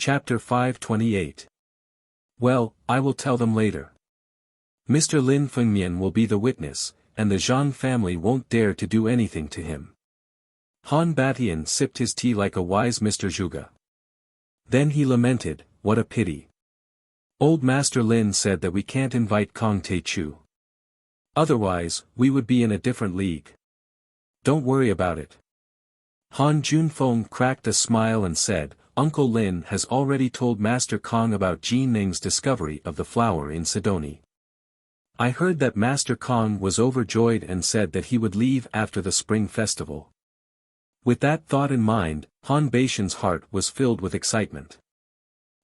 Chapter 528. Well, I will tell them later. Mr. Lin Fengmian will be the witness, and the Zhang family won't dare to do anything to him. Han Batian sipped his tea like a wise Mr. Zhuge. Then he lamented, what a pity. Old Master Lin said that we can't invite Kong Te-Chu. Otherwise, we would be in a different league. Don't worry about it. Han Junfeng cracked a smile and said, Uncle Lin has already told Master Kong about Jin Ning's discovery of the flower in Sidoni. I heard that Master Kong was overjoyed and said that he would leave after the spring festival. With that thought in mind, Han Baishan's heart was filled with excitement.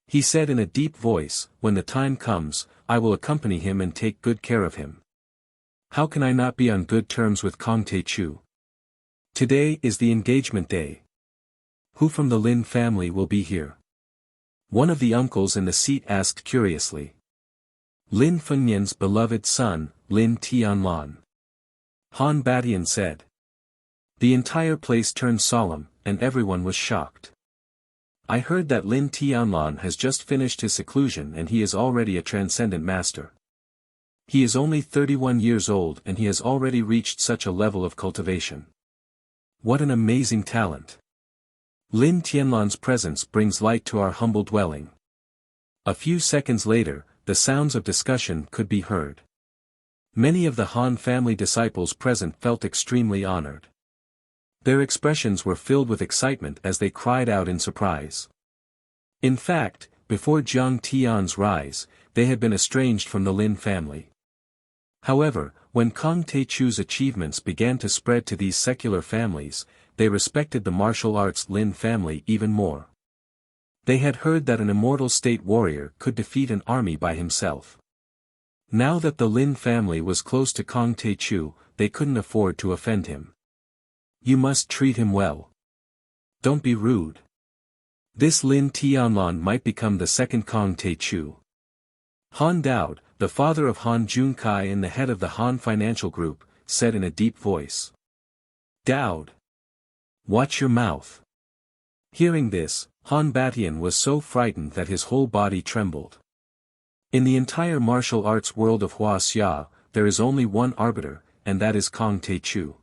He said in a deep voice, when the time comes, I will accompany him and take good care of him. How can I not be on good terms with Kong Te-Chu? Today is the engagement day. Who from the Lin family will be here? One of the uncles in the seat asked curiously. Lin Fengmian's beloved son, Lin Tianlan. Han Batian said. The entire place turned solemn, and everyone was shocked. I heard that Lin Tianlan has just finished his seclusion and he is already a transcendent master. He is only 31 years old and he has already reached such a level of cultivation. What an amazing talent! Lin Tianlan's presence brings light to our humble dwelling. A few seconds later, the sounds of discussion could be heard. Many of the Han family disciples present felt extremely honored. Their expressions were filled with excitement as they cried out in surprise. In fact, before Jiang Tian's rise, they had been estranged from the Lin family. However, when Kong Te-Chu's achievements began to spread to these secular families, they respected the martial arts Lin family even more. They had heard that an immortal state warrior could defeat an army by himself. Now that the Lin family was close to Kong Te-Chu, they couldn't afford to offend him. You must treat him well. Don't be rude. This Lin Tianlan might become the second Kong Te-Chu. Han Daod, the father of Han Junkai and the head of the Han Financial Group, said in a deep voice. Daod. Watch your mouth. Hearing this, Han Batian was so frightened that his whole body trembled. In the entire martial arts world of Huaxia, there is only one arbiter, and that is Kong Te-Chu.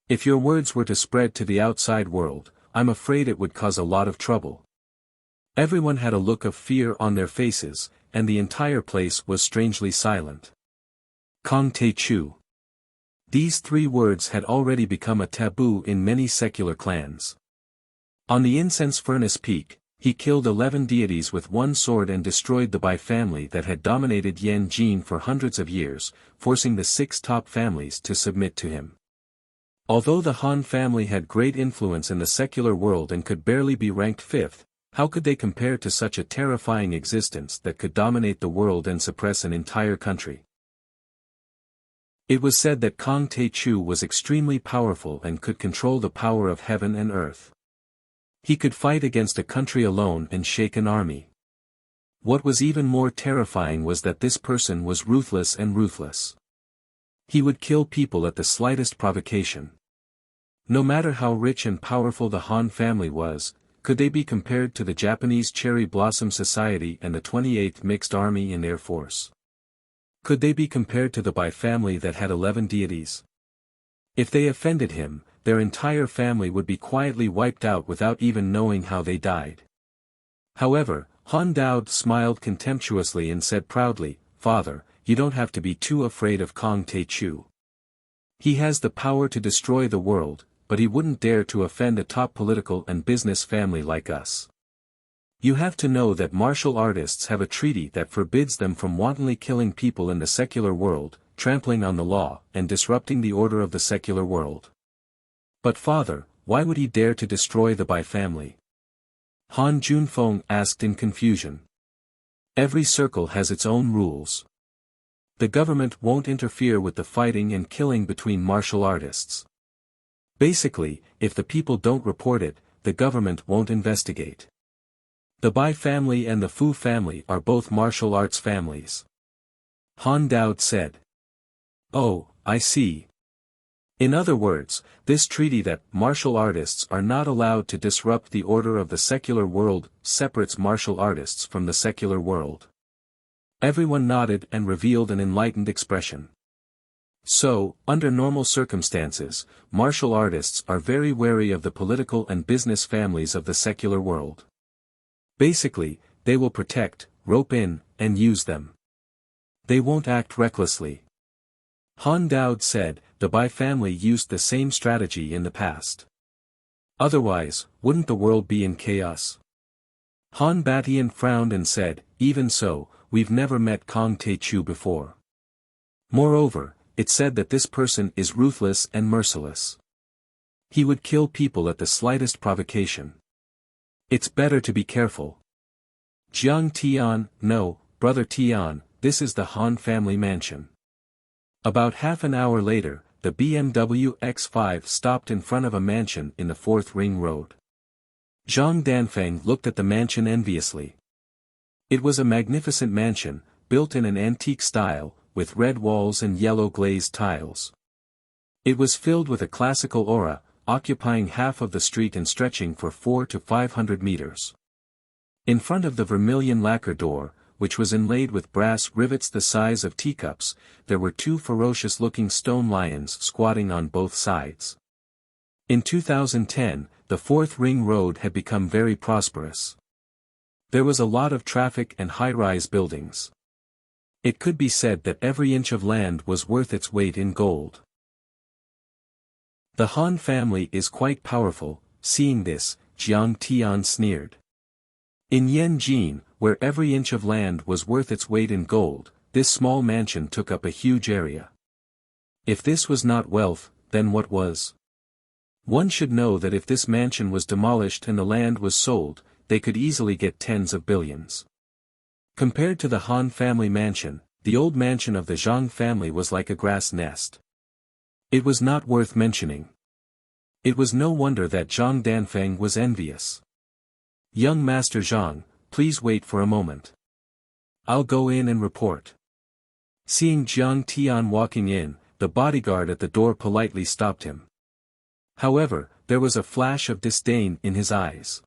If your words were to spread to the outside world, I'm afraid it would cause a lot of trouble. Everyone had a look of fear on their faces, and the entire place was strangely silent. Kong Te-Chu. These three words had already become a taboo in many secular clans. On the incense furnace peak, he killed 11 deities with one sword and destroyed the Bai family that had dominated Yanjin for hundreds of years, forcing the 6 top families to submit to him. Although the Han family had great influence in the secular world and could barely be ranked 5th, how could they compare to such a terrifying existence that could dominate the world and suppress an entire country? It was said that Kong Te-Chu was extremely powerful and could control the power of heaven and earth. He could fight against a country alone and shake an army. What was even more terrifying was that this person was ruthless and ruthless. He would kill people at the slightest provocation. No matter how rich and powerful the Han family was, could they be compared to the Japanese Cherry Blossom Society and the 28th Mixed Army and Air Force? Could they be compared to the Bai family that had 11 deities? If they offended him, their entire family would be quietly wiped out without even knowing how they died. However, Han Daod smiled contemptuously and said proudly, Father, you don't have to be too afraid of Kong Te-Chu. He has the power to destroy the world, but he wouldn't dare to offend a top political and business family like us. You have to know that martial artists have a treaty that forbids them from wantonly killing people in the secular world, trampling on the law, and disrupting the order of the secular world. But father, why would he dare to destroy the Bai family? Han Junfeng asked in confusion. Every circle has its own rules. The government won't interfere with the fighting and killing between martial artists. Basically, if the people don't report it, the government won't investigate. The Bai family and the Fu family are both martial arts families. Han Daod said. Oh, I see. In other words, this treaty that martial artists are not allowed to disrupt the order of the secular world separates martial artists from the secular world. Everyone nodded and revealed an enlightened expression. So, under normal circumstances, martial artists are very wary of the political and business families of the secular world. Basically, they will protect, rope in, and use them. They won't act recklessly. Han Dao said, the Bai family used the same strategy in the past. Otherwise, wouldn't the world be in chaos? Han Batian frowned and said, even so, we've never met Kong Te Chu before. Moreover, it said that this person is ruthless and merciless. He would kill people at the slightest provocation. It's better to be careful. Jiang Tian, no, brother Tian, this is the Han family mansion. About half an hour later, the BMW X5 stopped in front of a mansion in the 4th Ring Road. Zhang Danfeng looked at the mansion enviously. It was a magnificent mansion, built in an antique style, with red walls and yellow glazed tiles. It was filled with a classical aura, occupying half of the street and stretching for 400 to 500 meters. In front of the vermilion lacquer door, which was inlaid with brass rivets the size of teacups, there were 2 ferocious-looking stone lions squatting on both sides. In 2010, the 4th Ring Road had become very prosperous. There was a lot of traffic and high-rise buildings. It could be said that every inch of land was worth its weight in gold. The Han family is quite powerful. Seeing this, Jiang Tian sneered. In Yanjin, where every inch of land was worth its weight in gold, this small mansion took up a huge area. If this was not wealth, then what was? One should know that if this mansion was demolished and the land was sold, they could easily get tens of billions. Compared to the Han family mansion, the old mansion of the Zhang family was like a grass nest. It was not worth mentioning. It was no wonder that Zhang Danfeng was envious. Young Master Zhang, please wait for a moment. I'll go in and report. Seeing Jiang Tian walking in, the bodyguard at the door politely stopped him. However, there was a flash of disdain in his eyes.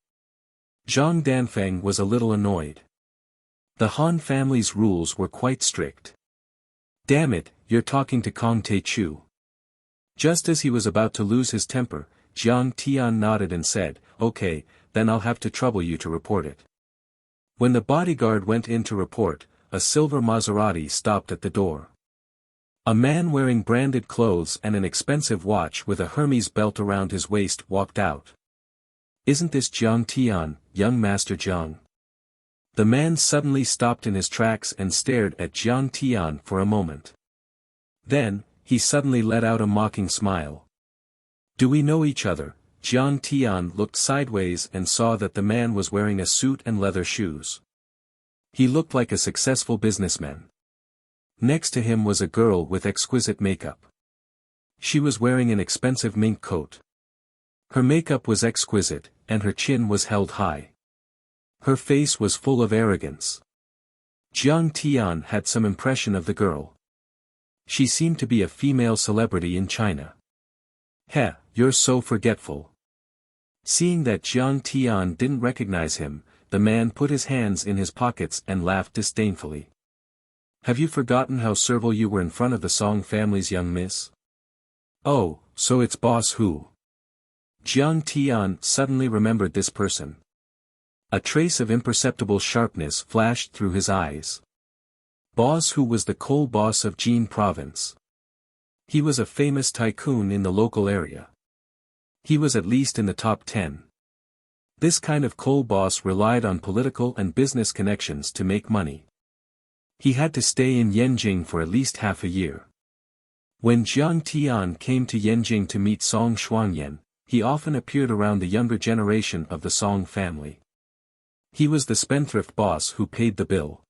Zhang Danfeng was a little annoyed. The Han family's rules were quite strict. Damn it, you're talking to Kong Te Chu. Just as he was about to lose his temper, Jiang Tian nodded and said, okay, then I'll have to trouble you to report it. When the bodyguard went in to report, a silver Maserati stopped at the door. A man wearing branded clothes and an expensive watch with a Hermes belt around his waist walked out. Isn't this Jiang Tian, young Master Jiang? The man suddenly stopped in his tracks and stared at Jiang Tian for a moment. Then, he suddenly let out a mocking smile. Do we know each other? Jiang Tian looked sideways and saw that the man was wearing a suit and leather shoes. He looked like a successful businessman. Next to him was a girl with exquisite makeup. She was wearing an expensive mink coat. Her makeup was exquisite, and her chin was held high. Her face was full of arrogance. Jiang Tian had some impression of the girl. She seemed to be a female celebrity in China. Heh, you're so forgetful. Seeing that Jiang Tian didn't recognize him, the man put his hands in his pockets and laughed disdainfully. Have you forgotten how servile you were in front of the Song family's young miss? Oh, so it's Boss Hu. Jiang Tian suddenly remembered this person. A trace of imperceptible sharpness flashed through his eyes. Boss Hu was the coal boss of Jin province. He was a famous tycoon in the local area. He was at least in the top 10. This kind of coal boss relied on political and business connections to make money. He had to stay in Yanjing for at least half a year. When Jiang Tian came to Yanjing to meet Song Shuangyan, he often appeared around the younger generation of the Song family. He was the spendthrift boss who paid the bill.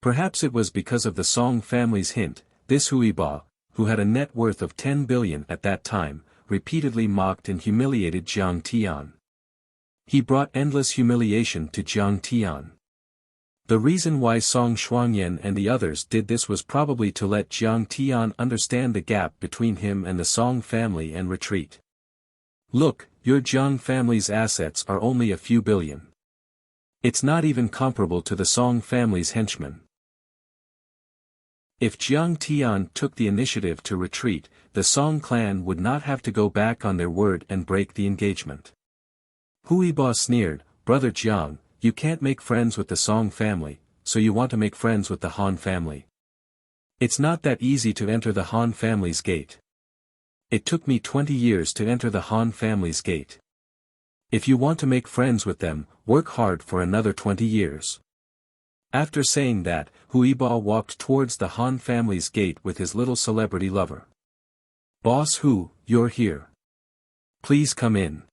Perhaps it was because of the Song family's hint, this Huiba, who had a net worth of 10 billion at that time, repeatedly mocked and humiliated Jiang Tian. He brought endless humiliation to Jiang Tian. The reason why Song Shuangyan and the others did this was probably to let Jiang Tian understand the gap between him and the Song family and retreat. Look, your Jiang family's assets are only a few billion. It's not even comparable to the Song family's henchmen. If Jiang Tian took the initiative to retreat, the Song clan would not have to go back on their word and break the engagement. Huiba sneered, "Brother Jiang, you can't make friends with the Song family, so you want to make friends with the Han family. It's not that easy to enter the Han family's gate. It took me 20 years to enter the Han family's gate. If you want to make friends with them, work hard for another 20 years." After saying that, Huiba walked towards the Han family's gate with his little celebrity lover. "Boss Hu, you're here. Please come in."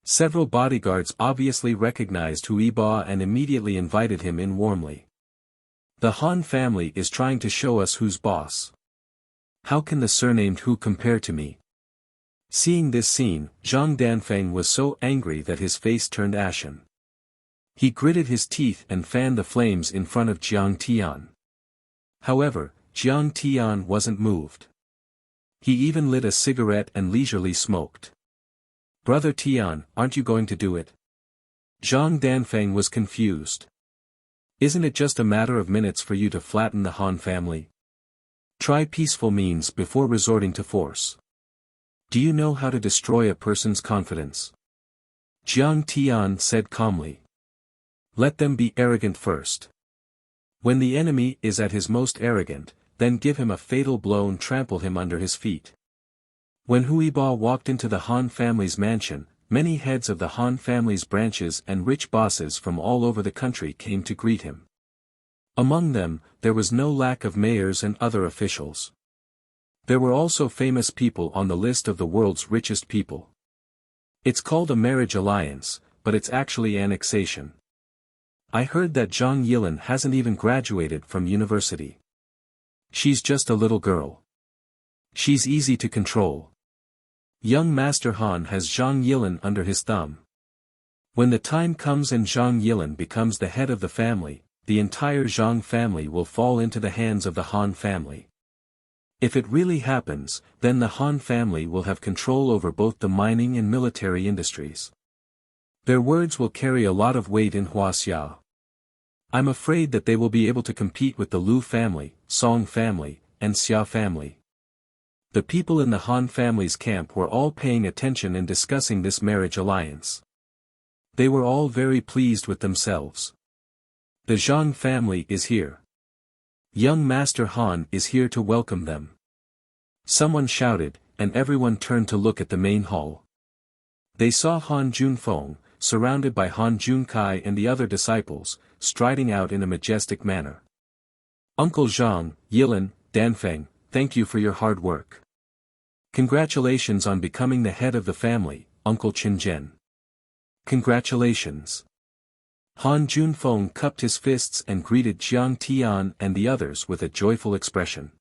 Several bodyguards obviously recognized Huiba and immediately invited him in warmly. "The Han family is trying to show us who's boss. How can the surnamed Hu compare to me?" Seeing this scene, Zhang Danfeng was so angry that his face turned ashen. He gritted his teeth and fanned the flames in front of Jiang Tian. However, Jiang Tian wasn't moved. He even lit a cigarette and leisurely smoked. "Brother Tian, aren't you going to do it?" Zhang Danfeng was confused. "Isn't it just a matter of minutes for you to flatten the Han family? Try peaceful means before resorting to force. Do you know how to destroy a person's confidence?" Jiang Tian said calmly. "Let them be arrogant first. When the enemy is at his most arrogant, then give him a fatal blow and trample him under his feet." When Huiba walked into the Han family's mansion, many heads of the Han family's branches and rich bosses from all over the country came to greet him. Among them, there was no lack of mayors and other officials. There were also famous people on the list of the world's richest people. It's called a marriage alliance, but it's actually annexation. I heard that Zhang Yilin hasn't even graduated from university. She's just a little girl. She's easy to control. Young Master Han has Zhang Yilin under his thumb. When the time comes and Zhang Yilin becomes the head of the family, the entire Zhang family will fall into the hands of the Han family. If it really happens, then the Han family will have control over both the mining and military industries. Their words will carry a lot of weight in Huaxia. I'm afraid that they will be able to compete with the Lu family, Song family, and Xia family. The people in the Han family's camp were all paying attention and discussing this marriage alliance. They were all very pleased with themselves. The Zhang family is here. Young Master Han is here to welcome them. Someone shouted, and everyone turned to look at the main hall. They saw Han Junfeng, surrounded by Han Junkai and the other disciples, striding out in a majestic manner. "Uncle Zhang, Yilin, Danfeng, thank you for your hard work. Congratulations on becoming the head of the family, Uncle Qinzhen." "Congratulations." Han Junfeng cupped his fists and greeted Jiang Tian and the others with a joyful expression.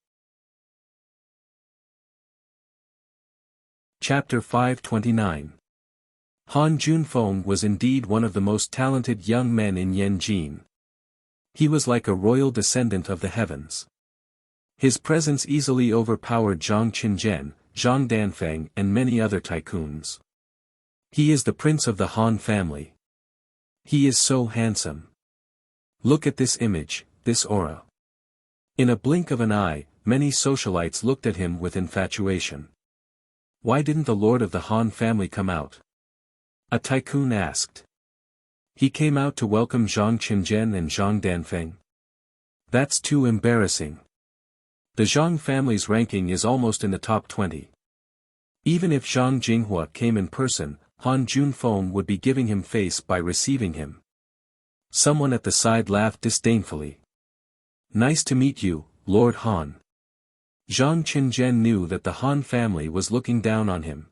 Chapter 529. Han Junfeng was indeed one of the most talented young men in Yanjin. He was like a royal descendant of the heavens. His presence easily overpowered Zhang Qinzhen, Zhang Danfeng and many other tycoons. He is the prince of the Han family. He is so handsome. Look at this image, this aura. In a blink of an eye, many socialites looked at him with infatuation. "Why didn't the lord of the Han family come out?" a tycoon asked. "He came out to welcome Zhang Qinzhen and Zhang Danfeng. That's too embarrassing. The Zhang family's ranking is almost in the top 20. Even if Zhang Jinghua came in person, Han Junfeng would be giving him face by receiving him." Someone at the side laughed disdainfully. "Nice to meet you, Lord Han." Zhang Qinzhen knew that the Han family was looking down on him.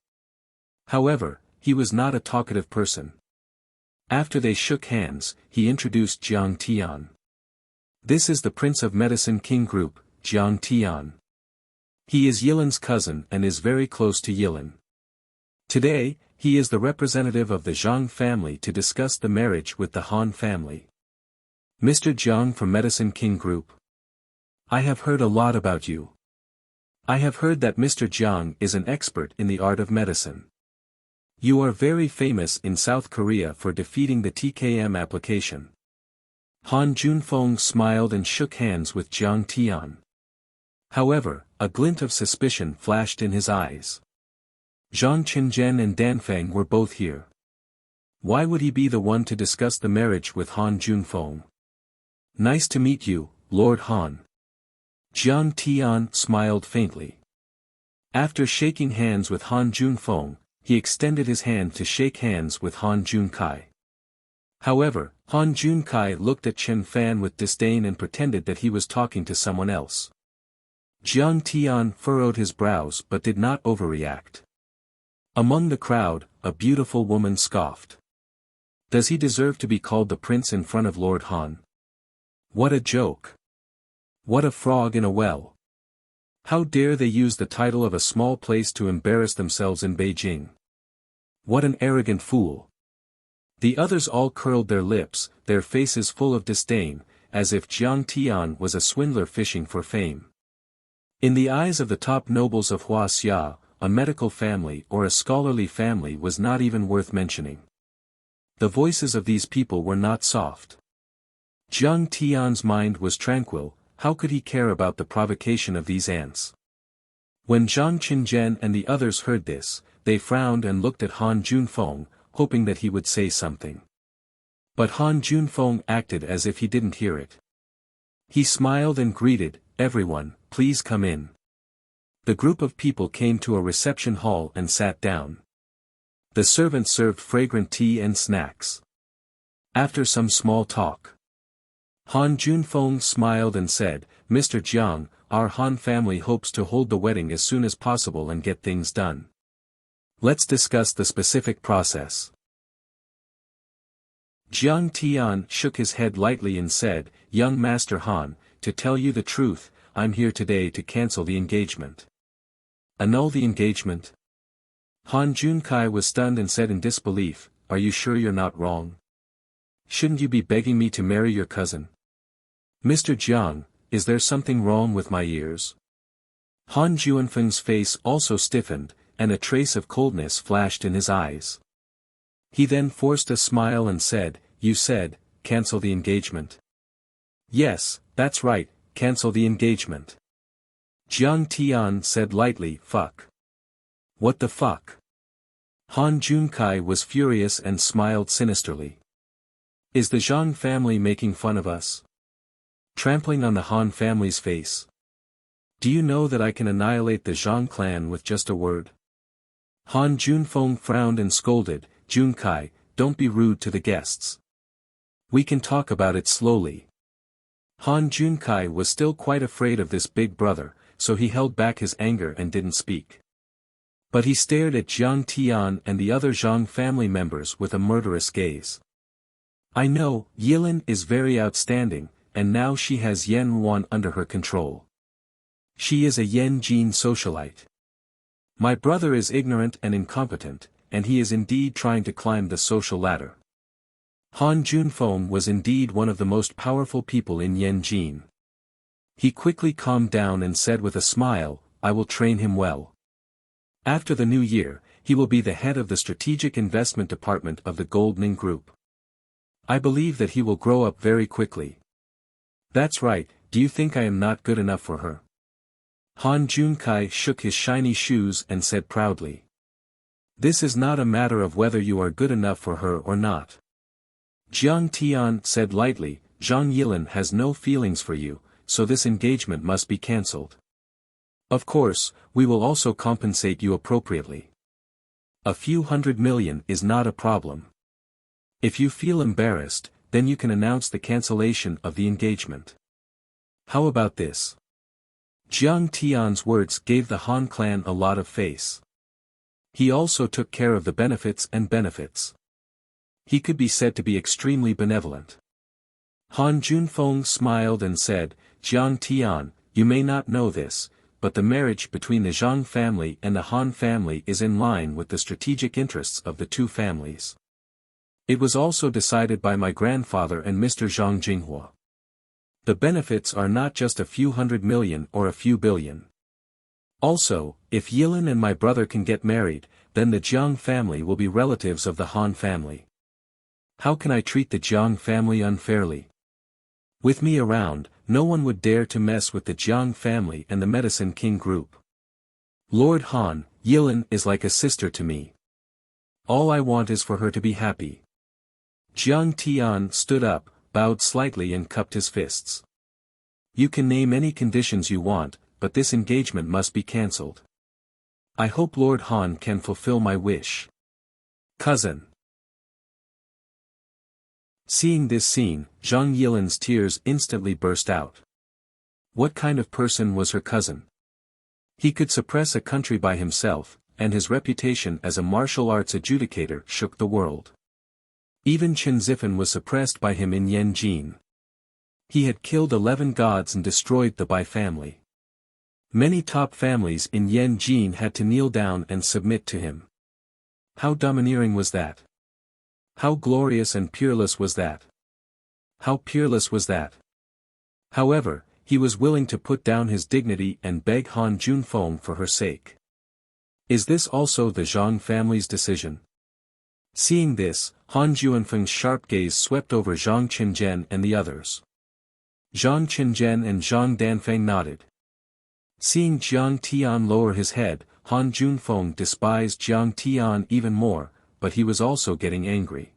However, he was not a talkative person. After they shook hands, he introduced Jiang Tian. "This is the Prince of Medicine King Group, Jiang Tian. He is Yilin's cousin and is very close to Yilin. Today, he is the representative of the Zhang family to discuss the marriage with the Han family." Mr. Jiang from Medicine King Group. I have heard a lot about you. I have heard that Mr. Jiang is an expert in the art of medicine. You are very famous in South Korea for defeating the TKM application. Han Junfeng smiled and shook hands with Jiang Tian. However, a glint of suspicion flashed in his eyes. Zhang Qinzhen and Danfeng were both here. Why would he be the one to discuss the marriage with Han Junfeng? Nice to meet you, Lord Han. Jiang Tian smiled faintly. After shaking hands with Han Junfeng, he extended his hand to shake hands with Han Junkai. However, Han Junkai looked at Chen Fan with disdain and pretended that he was talking to someone else. Jiang Tian furrowed his brows but did not overreact. Among the crowd, a beautiful woman scoffed. Does he deserve to be called the prince in front of Lord Han? What a joke! What a frog in a well! How dare they use the title of a small place to embarrass themselves in Beijing? What an arrogant fool! The others all curled their lips, their faces full of disdain, as if Jiang Tian was a swindler fishing for fame. In the eyes of the top nobles of Wuxia, a medical family or a scholarly family was not even worth mentioning. The voices of these people were not soft. Jiang Tian's mind was tranquil. How could he care about the provocation of these ants? When Zhang Qinzhen and the others heard this, they frowned and looked at Han Junfeng, hoping that he would say something. But Han Junfeng acted as if he didn't hear it. He smiled and greeted, "Everyone, please come in." The group of people came to a reception hall and sat down. The servant served fragrant tea and snacks. After some small talk, Han Junfeng smiled and said, "Mr. Jiang, our Han family hopes to hold the wedding as soon as possible and get things done. Let's discuss the specific process." Jiang Tian shook his head lightly and said, "Young Master Han, to tell you the truth, I'm here today to cancel the engagement." Annul the engagement? Han Junkai was stunned and said in disbelief, "Are you sure you're not wrong? Shouldn't you be begging me to marry your cousin? Mr. Jiang, is there something wrong with my ears?" Han Junfeng's face also stiffened, and a trace of coldness flashed in his eyes. He then forced a smile and said, "You said, cancel the engagement." "Yes, that's right, cancel the engagement." Jiang Tian said lightly, "Fuck." "What the fuck?" Han Junkai was furious and smiled sinisterly. "Is the Zhang family making fun of us? Trampling on the Han family's face? Do you know that I can annihilate the Zhang clan with just a word?" Han Junfeng frowned and scolded, "Junkai, don't be rude to the guests. We can talk about it slowly." Han Junkai was still quite afraid of this big brother, so he held back his anger and didn't speak. But he stared at Jiang Tian and the other Zhang family members with a murderous gaze. "I know, Yilin is very outstanding, and now she has Yen Wan under her control. She is a Yen Jin socialite. My brother is ignorant and incompetent, and he is indeed trying to climb the social ladder." Han Junfeng was indeed one of the most powerful people in Yen Jin. He quickly calmed down and said with a smile, "I will train him well. After the new year, he will be the head of the strategic investment department of the Goldning Group. I believe that he will grow up very quickly." "That's right, do you think I am not good enough for her?" Han Junkai shook his shiny shoes and said proudly. "This is not a matter of whether you are good enough for her or not." Jiang Tian said lightly, "Zhang Yilin has no feelings for you, so this engagement must be cancelled. Of course, we will also compensate you appropriately. A few $100 million is not a problem. If you feel embarrassed, then you can announce the cancellation of the engagement. How about this?" Jiang Tian's words gave the Han clan a lot of face. He also took care of the benefits. He could be said to be extremely benevolent. Han Junfeng smiled and said, "Jiang Tian, you may not know this, but the marriage between the Zhang family and the Han family is in line with the strategic interests of the two families. It was also decided by my grandfather and Mr. Zhang Jinghua. The benefits are not just a few 100 million or a few billion. Also, if Yilin and my brother can get married, then the Jiang family will be relatives of the Han family. How can I treat the Jiang family unfairly? With me around, no one would dare to mess with the Jiang family and the Medicine King group. Lord Han, Yilin is like a sister to me. All I want is for her to be happy. Jiang Tian stood up, bowed slightly and cupped his fists. You can name any conditions you want, but this engagement must be cancelled. I hope Lord Han can fulfill my wish. Cousin. Seeing this scene, Zhang Yilin's tears instantly burst out. What kind of person was her cousin? He could suppress a country by himself, and his reputation as a martial arts adjudicator shook the world. Even Chen Zifen was suppressed by him in Yanjin. He had killed 11 gods and destroyed the Bai family. Many top families in Yanjin had to kneel down and submit to him. How domineering was that? How glorious and peerless was that? How peerless was that? However, he was willing to put down his dignity and beg Han Junfeng for her sake. Is this also the Zhang family's decision? Seeing this, Han Junfeng's sharp gaze swept over Zhang Qinzhen and the others. Zhang Qinzhen and Zhang Danfeng nodded. Seeing Jiang Tian lower his head, Han Junfeng despised Jiang Tian even more, but he was also getting angry.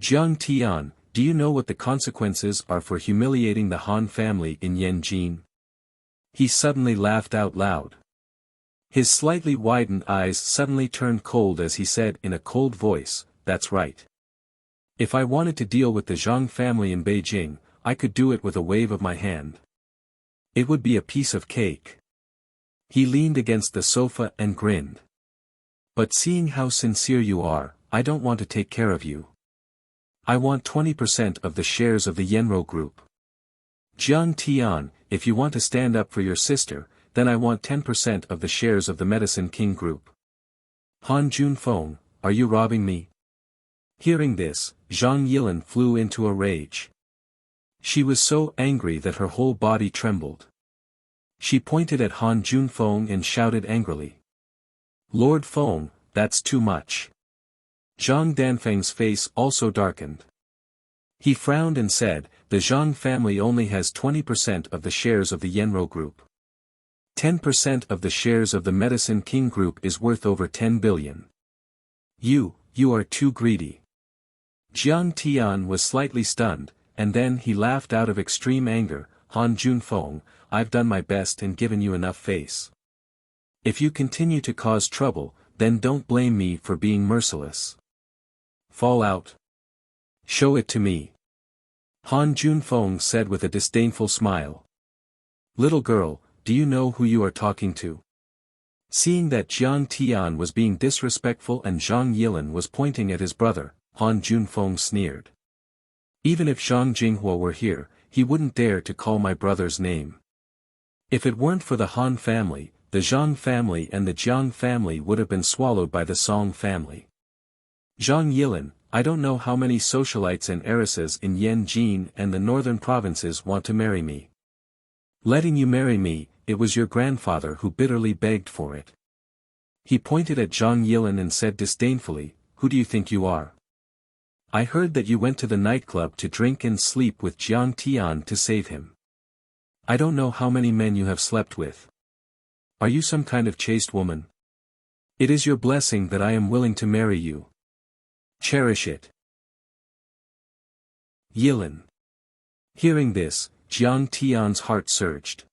Jiang Tian, do you know what the consequences are for humiliating the Han family in Yanjin? He suddenly laughed out loud. His slightly widened eyes suddenly turned cold as he said in a cold voice, that's right. If I wanted to deal with the Zhang family in Beijing, I could do it with a wave of my hand. It would be a piece of cake. He leaned against the sofa and grinned. But seeing how sincere you are, I don't want to take care of you. I want 20% of the shares of the Yenro group. Jiang Tian, if you want to stand up for your sister, then I want 10% of the shares of the Medicine King group. Han Junfeng, are you robbing me? Hearing this, Zhang Yilin flew into a rage. She was so angry that her whole body trembled. She pointed at Han Junfeng and shouted angrily. Lord Feng, that's too much. Zhang Danfeng's face also darkened. He frowned and said, the Zhang family only has 20% of the shares of the Yenro group. 10% of the shares of the Medicine King group is worth over 10 billion. You are too greedy. Jiang Tian was slightly stunned, and then he laughed out of extreme anger. Han Junfeng, I've done my best and given you enough face. If you continue to cause trouble, then don't blame me for being merciless. Fall out. Show it to me. Han Junfeng said with a disdainful smile. Little girl, do you know who you are talking to? Seeing that Jiang Tian was being disrespectful and Zhang Yilin was pointing at his brother, Han Junfeng sneered. Even if Zhang Jinghua were here, he wouldn't dare to call my brother's name. If it weren't for the Han family, the Zhang family and the Jiang family would have been swallowed by the Song family. Zhang Yilin, I don't know how many socialites and heiresses in Yanjin and the northern provinces want to marry me. Letting you marry me, it was your grandfather who bitterly begged for it. He pointed at Zhang Yilin and said disdainfully, who do you think you are? I heard that you went to the nightclub to drink and sleep with Jiang Tian to save him. I don't know how many men you have slept with. Are you some kind of chaste woman? It is your blessing that I am willing to marry you. Cherish it. Yilin. Hearing this, Jiang Tian's heart surged.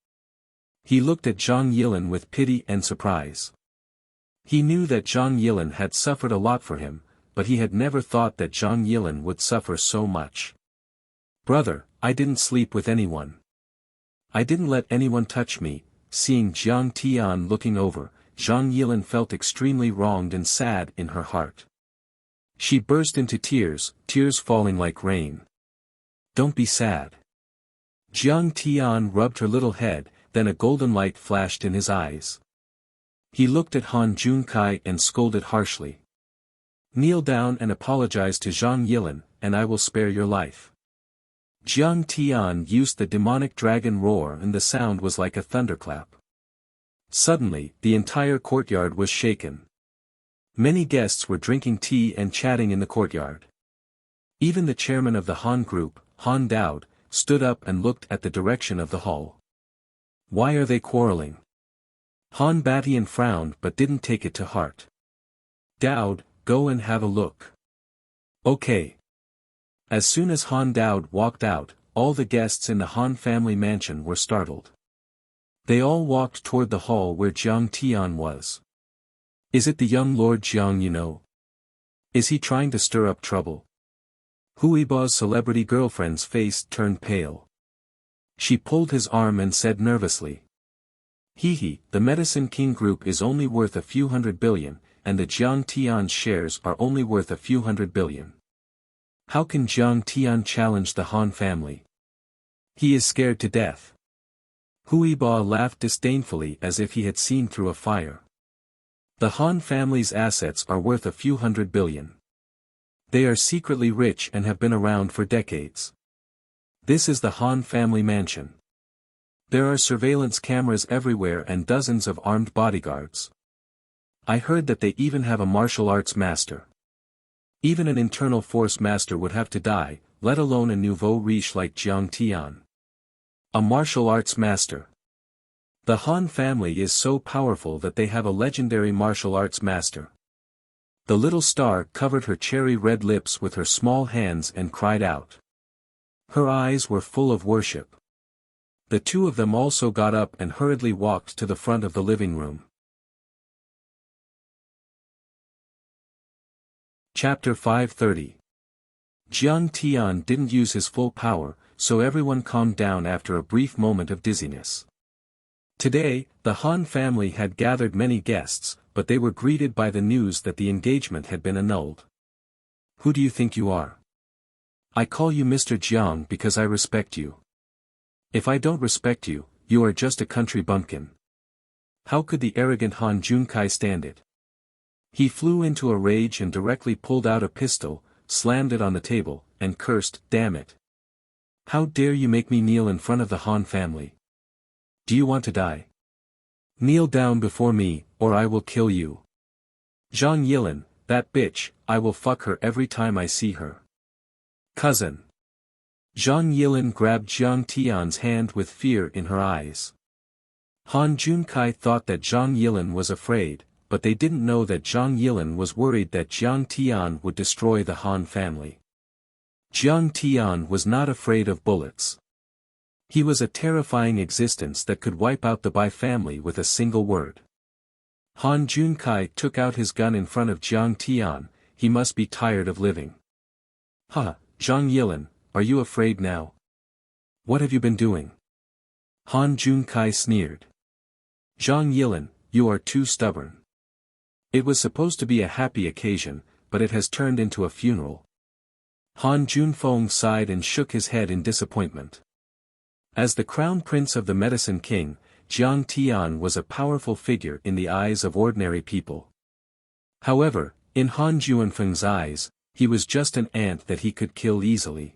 He looked at Zhang Yilin with pity and surprise. He knew that Zhang Yilin had suffered a lot for him, but he had never thought that Zhang Yilin would suffer so much. Brother, I didn't sleep with anyone. I didn't let anyone touch me. Seeing Jiang Tian looking over, Zhang Yilin felt extremely wronged and sad in her heart. She burst into tears, tears falling like rain. Don't be sad. Jiang Tian rubbed her little head, then a golden light flashed in his eyes. He looked at Han Junkai and scolded harshly. Kneel down and apologize to Zhang Yilin, and I will spare your life. Jiang Tian used the demonic dragon roar and the sound was like a thunderclap. Suddenly, the entire courtyard was shaken. Many guests were drinking tea and chatting in the courtyard. Even the chairman of the Han group, Han Dowd, stood up and looked at the direction of the hall. Why are they quarreling? Han Batian frowned but didn't take it to heart. Dowd, go and have a look. Okay. As soon as Han Dowd walked out, all the guests in the Han family mansion were startled. They all walked toward the hall where Jiang Tian was. Is it the young Lord Jiang you know? Is he trying to stir up trouble? Huiba's celebrity girlfriend's face turned pale. She pulled his arm and said nervously. The Medicine King Group is only worth a few hundred billion, and the Jiang Tian shares are only worth a few hundred billion. How can Jiang Tian challenge the Han family? He is scared to death. Huiba laughed disdainfully as if he had seen through a fire. The Han family's assets are worth a few hundred billion. They are secretly rich and have been around for decades. This is the Han family mansion. There are surveillance cameras everywhere and dozens of armed bodyguards. I heard that they even have a martial arts master. Even an internal force master would have to die, let alone a nouveau riche like Jiang Tian. A martial arts master. The Han family is so powerful that they have a legendary martial arts master. The little star covered her cherry red lips with her small hands and cried out. Her eyes were full of worship. The two of them also got up and hurriedly walked to the front of the living room. Chapter 530. Jiang Tian didn't use his full power, so everyone calmed down after a brief moment of dizziness. Today, the Han family had gathered many guests, but they were greeted by the news that the engagement had been annulled. Who do you think you are? I call you Mr. Jiang because I respect you. If I don't respect you, you are just a country bumpkin. How could the arrogant Han Junkai stand it? He flew into a rage and directly pulled out a pistol, slammed it on the table, and cursed, "Damn it! How dare you make me kneel in front of the Han family? Do you want to die? Kneel down before me, or I will kill you. Zhang Yilin, that bitch, I will fuck her every time I see her." Cousin. Zhang Yilin grabbed Jiang Tian's hand with fear in her eyes. Han Junkai thought that Zhang Yilin was afraid, but they didn't know that Zhang Yilin was worried that Jiang Tian would destroy the Han family. Jiang Tian was not afraid of bullets. He was a terrifying existence that could wipe out the Bai family with a single word. Han Junkai took out his gun in front of Jiang Tian. He must be tired of living. Zhang Yilin, are you afraid now? What have you been doing? Han Junkai sneered. Zhang Yilin, you are too stubborn. It was supposed to be a happy occasion, but it has turned into a funeral. Han Junfeng sighed and shook his head in disappointment. As the crown prince of the Medicine King, Jiang Tian was a powerful figure in the eyes of ordinary people. However, in Han Junfeng's eyes, he was just an ant that he could kill easily.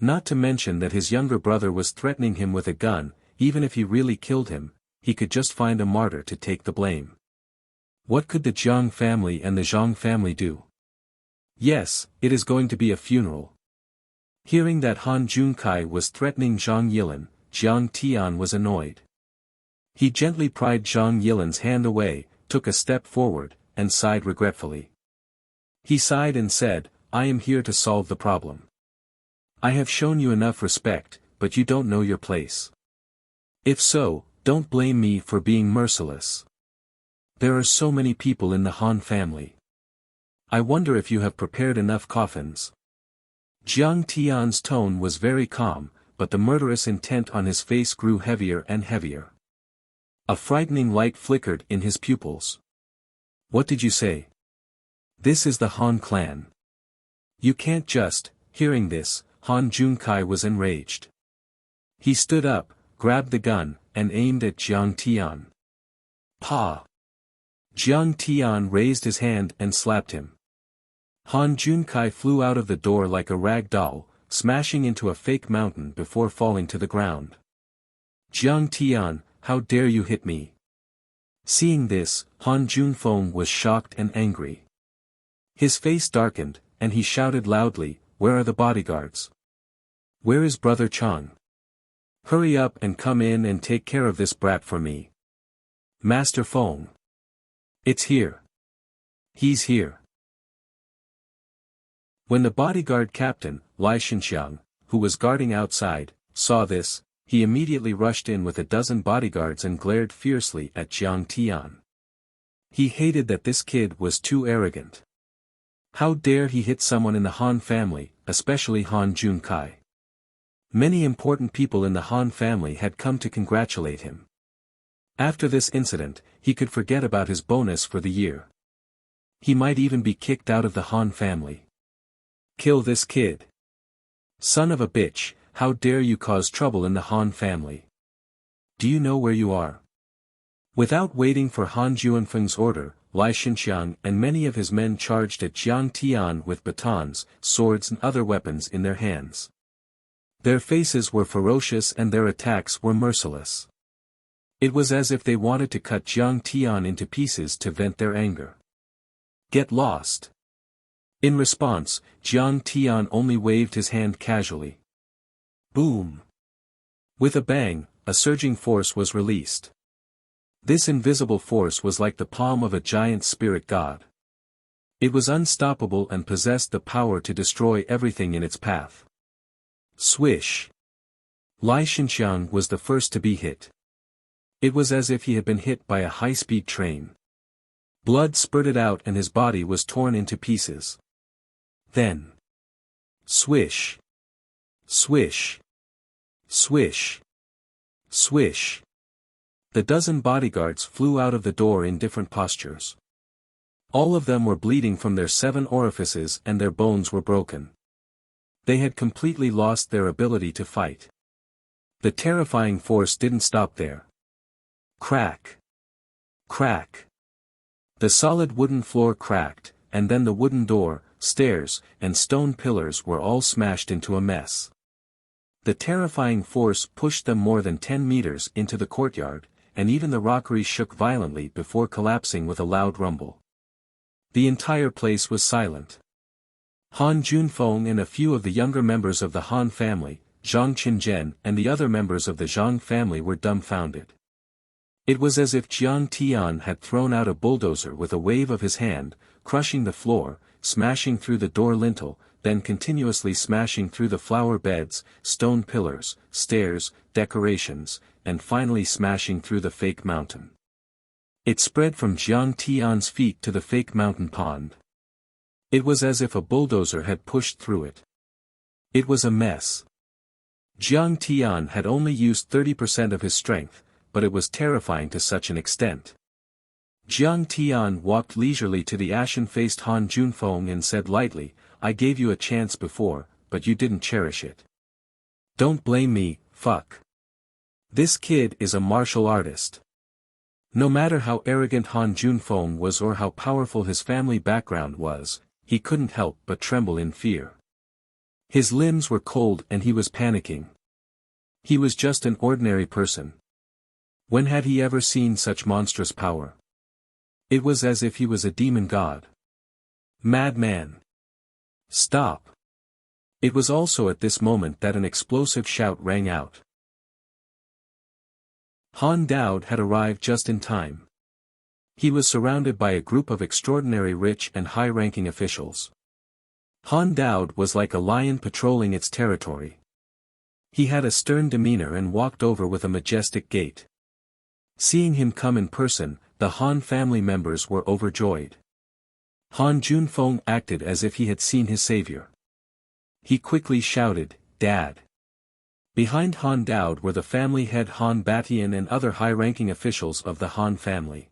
Not to mention that his younger brother was threatening him with a gun. Even if he really killed him, he could just find a martyr to take the blame. What could the Jiang family and the Zhang family do? Yes, it is going to be a funeral. Hearing that Han Junkai was threatening Zhang Yilin, Jiang Tian was annoyed. He gently pried Zhang Yilin's hand away, took a step forward, and sighed regretfully. He sighed and said, I am here to solve the problem. I have shown you enough respect, but you don't know your place. If so, don't blame me for being merciless. There are so many people in the Han family. I wonder if you have prepared enough coffins. Jiang Tian's tone was very calm, but the murderous intent on his face grew heavier and heavier. A frightening light flickered in his pupils. What did you say? This is the Han clan. You can't just. Hearing this, Han Junkai was enraged. He stood up, grabbed the gun, and aimed at Jiang Tian. Pa! Jiang Tian raised his hand and slapped him. Han Junkai flew out of the door like a rag doll, smashing into a fake mountain before falling to the ground. Jiang Tian, how dare you hit me? Seeing this, Han Junfeng was shocked and angry. His face darkened, and he shouted loudly, "Where are the bodyguards? Where is Brother Chang? Hurry up and come in and take care of this brat for me. Master Feng. It's here. He's here." When the bodyguard captain, Li Shenxiang, who was guarding outside, saw this, he immediately rushed in with a dozen bodyguards and glared fiercely at Jiang Tian. He hated that this kid was too arrogant. How dare he hit someone in the Han family, especially Han Junkai. Many important people in the Han family had come to congratulate him. After this incident, he could forget about his bonus for the year. He might even be kicked out of the Han family. Kill this kid. Son of a bitch, how dare you cause trouble in the Han family? Do you know where you are? Without waiting for Han Junfeng's order, Li Shenxiang and many of his men charged at Jiang Tian with batons, swords and other weapons in their hands. Their faces were ferocious and their attacks were merciless. It was as if they wanted to cut Jiang Tian into pieces to vent their anger. Get lost. In response, Jiang Tian only waved his hand casually. Boom! With a bang, a surging force was released. This invisible force was like the palm of a giant spirit god. It was unstoppable and possessed the power to destroy everything in its path. Swish! Li Shenxiang was the first to be hit. It was as if he had been hit by a high-speed train. Blood spurted out and his body was torn into pieces. Then. Swish! Swish! Swish! Swish! The dozen bodyguards flew out of the door in different postures. All of them were bleeding from their 7 orifices and their bones were broken. They had completely lost their ability to fight. The terrifying force didn't stop there. Crack! Crack! The solid wooden floor cracked, and then the wooden door, stairs, and stone pillars were all smashed into a mess. The terrifying force pushed them more than 10 meters into the courtyard, and even the rockery shook violently before collapsing with a loud rumble. The entire place was silent. Han Junfeng and a few of the younger members of the Han family, Zhang Qinzhen and the other members of the Zhang family were dumbfounded. It was as if Jiang Tian had thrown out a bulldozer with a wave of his hand, crushing the floor, smashing through the door lintel, then continuously smashing through the flower beds, stone pillars, stairs, decorations, and finally smashing through the fake mountain. It spread from Jiang Tian's feet to the fake mountain pond. It was as if a bulldozer had pushed through it. It was a mess. Jiang Tian had only used 30% of his strength, but it was terrifying to such an extent. Jiang Tian walked leisurely to the ashen-faced Han Junfeng and said lightly, "I gave you a chance before, but you didn't cherish it. Don't blame me, fuck. This kid is a martial artist." No matter how arrogant Han Junfeng was or how powerful his family background was, he couldn't help but tremble in fear. His limbs were cold and he was panicking. He was just an ordinary person. When had he ever seen such monstrous power? It was as if he was a demon god. Madman! Stop! It was also at this moment that an explosive shout rang out. Han Dao had arrived just in time. He was surrounded by a group of extraordinary rich and high-ranking officials. Han Dao was like a lion patrolling its territory. He had a stern demeanor and walked over with a majestic gait. Seeing him come in person, the Han family members were overjoyed. Han Junfeng acted as if he had seen his savior. He quickly shouted, "Dad!" Behind Han Dao were the family head Han Batian and other high-ranking officials of the Han family.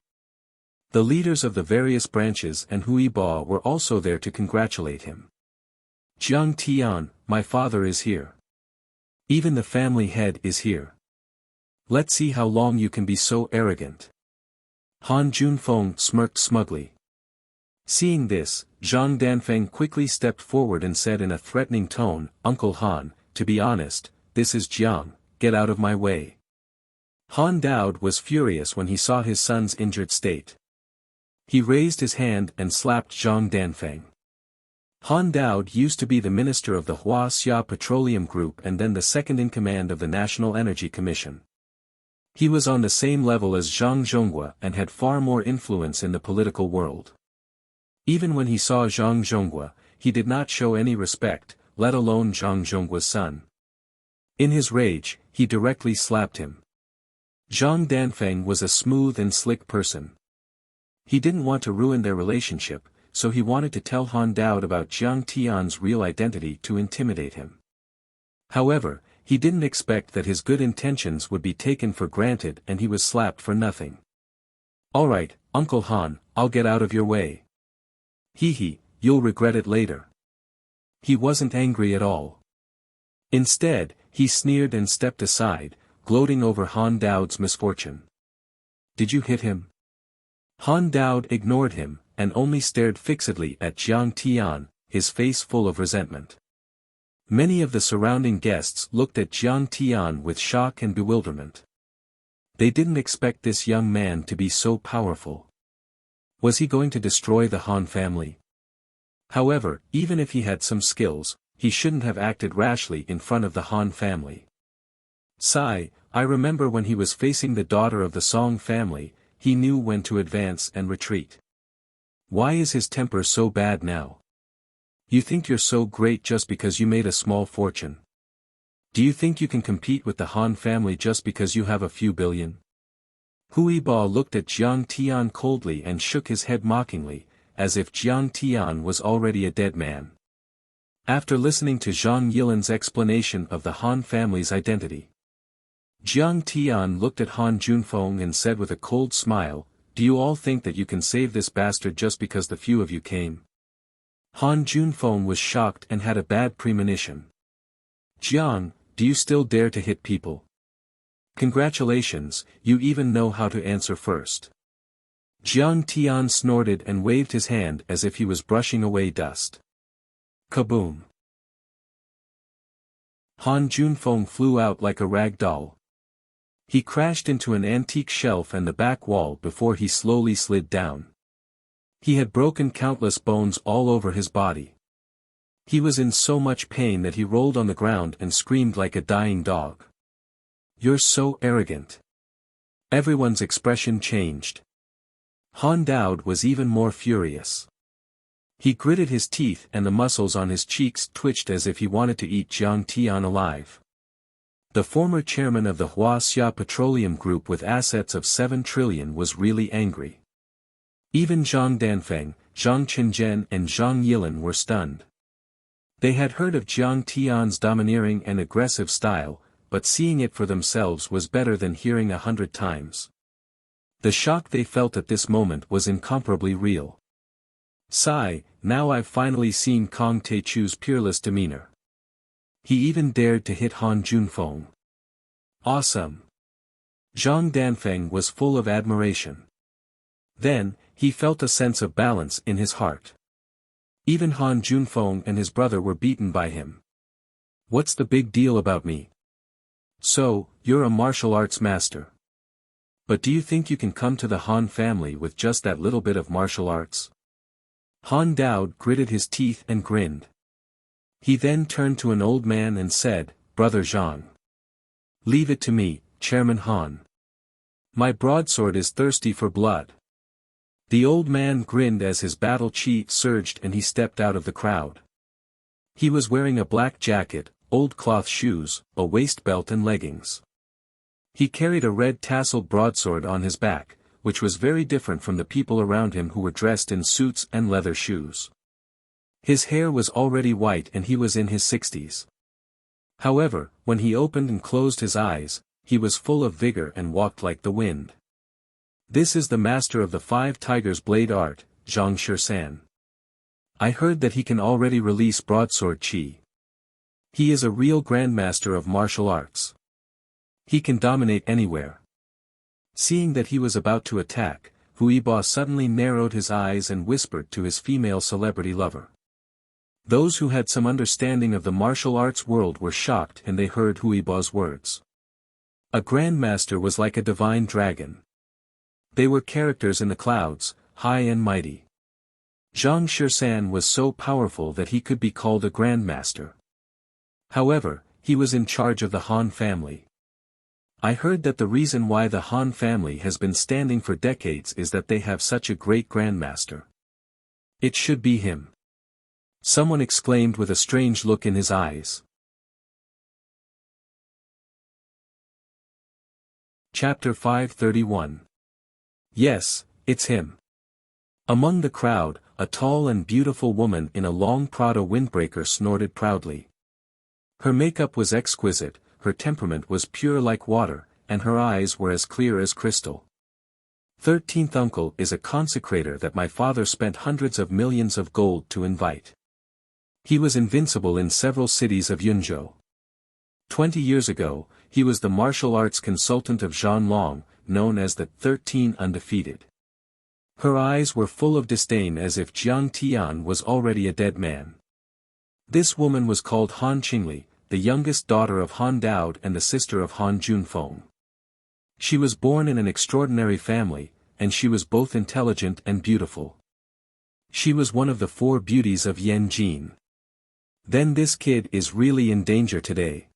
The leaders of the various branches and Hui Ba were also there to congratulate him. "Jiang Tian, my father is here. Even the family head is here. Let's see how long you can be so arrogant." Han Junfeng smirked smugly. Seeing this, Zhang Danfeng quickly stepped forward and said in a threatening tone, "Uncle Han, to be honest, this is Jiang, get out of my way." Han Dao was furious when he saw his son's injured state. He raised his hand and slapped Zhang Danfeng. Han Dao used to be the minister of the Wuxia Petroleum Group and then the second-in-command of the National Energy Commission. He was on the same level as Zhang Zhonghua and had far more influence in the political world. Even when he saw Zhang Zhonghua, he did not show any respect, let alone Zhang Zhonghua's son. In his rage, he directly slapped him. Zhang Danfeng was a smooth and slick person. He didn't want to ruin their relationship, so he wanted to tell Han Dao about Jiang Tian's real identity to intimidate him. However, he didn't expect that his good intentions would be taken for granted and he was slapped for nothing. "Alright, Uncle Han, I'll get out of your way." "Hee, you'll regret it later." He wasn't angry at all. Instead, he sneered and stepped aside, gloating over Han Dao's misfortune. "Did you hit him?" Han Dao ignored him, and only stared fixedly at Jiang Tian, his face full of resentment. Many of the surrounding guests looked at Jiang Tian with shock and bewilderment. They didn't expect this young man to be so powerful. Was he going to destroy the Han family? However, even if he had some skills, he shouldn't have acted rashly in front of the Han family. "Sai, I remember when he was facing the daughter of the Song family, he knew when to advance and retreat. Why is his temper so bad now? You think you're so great just because you made a small fortune? Do you think you can compete with the Han family just because you have a few billion?" Hui Ba looked at Jiang Tian coldly and shook his head mockingly, as if Jiang Tian was already a dead man. After listening to Zhang Yilan's explanation of the Han family's identity, Jiang Tian looked at Han Junfeng and said with a cold smile, "Do you all think that you can save this bastard just because the few of you came?" Han Junfeng was shocked and had a bad premonition. "Jiang, do you still dare to hit people? Congratulations, you even know how to answer first." Jiang Tian snorted and waved his hand as if he was brushing away dust. Kaboom! Han Junfeng flew out like a rag doll. He crashed into an antique shelf and the back wall before he slowly slid down. He had broken countless bones all over his body. He was in so much pain that he rolled on the ground and screamed like a dying dog. "You're so arrogant." Everyone's expression changed. Han Dao was even more furious. He gritted his teeth and the muscles on his cheeks twitched as if he wanted to eat Jiang Tian alive. The former chairman of the Wuxia Petroleum Group with assets of 7 trillion was really angry. Even Zhang Danfeng, Zhang Qinzhen and Zhang Yilan were stunned. They had heard of Jiang Tian's domineering and aggressive style, but seeing it for themselves was better than hearing 100 times. The shock they felt at this moment was incomparably real. "Sai, now I've finally seen Kong Teichu's peerless demeanor. He even dared to hit Han Junfeng. Awesome." Zhang Danfeng was full of admiration. Then, he felt a sense of balance in his heart. Even Han Junfeng and his brother were beaten by him. "What's the big deal about me? So, you're a martial arts master. But do you think you can come to the Han family with just that little bit of martial arts?" Han Dao gritted his teeth and grinned. He then turned to an old man and said, "Brother Zhang. Leave it to me, Chairman Han. My broadsword is thirsty for blood." The old man grinned as his battle chi surged and he stepped out of the crowd. He was wearing a black jacket, old cloth shoes, a waist belt and leggings. He carried a red tasseled broadsword on his back, which was very different from the people around him who were dressed in suits and leather shoes. His hair was already white and he was in his 60s. However, when he opened and closed his eyes, he was full of vigor and walked like the wind. "This is the master of the 5 Tigers blade art, Zhang Shisan. I heard that he can already release broadsword chi. He is a real grandmaster of martial arts. He can dominate anywhere." Seeing that he was about to attack, Huiba suddenly narrowed his eyes and whispered to his female celebrity lover. Those who had some understanding of the martial arts world were shocked and they heard Huiba's words. A grandmaster was like a divine dragon. They were characters in the clouds, high and mighty. Zhang Shisan was so powerful that he could be called a grandmaster. However, he was in charge of the Han family. I heard that the reason why the Han family has been standing for decades is that they have such a great grandmaster. It should be him. Someone exclaimed with a strange look in his eyes. Chapter 531. Yes, it's him. Among the crowd, a tall and beautiful woman in a long Prada windbreaker snorted proudly. Her makeup was exquisite, her temperament was pure like water, and her eyes were as clear as crystal. 13th uncle is a consecrator that my father spent hundreds of millions of gold to invite. He was invincible in several cities of Yunzhou. 20 years ago, he was the martial arts consultant of Zhanlong, known as the 13 Undefeated. Her eyes were full of disdain as if Jiang Tian was already a dead man. This woman was called Han Qingli, the youngest daughter of Han Daod and the sister of Han Junfeng. She was born in an extraordinary family, and she was both intelligent and beautiful. She was one of the 4 beauties of Yanjin. Then this kid is really in danger today.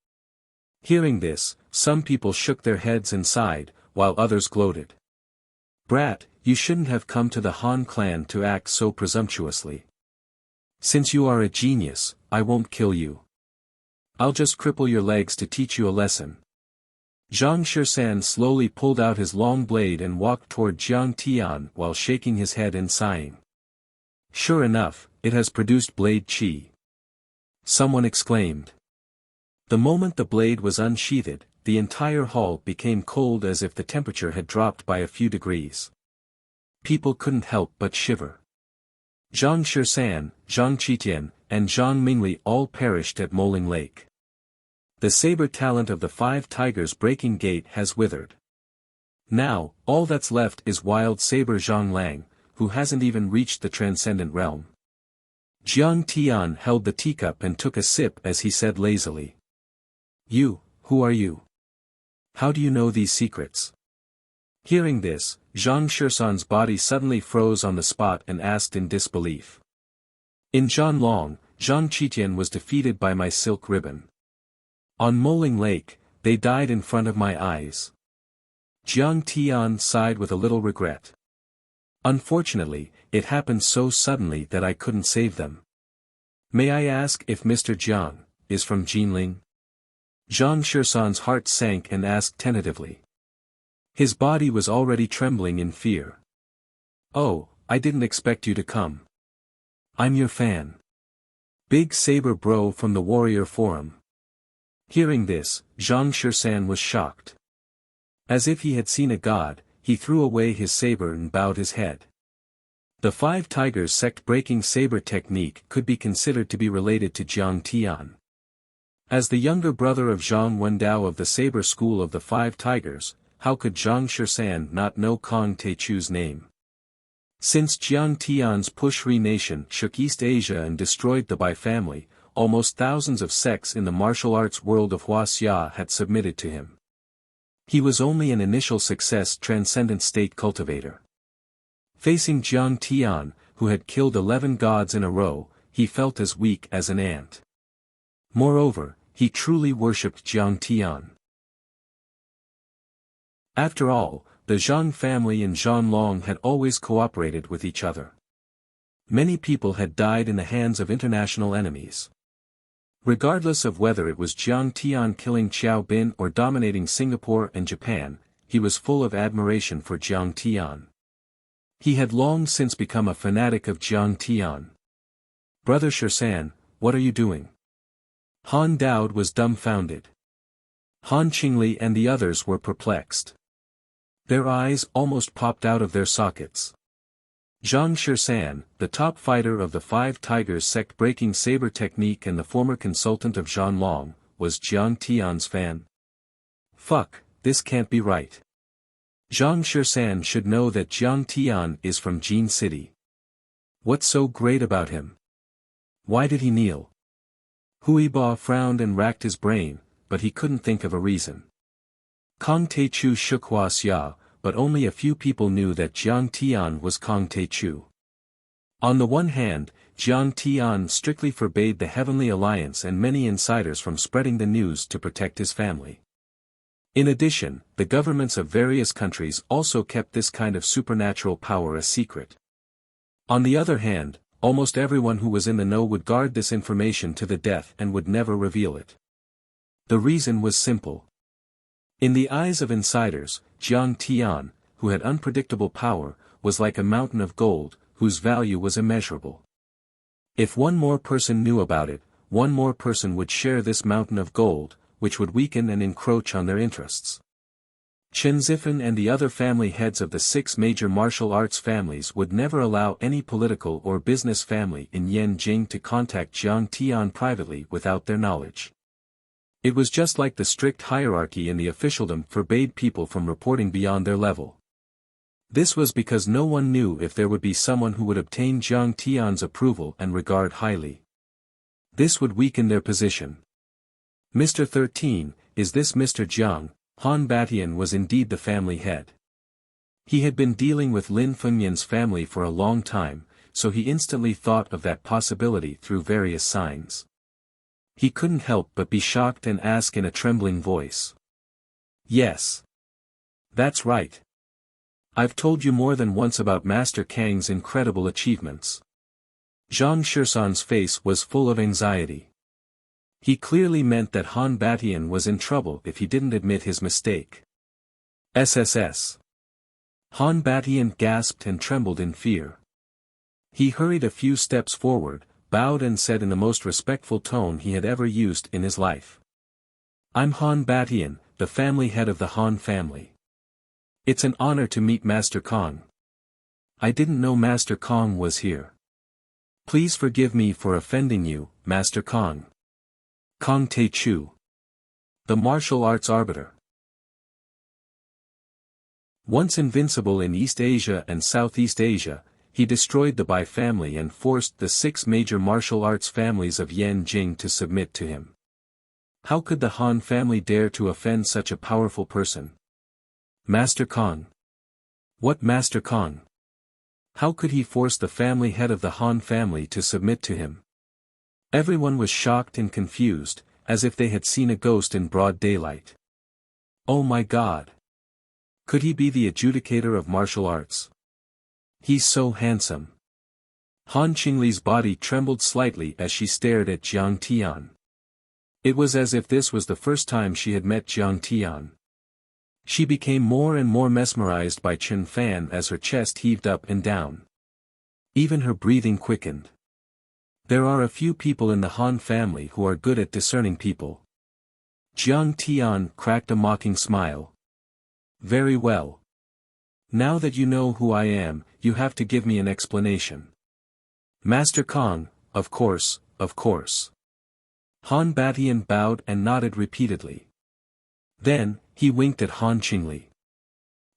Hearing this, some people shook their heads and sighed, while others gloated. Brat, you shouldn't have come to the Han clan to act so presumptuously. Since you are a genius, I won't kill you. I'll just cripple your legs to teach you a lesson. Zhang Shisan slowly pulled out his long blade and walked toward Jiang Tian while shaking his head and sighing. Sure enough, it has produced blade qi. Someone exclaimed. The moment the blade was unsheathed, the entire hall became cold as if the temperature had dropped by a few degrees. People couldn't help but shiver. Zhang Shisan, Zhang Qitian, and Zhang Mingli all perished at Moling Lake. The saber talent of the 5 tigers breaking gate has withered. Now, all that's left is wild saber Zhang Lang, who hasn't even reached the transcendent realm. Jiang Tian held the teacup and took a sip as he said lazily. You, who are you? How do you know these secrets? Hearing this, Zhang Shisan's body suddenly froze on the spot and asked in disbelief. In Zhanlong, Zhang Qitian was defeated by my silk ribbon. On Moling Lake, they died in front of my eyes. Jiang Tian sighed with a little regret. Unfortunately, it happened so suddenly that I couldn't save them. May I ask if Mr. Jiang is from Jinling? Zhang Shisan's heart sank and asked tentatively. His body was already trembling in fear. Oh, I didn't expect you to come. I'm your fan. Big Saber Bro from the Warrior Forum. Hearing this, Zhang Shisan was shocked. As if he had seen a god, he threw away his saber and bowed his head. The 5 tigers sect-breaking saber technique could be considered to be related to Jiang Tian. As the younger brother of Zhang Wendao of the saber school of the 5 tigers, how could Zhang Shisan not know Kong Teichu's name? Since Jiang Tian's Pushri nation shook East Asia and destroyed the Bai family, almost thousands of sects in the martial arts world of Huaxia had submitted to him. He was only an initial success transcendent state cultivator. Facing Jiang Tian, who had killed 11 gods in a row, he felt as weak as an ant. Moreover, he truly worshipped Jiang Tian. After all, the Zhang family and Zhanlong had always cooperated with each other. Many people had died in the hands of international enemies. Regardless of whether it was Jiang Tian killing Qiao Bin or dominating Singapore and Japan, he was full of admiration for Jiang Tian. He had long since become a fanatic of Jiang Tian. Brother Shisan, what are you doing? Han Daod was dumbfounded. Han Qingli and the others were perplexed. Their eyes almost popped out of their sockets. Zhang Shisan, the top fighter of the 5 Tigers sect-breaking saber technique and the former consultant of Zhanlong, was Jiang Tian's fan. Fuck, this can't be right. Zhang Shisan should know that Jiang Tian is from Jin City. What's so great about him? Why did he kneel? Huiba frowned and racked his brain, but he couldn't think of a reason. Kong Taichu shook Huaxia, but only a few people knew that Jiang Tian was Kong Taichu. On the one hand, Jiang Tian strictly forbade the Heavenly Alliance and many insiders from spreading the news to protect his family. In addition, the governments of various countries also kept this kind of supernatural power a secret. On the other hand, almost everyone who was in the know would guard this information to the death and would never reveal it. The reason was simple. In the eyes of insiders, Jiang Tian, who had unpredictable power, was like a mountain of gold, whose value was immeasurable. If one more person knew about it, one more person would share this mountain of gold, which would weaken and encroach on their interests. Chen Zifan and the other family heads of the 6 major martial arts families would never allow any political or business family in Yanjing to contact Jiang Tian privately without their knowledge. It was just like the strict hierarchy in the officialdom forbade people from reporting beyond their level. This was because no one knew if there would be someone who would obtain Jiang Tian's approval and regard highly. This would weaken their position. Mr. 13, is this Mr. Jiang? Han Batian was indeed the family head. He had been dealing with Lin Fengmian's family for a long time, so he instantly thought of that possibility through various signs. He couldn't help but be shocked and ask in a trembling voice. Yes. That's right. I've told you more than once about Master Kang's incredible achievements. Zhang Shisan's face was full of anxiety. He clearly meant that Han Batian was in trouble if he didn't admit his mistake. SSS. Han Batian gasped and trembled in fear. He hurried a few steps forward, bowed and said in the most respectful tone he had ever used in his life. I'm Han Batian, the family head of the Han family. It's an honor to meet Master Kong. I didn't know Master Kong was here. Please forgive me for offending you, Master Kong. Kong Taichu. The martial arts arbiter. Once invincible in East Asia and Southeast Asia, he destroyed the Bai family and forced the 6 major martial arts families of Yanjing to submit to him. How could the Han family dare to offend such a powerful person? Master Kong. What Master Kong? How could he force the family head of the Han family to submit to him? Everyone was shocked and confused, as if they had seen a ghost in broad daylight. Oh my God! Could he be the adjudicator of martial arts? He's so handsome. Han Qingli's body trembled slightly as she stared at Jiang Tian. It was as if this was the first time she had met Jiang Tian. She became more and more mesmerized by Chen Fan as her chest heaved up and down. Even her breathing quickened. There are a few people in the Han family who are good at discerning people. Jiang Tian cracked a mocking smile. Very well. Now that you know who I am, you have to give me an explanation. Master Kong, of course, of course. Han Batian bowed and nodded repeatedly. Then, he winked at Han Qingli.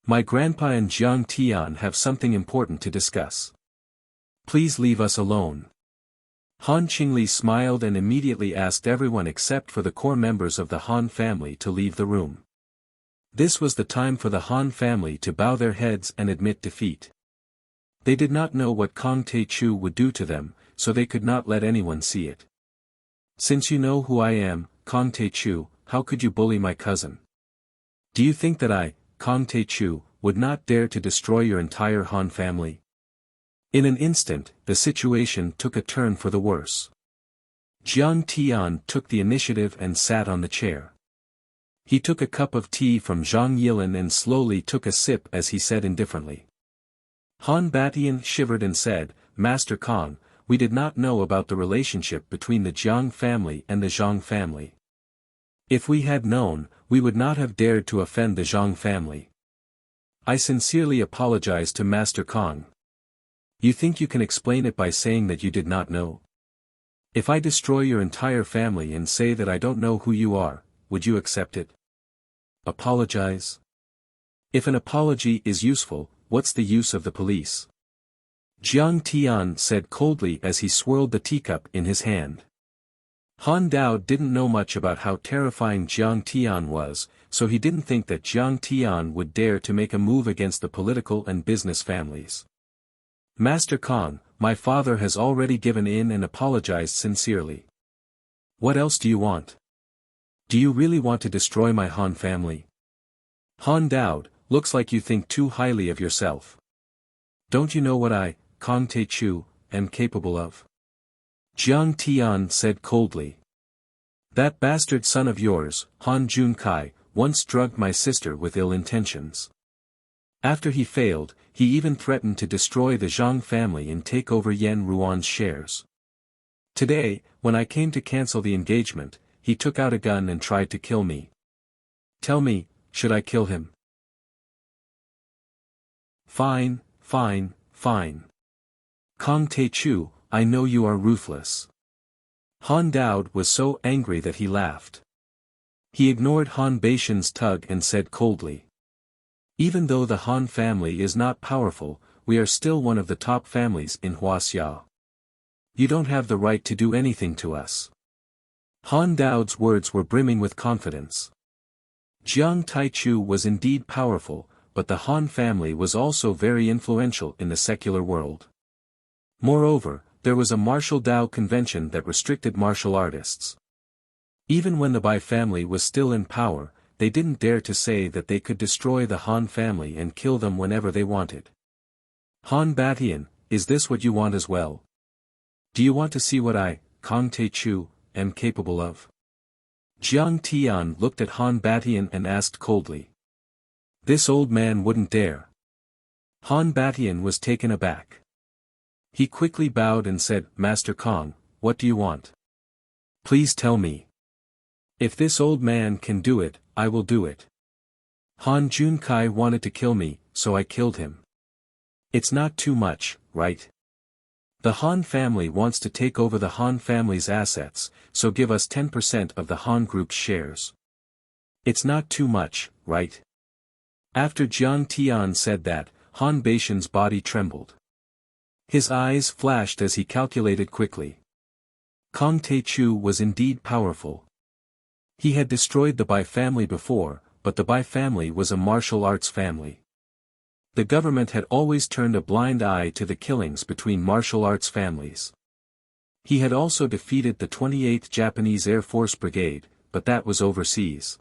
My grandpa and Jiang Tian have something important to discuss. Please leave us alone. Han Qingli smiled and immediately asked everyone except for the core members of the Han family to leave the room. This was the time for the Han family to bow their heads and admit defeat. They did not know what Kong Taichu would do to them, so they could not let anyone see it. Since you know who I am, Kong Taichu, how could you bully my cousin? Do you think that I, Kong Taichu, would not dare to destroy your entire Han family? In an instant, the situation took a turn for the worse. Jiang Tian took the initiative and sat on the chair. He took a cup of tea from Zhang Yilin and slowly took a sip as he said indifferently. Han Batian shivered and said, Master Kong, we did not know about the relationship between the Jiang family and the Zhang family. If we had known, we would not have dared to offend the Zhang family. I sincerely apologize to Master Kong. You think you can explain it by saying that you did not know? If I destroy your entire family and say that I don't know who you are, would you accept it? Apologize? If an apology is useful, what's the use of the police? Jiang Tian said coldly as he swirled the teacup in his hand. Han Dao didn't know much about how terrifying Jiang Tian was, so he didn't think that Jiang Tian would dare to make a move against the political and business families. Master Kong, my father has already given in and apologized sincerely. What else do you want? Do you really want to destroy my Han family? Han Dao, looks like you think too highly of yourself. Don't you know what I, Kong Te-Chu, am capable of? Jiang Tian said coldly. That bastard son of yours, Han Junkai, once drugged my sister with ill intentions. After he failed, he even threatened to destroy the Zhang family and take over Yan Ruan's shares. Today, when I came to cancel the engagement, he took out a gun and tried to kill me. Tell me, should I kill him? Fine, fine, fine. Kong Te-Chu, I know you are ruthless. Han Dao was so angry that he laughed. He ignored Han Beishan's tug and said coldly. Even though the Han family is not powerful, we are still one of the top families in Huaxia. You don't have the right to do anything to us. Han Dao's words were brimming with confidence. Jiang Taichu was indeed powerful, but the Han family was also very influential in the secular world. Moreover, there was a martial Dao convention that restricted martial artists. Even when the Bai family was still in power, they didn't dare to say that they could destroy the Han family and kill them whenever they wanted. Han Batian, is this what you want as well? Do you want to see what I, Kong Te-Chu, am capable of? Jiang Tian looked at Han Batian and asked coldly. This old man wouldn't dare. Han Batian was taken aback. He quickly bowed and said, Master Kong, what do you want? Please tell me. If this old man can do it, I will do it. Han Junkai wanted to kill me, so I killed him. It's not too much, right? The Han family wants to take over the Han family's assets, so give us 10% of the Han group's shares. It's not too much, right? After Jiang Tian said that, Han Beishan's body trembled. His eyes flashed as he calculated quickly. Kong Te-Chu was indeed powerful. He had destroyed the Bai family before, but the Bai family was a martial arts family. The government had always turned a blind eye to the killings between martial arts families. He had also defeated the 28th Japanese Air Force Brigade, but that was overseas.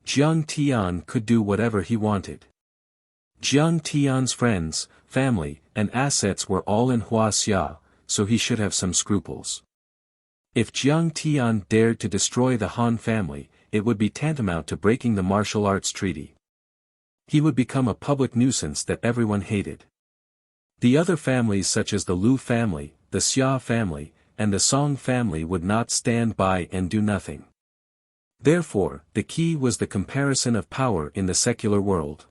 Jiang Tian could do whatever he wanted. Jiang Tian's friends, family, and assets were all in Huaxia, so he should have some scruples. If Jiang Tian dared to destroy the Han family, it would be tantamount to breaking the martial arts treaty. He would become a public nuisance that everyone hated. The other families such as the Lu family, the Xia family, and the Song family would not stand by and do nothing. Therefore, the key was the comparison of power in the secular world.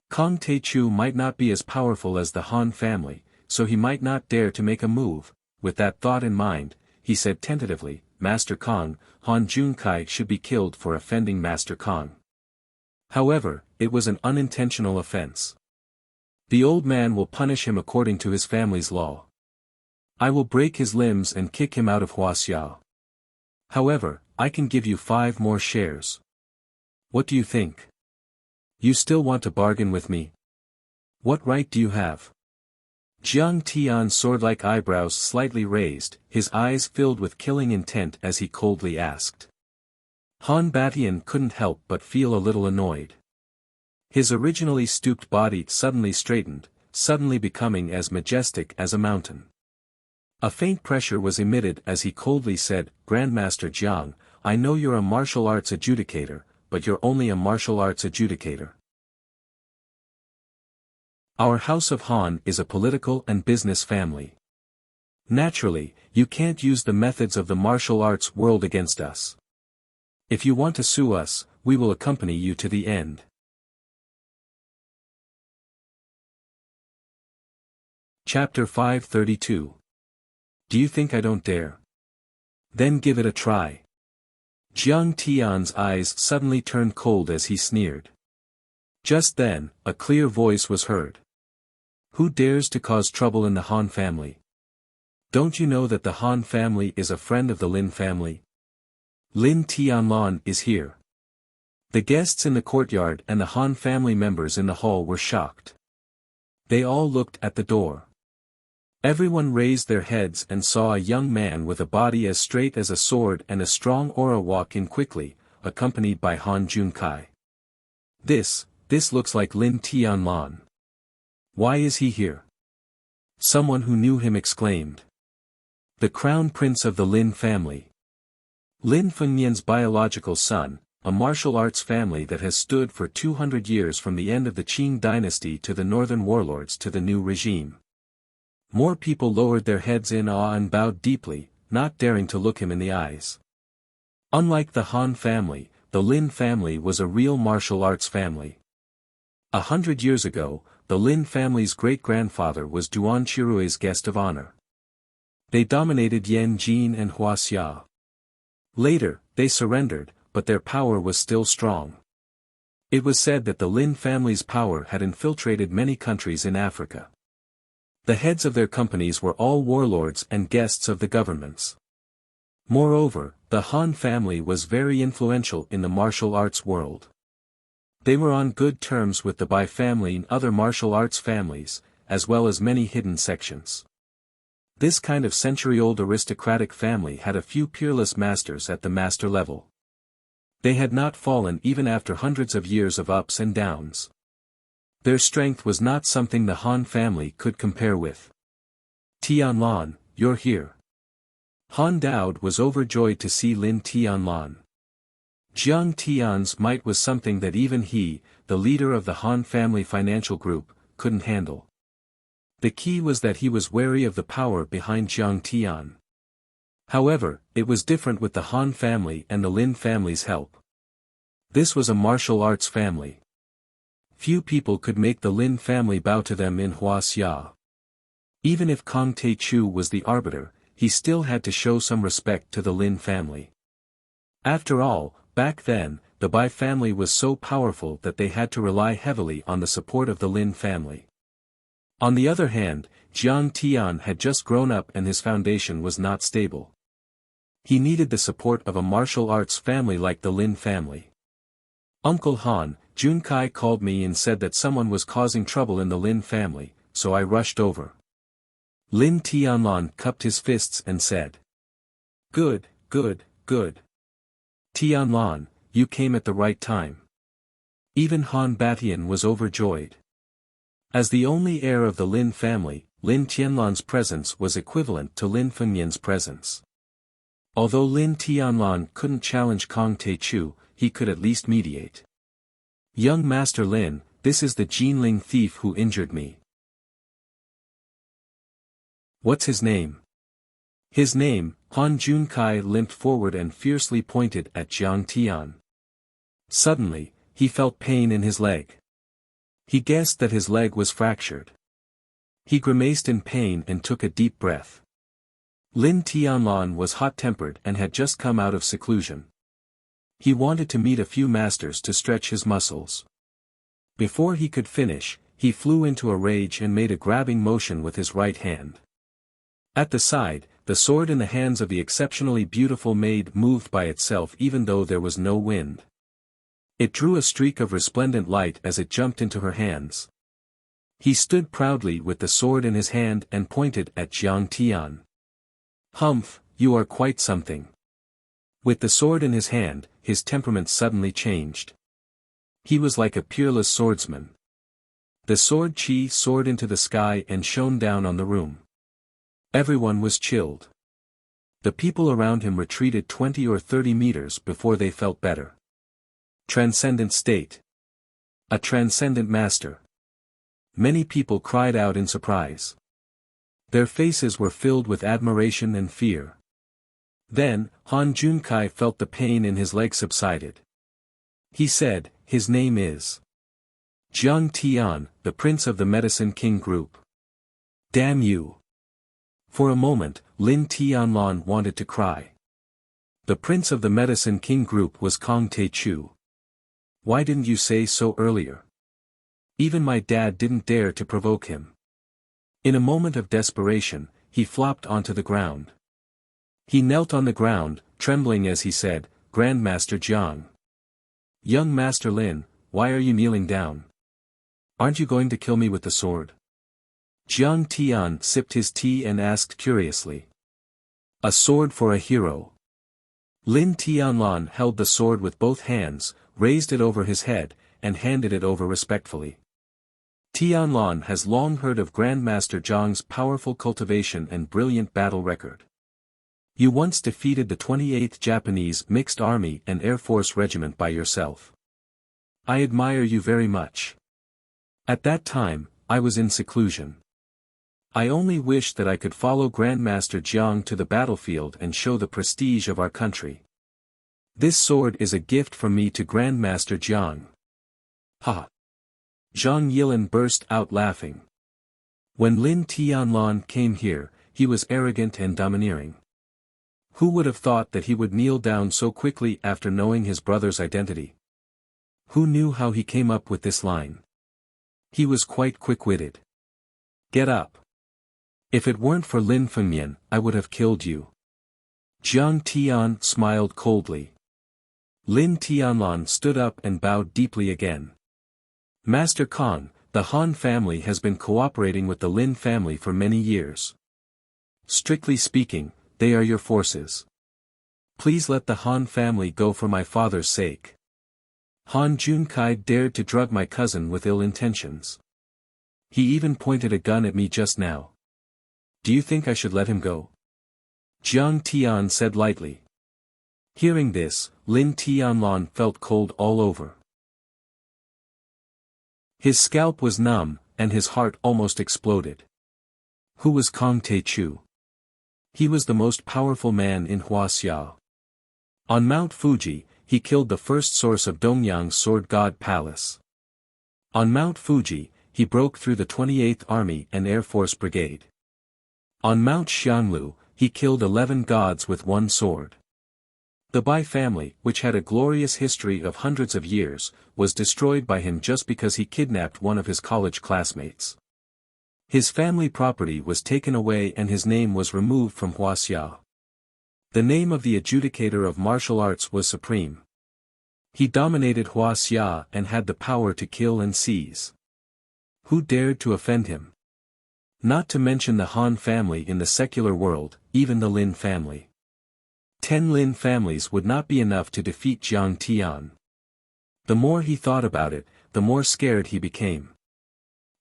Kong Te-Chu might not be as powerful as the Han family, so he might not dare to make a move. With that thought in mind, he said tentatively, Master Kong, Han Junkai should be killed for offending Master Kong. However, it was an unintentional offense. The old man will punish him according to his family's law. I will break his limbs and kick him out of Huaxia. However, I can give you 5 more shares. What do you think? You still want to bargain with me? What right do you have? Jiang Tian's sword-like eyebrows slightly raised, his eyes filled with killing intent as he coldly asked. Han Batian couldn't help but feel a little annoyed. His originally stooped body suddenly straightened, suddenly becoming as majestic as a mountain. A faint pressure was emitted as he coldly said, Grandmaster Jiang, I know you're a martial arts adjudicator, but you're only a martial arts adjudicator. Our House of Han is a political and business family. Naturally, you can't use the methods of the martial arts world against us. If you want to sue us, we will accompany you to the end. Chapter 532. Do you think I don't dare? Then give it a try. Jiang Tian's eyes suddenly turned cold as he sneered. Just then, a clear voice was heard. Who dares to cause trouble in the Han family? Don't you know that the Han family is a friend of the Lin family? Lin Tianlan is here. The guests in the courtyard and the Han family members in the hall were shocked. They all looked at the door. Everyone raised their heads and saw a young man with a body as straight as a sword and a strong aura walk in quickly, accompanied by Han Junkai. This looks like Lin Tianlan. Why is he here? Someone who knew him exclaimed. The crown prince of the Lin family. Lin Fengmian's biological son, a martial arts family that has stood for 200 years from the end of the Qing dynasty to the northern warlords to the new regime. More people lowered their heads in awe and bowed deeply, not daring to look him in the eyes. Unlike the Han family, the Lin family was a real martial arts family. 100 years ago, the Lin family's great-grandfather was Duan Qirui's guest of honor. They dominated Yanjin and Huaxia. Later, they surrendered, but their power was still strong. It was said that the Lin family's power had infiltrated many countries in Africa. The heads of their companies were all warlords and guests of the governments. Moreover, the Han family was very influential in the martial arts world. They were on good terms with the Bai family and other martial arts families, as well as many hidden sections. This kind of century-old aristocratic family had a few peerless masters at the master level. They had not fallen even after hundreds of years of ups and downs. Their strength was not something the Han family could compare with. Tianlan, you're here. Han Daud was overjoyed to see Lin Tianlan. Jiang Tian's might was something that even he, the leader of the Han family financial group, couldn't handle. The key was that he was wary of the power behind Jiang Tian. However, it was different with the Han family and the Lin family's help. This was a martial arts family. Few people could make the Lin family bow to them in Huaxia. Even if Kong Taichu was the arbiter, he still had to show some respect to the Lin family. After all, back then, the Bai family was so powerful that they had to rely heavily on the support of the Lin family. On the other hand, Jiang Tian had just grown up and his foundation was not stable. He needed the support of a martial arts family like the Lin family. Uncle Han, Junkai called me and said that someone was causing trouble in the Lin family, so I rushed over. Lin Tianlan cupped his fists and said. Good, good, good. Tianlan, you came at the right time. Even Han Batian was overjoyed. As the only heir of the Lin family, Lin Tianlan's presence was equivalent to Lin Fengmian's presence. Although Lin Tianlan couldn't challenge Kong Taichu, he could at least mediate. Young Master Lin, this is the Jinling thief who injured me. What's his name? His name, Han Junkai limped forward and fiercely pointed at Jiang Tian. Suddenly, he felt pain in his leg. He guessed that his leg was fractured. He grimaced in pain and took a deep breath. Lin Tianlan was hot-tempered and had just come out of seclusion. He wanted to meet a few masters to stretch his muscles. Before he could finish, he flew into a rage and made a grabbing motion with his right hand. At the side, the sword in the hands of the exceptionally beautiful maid moved by itself even though there was no wind. It drew a streak of resplendent light as it jumped into her hands. He stood proudly with the sword in his hand and pointed at Jiang Tian. Humph, you are quite something. With the sword in his hand, his temperament suddenly changed. He was like a peerless swordsman. The sword chi soared into the sky and shone down on the room. Everyone was chilled. The people around him retreated 20 or 30 meters before they felt better. Transcendent state. A transcendent master. Many people cried out in surprise. Their faces were filled with admiration and fear. Then, Han Junkai felt the pain in his leg subsided. He said, his name is Jiang Tian, the prince of the Medicine King group. Damn you! For a moment, Lin Tianlan wanted to cry. The prince of the Medicine King group was Kong Taichu. Why didn't you say so earlier? Even my dad didn't dare to provoke him. In a moment of desperation, he flopped onto the ground. He knelt on the ground, trembling as he said, "Grandmaster Jiang. Young Master Lin, why are you kneeling down? Aren't you going to kill me with the sword?" Jiang Tian sipped his tea and asked curiously. "A sword for a hero." Lin Tianlan held the sword with both hands, raised it over his head, and handed it over respectfully. Tianlan has long heard of Grandmaster Zhang's powerful cultivation and brilliant battle record. You once defeated the 28th Japanese Mixed Army and Air Force Regiment by yourself. I admire you very much. At that time, I was in seclusion. I only wish that I could follow Grandmaster Jiang to the battlefield and show the prestige of our country. This sword is a gift from me to Grandmaster Jiang. Ha! Zhang Yilin burst out laughing. When Lin Tianlan came here, he was arrogant and domineering. Who would have thought that he would kneel down so quickly after knowing his brother's identity? Who knew how he came up with this line? He was quite quick-witted. Get up. If it weren't for Lin Fengmian, I would have killed you. Jiang Tian smiled coldly. Lin Tianlan stood up and bowed deeply again. Master Kong, the Han family has been cooperating with the Lin family for many years. Strictly speaking, they are your forces. Please let the Han family go for my father's sake. Han Junkai dared to drug my cousin with ill intentions. He even pointed a gun at me just now. Do you think I should let him go? Jiang Tian said lightly. Hearing this, Lin Tianlan felt cold all over. His scalp was numb, and his heart almost exploded. Who was Kong Te-chu? He was the most powerful man in Huaxia. On Mount Fuji, he killed the first source of Dongyang's Sword God Palace. On Mount Fuji, he broke through the 28th Army and Air Force Brigade. On Mount Xianglu, he killed 11 gods with one sword. The Bai family, which had a glorious history of hundreds of years, was destroyed by him just because he kidnapped one of his college classmates. His family property was taken away and his name was removed from Huaxia. The name of the adjudicator of martial arts was supreme. He dominated Huaxia and had the power to kill and seize. Who dared to offend him? Not to mention the Han family in the secular world, even the Lin family. 10 Lin families would not be enough to defeat Jiang Tian. The more he thought about it, the more scared he became.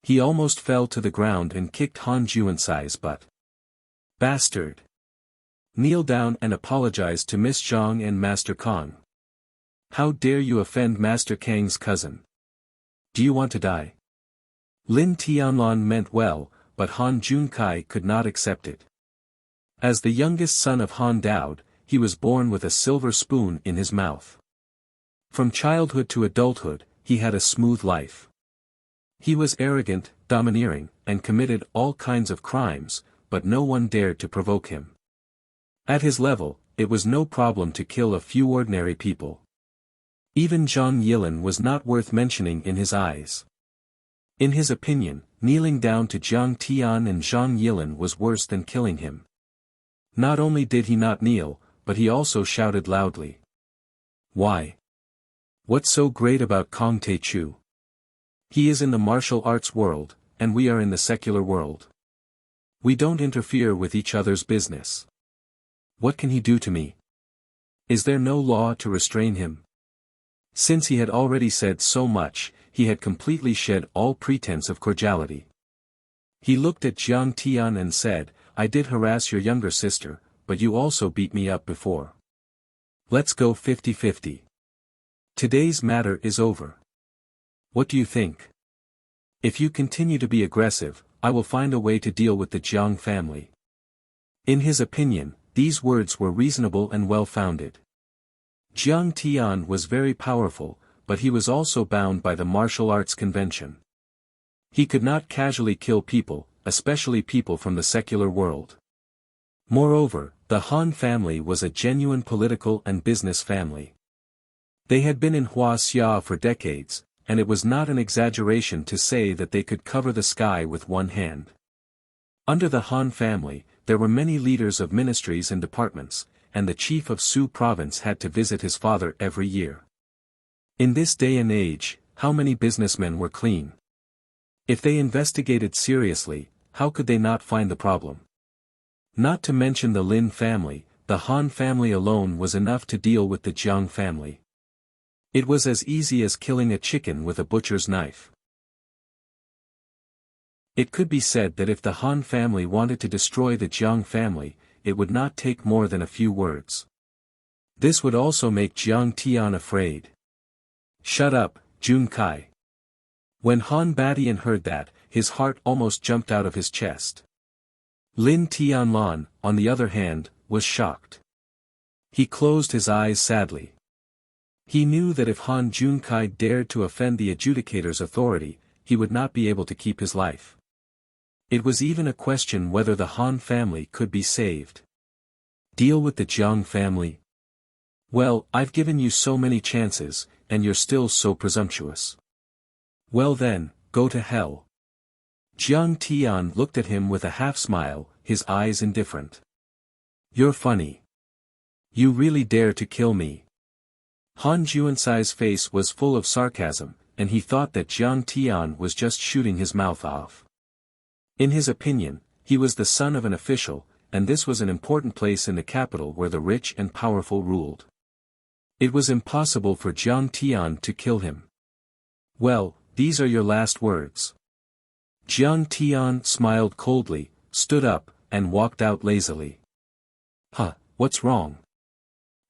He almost fell to the ground and kicked Han Juansai's butt. Bastard! Kneel down and apologize to Miss Zhang and Master Kong. How dare you offend Master Kang's cousin? Do you want to die? Lin Tianlan meant well, but Han Junkai could not accept it. As the youngest son of Han Daod, he was born with a silver spoon in his mouth. From childhood to adulthood, he had a smooth life. He was arrogant, domineering, and committed all kinds of crimes, but no one dared to provoke him. At his level, it was no problem to kill a few ordinary people. Even Zhang Yilin was not worth mentioning in his eyes. In his opinion, kneeling down to Jiang Tian and Zhang Yilin was worse than killing him. Not only did he not kneel, but he also shouted loudly. Why? What's so great about Kong Te-chu? He is in the martial arts world, and we are in the secular world. We don't interfere with each other's business. What can he do to me? Is there no law to restrain him? Since he had already said so much, he had completely shed all pretense of cordiality. He looked at Jiang Tian and said, I did harass your younger sister, but you also beat me up before. Let's go 50-50. Today's matter is over. What do you think? If you continue to be aggressive, I will find a way to deal with the Jiang family. In his opinion, these words were reasonable and well-founded. Jiang Tian was very powerful, but he was also bound by the martial arts convention. He could not casually kill people, especially people from the secular world. Moreover, the Han family was a genuine political and business family. They had been in Huaxia for decades, and it was not an exaggeration to say that they could cover the sky with one hand. Under the Han family, there were many leaders of ministries and departments, and the chief of Su province had to visit his father every year. In this day and age, how many businessmen were clean? If they investigated seriously, how could they not find the problem? Not to mention the Lin family, the Han family alone was enough to deal with the Jiang family. It was as easy as killing a chicken with a butcher's knife. It could be said that if the Han family wanted to destroy the Jiang family, it would not take more than a few words. This would also make Jiang Tian afraid. "Shut up, Jun Kai." When Han Badian heard that, his heart almost jumped out of his chest. Lin Tianlan, on the other hand, was shocked. He closed his eyes sadly. He knew that if Han Junkai dared to offend the adjudicator's authority, he would not be able to keep his life. It was even a question whether the Han family could be saved. Deal with the Jiang family? Well, I've given you so many chances, and you're still so presumptuous. Well then, go to hell. Jiang Tian looked at him with a half-smile, his eyes indifferent. You're funny. You really dare to kill me. Han Juansai's face was full of sarcasm, and he thought that Jiang Tian was just shooting his mouth off. In his opinion, he was the son of an official, and this was an important place in the capital where the rich and powerful ruled. It was impossible for Jiang Tian to kill him. Well, these are your last words. Jiang Tian smiled coldly, stood up, and walked out lazily. Huh, what's wrong?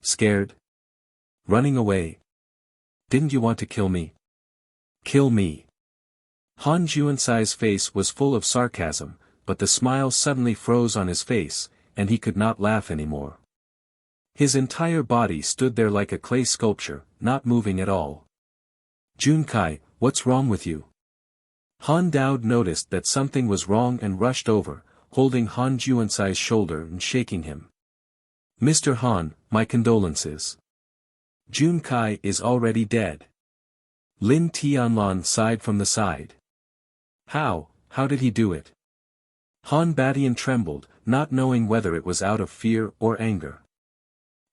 Scared? Running away? Didn't you want to kill me? Kill me. Han Juansai's face was full of sarcasm, but the smile suddenly froze on his face, and he could not laugh anymore. His entire body stood there like a clay sculpture, not moving at all. Junkai, what's wrong with you? Han Dao noticed that something was wrong and rushed over, holding Han Juansai's shoulder and shaking him. Mr. Han, my condolences. Junkai is already dead. Lin Tianlan sighed from the side. How did he do it? Han Badian trembled, not knowing whether it was out of fear or anger.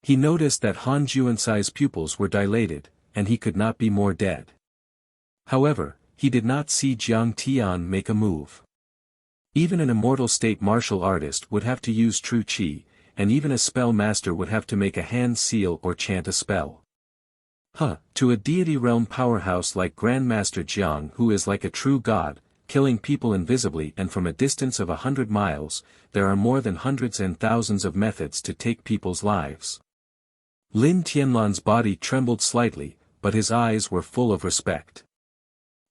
He noticed that Han Juansai's pupils were dilated, and he could not be more dead. However, he did not see Jiang Tian make a move. Even an immortal state martial artist would have to use true qi, and even a spell master would have to make a hand seal or chant a spell. To a deity realm powerhouse like Grandmaster Jiang, who is like a true god, killing people invisibly and from a distance of 100 miles, there are more than hundreds and thousands of methods to take people's lives. Lin Tianlan's body trembled slightly, but his eyes were full of respect.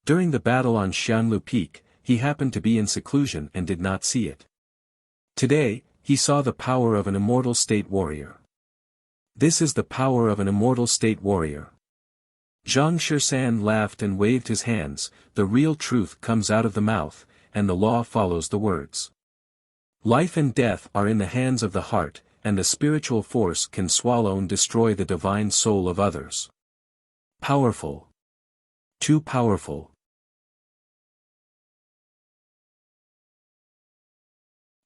During the battle on Xianlu Peak, he happened to be in seclusion and did not see it. Today, he saw the power of an immortal state warrior. This is the power of an immortal state warrior. Zhang Shisan laughed and waved his hands. The real truth comes out of the mouth, and the law follows the words. Life and death are in the hands of the heart, and the spiritual force can swallow and destroy the divine soul of others. Powerful. Too powerful.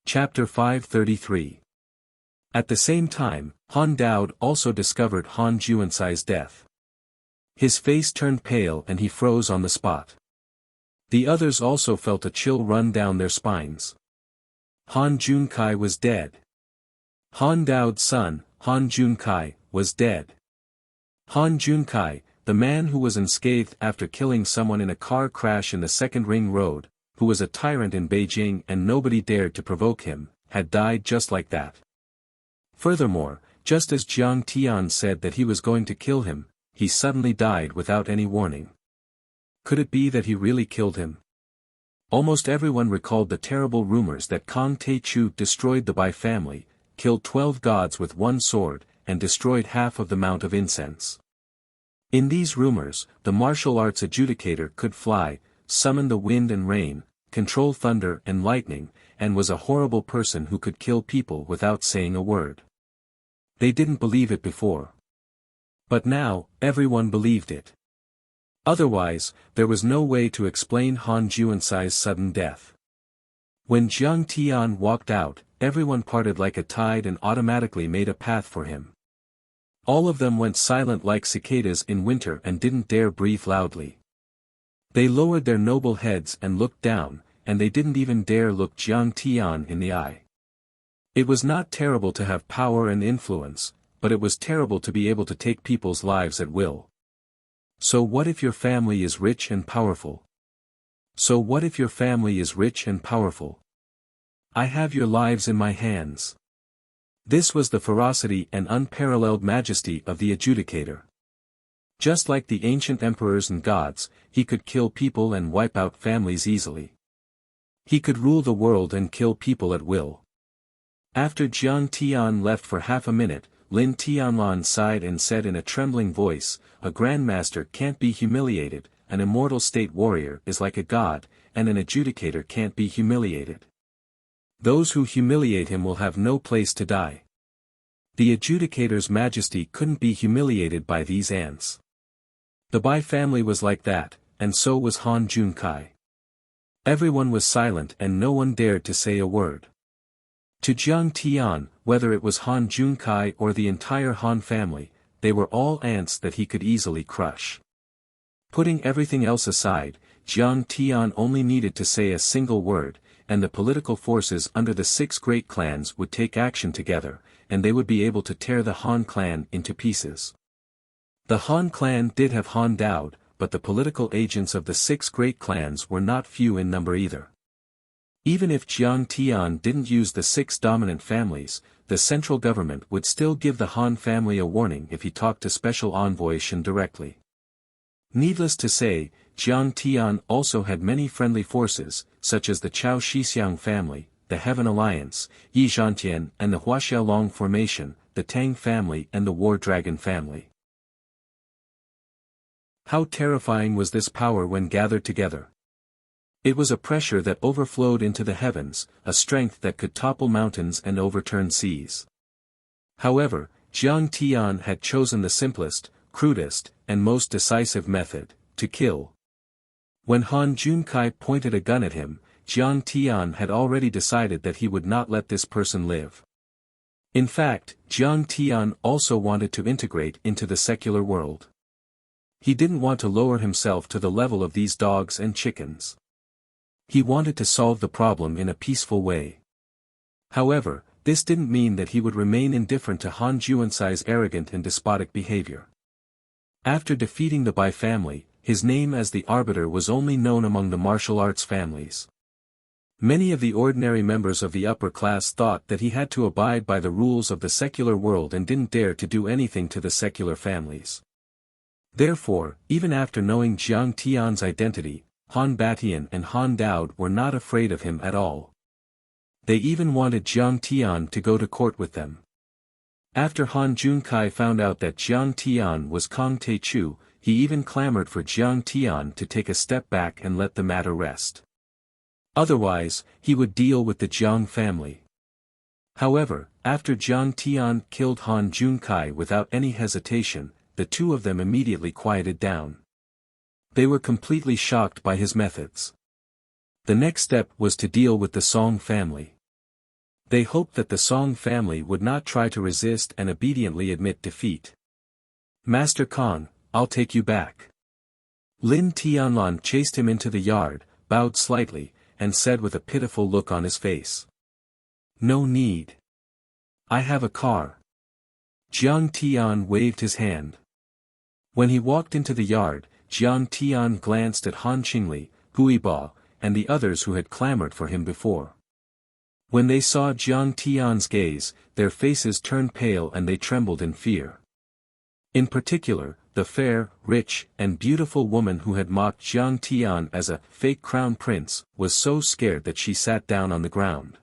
Chapter 533. At the same time, Han Dao also discovered Han Juansai's death. His face turned pale and he froze on the spot. The others also felt a chill run down their spines. Han Junkai was dead. Han Dao's son, Han Junkai, was dead. Han Junkai, the man who was unscathed after killing someone in a car crash in the Second Ring Road, who was a tyrant in Beijing and nobody dared to provoke him, had died just like that. Furthermore, just as Jiang Tian said that he was going to kill him, he suddenly died without any warning. Could it be that he really killed him? Almost everyone recalled the terrible rumors that Kang Te-Chu destroyed the Bai family, killed 12 gods with one sword, and destroyed half of the Mount of Incense. In these rumors, the martial arts adjudicator could fly, summon the wind and rain, control thunder and lightning, and was a horrible person who could kill people without saying a word. They didn't believe it before. But now, everyone believed it. Otherwise, there was no way to explain Han Juansai's sudden death. When Jiang Tian walked out, everyone parted like a tide and automatically made a path for him. All of them went silent like cicadas in winter and didn't dare breathe loudly. They lowered their noble heads and looked down, and they didn't even dare look Jiang Tian in the eye. It was not terrible to have power and influence, but it was terrible to be able to take people's lives at will. So what if your family is rich and powerful? So what if your family is rich and powerful? I have your lives in my hands. This was the ferocity and unparalleled majesty of the adjudicator. Just like the ancient emperors and gods, he could kill people and wipe out families easily. He could rule the world and kill people at will. After Jiang Tian left for half a minute, Lin Tianlan sighed and said in a trembling voice, "A grandmaster can't be humiliated, an immortal state warrior is like a god, and an adjudicator can't be humiliated. Those who humiliate him will have no place to die." The adjudicator's majesty couldn't be humiliated by these ants. The Bai family was like that, and so was Han Junkai. Everyone was silent and no one dared to say a word. To Jiang Tian, whether it was Han Junkai or the entire Han family, they were all ants that he could easily crush. Putting everything else aside, Jiang Tian only needed to say a single word, and the political forces under the 6 great clans would take action together, and they would be able to tear the Han clan into pieces. The Han clan did have Han Daod, but the political agents of the 6 great clans were not few in number either. Even if Jiang Tian didn't use the 6 dominant families, the central government would still give the Han family a warning if he talked to Special Envoy Shen directly. Needless to say, Jiang Tian also had many friendly forces, such as the Chao Shixiang family, the Heaven Alliance, Yi Zhantian and the Huaxiaolong formation, the Tang family and the War Dragon family. How terrifying was this power when gathered together? It was a pressure that overflowed into the heavens, a strength that could topple mountains and overturn seas. However, Jiang Tian had chosen the simplest, crudest, and most decisive method, to kill. When Han Junkai pointed a gun at him, Jiang Tian had already decided that he would not let this person live. In fact, Jiang Tian also wanted to integrate into the secular world. He didn't want to lower himself to the level of these dogs and chickens. He wanted to solve the problem in a peaceful way. However, this didn't mean that he would remain indifferent to Han Juansai's arrogant and despotic behavior. After defeating the Bai family, his name as the arbiter was only known among the martial arts families. Many of the ordinary members of the upper class thought that he had to abide by the rules of the secular world and didn't dare to do anything to the secular families. Therefore, even after knowing Jiang Tian's identity, Han Batian and Han Daod were not afraid of him at all. They even wanted Jiang Tian to go to court with them. After Han Junkai found out that Jiang Tian was Kong Taichu, he even clamored for Jiang Tian to take a step back and let the matter rest. Otherwise, he would deal with the Jiang family. However, after Jiang Tian killed Han Junkai without any hesitation, the two of them immediately quieted down. They were completely shocked by his methods. The next step was to deal with the Song family. They hoped that the Song family would not try to resist and obediently admit defeat. "Master Kong, I'll take you back." Lin Tianlan chased him into the yard, bowed slightly, and said with a pitiful look on his face, "No need. I have a car." Jiang Tian waved his hand. When he walked into the yard, Jiang Tian glanced at Han Qingli, Huiba, and the others who had clamored for him before. When they saw Jiang Tian's gaze, their faces turned pale and they trembled in fear. In particular, the fair, rich, and beautiful woman who had mocked Jiang Tian as a fake crown prince, was so scared that she sat down on the ground.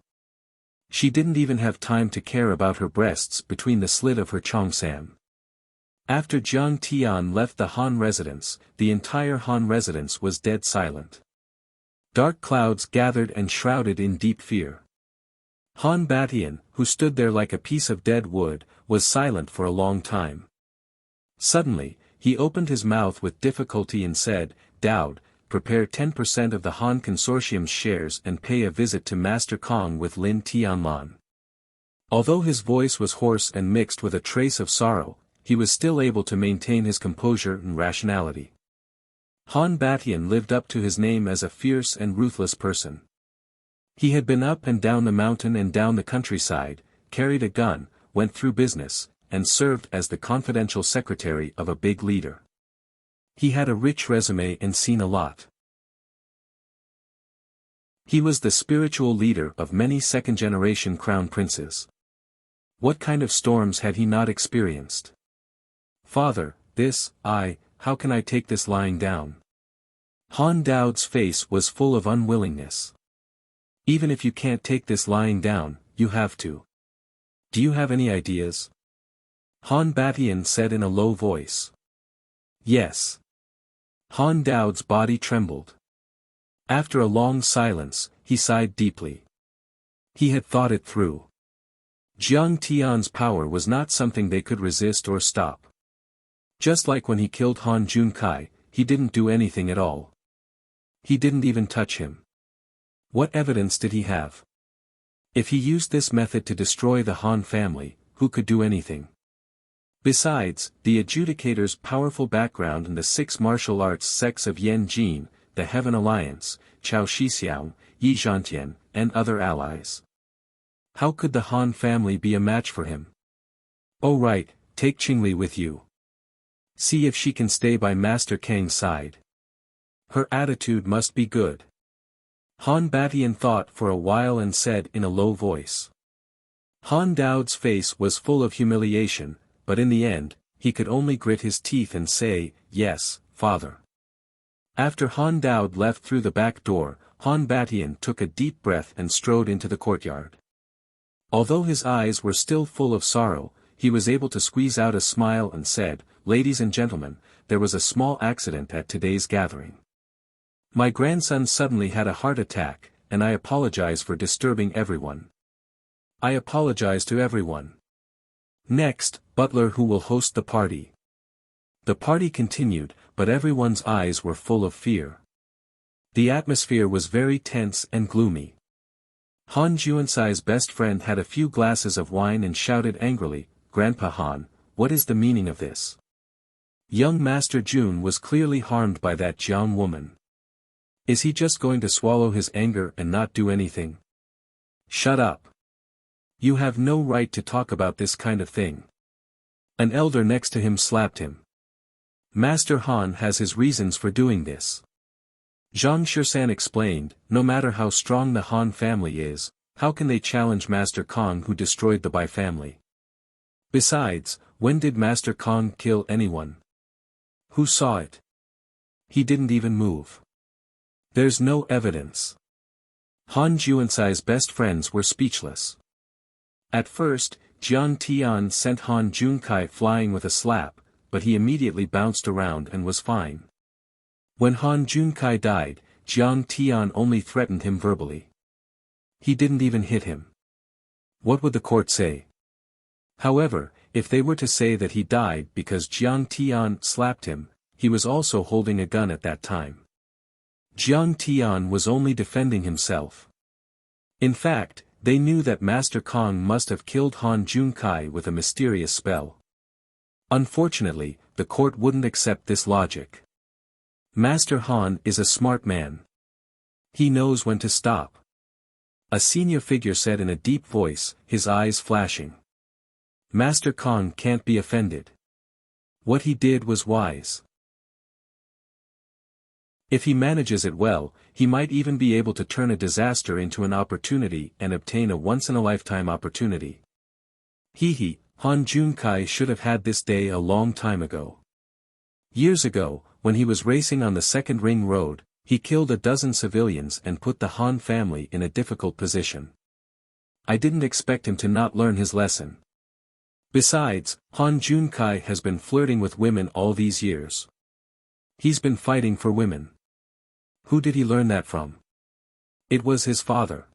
She didn't even have time to care about her breasts between the slit of her cheongsam. After Jiang Tian left the Han residence, the entire Han residence was dead silent. Dark clouds gathered and shrouded in deep fear. Han Batian, who stood there like a piece of dead wood, was silent for a long time. Suddenly, he opened his mouth with difficulty and said, "Dowd, prepare 10% of the Han Consortium's shares and pay a visit to Master Kong with Lin Tianlan." Although his voice was hoarse and mixed with a trace of sorrow, he was still able to maintain his composure and rationality. Han Batian lived up to his name as a fierce and ruthless person. He had been up and down the mountain and down the countryside, carried a gun, went through business, and served as the confidential secretary of a big leader. He had a rich resume and seen a lot. He was the spiritual leader of many second-generation crown princes. What kind of storms had he not experienced? "Father, how can I take this lying down?" Han Dowd's face was full of unwillingness. "Even if you can't take this lying down, you have to. Do you have any ideas?" Han Batian said in a low voice. "Yes." Han Dowd's body trembled. After a long silence, he sighed deeply. He had thought it through. Jiang Tian's power was not something they could resist or stop. Just like when he killed Han Junkai, he didn't do anything at all. He didn't even touch him. What evidence did he have? If he used this method to destroy the Han family, who could do anything? Besides, the adjudicator's powerful background and the 6 martial arts sects of Yan Jin, the Heaven Alliance, Chao Shixiao, Yi Zhantian, and other allies. How could the Han family be a match for him? "Oh right, take Qingli with you. See if she can stay by Master Kang's side. Her attitude must be good." Han Batian thought for a while and said in a low voice. Han Dowd's face was full of humiliation, but in the end, he could only grit his teeth and say, "Yes, father." After Han Dowd left through the back door, Han Batian took a deep breath and strode into the courtyard. Although his eyes were still full of sorrow, he was able to squeeze out a smile and said, "Ladies and gentlemen, there was a small accident at today's gathering. My grandson suddenly had a heart attack, and I apologize for disturbing everyone. I apologize to everyone. Next, butler who will host the party." The party continued, but everyone's eyes were full of fear. The atmosphere was very tense and gloomy. Han Juansai's best friend had a few glasses of wine and shouted angrily, "Grandpa Han, what is the meaning of this?" Young Master Jun was clearly harmed by that Jiang woman. Is he just going to swallow his anger and not do anything? "Shut up. You have no right to talk about this kind of thing." An elder next to him slapped him. "Master Han has his reasons for doing this." Zhang Shisan explained, "No matter how strong the Han family is, how can they challenge Master Kong who destroyed the Bai family? Besides, when did Master Kong kill anyone? Who saw it? He didn't even move. There's no evidence." Han Juansai's best friends were speechless. At first, Jiang Tian sent Han Junkai flying with a slap, but he immediately bounced around and was fine. When Han Junkai died, Jiang Tian only threatened him verbally. He didn't even hit him. What would the court say? However, if they were to say that he died because Jiang Tian slapped him, he was also holding a gun at that time. Jiang Tian was only defending himself. In fact, they knew that Master Kong must have killed Han Junkai with a mysterious spell. Unfortunately, the court wouldn't accept this logic. Master Han is a smart man. He knows when to stop. A senior figure said in a deep voice, his eyes flashing. Master Kong can't be offended. What he did was wise. If he manages it well, he might even be able to turn a disaster into an opportunity and obtain a once-in-a-lifetime opportunity. Han Junkai should have had this day a long time ago. Years ago, when he was racing on the second ring road, he killed a dozen civilians and put the Han family in a difficult position. I didn't expect him to not learn his lesson. Besides, Han Junkai has been flirting with women all these years. He's been fighting for women. Who did he learn that from? It was his father.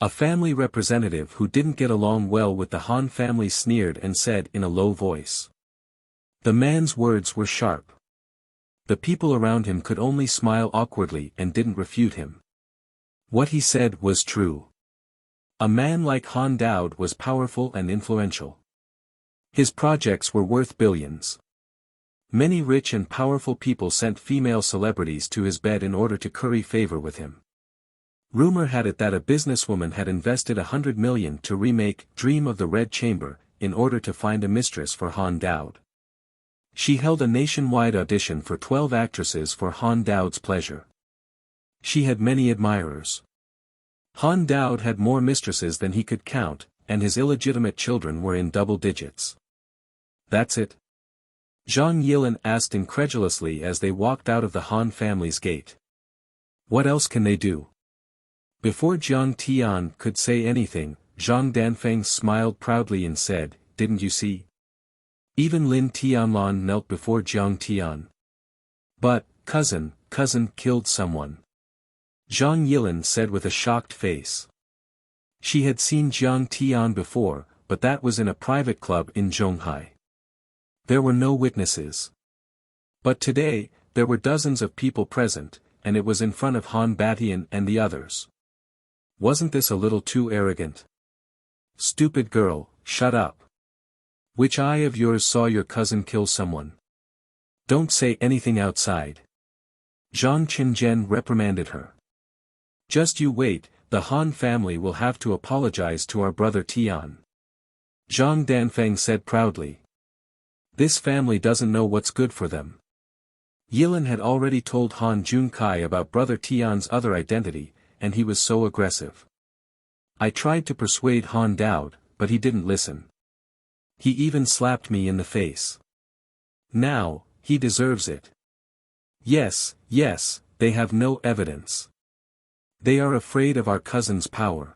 A family representative who didn't get along well with the Han family sneered and said in a low voice. The man's words were sharp. The people around him could only smile awkwardly and didn't refute him. What he said was true. A man like Han Dao was powerful and influential. His projects were worth billions. Many rich and powerful people sent female celebrities to his bed in order to curry favor with him. Rumor had it that a businesswoman had invested 100 million to remake Dream of the Red Chamber, in order to find a mistress for Han Dao. She held a nationwide audition for 12 actresses for Han Dao's pleasure. She had many admirers. Han Dao had more mistresses than he could count, and his illegitimate children were in double digits. That's it? Zhang Yilin asked incredulously as they walked out of the Han family's gate. What else can they do? Before Jiang Tian could say anything, Zhang Danfeng smiled proudly and said, "Didn't you see? Even Lin Tianlan knelt before Jiang Tian." "But, cousin killed someone," Zhang Yilin said with a shocked face. She had seen Jiang Tian before, but that was in a private club in Zhonghai. There were no witnesses. But today, there were dozens of people present, and it was in front of Han Batian and the others. Wasn't this a little too arrogant? "Stupid girl, shut up. Which eye of yours saw your cousin kill someone? Don't say anything outside." Zhang Qinzhen reprimanded her. "Just you wait, the Han family will have to apologize to our brother Tian," Zhang Danfeng said proudly. "This family doesn't know what's good for them." Yilin had already told Han Junkai about brother Tian's other identity, and he was so aggressive. "I tried to persuade Han Dao, but he didn't listen. He even slapped me in the face. Now, he deserves it." Yes, they have no evidence. They are afraid of our cousin's power.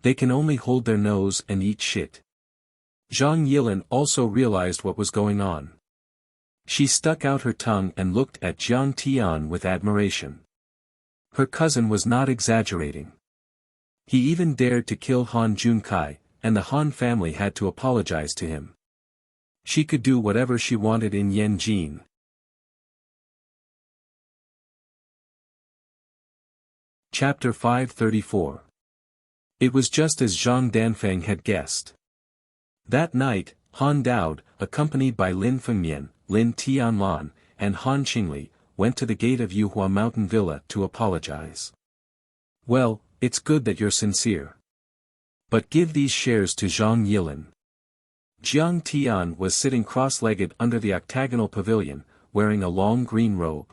They can only hold their nose and eat shit. Zhang Yilin also realized what was going on. She stuck out her tongue and looked at Jiang Tian with admiration. Her cousin was not exaggerating. He even dared to kill Han Junkai, and the Han family had to apologize to him. She could do whatever she wanted in Yanjin. Chapter 534. It was just as Zhang Danfeng had guessed. That night, Han Dao, accompanied by Lin Fengmian, Lin Tianlan, and Han Qingli, went to the gate of Yuhua Mountain Villa to apologize. "Well, it's good that you're sincere. But give these shares to Zhang Yilin." Jiang Tian was sitting cross-legged under the octagonal pavilion, wearing a long green robe.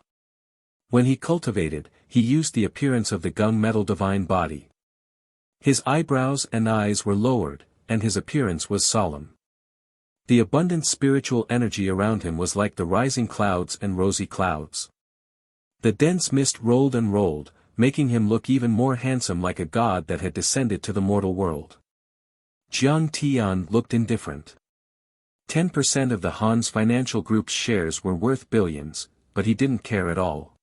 When he cultivated, he used the appearance of the gunmetal divine body. His eyebrows and eyes were lowered, and his appearance was solemn. The abundant spiritual energy around him was like the rising clouds and rosy clouds. The dense mist rolled and rolled, making him look even more handsome, like a god that had descended to the mortal world. Jiang Tian looked indifferent. 10% of the Han's financial group's shares were worth billions, but he didn't care at all.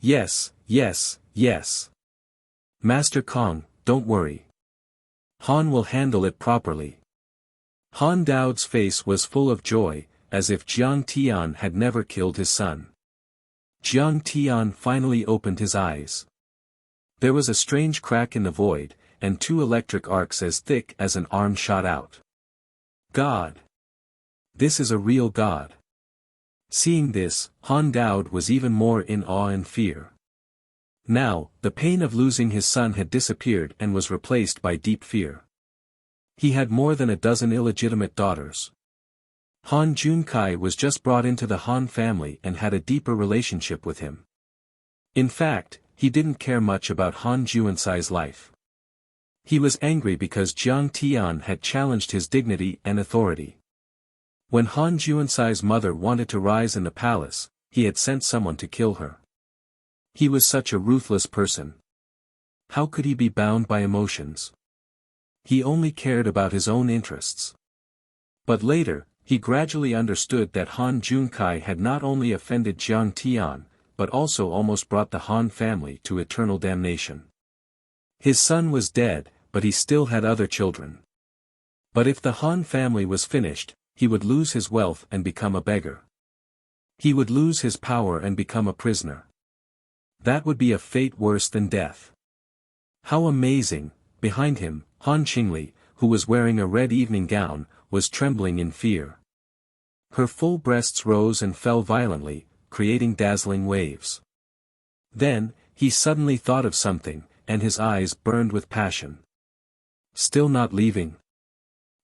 Yes. Master Kong, don't worry. Han will handle it properly." Han Dao's face was full of joy, as if Jiang Tian had never killed his son. Jiang Tian finally opened his eyes. There was a strange crack in the void, and 2 electric arcs as thick as an arm shot out. God! This is a real god. Seeing this, Han Dao was even more in awe and fear. Now, the pain of losing his son had disappeared and was replaced by deep fear. He had more than a dozen illegitimate daughters. Han Junkai was just brought into the Han family and had a deeper relationship with him. In fact, he didn't care much about Han Juansai's life. He was angry because Jiang Tian had challenged his dignity and authority. When Han Juansai's mother wanted to rise in the palace, he had sent someone to kill her. He was such a ruthless person. How could he be bound by emotions? He only cared about his own interests. But later, he gradually understood that Han Junkai had not only offended Jiang Tian, but also almost brought the Han family to eternal damnation. His son was dead, but he still had other children. But if the Han family was finished, he would lose his wealth and become a beggar. He would lose his power and become a prisoner. That would be a fate worse than death. How amazing! Behind him, Han Qingli, who was wearing a red evening gown, was trembling in fear. Her full breasts rose and fell violently, creating dazzling waves. Then, he suddenly thought of something, and his eyes burned with passion. Still not leaving?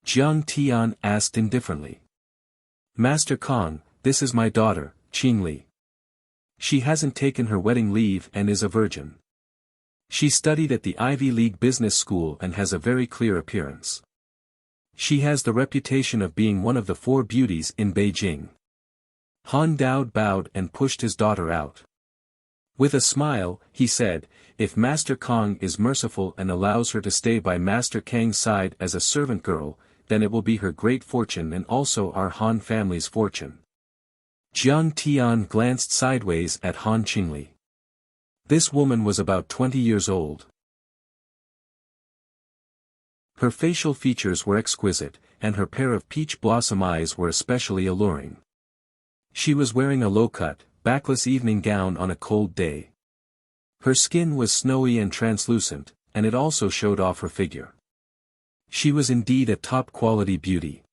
Jiang Tian asked indifferently. Master Kong, this is my daughter, Qingli. She hasn't taken her wedding leave and is a virgin. She studied at the Ivy League Business School and has a very clear appearance. She has the reputation of being one of the 4 beauties in Beijing. Han Dao bowed and pushed his daughter out. With a smile, he said, if Master Kong is merciful and allows her to stay by Master Kang's side as a servant girl, then it will be her great fortune and also our Han family's fortune. Jiang Tian glanced sideways at Han Qingli. This woman was about 20 years old. Her facial features were exquisite, and her pair of peach blossom eyes were especially alluring. She was wearing a low-cut, backless evening gown on a cold day. Her skin was snowy and translucent, and it also showed off her figure. She was indeed a top-quality beauty.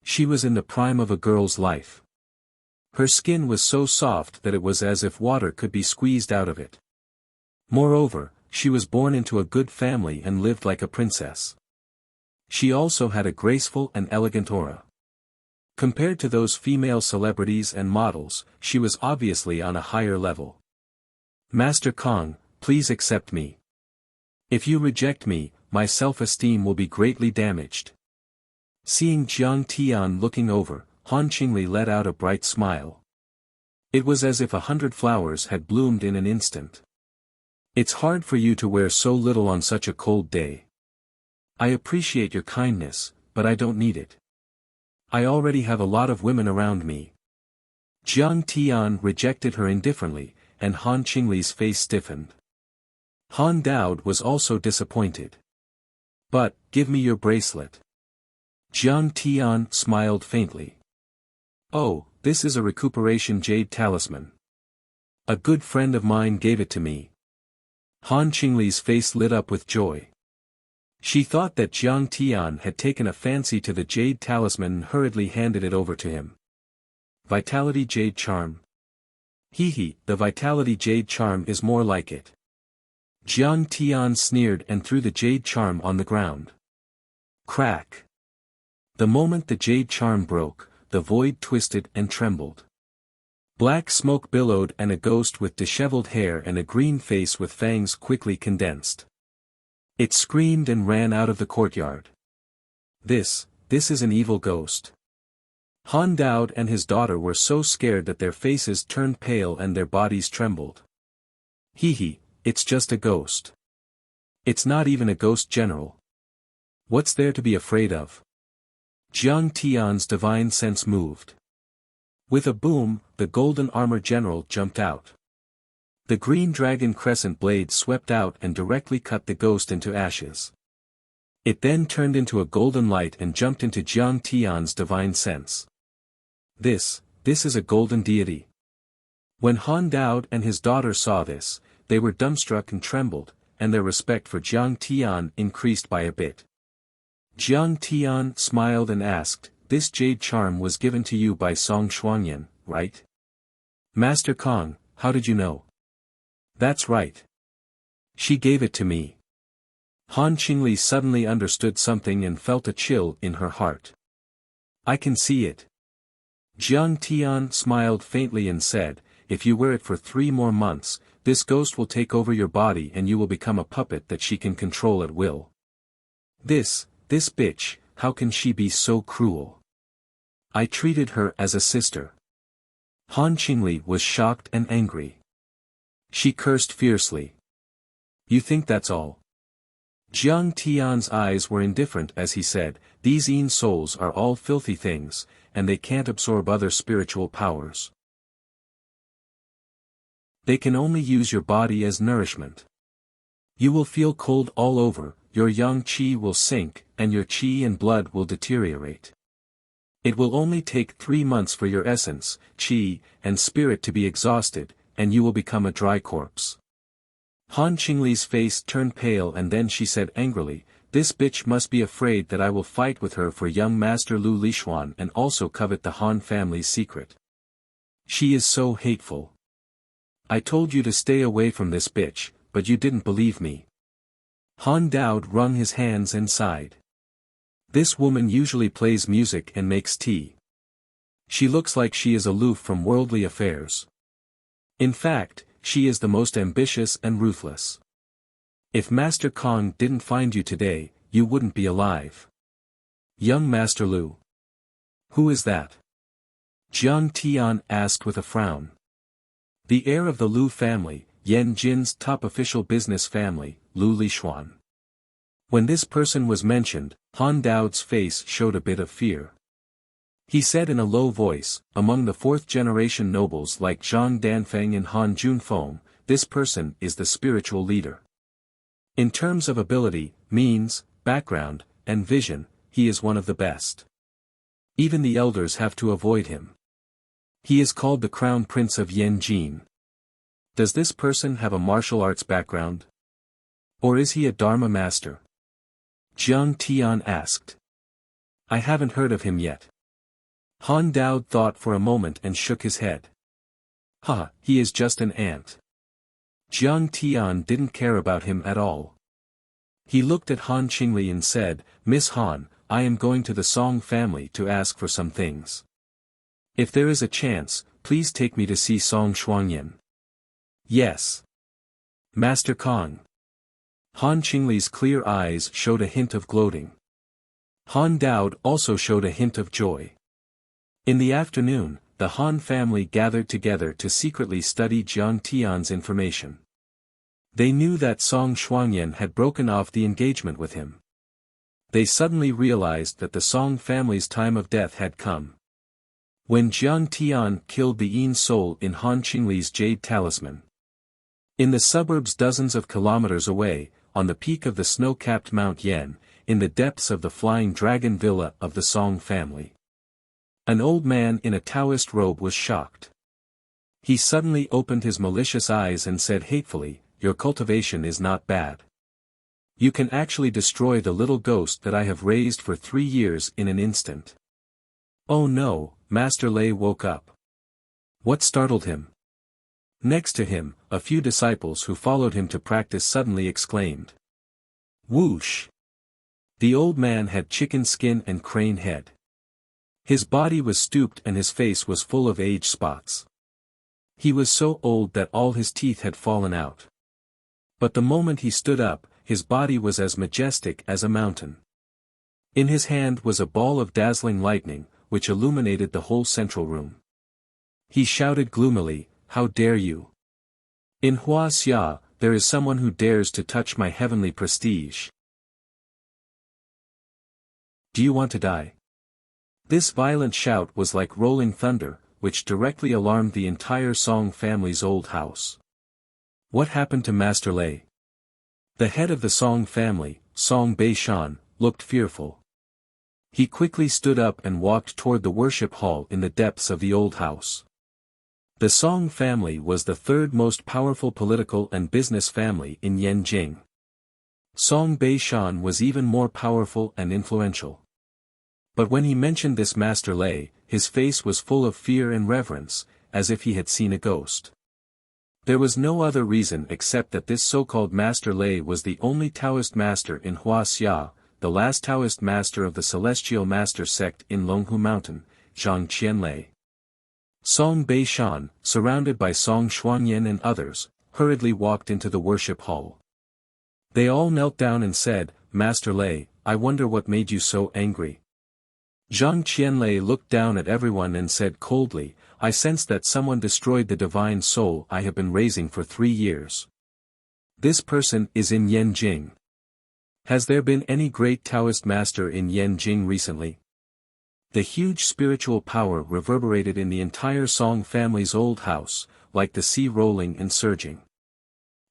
She was in the prime of a girl's life. Her skin was so soft that it was as if water could be squeezed out of it. Moreover, she was born into a good family and lived like a princess. She also had a graceful and elegant aura. Compared to those female celebrities and models, she was obviously on a higher level. Master Kong, please accept me. If you reject me, my self-esteem will be greatly damaged. Seeing Jiang Tian looking over, Han Qingli let out a bright smile. It was as if 100 flowers had bloomed in an instant. It's hard for you to wear so little on such a cold day. I appreciate your kindness, but I don't need it. I already have a lot of women around me. Jiang Tian rejected her indifferently, and Han Qingli's face stiffened. Han Dao was also disappointed. But, give me your bracelet. Jiang Tian smiled faintly. Oh, this is a recuperation jade talisman. A good friend of mine gave it to me. Han Qingli's face lit up with joy. She thought that Jiang Tian had taken a fancy to the jade talisman and hurriedly handed it over to him. Vitality Jade Charm. The Vitality Jade Charm is more like it. Jiang Tian sneered and threw the jade charm on the ground. Crack. The moment the jade charm broke, the void twisted and trembled. Black smoke billowed and a ghost with disheveled hair and a green face with fangs quickly condensed. It screamed and ran out of the courtyard. This is an evil ghost. Han Dao and his daughter were so scared that their faces turned pale and their bodies trembled. It's just a ghost. It's not even a ghost general. What's there to be afraid of? Jiang Tian's divine sense moved. With a boom, the golden armor general jumped out. The green dragon crescent blade swept out and directly cut the ghost into ashes. It then turned into a golden light and jumped into Jiang Tian's divine sense. This is a golden deity. When Han Dao and his daughter saw this, they were dumbstruck and trembled, and their respect for Jiang Tian increased by a bit. Jiang Tian smiled and asked, this jade charm was given to you by Song Shuangyan, right? Master Kong, how did you know? That's right. She gave it to me. Han Qingli suddenly understood something and felt a chill in her heart. I can see it. Jiang Tian smiled faintly and said, if you wear it for 3 more months, this ghost will take over your body and you will become a puppet that she can control at will. This bitch, how can she be so cruel? I treated her as a sister. Han Qingli was shocked and angry. She cursed fiercely. You think that's all? Jiang Tian's eyes were indifferent as he said, these Yin souls are all filthy things, and they can't absorb other spiritual powers. They can only use your body as nourishment. You will feel cold all over, your yang qi will sink, and your qi and blood will deteriorate. It will only take 3 months for your essence, qi, and spirit to be exhausted, and you will become a dry corpse. Han Qingli's face turned pale and then she said angrily, "This bitch must be afraid that I will fight with her for young Master Lu Lishuan and also covet the Han family's secret. She is so hateful. I told you to stay away from this bitch, but you didn't believe me." Han Dao wrung his hands and sighed. This woman usually plays music and makes tea. She looks like she is aloof from worldly affairs. In fact, she is the most ambitious and ruthless. If Master Kong didn't find you today, you wouldn't be alive. Young Master Lu. Who is that? Jiang Tian asked with a frown. The heir of the Lu family, Yan Jin's top official business family, Lu Lishuan. When this person was mentioned, Han Dao's face showed a bit of fear. He said in a low voice, "Among the fourth-generation nobles like Zhang Danfeng and Han Junfeng, this person is the spiritual leader. In terms of ability, means, background, and vision, he is one of the best. Even the elders have to avoid him. He is called the Crown Prince of Yanjin. Does this person have a martial arts background? Or is he a Dharma master?" Jiang Tian asked. "I haven't heard of him yet." Han Dao thought for a moment and shook his head. "Ha, he is just an ant." Jiang Tian didn't care about him at all. He looked at Han Qingli and said, "Miss Han, I am going to the Song family to ask for some things. If there is a chance, please take me to see Song Shuangyan." "Yes. Master Kong." Han Qingli's clear eyes showed a hint of gloating. Han Dao also showed a hint of joy. In the afternoon, the Han family gathered together to secretly study Jiang Tian's information. They knew that Song Shuangyan had broken off the engagement with him. They suddenly realized that the Song family's time of death had come. When Jiang Tian killed the Yin soul in Han Qingli's jade talisman. In the suburbs dozens of kilometers away, on the peak of the snow-capped Mount Yen, in the depths of the flying dragon villa of the Song family. An old man in a Taoist robe was shocked. He suddenly opened his malicious eyes and said hatefully, "Your cultivation is not bad. You can actually destroy the little ghost that I have raised for 3 years in an instant." "Oh no," Master Lei woke up. What startled him? Next to him, a few disciples who followed him to practice suddenly exclaimed. "Whoosh!" The old man had chicken skin and crane head. His body was stooped and his face was full of age spots. He was so old that all his teeth had fallen out. But the moment he stood up, his body was as majestic as a mountain. In his hand was a ball of dazzling lightning, which illuminated the whole central room. He shouted gloomily, "How dare you? In Huaxia, there is someone who dares to touch my heavenly prestige. Do you want to die?" This violent shout was like rolling thunder, which directly alarmed the entire Song family's old house. What happened to Master Lei? The head of the Song family, Song Beishan, looked fearful. He quickly stood up and walked toward the worship hall in the depths of the old house. The Song family was the third most powerful political and business family in Yanjing. Song Beishan was even more powerful and influential. But when he mentioned this Master Lei, his face was full of fear and reverence, as if he had seen a ghost. There was no other reason except that this so-called Master Lei was the only Taoist master in Huaxia, the last Taoist master of the Celestial Master sect in Longhu Mountain, Zhang Qianlei. Song Beishan, surrounded by Song Shuangyan and others, hurriedly walked into the worship hall. They all knelt down and said, "Master Lei, I wonder what made you so angry." Zhang Qianlei looked down at everyone and said coldly, "I sense that someone destroyed the divine soul I have been raising for 3 years. This person is in Yanjing. Has there been any great Taoist master in Yanjing recently?" The huge spiritual power reverberated in the entire Song family's old house, like the sea rolling and surging.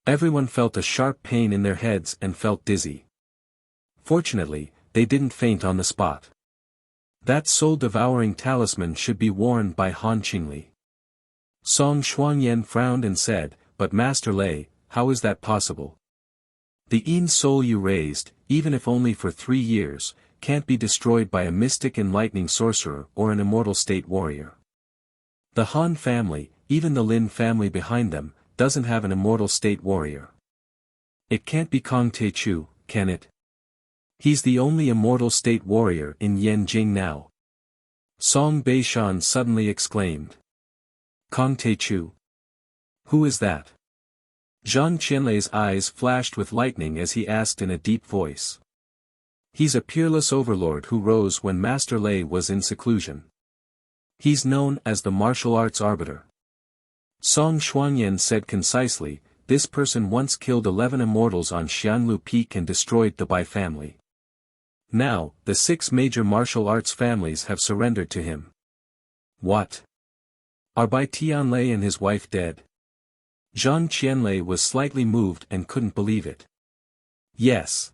Everyone felt a sharp pain in their heads and felt dizzy. Fortunately, they didn't faint on the spot. That soul-devouring talisman should be worn by Han Qingli. Song Xuanyan frowned and said, "But Master Lei, how is that possible? The Yin soul you raised, even if only for 3 years, can't be destroyed by a mystic enlightening sorcerer or an immortal state warrior. The Han family, even the Lin family behind them, doesn't have an immortal state warrior. It can't be Kong Te-Chu, can it? He's the only immortal state warrior in Yanjing now." Song Beishan suddenly exclaimed. "Kong Te-Chu? Who is that?" Zhang Qianlei's eyes flashed with lightning as he asked in a deep voice. "He's a peerless overlord who rose when Master Lei was in seclusion. He's known as the martial arts arbiter." Song Xuanyan said concisely, "This person once killed 11 immortals on Xianlu Peak and destroyed the Bai family. Now, the 6 major martial arts families have surrendered to him." "What? Are Bai Tianlei and his wife dead?" Zhang Qianlei was slightly moved and couldn't believe it. "Yes."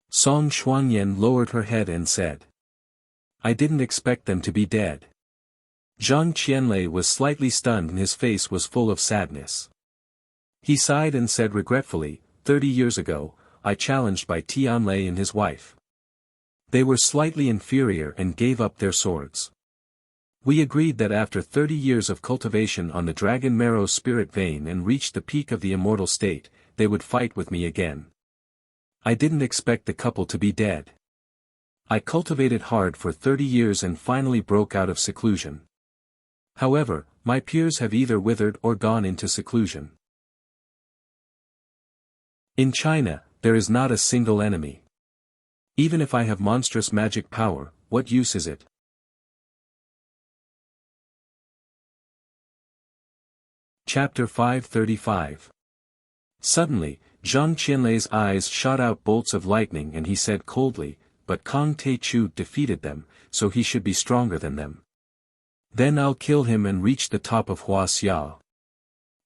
Song Xuanyan lowered her head and said. "I didn't expect them to be dead." Zhang Qianlei was slightly stunned and his face was full of sadness. He sighed and said regretfully, 30 years ago, I challenged Bai Tianlei and his wife. They were slightly inferior and gave up their swords. We agreed that after 30 years of cultivation on the dragon marrow spirit vein and reached the peak of the immortal state, they would fight with me again. I didn't expect the couple to be dead. I cultivated hard for 30 years and finally broke out of seclusion. However, my peers have either withered or gone into seclusion. In China, there is not a single enemy. Even if I have monstrous magic power, what use is it? Chapter 535. Suddenly, Zhang Qianlei's eyes shot out bolts of lightning and he said coldly, "But Kong Te-Chu defeated them, so he should be stronger than them. Then I'll kill him and reach the top of Huaxia.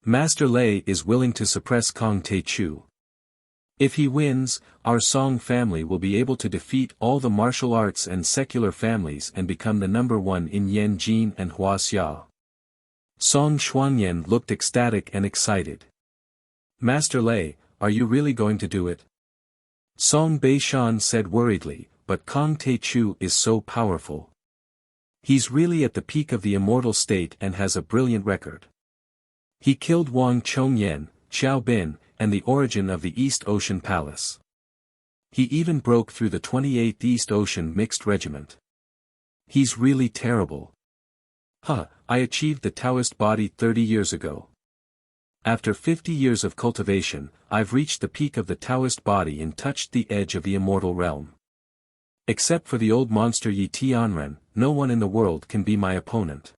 Master Lei is willing to suppress Kong Te-Chu. If he wins, our Song family will be able to defeat all the martial arts and secular families and become the #1 in Yanjin and Huaxia." Song Xuanyan looked ecstatic and excited. "Master Lei, are you really going to do it?" Song Beishan said worriedly, "But Kong Te-Chu is so powerful. He's really at the peak of the immortal state and has a brilliant record. He killed Wang Chongyan, Xiao Bin, and the origin of the East Ocean Palace. He even broke through the 28th East Ocean Mixed Regiment. He's really terrible. I achieved the Taoist body 30 years ago. After 50 years of cultivation, I've reached the peak of the Taoist body and touched the edge of the immortal realm. Except for the old monster Yi Tianren, no one in the world can be my opponent."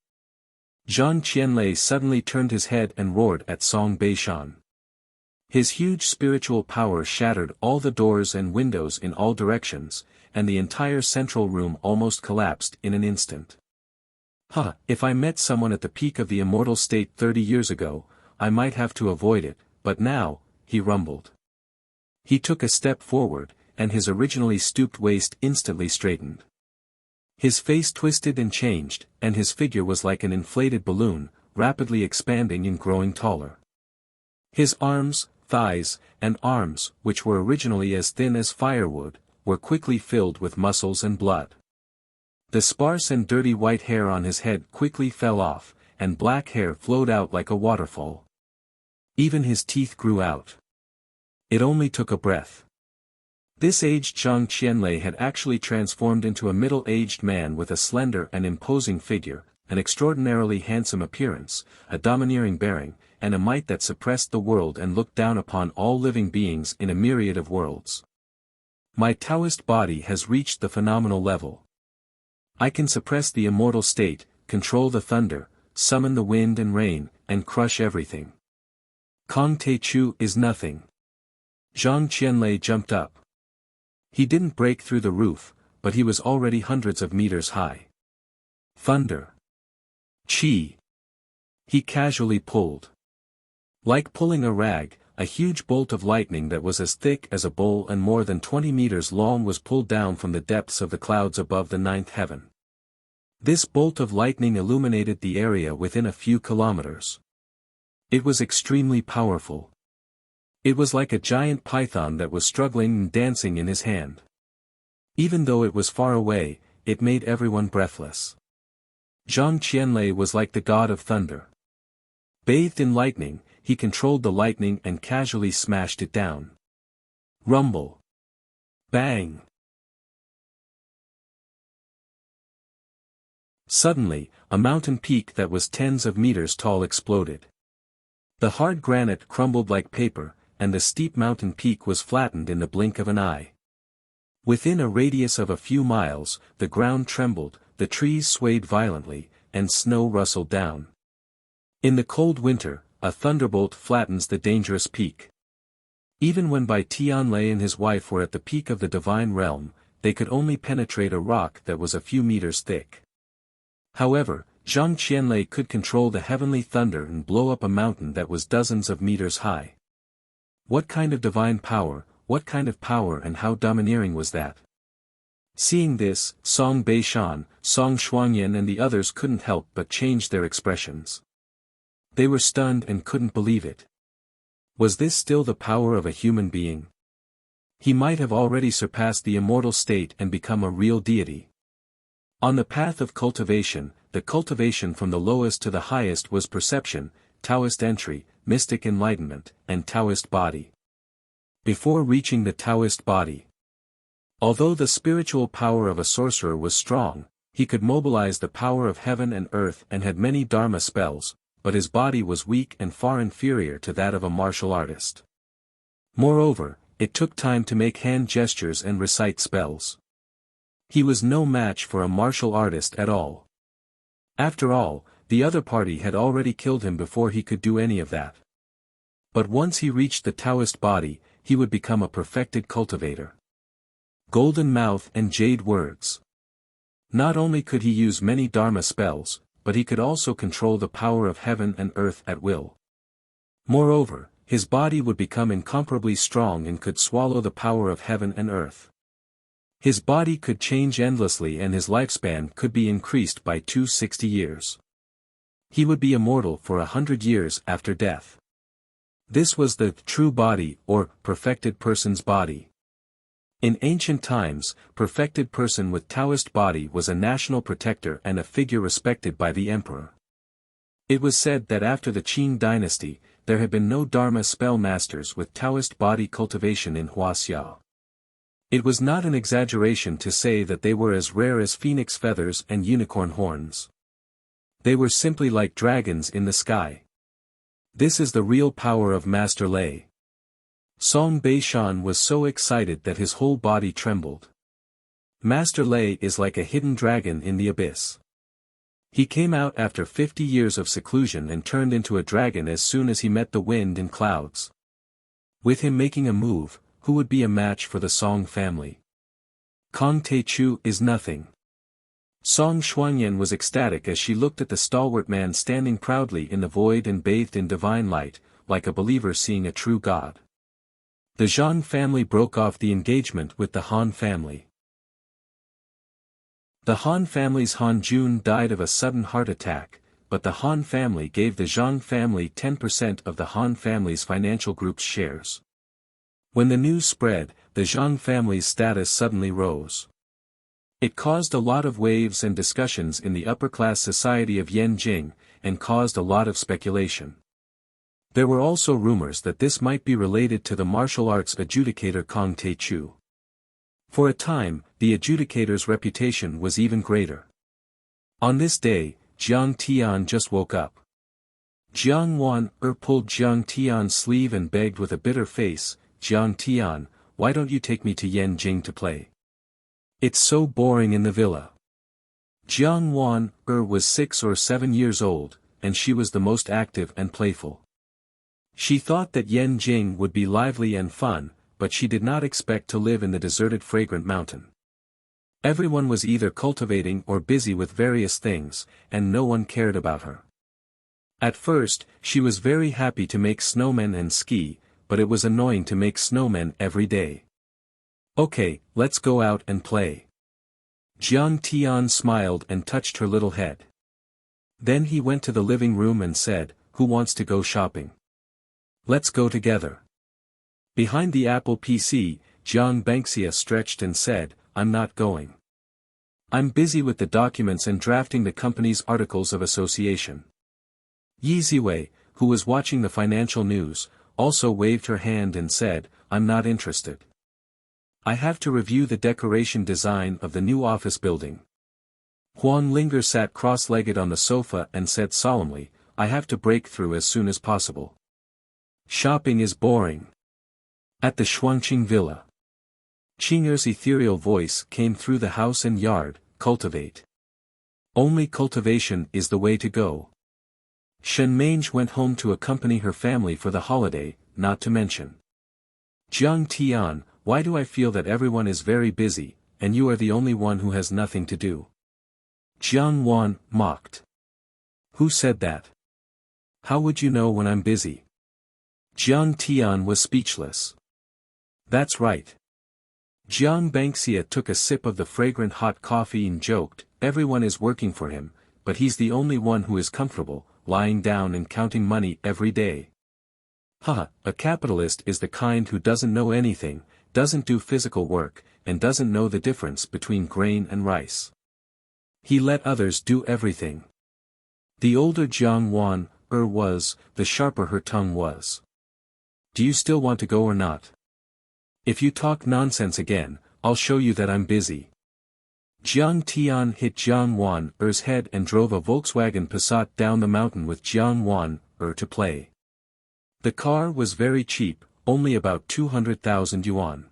Zhang Qianlei suddenly turned his head and roared at Song Beishan. His huge spiritual power shattered all the doors and windows in all directions, and the entire central room almost collapsed in an instant. If I met someone at the peak of the immortal state 30 years ago, I might have to avoid it, but now, he rumbled. He took a step forward, and his originally stooped waist instantly straightened. His face twisted and changed, and his figure was like an inflated balloon, rapidly expanding and growing taller. His arms, thighs, and arms, which were originally as thin as firewood, were quickly filled with muscles and blood. The sparse and dirty white hair on his head quickly fell off, and black hair flowed out like a waterfall. Even his teeth grew out. It only took a breath. This aged Zhang Qianlei had actually transformed into a middle-aged man with a slender and imposing figure, an extraordinarily handsome appearance, a domineering bearing, and a might that suppressed the world and looked down upon all living beings in a myriad of worlds. My Taoist body has reached the phenomenal level. I can suppress the immortal state, control the thunder, summon the wind and rain, and crush everything. Kong Te-Chu is nothing. Zhang Qianlei jumped up. He didn't break through the roof, but he was already hundreds of meters high. Thunder. Chi. He casually pulled. Like pulling a rag, a huge bolt of lightning that was as thick as a bowl and more than 20 meters long was pulled down from the depths of the clouds above the ninth heaven. This bolt of lightning illuminated the area within a few kilometers. It was extremely powerful. It was like a giant python that was struggling and dancing in his hand. Even though it was far away, it made everyone breathless. Zhang Qianlei was like the god of thunder. Bathed in lightning, he controlled the lightning and casually smashed it down. Rumble. Bang. Suddenly, a mountain peak that was tens of meters tall exploded. The hard granite crumbled like paper, and the steep mountain peak was flattened in the blink of an eye. Within a radius of a few miles, the ground trembled, the trees swayed violently, and snow rustled down. In the cold winter, a thunderbolt flattens the dangerous peak. Even when Bai Tianlei and his wife were at the peak of the divine realm, they could only penetrate a rock that was a few meters thick. However, Zhang Qianlei could control the heavenly thunder and blow up a mountain that was dozens of meters high. What kind of divine power, what kind of power, and how domineering was that? Seeing this, Song Beishan, Song Shuangyan and the others couldn't help but change their expressions. They were stunned and couldn't believe it. Was this still the power of a human being? He might have already surpassed the immortal state and become a real deity. On the path of cultivation, the cultivation from the lowest to the highest was perception, Taoist entry, mystic enlightenment, and Taoist body. Before reaching the Taoist body, although the spiritual power of a sorcerer was strong, he could mobilize the power of heaven and earth and had many dharma spells, but his body was weak and far inferior to that of a martial artist. Moreover, it took time to make hand gestures and recite spells. He was no match for a martial artist at all. After all, the other party had already killed him before he could do any of that. But once he reached the Taoist body, he would become a perfected cultivator. Golden mouth and jade words. Not only could he use many dharma spells, but he could also control the power of heaven and earth at will. Moreover, his body would become incomparably strong and could swallow the power of heaven and earth. His body could change endlessly and his lifespan could be increased by 260 years. He would be immortal for 100 years after death. This was the true body or perfected person's body. In ancient times, perfected person with Taoist body was a national protector and a figure respected by the emperor. It was said that after the Qing dynasty, there had been no Dharma spell masters with Taoist body cultivation in Wuxia. It was not an exaggeration to say that they were as rare as phoenix feathers and unicorn horns. They were simply like dragons in the sky. This is the real power of Master Lei. Song Beishan was so excited that his whole body trembled. Master Lei is like a hidden dragon in the abyss. He came out after 50 years of seclusion and turned into a dragon as soon as he met the wind and clouds. With him making a move, who would be a match for the Song family? Kong Teichu is nothing. Song Shuangyan was ecstatic as she looked at the stalwart man standing proudly in the void and bathed in divine light, like a believer seeing a true god. The Zhang family broke off the engagement with the Han family. The Han family's Han Jun died of a sudden heart attack, but the Han family gave the Zhang family 10% of the Han family's financial group's shares. When the news spread, the Zhang family's status suddenly rose. It caused a lot of waves and discussions in the upper-class society of Yanjing, and caused a lot of speculation. There were also rumors that this might be related to the martial arts adjudicator Kong Teichu. For a time, the adjudicator's reputation was even greater. On this day, Jiang Tian just woke up. Jiang Wan pulled Jiang Tian's sleeve and begged with a bitter face, "Jiang Tian, why don't you take me to Yanjing to play? It's so boring in the villa." Jiang Wan was 6 or 7 years old, and she was the most active and playful. She thought that Yanjing would be lively and fun, but she did not expect to live in the deserted fragrant mountain. Everyone was either cultivating or busy with various things, and no one cared about her. At first, she was very happy to make snowmen and ski, but it was annoying to make snowmen every day. "Okay, let's go out and play." Jiang Tian smiled and touched her little head. Then he went to the living room and said, "Who wants to go shopping? Let's go together." Behind the Apple PC, Jiang Xianxia stretched and said, "I'm not going. I'm busy with the documents and drafting the company's articles of association." Yi Ziwei, who was watching the financial news, also waved her hand and said, "I'm not interested. I have to review the decoration design of the new office building." Huang Linger sat cross-legged on the sofa and said solemnly, "I have to break through as soon as possible. Shopping is boring." At the Shuangqing villa, Qing'er's ethereal voice came through the house and yard, "Cultivate. Only cultivation is the way to go." Shen Mange went home to accompany her family for the holiday, not to mention. "Jiang Tian, why do I feel that everyone is very busy, and you are the only one who has nothing to do?" Jiang Wan mocked. "Who said that? How would you know when I'm busy?" Jiang Tian was speechless. "That's right." Jiang Xianxia took a sip of the fragrant hot coffee and joked, "Everyone is working for him, but he's the only one who is comfortable, lying down and counting money every day. Haha, a capitalist is the kind who doesn't know anything, doesn't do physical work, and doesn't know the difference between grain and rice. He let others do everything." The older Jiang Wan was, the sharper her tongue was. "Do you still want to go or not? If you talk nonsense again, I'll show you that I'm busy." Jiang Tian hit Jiang Wan's head and drove a Volkswagen Passat down the mountain with Jiang Wan to play. The car was very cheap, only about 200,000 yuan.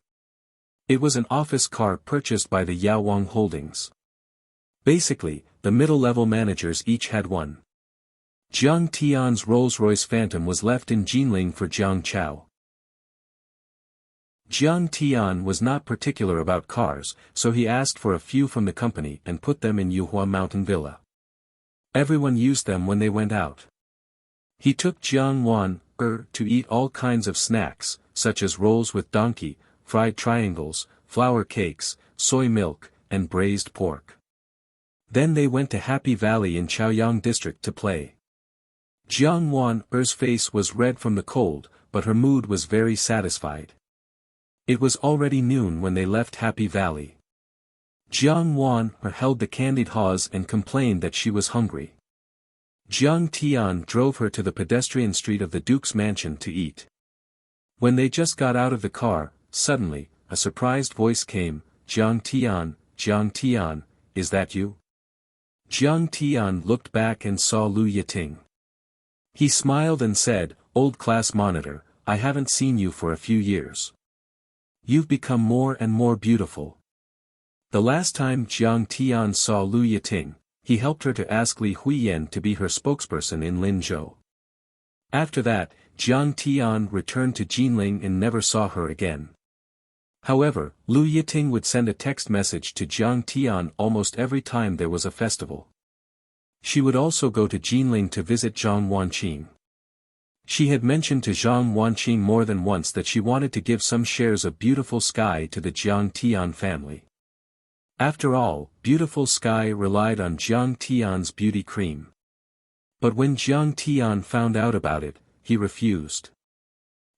It was an office car purchased by the Yaowang Holdings. Basically, the middle-level managers each had one. Jiang Tian's Rolls-Royce Phantom was left in Jinling for Jiang Chao. Jiang Tian was not particular about cars, so he asked for a few from the company and put them in Yuhua Mountain Villa. Everyone used them when they went out. He took Jiang Wan to eat all kinds of snacks, such as rolls with donkey, fried triangles, flour cakes, soy milk, and braised pork. Then they went to Happy Valley in Chaoyang District to play. Jiang Wan's face was red from the cold, but her mood was very satisfied. It was already noon when they left Happy Valley. Jiang Wan held the candied haws and complained that she was hungry. Jiang Tian drove her to the pedestrian street of the Duke's mansion to eat. When they just got out of the car, suddenly, a surprised voice came, Jiang Tian, is that you?" Jiang Tian looked back and saw Lu Yiting. He smiled and said, "Old class monitor, I haven't seen you for a few years. You've become more and more beautiful." The last time Jiang Tian saw Lu Yiting, he helped her to ask Li Huiyan to be her spokesperson in Linzhou. After that, Jiang Tian returned to Jinling and never saw her again. However, Lu Yiting would send a text message to Jiang Tian almost every time there was a festival. She would also go to Jinling to visit Zhang Wanqing. She had mentioned to Zhang Wanqing more than once that she wanted to give some shares of Beautiful Sky to the Jiang Tian family. After all, Beautiful Sky relied on Jiang Tian's beauty cream. But when Jiang Tian found out about it, he refused.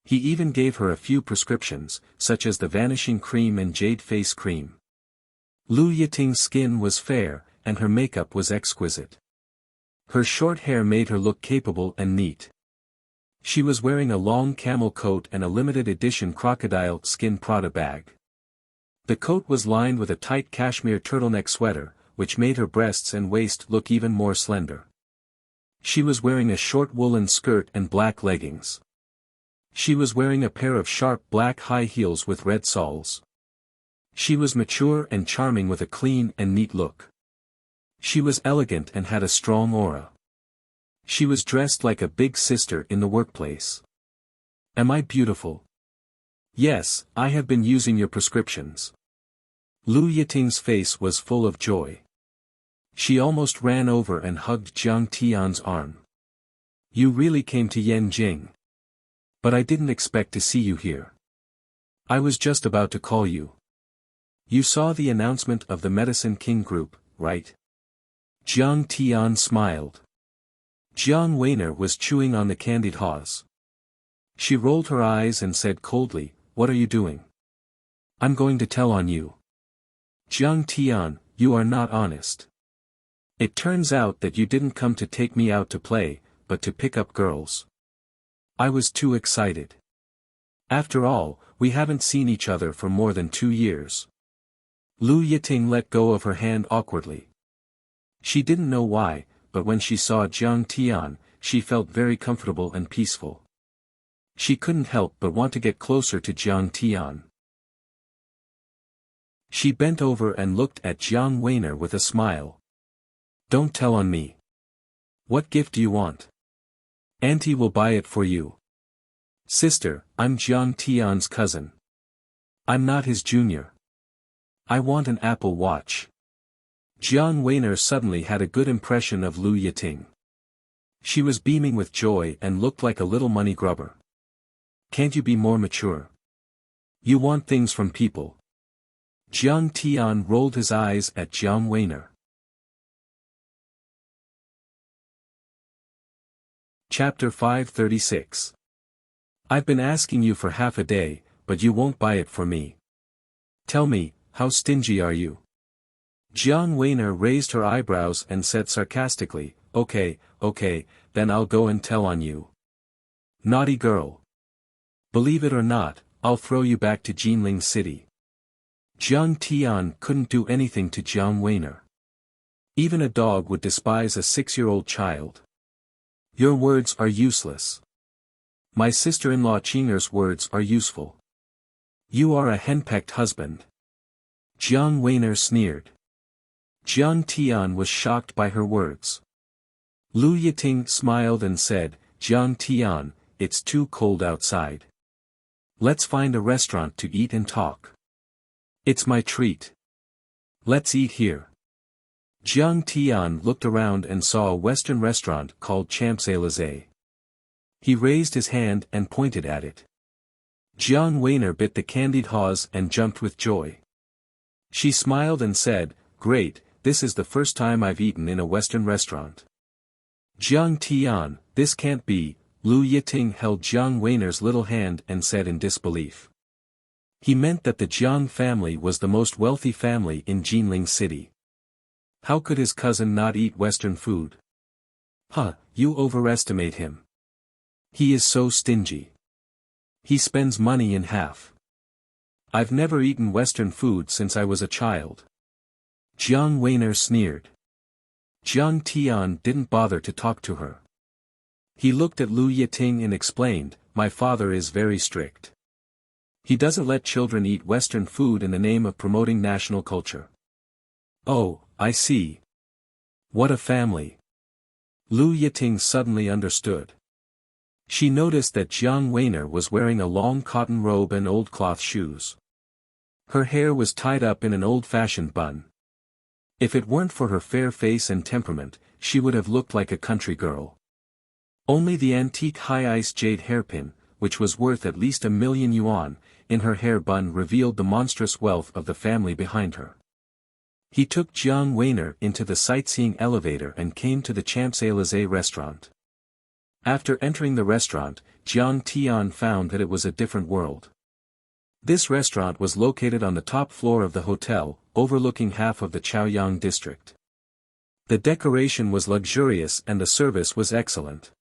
He even gave her a few prescriptions, such as the Vanishing Cream and Jade Face Cream. Lu Yiting's skin was fair, and her makeup was exquisite. Her short hair made her look capable and neat. She was wearing a long camel coat and a limited edition crocodile skin Prada bag. The coat was lined with a tight cashmere turtleneck sweater, which made her breasts and waist look even more slender. She was wearing a short woolen skirt and black leggings. She was wearing a pair of sharp black high heels with red soles. She was mature and charming with a clean and neat look. She was elegant and had a strong aura. She was dressed like a big sister in the workplace. "Am I beautiful?" "Yes, I have been using your prescriptions." Lu Yiting's face was full of joy. She almost ran over and hugged Jiang Tian's arm. "You really came to Yanjing. But I didn't expect to see you here. I was just about to call you." You saw the announcement of the Medicine King group, right? Jiang Tian smiled. Jiang Weiner was chewing on the candied haws. She rolled her eyes and said coldly, "What are you doing?" "I'm going to tell on you." "Jiang Tian, you are not honest. It turns out that you didn't come to take me out to play, but to pick up girls." I was too excited. After all, we haven't seen each other for more than 2 years. Lu Yiting let go of her hand awkwardly. She didn't know why, but when she saw Jiang Tian, she felt very comfortable and peaceful. She couldn't help but want to get closer to Jiang Tian. She bent over and looked at Jiang Weiner with a smile. "Don't tell on me. What gift do you want? Auntie will buy it for you." "Sister, I'm Jiang Tian's cousin. I'm not his junior. I want an Apple Watch." Jiang Weiner suddenly had a good impression of Lu Yiting. She was beaming with joy and looked like a little money grubber. "Can't you be more mature? You want things from people." Jiang Tian rolled his eyes at Jiang Weiner. Chapter 536. I've been asking you for half a day, but you won't buy it for me. Tell me, how stingy are you? Jiang Weiner raised her eyebrows and said sarcastically, okay, then I'll go and tell on you. Naughty girl. Believe it or not, I'll throw you back to Jinling City. Jiang Tian couldn't do anything to Jiang Weiner. Even a dog would despise a 6-year-old child. Your words are useless. My sister-in-law Qinger's words are useful. You are a henpecked husband. Jiang Weiner sneered. Jiang Tian was shocked by her words. Lu Yiting smiled and said, Jiang Tian, it's too cold outside. Let's find a restaurant to eat and talk. It's my treat. Let's eat here. Jiang Tian looked around and saw a Western restaurant called Champs-Élysées. He raised his hand and pointed at it. Jiang Weiner bit the candied haws and jumped with joy. She smiled and said, Great, this is the first time I've eaten in a Western restaurant. Jiang Tian, this can't be. Lu Yiting held Jiang Weiner's little hand and said in disbelief. He meant that the Jiang family was the most wealthy family in Jinling City. How could his cousin not eat Western food? You overestimate him. He is so stingy. He spends money in half. I've never eaten Western food since I was a child. Jiang Weiner sneered. Jiang Tian didn't bother to talk to her. He looked at Lu Yiting and explained, My father is very strict. He doesn't let children eat Western food in the name of promoting national culture. Oh, I see. What a family. Lu Yiting suddenly understood. She noticed that Jiang Weiner was wearing a long cotton robe and old cloth shoes. Her hair was tied up in an old-fashioned bun. If it weren't for her fair face and temperament, she would have looked like a country girl. Only the antique high-ice jade hairpin, which was worth at least 1,000,000 yuan, in her hair bun revealed the monstrous wealth of the family behind her. He took Jiang Weiner into the sightseeing elevator and came to the Champs-Élysées restaurant. After entering the restaurant, Jiang Tian found that it was a different world. This restaurant was located on the top floor of the hotel, overlooking half of the Chaoyang district. The decoration was luxurious and the service was excellent.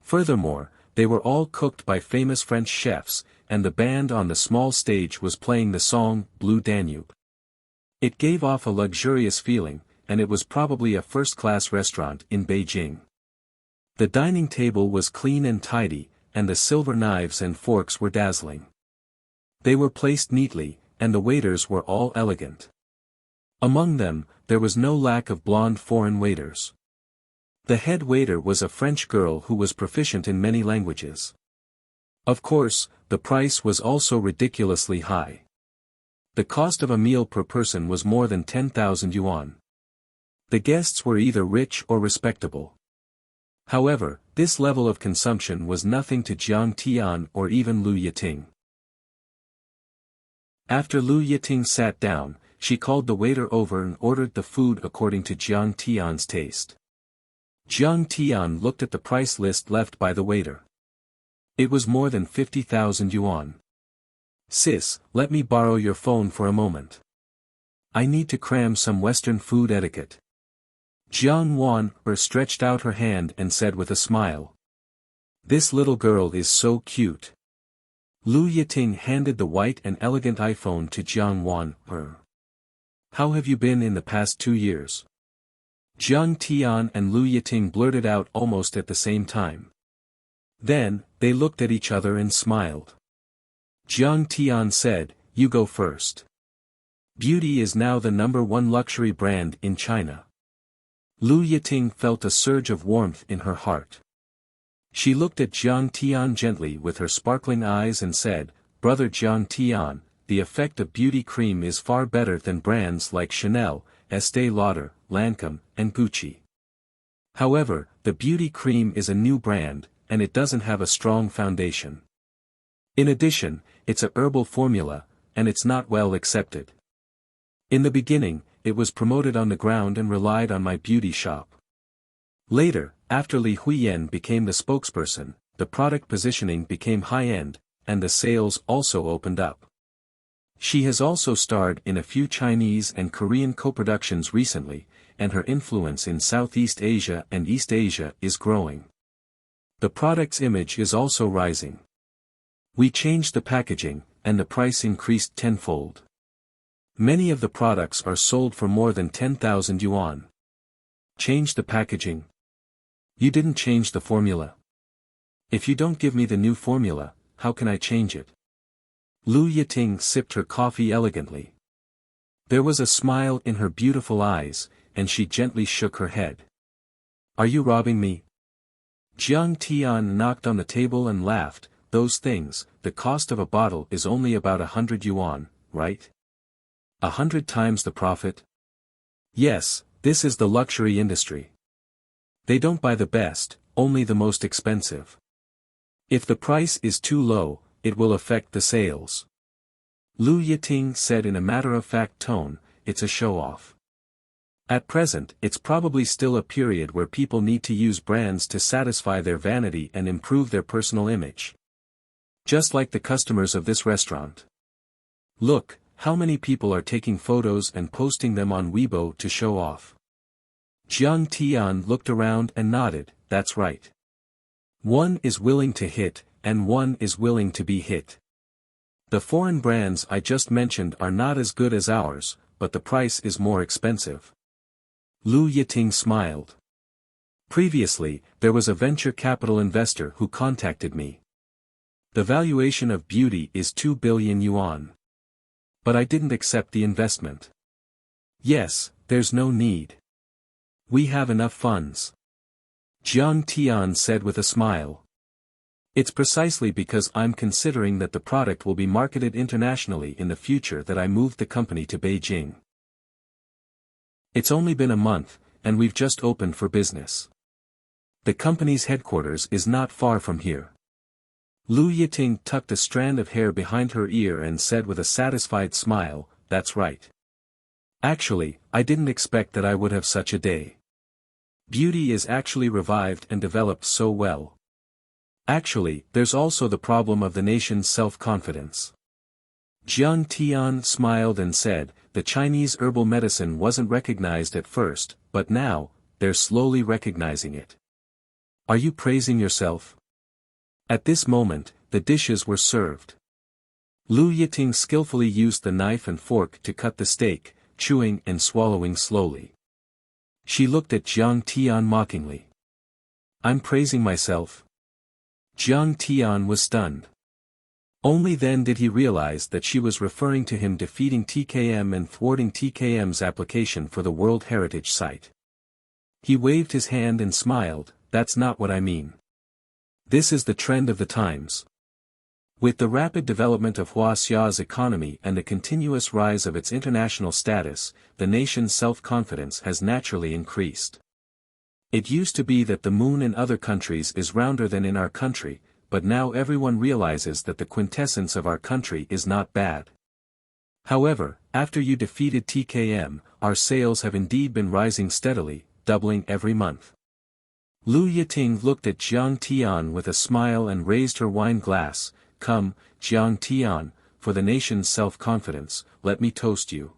Furthermore, they were all cooked by famous French chefs, and the band on the small stage was playing the song, Blue Danube. It gave off a luxurious feeling, and it was probably a first-class restaurant in Beijing. The dining table was clean and tidy, and the silver knives and forks were dazzling. They were placed neatly, and the waiters were all elegant. Among them, there was no lack of blonde foreign waiters. The head waiter was a French girl who was proficient in many languages. Of course, the price was also ridiculously high. The cost of a meal per person was more than 10,000 yuan. The guests were either rich or respectable. However, this level of consumption was nothing to Jiang Tian or even Lu Yiting. After Lu Yiting sat down, she called the waiter over and ordered the food according to Jiang Tian's taste. Jiang Tian looked at the price list left by the waiter. It was more than 50,000 yuan. Sis, let me borrow your phone for a moment. I need to cram some Western food etiquette. Jiang Wan stretched out her hand and said with a smile. This little girl is so cute. Lu Yiting handed the white and elegant iPhone to Jiang Wan. How have you been in the past 2 years? Jiang Tian and Lu Yiting blurted out almost at the same time. Then, they looked at each other and smiled. Jiang Tian said, "You go first." Beauty is now the #1 luxury brand in China. Lu Yiting felt a surge of warmth in her heart. She looked at Jiang Tian gently with her sparkling eyes and said, "Brother Jiang Tian, the effect of beauty cream is far better than brands like Chanel, Estée Lauder, Lancôme, and Gucci. However, the beauty cream is a new brand, and it doesn't have a strong foundation. In addition, it's a herbal formula, and it's not well accepted. In the beginning, it was promoted on the ground and relied on my beauty shop. Later, after Li Huiyan became the spokesperson, the product positioning became high-end, and the sales also opened up. She has also starred in a few Chinese and Korean co-productions recently, and her influence in Southeast Asia and East Asia is growing. The product's image is also rising. We changed the packaging, and the price increased tenfold. Many of the products are sold for more than 10,000 yuan. Change the packaging? You didn't change the formula. If you don't give me the new formula, how can I change it?" Lu Yiting sipped her coffee elegantly. There was a smile in her beautiful eyes, and she gently shook her head. "Are you robbing me?" Jiang Tian knocked on the table and laughed. "Those things, the cost of a bottle is only about 100 yuan, right? 100 times the profit? Yes, this is the luxury industry. They don't buy the best, only the most expensive. If the price is too low, it will affect the sales." Lu Yiting said in a matter-of-fact tone, "It's a show-off. At present, it's probably still a period where people need to use brands to satisfy their vanity and improve their personal image. Just like the customers of this restaurant. Look, how many people are taking photos and posting them on Weibo to show off." Jiang Tian looked around and nodded, "That's right. One is willing to hit, and one is willing to be hit. The foreign brands I just mentioned are not as good as ours, but the price is more expensive." Lu Yiting smiled. "Previously, there was a venture capital investor who contacted me. The valuation of beauty is 2 billion yuan. But I didn't accept the investment. Yes, there's no need. We have enough funds." Jiang Tian said with a smile. "It's precisely because I'm considering that the product will be marketed internationally in the future that I moved the company to Beijing. It's only been a month, and we've just opened for business. The company's headquarters is not far from here." Lu Yiting tucked a strand of hair behind her ear and said with a satisfied smile, "That's right. Actually, I didn't expect that I would have such a day. Beauty is actually revived and developed so well. Actually, there's also the problem of the nation's self-confidence." Jiang Tian smiled and said, "The Chinese herbal medicine wasn't recognized at first, but now, they're slowly recognizing it. Are you praising yourself?" At this moment, the dishes were served. Lu Yiting skillfully used the knife and fork to cut the steak, chewing and swallowing slowly. She looked at Jiang Tian mockingly. "I'm praising myself?" Jiang Tian was stunned. Only then did he realize that she was referring to him defeating TKM and thwarting TKM's application for the World Heritage Site. He waved his hand and smiled, "That's not what I mean. This is the trend of the times. With the rapid development of Huaxia's economy and the continuous rise of its international status, the nation's self-confidence has naturally increased. It used to be that the moon in other countries is rounder than in our country, but now everyone realizes that the quintessence of our country is not bad. However, after you defeated TKM, our sales have indeed been rising steadily, doubling every month. Lu Yiting looked at Jiang Tian with a smile and raised her wine glass. Come, Jiang Tian, for the nation's self-confidence, let me toast you.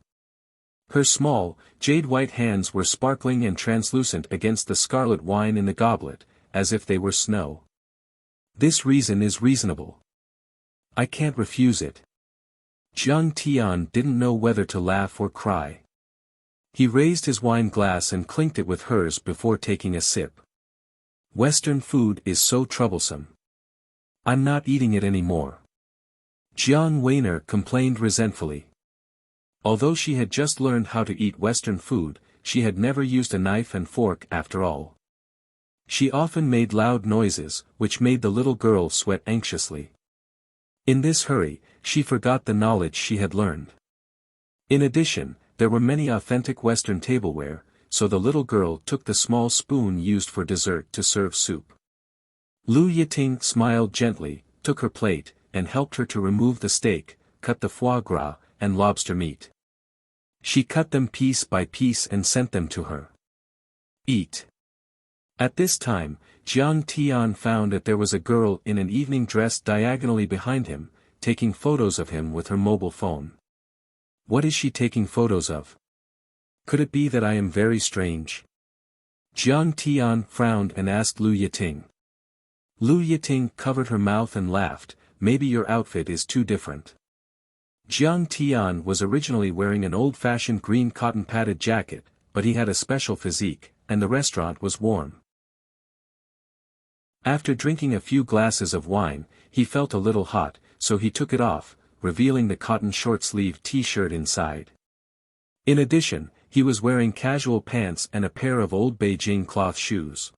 Her small, jade-white hands were sparkling and translucent against the scarlet wine in the goblet, as if they were snow. This reason is reasonable. I can't refuse it. Jiang Tian didn't know whether to laugh or cry. He raised his wine glass and clinked it with hers before taking a sip. Western food is so troublesome. I'm not eating it anymore. Jiang Weiner complained resentfully. Although she had just learned how to eat Western food, she had never used a knife and fork after all. She often made loud noises, which made the little girl sweat anxiously. In this hurry, she forgot the knowledge she had learned. In addition, there were many authentic Western tableware, so the little girl took the small spoon used for dessert to serve soup. Lu Yiting smiled gently, took her plate, and helped her to remove the steak, cut the foie gras, and lobster meat. She cut them piece by piece and sent them to her. Eat. At this time, Jiang Tian found that there was a girl in an evening dress diagonally behind him, taking photos of him with her mobile phone. What is she taking photos of? Could it be that I am very strange? Jiang Tian frowned and asked Lu Yiting. Lu Yiting covered her mouth and laughed. Maybe your outfit is too different. Jiang Tian was originally wearing an old-fashioned green cotton-padded jacket, but he had a special physique, and the restaurant was warm. After drinking a few glasses of wine, he felt a little hot, so he took it off, revealing the cotton short-sleeved t-shirt inside. In addition, he was wearing casual pants and a pair of old Beijing cloth shoes.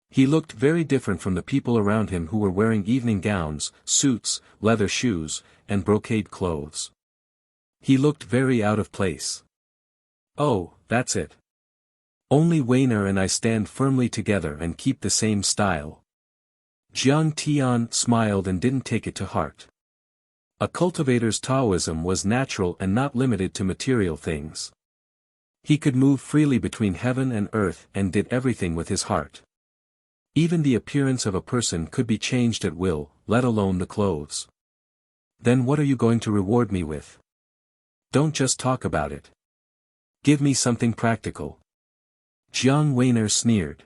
He looked very different from the people around him who were wearing evening gowns, suits, leather shoes, and brocade clothes. He looked very out of place. Oh, that's it. Only Weiner and I stand firmly together and keep the same style. Jiang Tian smiled and didn't take it to heart. A cultivator's Taoism was natural and not limited to material things. He could move freely between heaven and earth and did everything with his heart. Even the appearance of a person could be changed at will, let alone the clothes. Then what are you going to reward me with? Don't just talk about it. Give me something practical. Jiang Weiner sneered.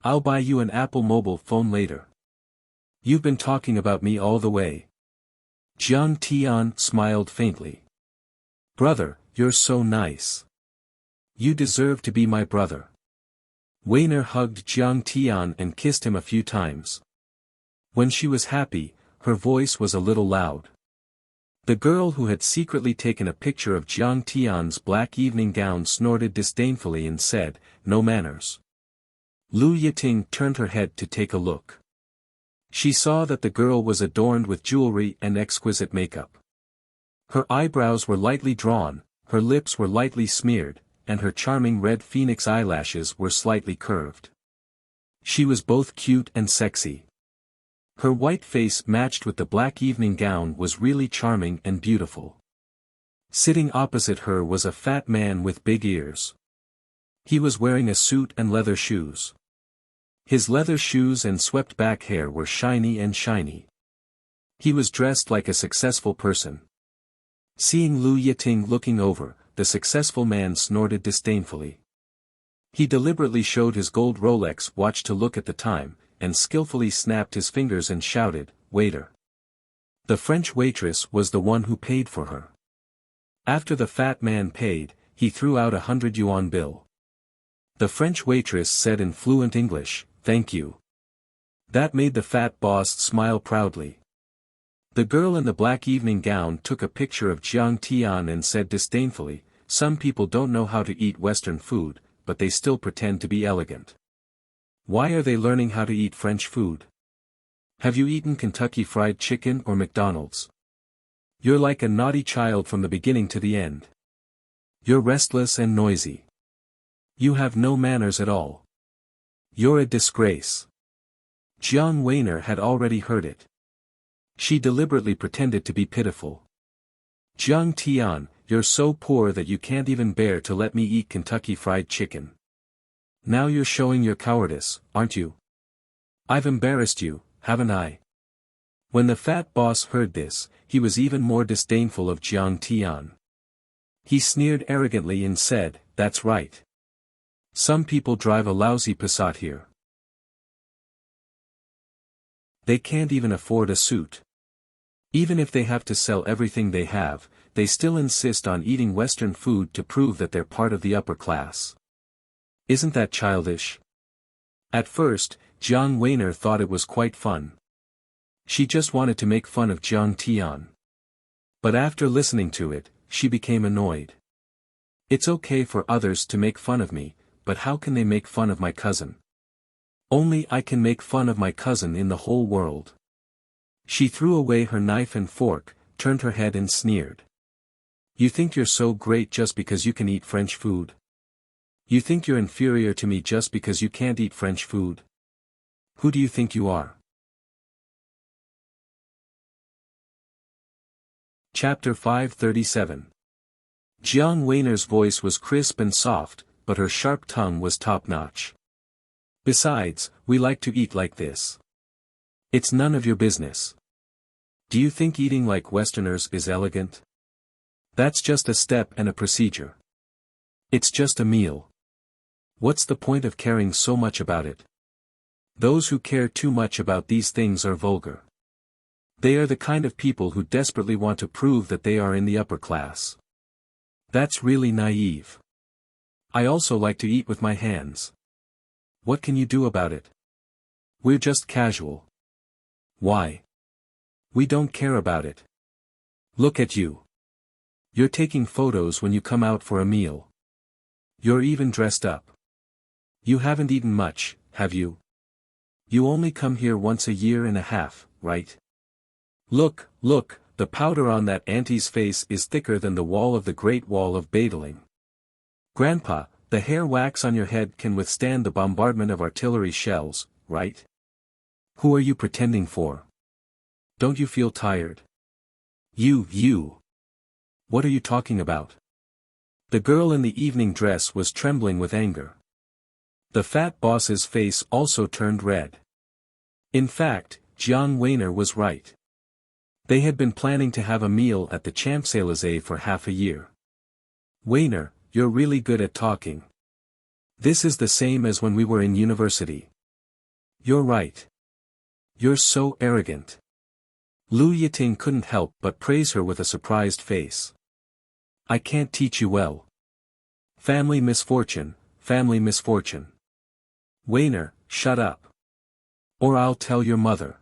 I'll buy you an Apple mobile phone later. You've been talking about me all the way. Jiang Tian smiled faintly. Brother, you're so nice. You deserve to be my brother. Weiner hugged Jiang Tian and kissed him a few times. When she was happy, her voice was a little loud. The girl who had secretly taken a picture of Jiang Tian's black evening gown snorted disdainfully and said, "No manners." Lu Yiting turned her head to take a look. She saw that the girl was adorned with jewelry and exquisite makeup. Her eyebrows were lightly drawn, her lips were lightly smeared, and her charming red phoenix eyelashes were slightly curved. She was both cute and sexy. Her white face matched with the black evening gown was really charming and beautiful. Sitting opposite her was a fat man with big ears. He was wearing a suit and leather shoes. His leather shoes and swept-back hair were shiny and shiny. He was dressed like a successful person. Seeing Lu Yiting looking over, the successful man snorted disdainfully. He deliberately showed his gold Rolex watch to look at the time, and skillfully snapped his fingers and shouted, "Waiter." The French waitress was the one who paid for her. After the fat man paid, he threw out 100 yuan bill. The French waitress said in fluent English, "Thank you." That made the fat boss smile proudly. The girl in the black evening gown took a picture of Jiang Tian and said disdainfully, "Some people don't know how to eat Western food, but they still pretend to be elegant. Why are they learning how to eat French food? Have you eaten Kentucky Fried Chicken or McDonald's? You're like a naughty child from the beginning to the end. You're restless and noisy. You have no manners at all. You're a disgrace." Jiang Weiner had already heard it. She deliberately pretended to be pitiful. Jiang Tian, you're so poor that you can't even bear to let me eat Kentucky Fried Chicken. Now you're showing your cowardice, aren't you? I've embarrassed you, haven't I? When the fat boss heard this, he was even more disdainful of Jiang Tian. He sneered arrogantly and said, "That's right. Some people drive a lousy Passat here. They can't even afford a suit. Even if they have to sell everything they have, they still insist on eating Western food to prove that they're part of the upper class. Isn't that childish?" At first, Jiang Weiner thought it was quite fun. She just wanted to make fun of Jiang Tian. But after listening to it, she became annoyed. It's okay for others to make fun of me, but how can they make fun of my cousin? Only I can make fun of my cousin in the whole world. She threw away her knife and fork, turned her head and sneered. You think you're so great just because you can eat French food? You think you're inferior to me just because you can't eat French food? Who do you think you are? Chapter 537. Jiang Weiner's voice was crisp and soft, but her sharp tongue was top-notch. Besides, we like to eat like this. It's none of your business. Do you think eating like Westerners is elegant? That's just a step and a procedure. It's just a meal. What's the point of caring so much about it? Those who care too much about these things are vulgar. They are the kind of people who desperately want to prove that they are in the upper class. That's really naive. I also like to eat with my hands. What can you do about it? We're just casual. Why? We don't care about it. Look at you. You're taking photos when you come out for a meal. You're even dressed up. You haven't eaten much, have you? You only come here once a year and a half, right? Look, look, the powder on that auntie's face is thicker than the wall of the Great Wall of Badeling. Grandpa, the hair wax on your head can withstand the bombardment of artillery shells, right? Who are you pretending for? Don't you feel tired? You. What are you talking about? The girl in the evening dress was trembling with anger. The fat boss's face also turned red. In fact, Jiang Weiner was right. They had been planning to have a meal at the Champs-Élysées for half a year. Weiner, you're really good at talking. This is the same as when we were in university. You're right. You're so arrogant. Lu Yiting couldn't help but praise her with a surprised face. I can't teach you well. Family misfortune, family misfortune. Weiner, shut up. Or I'll tell your mother.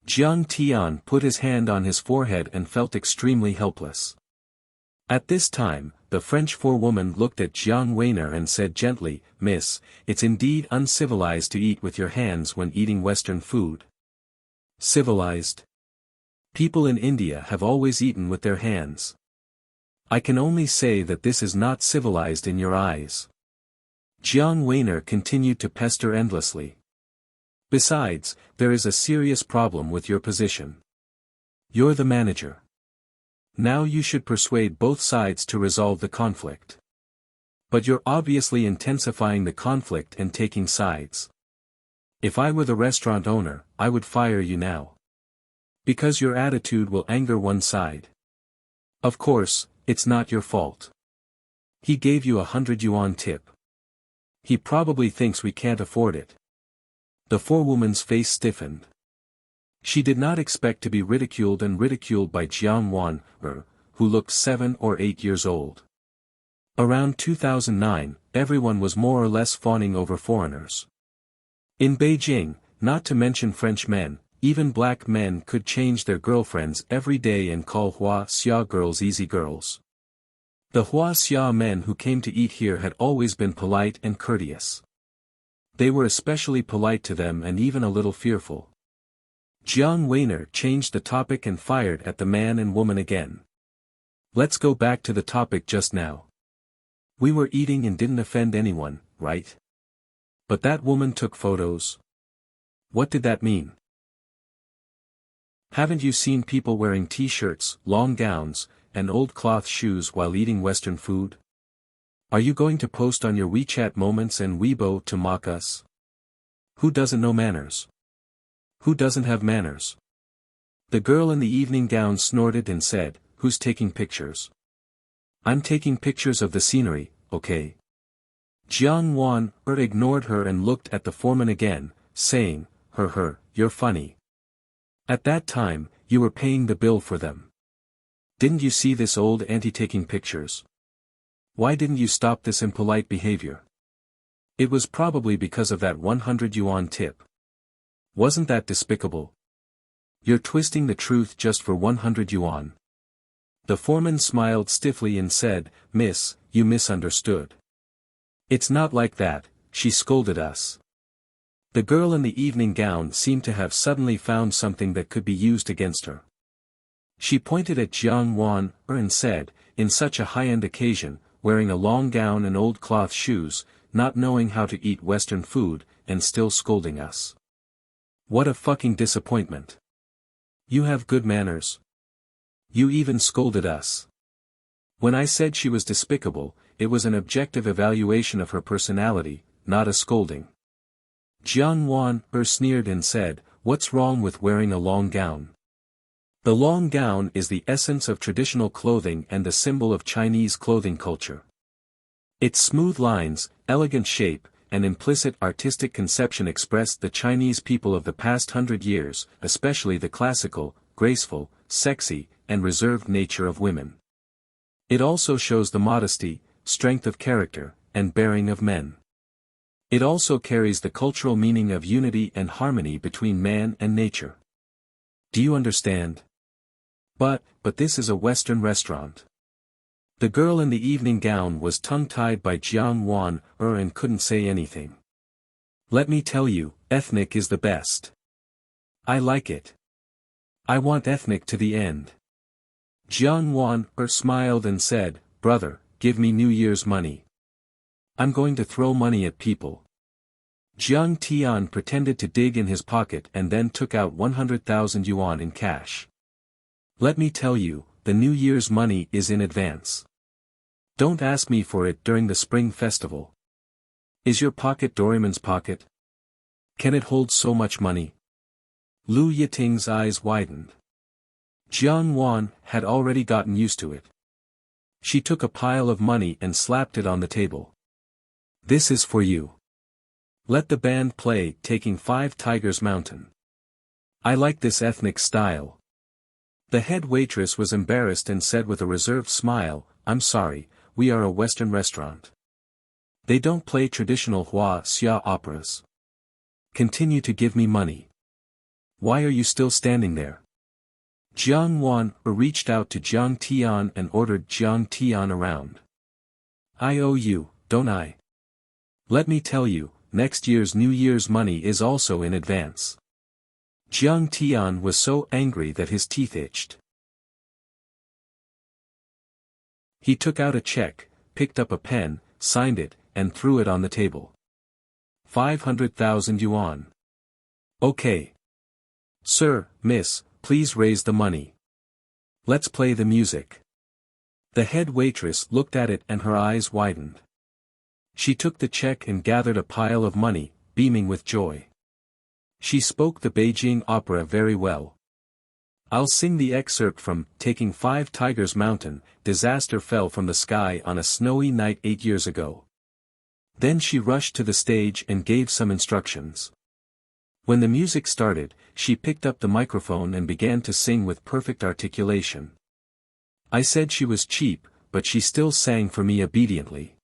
Jiang Tian put his hand on his forehead and felt extremely helpless. At this time, the French forewoman looked at Jiang Weiner and said gently, "Miss, it's indeed uncivilized to eat with your hands when eating Western food." Civilized? People in India have always eaten with their hands. I can only say that this is not civilized in your eyes. Jiang Weiner continued to pester endlessly. Besides, there is a serious problem with your position. You're the manager. Now you should persuade both sides to resolve the conflict. But you're obviously intensifying the conflict and taking sides. If I were the restaurant owner, I would fire you now. Because your attitude will anger one side. Of course, it's not your fault. He gave you 100 yuan tip. He probably thinks we can't afford it. The forewoman's face stiffened. She did not expect to be ridiculed by Jiang Weiner, who looked 7 or 8 years old. Around 2009, everyone was more or less fawning over foreigners. In Beijing, not to mention French men, even black men could change their girlfriends every day and call Wuxia girls easy girls. The Wuxia men who came to eat here had always been polite and courteous. They were especially polite to them and even a little fearful. Jiang Weiner changed the topic and fired at the man and woman again. Let's go back to the topic just now. We were eating and didn't offend anyone, right? But that woman took photos. What did that mean? Haven't you seen people wearing t-shirts, long gowns, and old cloth shoes while eating Western food? Are you going to post on your WeChat moments and Weibo to mock us? Who doesn't know manners? Who doesn't have manners? The girl in the evening gown snorted and said, "Who's taking pictures?" "I'm taking pictures of the scenery, okay?" Jiang Wan ignored her and looked at the foreman again, saying, You're funny. At that time, you were paying the bill for them. Didn't you see this old auntie taking pictures? Why didn't you stop this impolite behavior? It was probably because of that 100 yuan tip. Wasn't that despicable? You're twisting the truth just for 100 yuan. The foreman smiled stiffly and said, "Miss, you misunderstood. It's not like that," she scolded us. The girl in the evening gown seemed to have suddenly found something that could be used against her. She pointed at Jiang Wan and said, in such a high-end occasion, wearing a long gown and old cloth shoes, not knowing how to eat Western food, and still scolding us. What a fucking disappointment. You have good manners. You even scolded us. When I said she was despicable, it was an objective evaluation of her personality, not a scolding. Jiang Wan sneered and said, "What's wrong with wearing a long gown?" The long gown is the essence of traditional clothing and the symbol of Chinese clothing culture. Its smooth lines, elegant shape, and implicit artistic conception express the Chinese people of the past 100 years, especially the classical, graceful, sexy, and reserved nature of women. It also shows the modesty, strength of character, and bearing of men. It also carries the cultural meaning of unity and harmony between man and nature. Do you understand? But this is a Western restaurant. The girl in the evening gown was tongue-tied by Jiang Wan and couldn't say anything. Let me tell you, ethnic is the best. I like it. I want ethnic to the end. Jiang Wan smiled and said, "Brother, give me New Year's money. I'm going to throw money at people." Jiang Tian pretended to dig in his pocket and then took out 100,000 yuan in cash. Let me tell you, the New Year's money is in advance. Don't ask me for it during the Spring Festival. Is your pocket Doraemon's pocket? Can it hold so much money? Lu Yiting's eyes widened. Jiang Wan had already gotten used to it. She took a pile of money and slapped it on the table. "This is for you. Let the band play Taking 5 Tigers Mountain. I like this ethnic style." The head waitress was embarrassed and said with a reserved smile, "I'm sorry, we are a Western restaurant. They don't play traditional Wuxia operas. Continue to give me money. Why are you still standing there?" Jiang Wan reached out to Jiang Tian and ordered Jiang Tian around. "I owe you, don't I? Let me tell you, next year's New Year's money is also in advance." Jiang Tian was so angry that his teeth itched. He took out a check, picked up a pen, signed it, and threw it on the table. 500,000 yuan. Okay. Sir, miss, please raise the money. Let's play the music. The head waitress looked at it and her eyes widened. She took the check and gathered a pile of money, beaming with joy. She spoke the Beijing opera very well. I'll sing the excerpt from Taking 5 Tigers Mountain. Disaster fell from the sky on a snowy night 8 years ago. Then she rushed to the stage and gave some instructions. When the music started, she picked up the microphone and began to sing with perfect articulation. I said she was cheap, but she still sang for me obediently.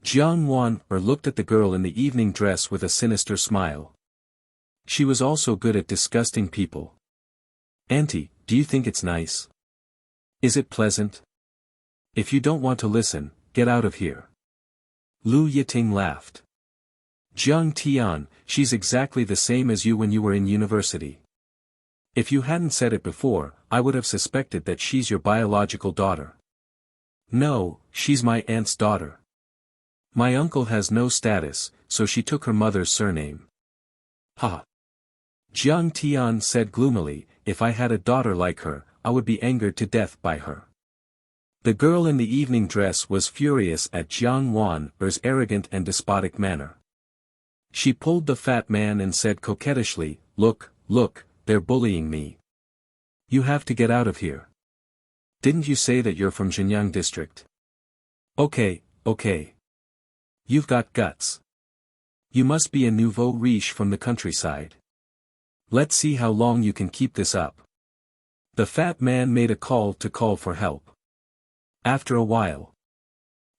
Jiang Wan looked at the girl in the evening dress with a sinister smile. She was also good at disgusting people. "Auntie, do you think it's nice? Is it pleasant? If you don't want to listen, get out of here." Lu Yiting laughed. "Jiang Tian, she's exactly the same as you when you were in university. If you hadn't said it before, I would have suspected that she's your biological daughter." "No, she's my aunt's daughter. My uncle has no status, so she took her mother's surname." "Ha!" Jiang Tian said gloomily, "If I had a daughter like her, I would be angered to death by her. The girl in the evening dress was furious at Jiang Wan's arrogant and despotic manner. She pulled the fat man and said coquettishly, "Look, look, they're bullying me. You have to get out of here. Didn't you say that you're from Shenyang district? Okay, okay. You've got guts. You must be a nouveau riche from the countryside. Let's see how long you can keep this up." The fat man made a call for help. After a while,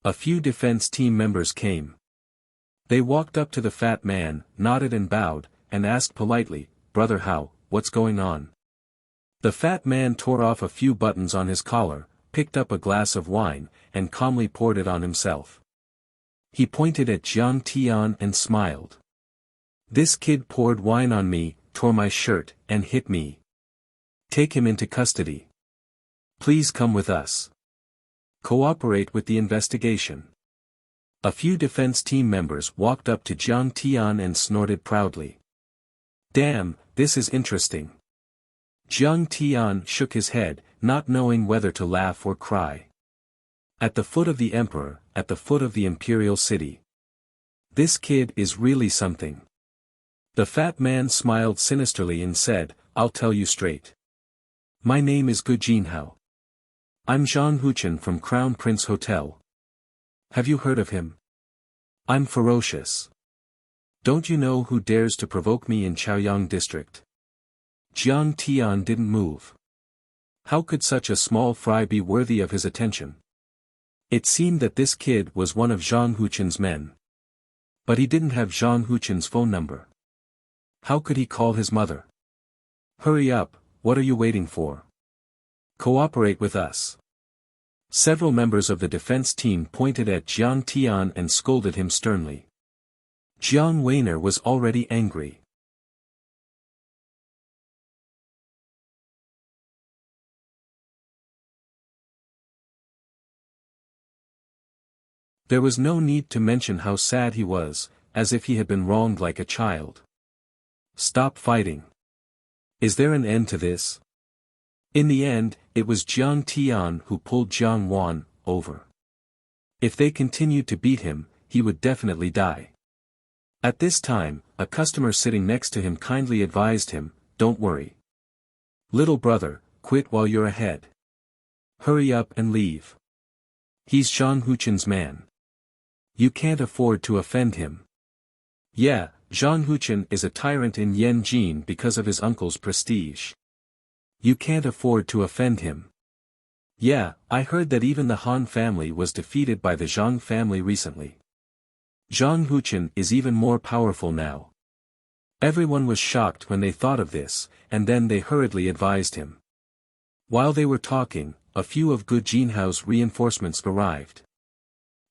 a few defense team members came. They walked up to the fat man, nodded and bowed, and asked politely, "Brother Hao, what's going on?" The fat man tore off a few buttons on his collar, picked up a glass of wine, and calmly poured it on himself. He pointed at Jiang Tian and smiled. "This kid poured wine on me, tore my shirt, and hit me. Take him into custody. Please come with us. Cooperate with the investigation." A few defense team members walked up to Jiang Tian and snorted proudly. "Damn, this is interesting." Jiang Tian shook his head, not knowing whether to laugh or cry. At the foot of the emperor, at the foot of the imperial city. This kid is really something. The fat man smiled sinisterly and said, "I'll tell you straight. My name is Gu Jinhao. I'm Zhang Huchen from Crown Prince Hotel. Have you heard of him? I'm ferocious. Don't you know who dares to provoke me in Chaoyang district?" Jiang Tian didn't move. How could such a small fry be worthy of his attention? It seemed that this kid was one of Zhang Huchen's men. But he didn't have Zhang Huchen's phone number. How could he call his mother? "Hurry up, what are you waiting for? Cooperate with us." Several members of the defense team pointed at Jiang Tian and scolded him sternly. Jiang Weiner was already angry. There was no need to mention how sad he was, as if he had been wronged like a child. "Stop fighting. Is there an end to this?" In the end, it was Jiang Tian who pulled Jiang Wan over. If they continued to beat him, he would definitely die. At this time, a customer sitting next to him kindly advised him, "Don't worry. Little brother, quit while you're ahead. Hurry up and leave. He's Zhang Huchen's man. You can't afford to offend him." Yeah, Zhang Huchen is a tyrant in Yanjin because of his uncle's prestige. You can't afford to offend him. Yeah, I heard that even the Han family was defeated by the Zhang family recently. Zhang Huchen is even more powerful now. Everyone was shocked when they thought of this, and then they hurriedly advised him. While they were talking, a few of Gu Jinhao's reinforcements arrived.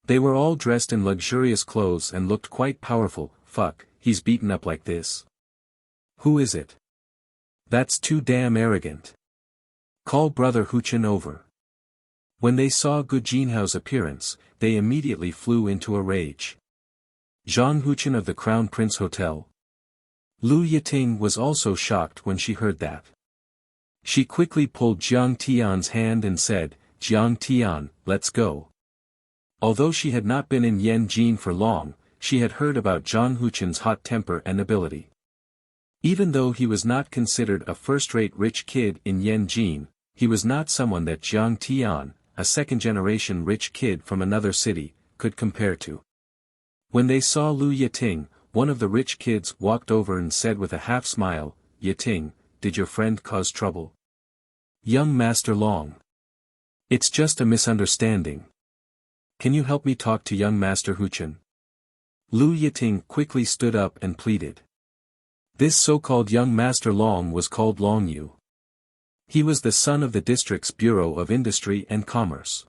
They were all dressed in luxurious clothes and looked quite powerful. "Fuck, he's beaten up like this. Who is it? That's too damn arrogant. Call Brother Huchen over." When they saw Gu Jinhao's appearance, they immediately flew into a rage. Zhang Huchen of the Crown Prince Hotel. Lu Yiting was also shocked when she heard that. She quickly pulled Jiang Tian's hand and said, "Jiang Tian, let's go." Although she had not been in Yanjin for long, she had heard about Zhang Huchen's hot temper and ability. Even though he was not considered a first-rate rich kid in Yanjin, he was not someone that Jiang Tian, a second-generation rich kid from another city, could compare to. When they saw Lu Yiting, one of the rich kids walked over and said with a half-smile, "Yiting, did your friend cause trouble?" "Young Master Long. It's just a misunderstanding. Can you help me talk to young Master Huchen?" Lu Yiting quickly stood up and pleaded. This so-called young Master Long was called Long Yu. He was the son of the district's Bureau of Industry and Commerce.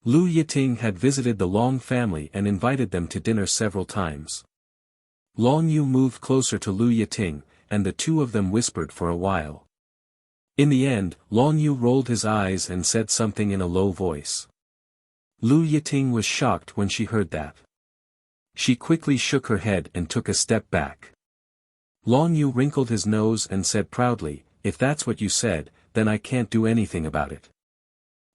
Lu Yiting had visited the Long family and invited them to dinner several times. Long Yu moved closer to Lu Yiting, and the two of them whispered for a while. In the end, Long Yu rolled his eyes and said something in a low voice. Lu Yiting was shocked when she heard that. She quickly shook her head and took a step back. Long Yu wrinkled his nose and said proudly, "If that's what you said, then I can't do anything about it."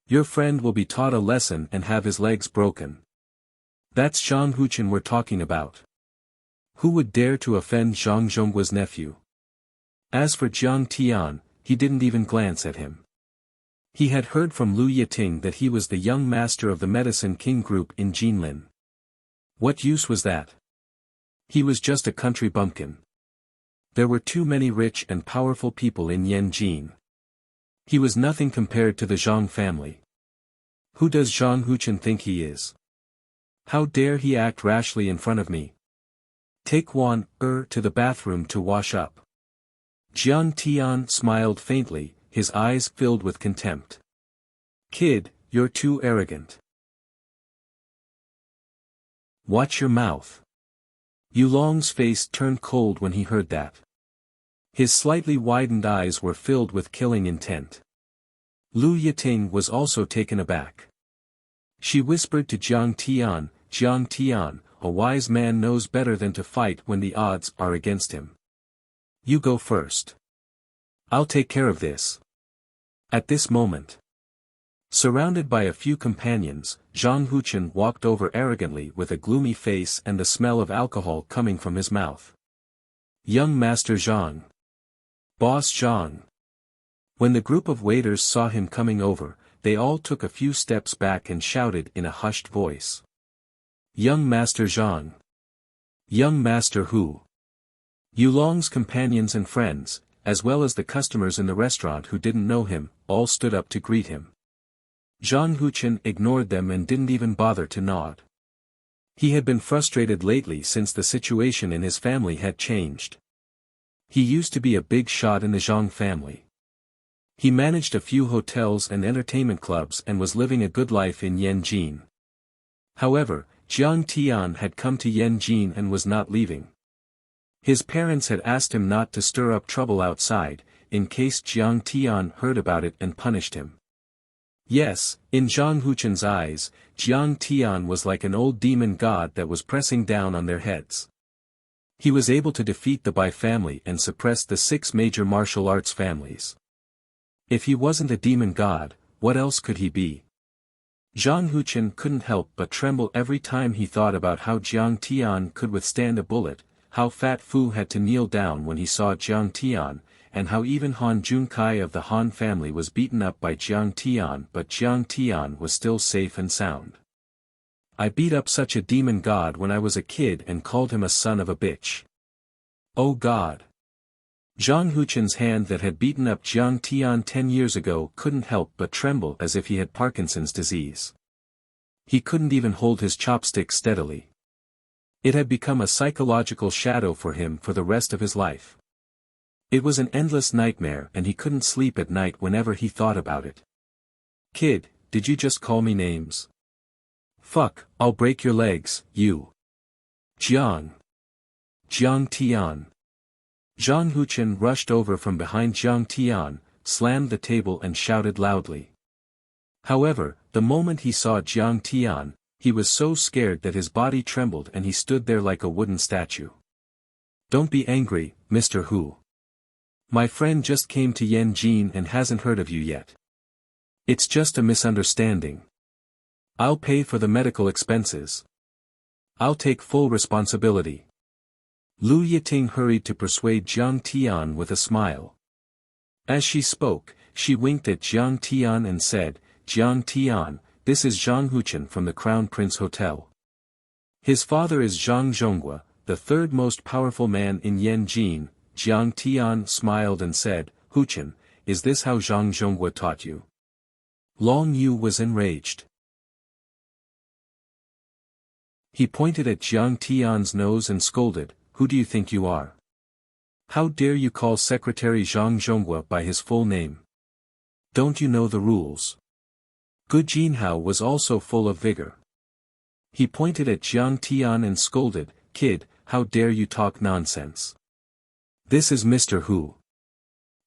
Your friend will be taught a lesson and have his legs broken. That's Zhang Huchen we're talking about. Who would dare to offend Zhang Zhongguo's nephew? As for Jiang Tian, he didn't even glance at him. He had heard from Lu Yiting that he was the young master of the Medicine King group in Jinlin. What use was that? He was just a country bumpkin. There were too many rich and powerful people in Yanjin. He was nothing compared to the Zhang family. Who does Zhang Huchen think he is? How dare he act rashly in front of me? Take Wan to the bathroom to wash up. Jiang Tian smiled faintly, his eyes filled with contempt. Kid, you're too arrogant. Watch your mouth. Yulong's face turned cold when he heard that. His slightly widened eyes were filled with killing intent. Lu Yiting was also taken aback. She whispered to Jiang Tian, a wise man knows better than to fight when the odds are against him. You go first. I'll take care of this. At this moment, surrounded by a few companions, Zhang Huchen walked over arrogantly with a gloomy face and the smell of alcohol coming from his mouth. Young Master Zhang. Boss Zhang. When the group of waiters saw him coming over, they all took a few steps back and shouted in a hushed voice. Young Master Zhang. Young Master Hu. Yulong's companions and friends, as well as the customers in the restaurant who didn't know him, all stood up to greet him. Zhang Huchen ignored them and didn't even bother to nod. He had been frustrated lately since the situation in his family had changed. He used to be a big shot in the Zhang family. He managed a few hotels and entertainment clubs and was living a good life in Yanjin. However, Jiang Tian had come to Yanjin and was not leaving. His parents had asked him not to stir up trouble outside, in case Jiang Tian heard about it and punished him. Yes, in Zhang Huchen's eyes, Jiang Tian was like an old demon god that was pressing down on their heads. He was able to defeat the Bai family and suppress the 6 major martial arts families. If he wasn't a demon god, what else could he be? Zhang Huchen couldn't help but tremble every time he thought about how Jiang Tian could withstand a bullet, how Fat Fu had to kneel down when he saw Jiang Tian, and how even Han Junkai of the Han family was beaten up by Jiang Tian, but Jiang Tian was still safe and sound. I beat up such a demon god when I was a kid and called him a son of a bitch. Oh God! Zhang Huchen's hand that had beaten up Jiang Tian 10 years ago couldn't help but tremble as if he had Parkinson's disease. He couldn't even hold his chopstick steadily. It had become a psychological shadow for him for the rest of his life. It was an endless nightmare and he couldn't sleep at night whenever he thought about it. Kid, did you just call me names? Fuck, I'll break your legs, you. Jiang Tian. Zhang Huchen rushed over from behind Jiang Tian, slammed the table and shouted loudly. However, the moment he saw Jiang Tian, he was so scared that his body trembled and he stood there like a wooden statue. Don't be angry, Mr. Hu. My friend just came to Yanjin and hasn't heard of you yet. It's just a misunderstanding. I'll pay for the medical expenses. I'll take full responsibility. Lu Yiting hurried to persuade Jiang Tian with a smile. As she spoke, she winked at Jiang Tian and said, Jiang Tian, this is Zhang Huchen from the Crown Prince Hotel. His father is Zhang Zhongguo, the 3rd most powerful man in Yanjin. Jiang Tian smiled and said, Huchen, is this how Zhang Zhongguo taught you? Long Yu was enraged. He pointed at Jiang Tian's nose and scolded, Who do you think you are? How dare you call Secretary Zhang Zhongguo by his full name? Don't you know the rules? Gu Jinhao was also full of vigor. He pointed at Jiang Tian and scolded, Kid, how dare you talk nonsense? This is Mr. Hu.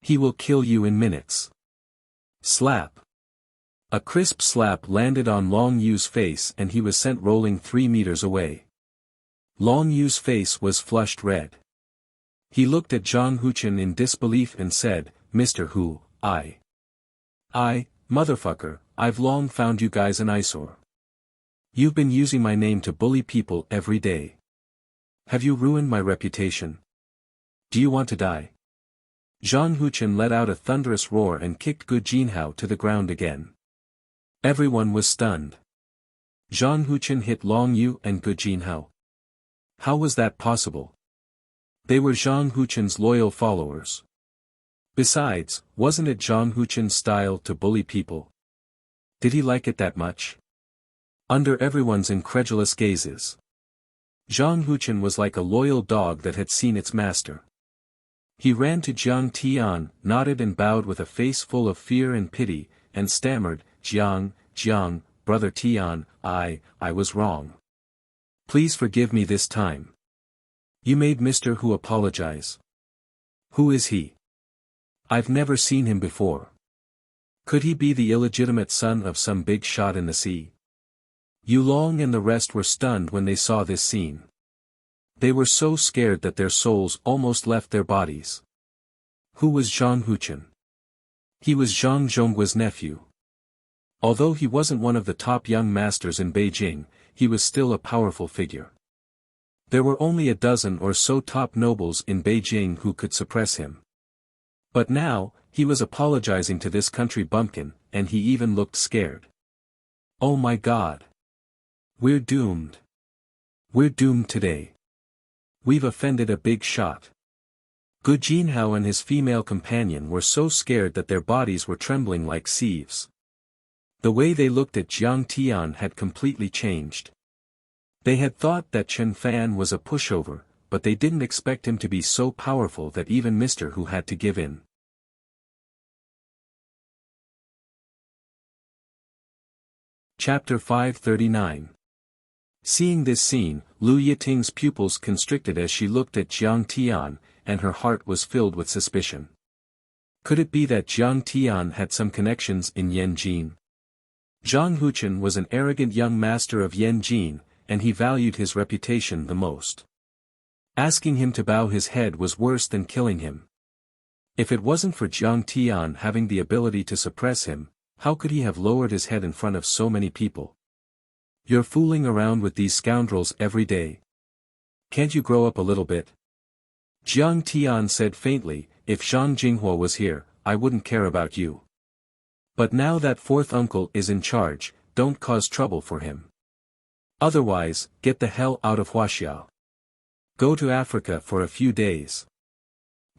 He will kill you in minutes. Slap. A crisp slap landed on Long Yu's face and he was sent rolling 3 meters away. Long Yu's face was flushed red. He looked at Zhang Huchen in disbelief and said, Mr. Hu, I Motherfucker, I've long found you guys an eyesore. You've been using my name to bully people every day. Have you ruined my reputation? Do you want to die? Zhang Huchen let out a thunderous roar and kicked Gu Jinhao to the ground again. Everyone was stunned. Zhang Huchen hit Long Yu and Gu Jinhao. How was that possible? They were Zhang Huchen's loyal followers. Besides, wasn't it Zhang Huchen's style to bully people? Did he like it that much? Under everyone's incredulous gazes, Zhang Huchen was like a loyal dog that had seen its master. He ran to Jiang Tian, nodded and bowed with a face full of fear and pity, and stammered, Jiang, brother Tian, I was wrong. Please forgive me this time. You made Mr. Hu apologize. Who is he? I've never seen him before. Could he be the illegitimate son of some big shot in the sea? Yu Long and the rest were stunned when they saw this scene. They were so scared that their souls almost left their bodies. Who was Zhang Huchen? He was Zhang Zhongguo's nephew. Although he wasn't one of the top young masters in Beijing, he was still a powerful figure. There were only a dozen or so top nobles in Beijing who could suppress him. But now, he was apologizing to this country bumpkin, and he even looked scared. Oh my God! We're doomed. We're doomed today. We've offended a big shot. Gu Jinhao and his female companion were so scared that their bodies were trembling like sieves. The way they looked at Jiang Tian had completely changed. They had thought that Chen Fan was a pushover, but they didn't expect him to be so powerful that even Mr. Hu had to give in. Chapter 539. Seeing this scene, Lu Yiting's pupils constricted as she looked at Jiang Tian, and her heart was filled with suspicion. Could it be that Jiang Tian had some connections in Yanjin? Zhang Huchen was an arrogant young master of Yanjin, and he valued his reputation the most. Asking him to bow his head was worse than killing him. If it wasn't for Jiang Tian having the ability to suppress him, how could he have lowered his head in front of so many people? You're fooling around with these scoundrels every day. Can't you grow up a little bit? Jiang Tian said faintly, if Zhang Jinghua was here, I wouldn't care about you. But now that fourth uncle is in charge, don't cause trouble for him. Otherwise, get the hell out of Huaxiao. Go to Africa for a few days.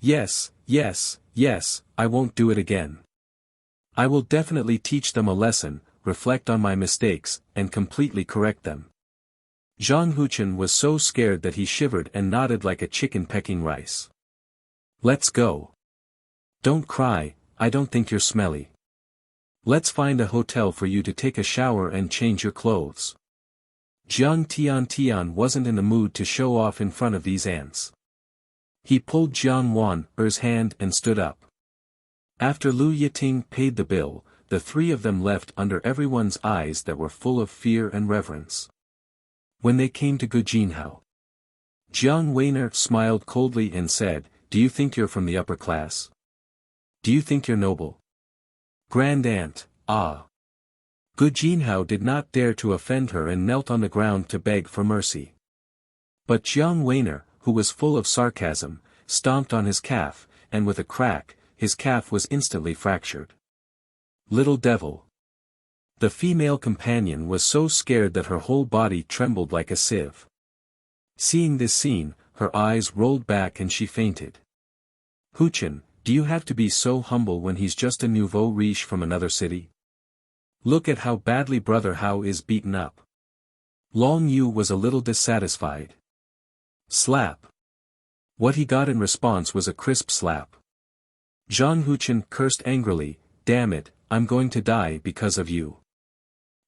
Yes, I won't do it again. I will definitely teach them a lesson, reflect on my mistakes, and completely correct them. Zhang Huchen was so scared that he shivered and nodded like a chicken pecking rice. Let's go. Don't cry, I don't think you're smelly. Let's find a hotel for you to take a shower and change your clothes. Jiang Tian wasn't in the mood to show off in front of these ants. He pulled Jiang Wan's hand and stood up. After Lu Yiting paid the bill, the three of them left under everyone's eyes that were full of fear and reverence. When they came to Gu Jinhao, Jiang Weiner smiled coldly and said, Do you think you're from the upper class? Do you think you're noble? Grand Aunt, ah. Gu Jinhao did not dare to offend her and knelt on the ground to beg for mercy. But Jiang Weiner, who was full of sarcasm, stomped on his calf, and with a crack, his calf was instantly fractured. Little devil. The female companion was so scared that her whole body trembled like a sieve. Seeing this scene, her eyes rolled back and she fainted. Huchen, do you have to be so humble when he's just a nouveau riche from another city? Look at how badly Brother Hao is beaten up. Long Yu was a little dissatisfied. Slap. What he got in response was a crisp slap. Zhang Huchen cursed angrily, Damn it, I'm going to die because of you.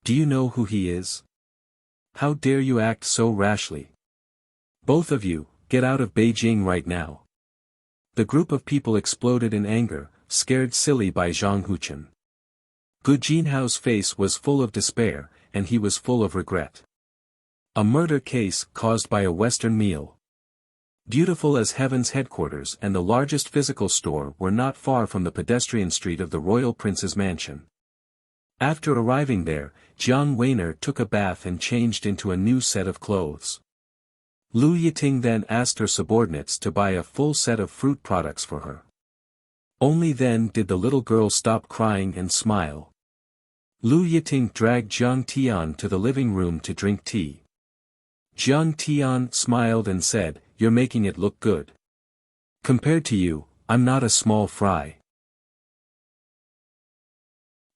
Do you know who he is? How dare you act so rashly? Both of you, get out of Beijing right now. The group of people exploded in anger, scared silly by Zhang Huchen. Gu Jinhao's face was full of despair, and he was full of regret. A murder case caused by a Western meal. Beautiful as Heaven's headquarters and the largest physical store were not far from the pedestrian street of the royal prince's mansion. After arriving there, Jiang Weiner took a bath and changed into a new set of clothes. Lu Yiting then asked her subordinates to buy a full set of fruit products for her. Only then did the little girl stop crying and smile. Lu Yiting dragged Jiang Tian to the living room to drink tea. Jiang Tian smiled and said, "You're making it look good. Compared to you, I'm not a small fry."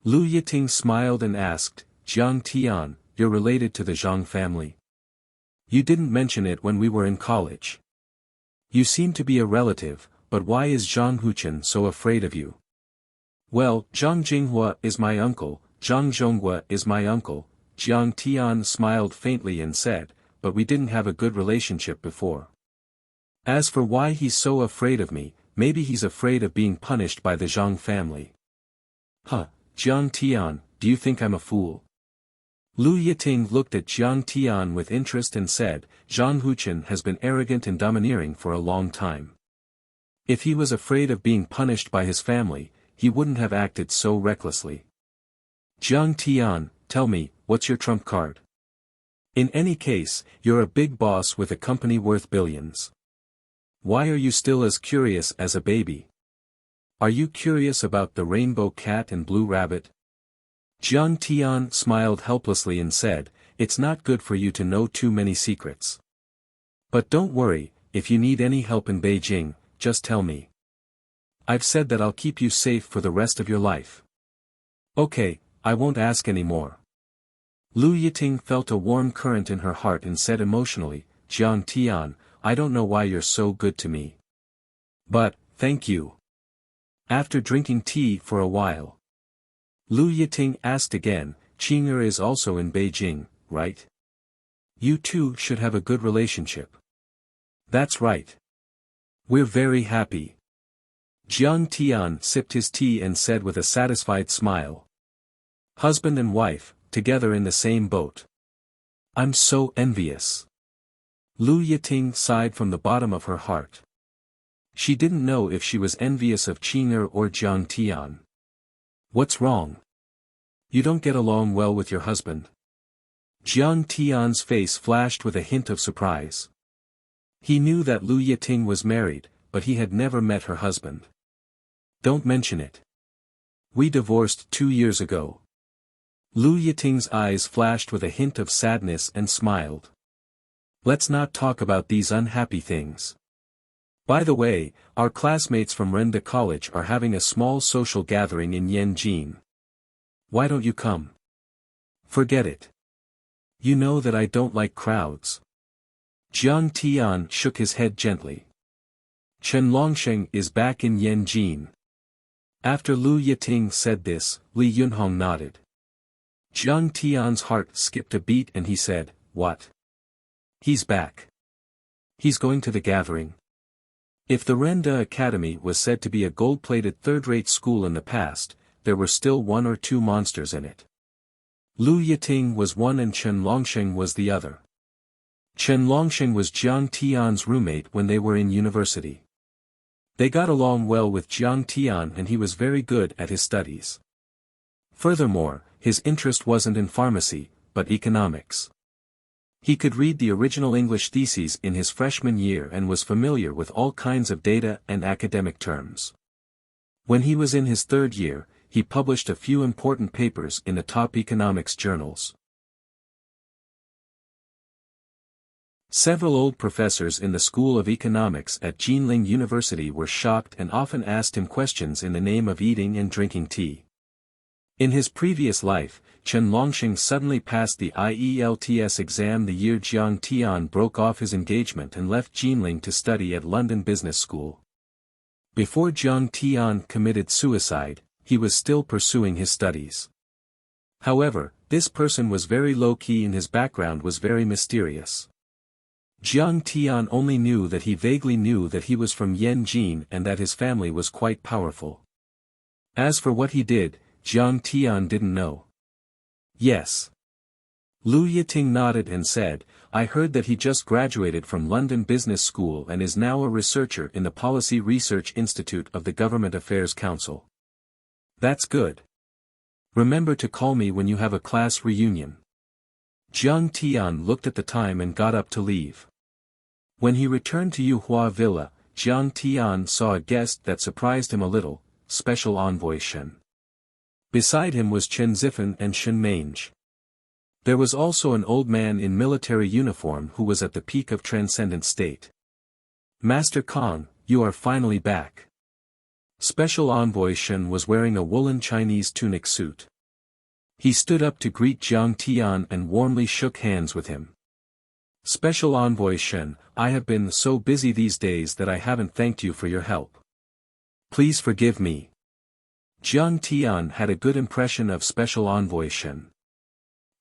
Lu Yiting smiled and asked, "Jiang Tian, you're related to the Zhang family? You didn't mention it when we were in college. You seem to be a relative, but why is Zhang Huchen so afraid of you?" "Well, Zhang Jinghua is my uncle, Zhang Zhonghua is my uncle," Jiang Tian smiled faintly and said, "but we didn't have a good relationship before. As for why he's so afraid of me, maybe he's afraid of being punished by the Zhang family." "Huh, Jiang Tian, do you think I'm a fool?" Lu Yiting looked at Jiang Tian with interest and said, "Zhang Huchen has been arrogant and domineering for a long time. If he was afraid of being punished by his family, he wouldn't have acted so recklessly. Jiang Tian, tell me, what's your trump card? In any case, you're a big boss with a company worth billions. Why are you still as curious as a baby? Are you curious about the rainbow cat and blue rabbit?" Jiang Tian smiled helplessly and said, "It's not good for you to know too many secrets. But don't worry, if you need any help in Beijing, just tell me. I've said that I'll keep you safe for the rest of your life." "Okay, I won't ask any more." Lu Yiting felt a warm current in her heart and said emotionally, "Jiang Tian, I don't know why you're so good to me. But, thank you." After drinking tea for a while, Lu Yiting asked again, "Qing'er is also in Beijing, right? You two should have a good relationship." "That's right. We're very happy." Jiang Tian sipped his tea and said with a satisfied smile, "Husband and wife, together in the same boat. I'm so envious." Lu Yiting sighed from the bottom of her heart. She didn't know if she was envious of Qing'er or Jiang Tian. "What's wrong? You don't get along well with your husband?" Jiang Tian's face flashed with a hint of surprise. He knew that Lu Yiting was married, but he had never met her husband. "Don't mention it. We divorced 2 years ago." Lu Yiting's eyes flashed with a hint of sadness and smiled. "Let's not talk about these unhappy things. By the way, our classmates from Renda College are having a small social gathering in Yanjin. Why don't you come?" "Forget it. You know that I don't like crowds." Jiang Tian shook his head gently. "Chen Longsheng is back in Yanjin." After Lu Yiting said this, Li Yunhong nodded. Jiang Tian's heart skipped a beat and he said, "What? He's back. He's going to the gathering." If the Renda Academy was said to be a gold-plated third-rate school in the past, there were still 1 or 2 monsters in it. Lu Yiting was one and Chen Longsheng was the other. Chen Longsheng was Jiang Tian's roommate when they were in university. They got along well with Jiang Tian and he was very good at his studies. Furthermore, his interest wasn't in pharmacy, but economics. He could read the original English theses in his freshman year and was familiar with all kinds of data and academic terms. When he was in his 3rd year, he published a few important papers in the top economics journals. Several old professors in the School of Economics at Jinling University were shocked and often asked him questions in the name of eating and drinking tea. In his previous life, Chen Longsheng suddenly passed the IELTS exam the year Jiang Tian broke off his engagement and left Jinling to study at London Business School. Before Jiang Tian committed suicide, he was still pursuing his studies. However, this person was very low-key and his background was very mysterious. Jiang Tian only knew that he vaguely knew that he was from Yanjin and that his family was quite powerful. As for what he did, Jiang Tian didn't know. "Yes." Lu Yiting nodded and said, "I heard that he just graduated from London Business School and is now a researcher in the Policy Research Institute of the Government Affairs Council." "That's good. Remember to call me when you have a class reunion. Jiang Tian looked at the time and got up to leave. When he returned to Yuhua Villa, Jiang Tian saw a guest that surprised him a little, Special Envoy Shen. Beside him was Chen Zifan and Shen Mange. There was also an old man in military uniform who was at the peak of transcendent state. Master Kong, you are finally back. Special Envoy Shen was wearing a woolen Chinese tunic suit. He stood up to greet Jiang Tian and warmly shook hands with him. Special Envoy Shen, I have been so busy these days that I haven't thanked you for your help. Please forgive me. Jiang Tian had a good impression of Special Envoy Shen.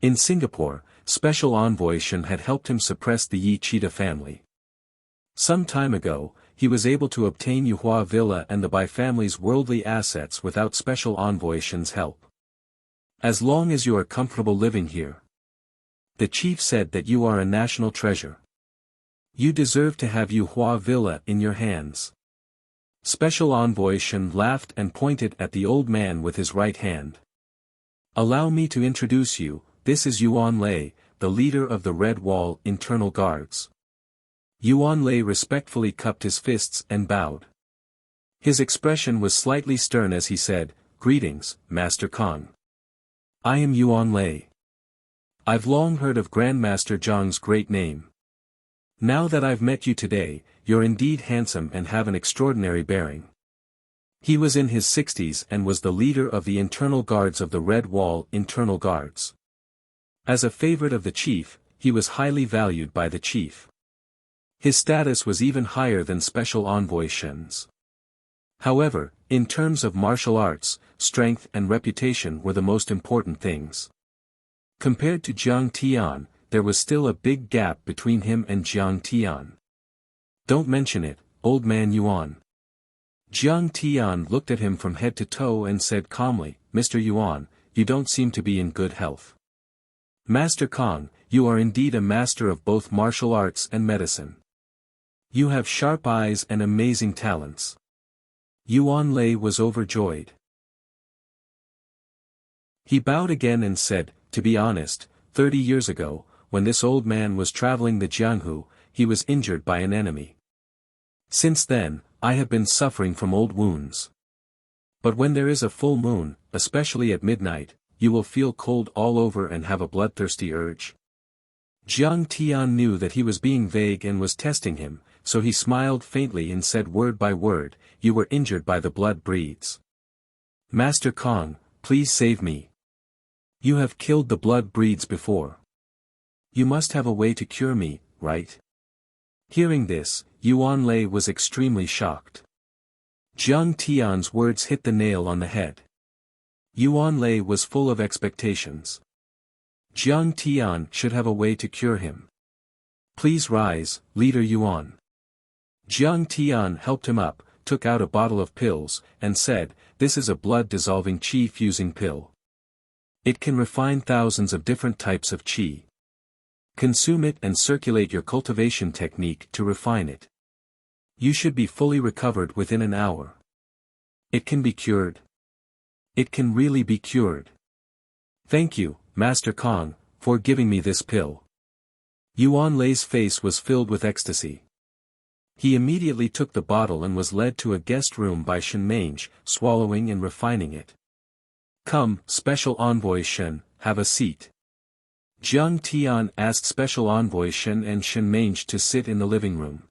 In Singapore, Special Envoy Shen had helped him suppress the Yi Cheetah family. Some time ago, he was able to obtain Yuhua Villa and the Bai family's worldly assets without Special Envoy Shen's help. As long as you are comfortable living here. The chief said that you are a national treasure. You deserve to have Yuhua Villa in your hands. Special Envoy Shen laughed and pointed at the old man with his right hand. Allow me to introduce you, this is Yuan Lei, the leader of the Red Wall Internal Guards. Yuan Lei respectfully cupped his fists and bowed. His expression was slightly stern as he said, Greetings, Master Kong. I am Yuan Lei. I've long heard of Grandmaster Zhang's great name. Now that I've met you today, you're indeed handsome and have an extraordinary bearing. He was in his 60s and was the leader of the internal guards of the Red Wall Internal Guards. As a favorite of the chief, he was highly valued by the chief. His status was even higher than Special Envoy Shen's. However, in terms of martial arts, strength and reputation were the most important things. Compared to Jiang Tian, there was still a big gap between him and Jiang Tian. Don't mention it, old man Yuan. Jiang Tian looked at him from head to toe and said calmly, Mr. Yuan, you don't seem to be in good health. Master Kong, you are indeed a master of both martial arts and medicine. You have sharp eyes and amazing talents. Yuan Lei was overjoyed. He bowed again and said, to be honest, 30 years ago, when this old man was traveling the Jianghu, he was injured by an enemy. Since then, I have been suffering from old wounds. But when there is a full moon, especially at midnight, you will feel cold all over and have a bloodthirsty urge. Jiang Tian knew that he was being vague and was testing him, so he smiled faintly and said word by word, you were injured by the blood breeds. Master Kong, please save me. You have killed the blood breeds before. You must have a way to cure me, right? Hearing this, Yuan Lei was extremely shocked. Jiang Tian's words hit the nail on the head. Yuan Lei was full of expectations. Jiang Tian should have a way to cure him. Please rise, Leader Yuan. Jiang Tian helped him up, took out a bottle of pills, and said, this is a blood-dissolving qi-fusing pill. It can refine thousands of different types of qi. Consume it and circulate your cultivation technique to refine it. You should be fully recovered within an hour. It can be cured. It can really be cured. Thank you, Master Kong, for giving me this pill. Yuan Lei's face was filled with ecstasy. He immediately took the bottle and was led to a guest room by Shen Mange, swallowing and refining it. Come, Special Envoy Shen, have a seat. Jiang Tian asked Special Envoy Shen and Shen Mange to sit in the living room.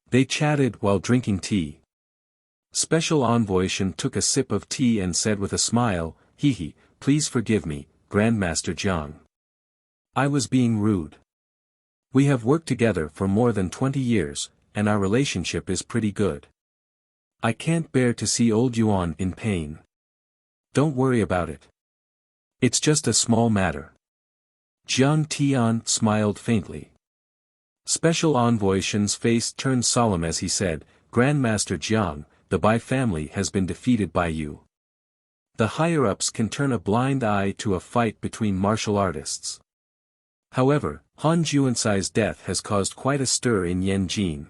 They chatted while drinking tea. Special Envoy Shen took a sip of tea and said with a smile, Hee, please forgive me, Grandmaster Jiang. I was being rude. We have worked together for more than 20 years, and our relationship is pretty good. I can't bear to see old Yuan in pain. Don't worry about it. It's just a small matter. Jiang Tian smiled faintly. Special Envoy Shen's face turned solemn as he said, Grandmaster Jiang, the Bai family has been defeated by you. The higher-ups can turn a blind eye to a fight between martial artists. However, Han Juansai's death has caused quite a stir in Yanjin.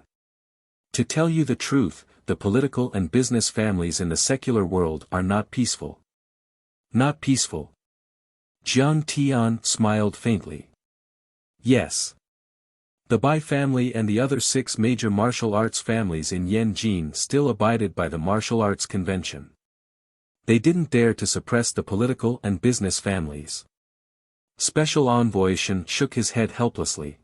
To tell you the truth, the political and business families in the secular world are not peaceful. Not peaceful. Jiang Tian smiled faintly. Yes. The Bai family and the other 6 major martial arts families in Yanjin still abided by the martial arts convention. They didn't dare to suppress the political and business families. Special Envoy Shen shook his head helplessly.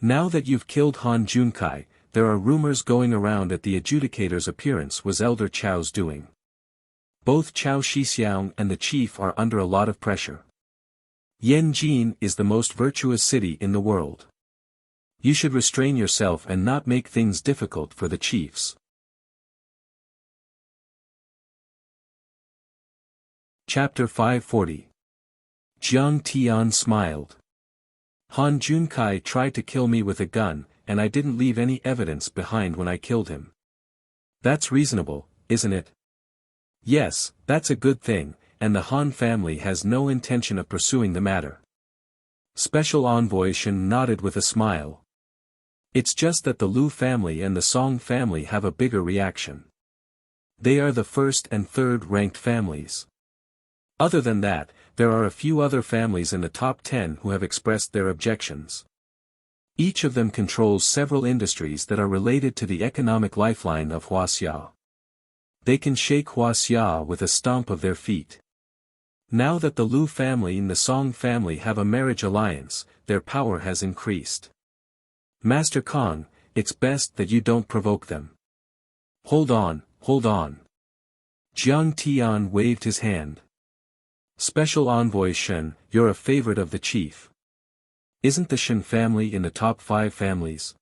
Now that you've killed Han Junkai, there are rumors going around that the adjudicator's appearance was Elder Chao's doing. Both Chao Shixiang and the chief are under a lot of pressure. Yanjin is the most virtuous city in the world. You should restrain yourself and not make things difficult for the chiefs. Chapter 540. Jiang Tian smiled. Han Junkai tried to kill me with a gun, and I didn't leave any evidence behind when I killed him. That's reasonable, isn't it? Yes, that's a good thing, and the Han family has no intention of pursuing the matter. Special Envoy Shen nodded with a smile. It's just that the Lu family and the Song family have a bigger reaction. They are the first and third ranked families. Other than that, there are a few other families in the top 10 who have expressed their objections. Each of them controls several industries that are related to the economic lifeline of Wuxia. They can shake Wuxia with a stomp of their feet. Now that the Lu family and the Song family have a marriage alliance, their power has increased. Master Kong, it's best that you don't provoke them. Hold on, hold on. Jiang Tian waved his hand. Special Envoy Shen, you're a favorite of the chief. Isn't the Shen family in the top 5 families?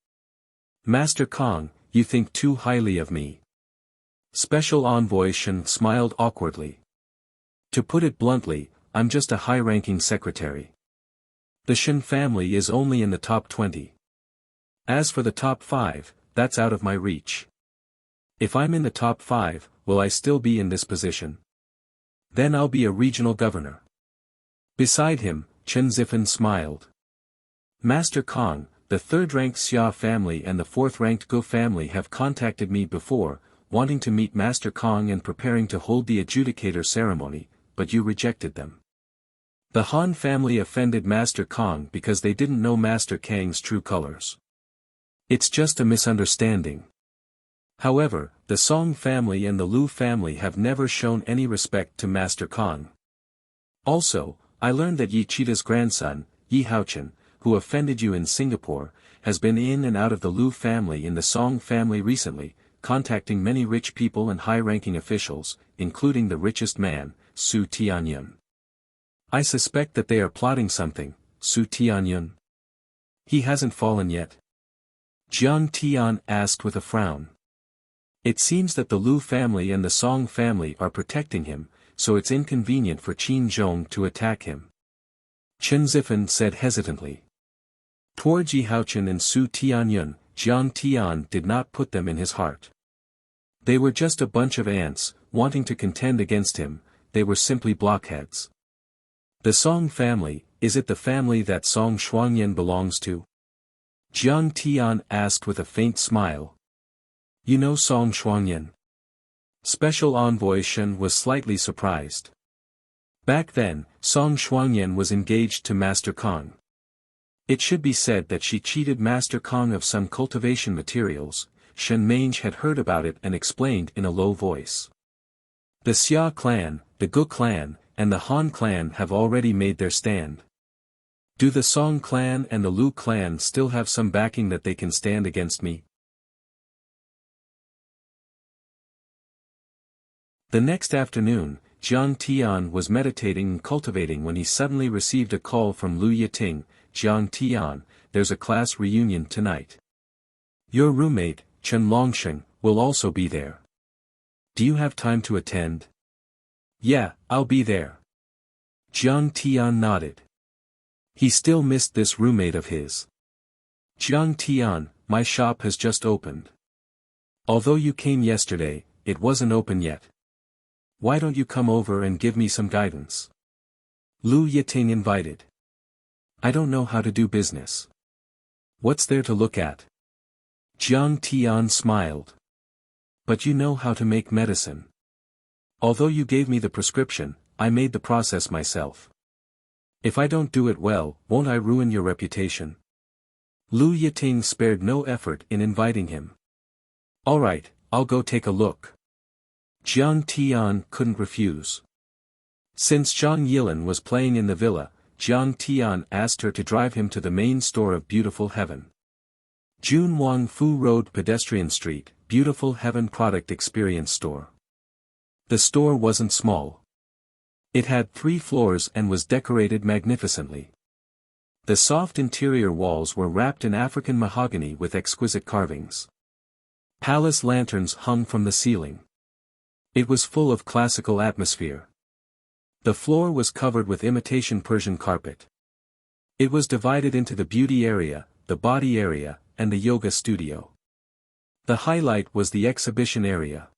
Master Kong, you think too highly of me. Special Envoy Shen smiled awkwardly. To put it bluntly, I'm just a high-ranking secretary. The Shen family is only in the top 20. As for the top 5, that's out of my reach. If I'm in the top 5, will I still be in this position? Then I'll be a regional governor. Beside him, Chen Zifen smiled. Master Kong, the 3rd-ranked Xia family and the 4th-ranked Go family have contacted me before, wanting to meet Master Kong and preparing to hold the adjudicator ceremony, but you rejected them. The Han family offended Master Kong because they didn't know Master Kang's true colors. It's just a misunderstanding. However, the Song family and the Lu family have never shown any respect to Master Kong. Also, I learned that Yi Cheetah's grandson, Yi Haochen, who offended you in Singapore, has been in and out of the Lu family and the Song family recently, contacting many rich people and high-ranking officials, including the richest man, Su Tianyun. I suspect that they are plotting something, Su Tianyun. He hasn't fallen yet? Jiang Tian asked with a frown. It seems that the Lu family and the Song family are protecting him, so it's inconvenient for Qin Zhong to attack him. Chen Zifen said hesitantly. Towards Yi Haochen and Su Tianyun, Jiang Tian did not put them in his heart. They were just a bunch of ants, wanting to contend against him, they were simply blockheads. The Song family, is it the family that Song Shuangyan belongs to? Jiang Tian asked with a faint smile. You know Song Shuangyan? Special Envoy Shen was slightly surprised. Back then, Song Shuangyan was engaged to Master Kong. It should be said that she cheated Master Kong of some cultivation materials. Shen Mange had heard about it and explained in a low voice. The Xia clan, the Gu clan, and the Han clan have already made their stand. Do the Song clan and the Lu clan still have some backing that they can stand against me? The next afternoon, Jiang Tian was meditating and cultivating when he suddenly received a call from Lu Yiting. Jiang Tian, there's a class reunion tonight. Your roommate, Chen Longsheng, will also be there. Do you have time to attend? Yeah, I'll be there. Jiang Tian nodded. He still missed this roommate of his. Jiang Tian, my shop has just opened. Although you came yesterday, it wasn't open yet. Why don't you come over and give me some guidance? Lu Yiting invited. I don't know how to do business. What's there to look at? Jiang Tian smiled. But you know how to make medicine. Although you gave me the prescription, I made the process myself. If I don't do it well, won't I ruin your reputation? Lu Yiting spared no effort in inviting him. Alright, I'll go take a look. Jiang Tian couldn't refuse. Since Zhang Yilin was playing in the villa, Jiang Tian asked her to drive him to the main store of Beautiful Heaven. Jun Wang Fu Road Pedestrian Street, Beautiful Heaven Product Experience Store. The store wasn't small. It had 3 floors and was decorated magnificently. The soft interior walls were wrapped in African mahogany with exquisite carvings. Palace lanterns hung from the ceiling. It was full of classical atmosphere. The floor was covered with imitation Persian carpet. It was divided into the beauty area, the body area, and the yoga studio. The highlight was the exhibition area.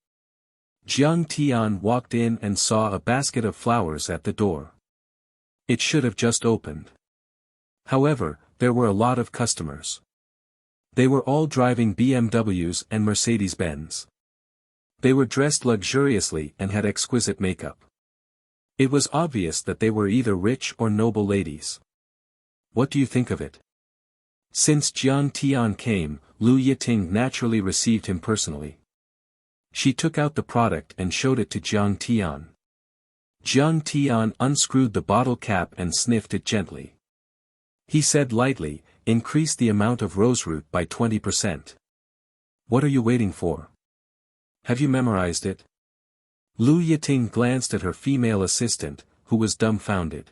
Jiang Tian walked in and saw a basket of flowers at the door. It should have just opened. However, there were a lot of customers. They were all driving BMWs and Mercedes-Benz. They were dressed luxuriously and had exquisite makeup. It was obvious that they were either rich or noble ladies. What do you think of it? Since Jiang Tian came, Lu Yiting naturally received him personally. She took out the product and showed it to Jiang Tian. Jiang Tian unscrewed the bottle cap and sniffed it gently. He said lightly, "Increase the amount of roseroot by 20%. What are you waiting for? Have you memorized it?" Lu Yiting glanced at her female assistant, who was dumbfounded.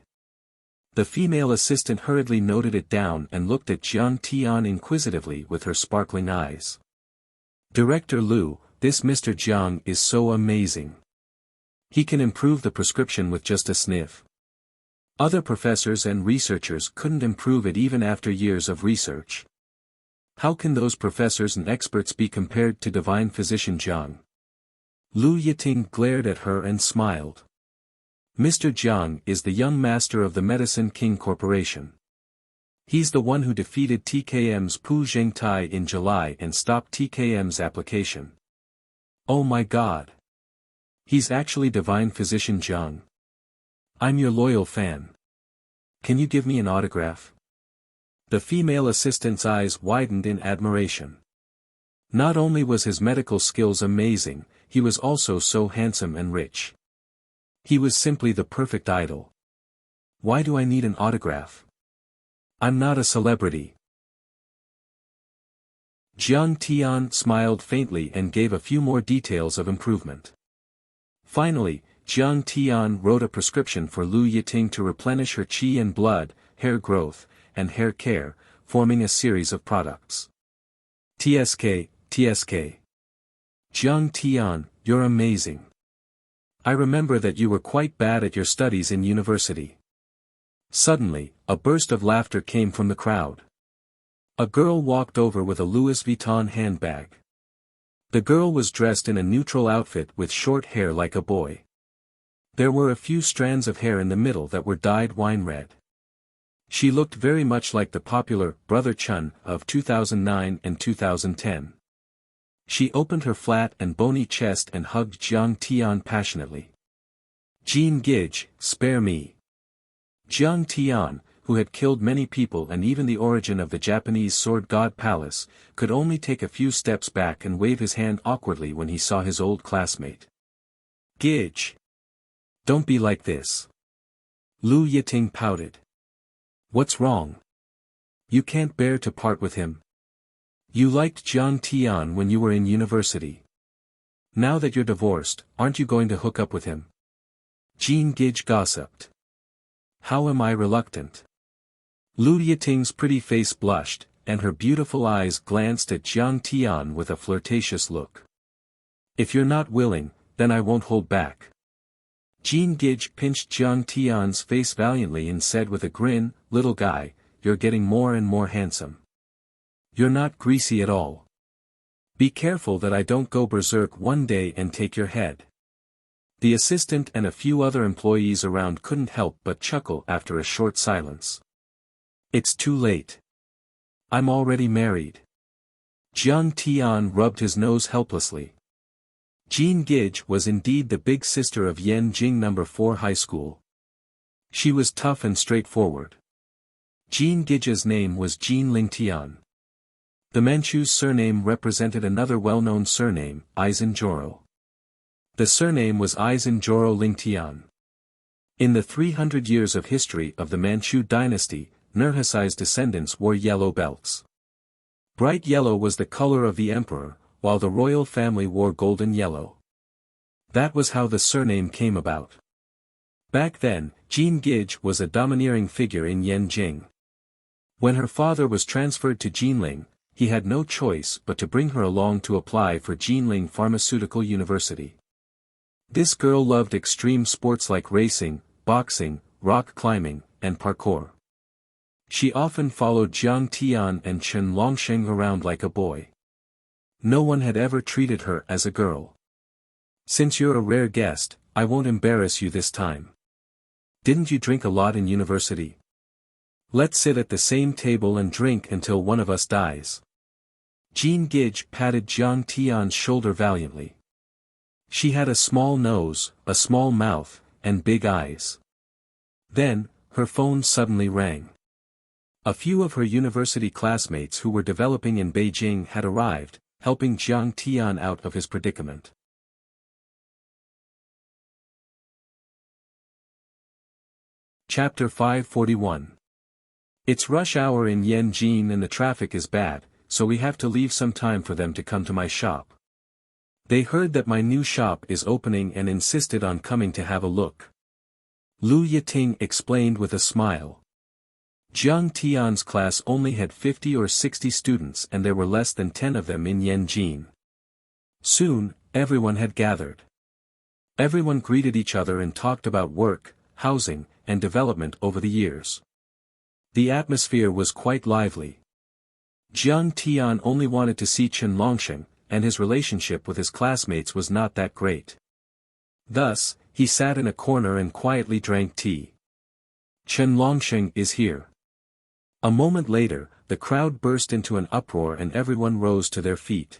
The female assistant hurriedly noted it down and looked at Jiang Tian inquisitively with her sparkling eyes. "Director Lu, this Mr. Jiang is so amazing. He can improve the prescription with just a sniff. Other professors and researchers couldn't improve it even after years of research. How can those professors and experts be compared to divine physician Jiang?" Lu Yiting glared at her and smiled. Mr. Jiang is the young master of the Medicine King Corporation. He's the one who defeated TKM's Pu Zhengtai in July and stopped TKM's application. Oh my god! He's actually divine physician Jiang. I'm your loyal fan. Can you give me an autograph? The female assistant's eyes widened in admiration. Not only was his medical skills amazing, he was also so handsome and rich. He was simply the perfect idol. Why do I need an autograph? I'm not a celebrity. Jiang Tian smiled faintly and gave a few more details of improvement. Finally, Jiang Tian wrote a prescription for Lu Yiting to replenish her qi and blood, hair growth, and hair care, forming a series of products. TSK, TSK. Jiang Tian, you're amazing. I remember that you were quite bad at your studies in university. Suddenly, a burst of laughter came from the crowd. A girl walked over with a Louis Vuitton handbag. The girl was dressed in a neutral outfit with short hair like a boy. There were a few strands of hair in the middle that were dyed wine red. She looked very much like the popular Brother Chun of 2009 and 2010. She opened her flat and bony chest and hugged Jiang Tian passionately. "Jean Gige, spare me." Jiang Tian, who had killed many people and even the origin of the Japanese sword god Palace, could only take a few steps back and wave his hand awkwardly when he saw his old classmate. "Gige. Don't be like this." Lu Yiting pouted. "What's wrong? You can't bear to part with him? You liked Jiang Tian when you were in university. Now that you're divorced, aren't you going to hook up with him?" Jean Gige gossiped. "How am I reluctant?" Lu Yiting's pretty face blushed, and her beautiful eyes glanced at Jiang Tian with a flirtatious look. "If you're not willing, then I won't hold back." Jean Gige pinched Jiang Tian's face valiantly and said with a grin, "Little guy, you're getting more and more handsome. You're not greasy at all. Be careful that I don't go berserk one day and take your head." The assistant and a few other employees around couldn't help but chuckle after a short silence. "It's too late. I'm already married." Jiang Tian rubbed his nose helplessly. Jean Gage was indeed the big sister of Yan Jing No. 4 High School. She was tough and straightforward. Jean Gage's name was Jean Lingtian. The Manchu's surname represented another well-known surname, Eisenjoro. The surname was Eisenjoro Lingtian. In the 300 years of history of the Manchu dynasty, Nurhasai's descendants wore yellow belts. Bright yellow was the color of the emperor, while the royal family wore golden yellow. That was how the surname came about. Back then, Jean Gage was a domineering figure in Yanjing. When her father was transferred to Jinling, he had no choice but to bring her along to apply for Jinling Pharmaceutical University. This girl loved extreme sports like racing, boxing, rock climbing, and parkour. She often followed Jiang Tian and Chen Longsheng around like a boy. No one had ever treated her as a girl. Since you're a rare guest, I won't embarrass you this time. Didn't you drink a lot in university? Let's sit at the same table and drink until one of us dies. Jean Gage patted Jiang Tian's shoulder valiantly. She had a small nose, a small mouth, and big eyes. Then, her phone suddenly rang. A few of her university classmates who were developing in Beijing had arrived, helping Jiang Tian out of his predicament. Chapter 541. It's rush hour in Yanjin and the traffic is bad, so we have to leave some time for them to come to my shop. They heard that my new shop is opening and insisted on coming to have a look. Lu Yiting explained with a smile. Jiang Tian's class only had 50 or 60 students and there were less than 10 of them in Yanjin. Soon, everyone had gathered. Everyone greeted each other and talked about work, housing, and development over the years. The atmosphere was quite lively. Jiang Tian only wanted to see Chen Longsheng, and his relationship with his classmates was not that great. Thus, he sat in a corner and quietly drank tea. Chen Longsheng is here. A moment later, the crowd burst into an uproar and everyone rose to their feet.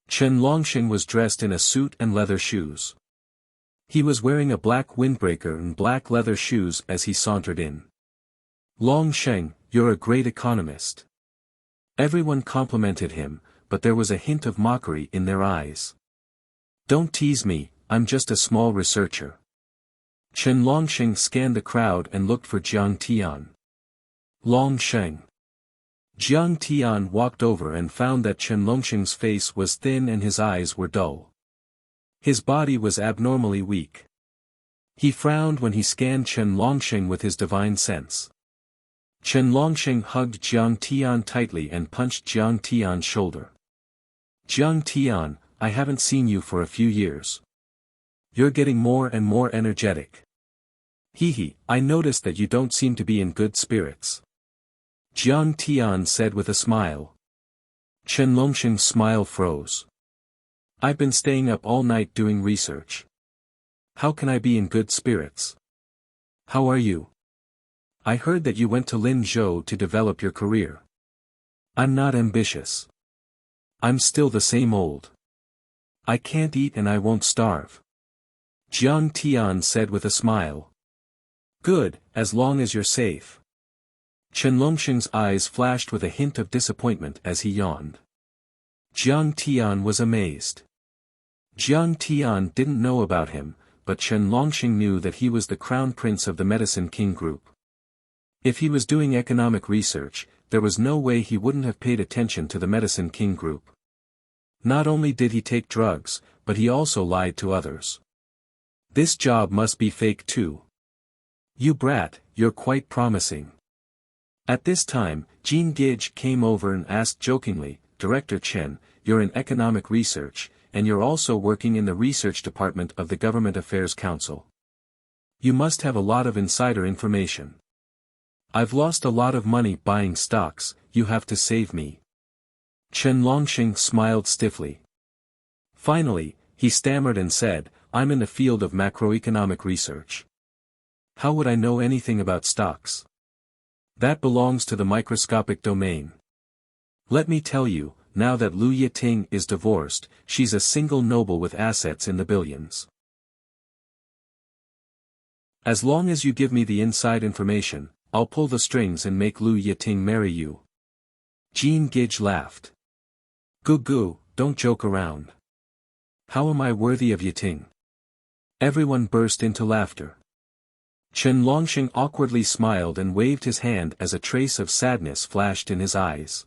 Chen Longsheng was dressed in a suit and leather shoes. He was wearing a black windbreaker and black leather shoes as he sauntered in. Longsheng, you're a great economist. Everyone complimented him, but there was a hint of mockery in their eyes. Don't tease me, I'm just a small researcher. Chen Longsheng scanned the crowd and looked for Jiang Tian. Longsheng. Jiang Tian walked over and found that Chen Longsheng's face was thin and his eyes were dull. His body was abnormally weak. He frowned when he scanned Chen Longsheng with his divine sense. Chen Longsheng hugged Jiang Tian tightly and punched Jiang Tian's shoulder. Jiang Tian, I haven't seen you for a few years. You're getting more and more energetic. Hehe, I noticed that you don't seem to be in good spirits. Jiang Tian said with a smile. Chen Longsheng's smile froze. I've been staying up all night doing research. How can I be in good spirits? How are you? I heard that you went to Linzhou to develop your career. I'm not ambitious. I'm still the same old. I can't eat and I won't starve. Jiang Tian said with a smile. Good, as long as you're safe. Chen Longsheng's eyes flashed with a hint of disappointment as he yawned. Jiang Tian was amazed. Jiang Tian didn't know about him, but Chen Longsheng knew that he was the crown prince of the Medicine King group. If he was doing economic research, there was no way he wouldn't have paid attention to the Medicine King group. Not only did he take drugs, but he also lied to others. This job must be fake too. You brat, you're quite promising. At this time, Jean Gage came over and asked jokingly, Director Chen, you're in economic research, and you're also working in the research department of the Government Affairs Council. You must have a lot of insider information. I've lost a lot of money buying stocks, you have to save me. Chen Longsheng smiled stiffly. Finally, he stammered and said, I'm in the field of macroeconomic research. How would I know anything about stocks? That belongs to the microscopic domain. Let me tell you, now that Lu Yiting is divorced, she's a single noble with assets in the billions. As long as you give me the inside information, I'll pull the strings and make Lu Yiting marry you. Jean Gage laughed. Goo, don't joke around. How am I worthy of Yiting? Everyone burst into laughter. Chen Longsheng awkwardly smiled and waved his hand as a trace of sadness flashed in his eyes.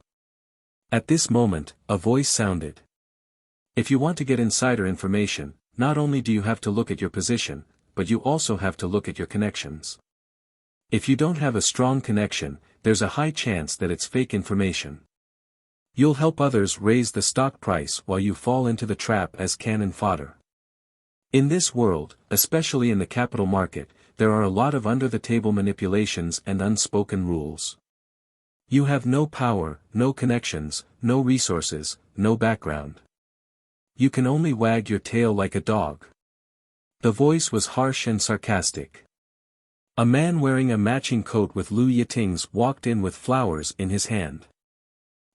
At this moment, a voice sounded. If you want to get insider information, not only do you have to look at your position, but you also have to look at your connections. If you don't have a strong connection, there's a high chance that it's fake information. You'll help others raise the stock price while you fall into the trap as cannon fodder. In this world, especially in the capital market, there are a lot of under-the-table manipulations and unspoken rules. You have no power, no connections, no resources, no background. You can only wag your tail like a dog. The voice was harsh and sarcastic. A man wearing a matching coat with Lu Yiting's walked in with flowers in his hand.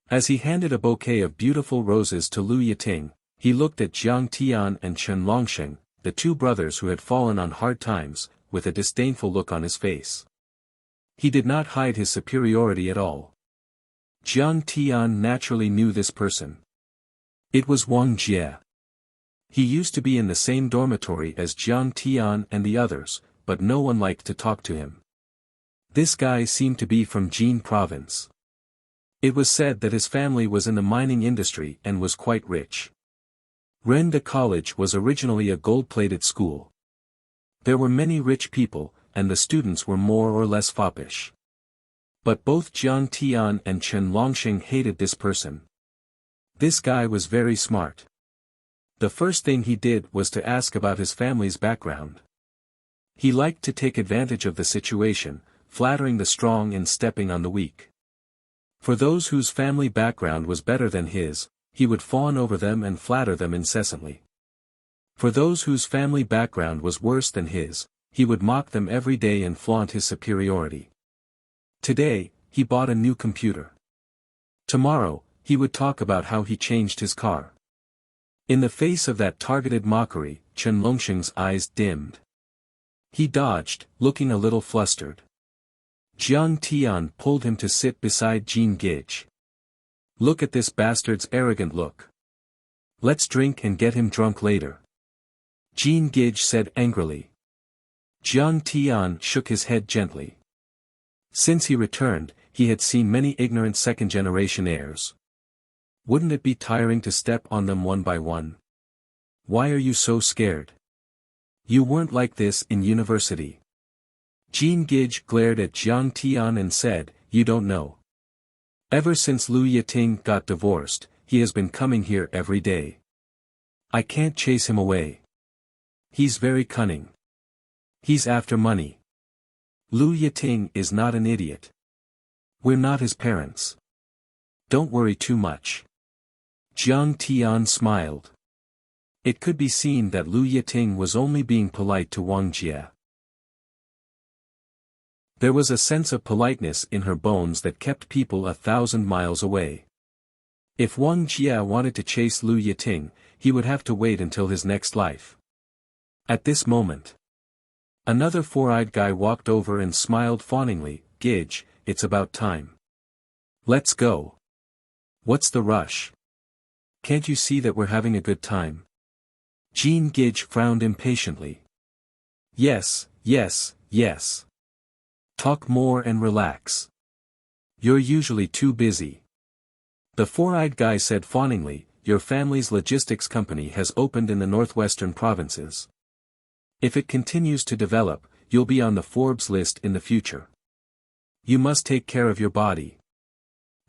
As he handed a bouquet of beautiful roses to Lu Yiting, he looked at Jiang Tian and Chen Longsheng, the two brothers who had fallen on hard times, with a disdainful look on his face. He did not hide his superiority at all. Jiang Tian naturally knew this person. It was Wang Jie. He used to be in the same dormitory as Jiang Tian and the others, but no one liked to talk to him. This guy seemed to be from Jin province. It was said that his family was in the mining industry and was quite rich. Renda College was originally a gold-plated school. There were many rich people, and the students were more or less foppish. But both Jiang Tian and Chen Longsheng hated this person. This guy was very smart. The first thing he did was to ask about his family's background. He liked to take advantage of the situation, flattering the strong and stepping on the weak. For those whose family background was better than his, he would fawn over them and flatter them incessantly. For those whose family background was worse than his, he would mock them every day and flaunt his superiority. Today, he bought a new computer. Tomorrow, he would talk about how he changed his car. In the face of that targeted mockery, Chen Longsheng's eyes dimmed. He dodged, looking a little flustered. Jiang Tian pulled him to sit beside Jean Gage. Look at this bastard's arrogant look. Let's drink and get him drunk later. Jean Gage said angrily. Jiang Tian shook his head gently. Since he returned, he had seen many ignorant second-generation heirs. Wouldn't it be tiring to step on them one by one? Why are you so scared? You weren't like this in university. Jean Gage glared at Jiang Tian and said, You don't know. Ever since Lu Yiting got divorced, he has been coming here every day. I can't chase him away. He's very cunning. He's after money. Lu Yiting is not an idiot. We're not his parents. Don't worry too much. Jiang Tian smiled. It could be seen that Lu Yiting was only being polite to Wang Jie. There was a sense of politeness in her bones that kept people 1,000 miles away. If Wang Jie wanted to chase Lu Yiting, he would have to wait until his next life. At this moment, another four-eyed guy walked over and smiled fawningly. Gage, it's about time. Let's go. What's the rush? Can't you see that we're having a good time? Jean Gage frowned impatiently. Yes. Talk more and relax. You're usually too busy. The four-eyed guy said fawningly, Your family's logistics company has opened in the northwestern provinces. If it continues to develop, you'll be on the Forbes list in the future. You must take care of your body.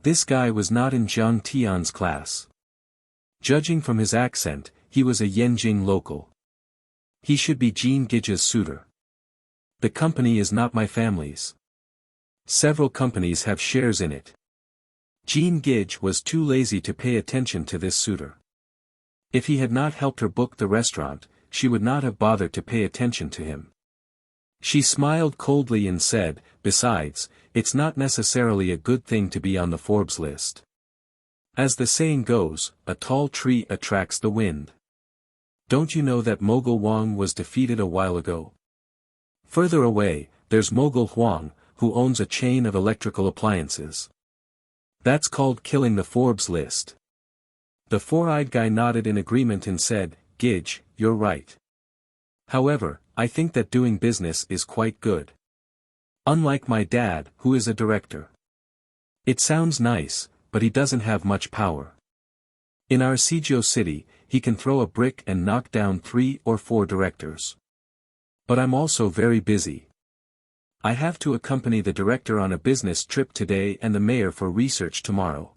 This guy was not in Jiang Tian's class. Judging from his accent, he was a Yanjing local. He should be Jean Gage's suitor. The company is not my family's. Several companies have shares in it. Jean Gage was too lazy to pay attention to this suitor. If he had not helped her book the restaurant, she would not have bothered to pay attention to him. She smiled coldly and said, Besides, it's not necessarily a good thing to be on the Forbes list. As the saying goes, a tall tree attracts the wind. Don't you know that Mogul Wang was defeated a while ago? Further away, there's Mogul Huang, who owns a chain of electrical appliances. That's called killing the Forbes list. The four-eyed guy nodded in agreement and said, Gidge, you're right. However, I think that doing business is quite good. Unlike my dad, who is a director. It sounds nice, but he doesn't have much power. In our Seijo city, he can throw a brick and knock down 3 or 4 directors. But I'm also very busy. I have to accompany the director on a business trip today and the mayor for research tomorrow.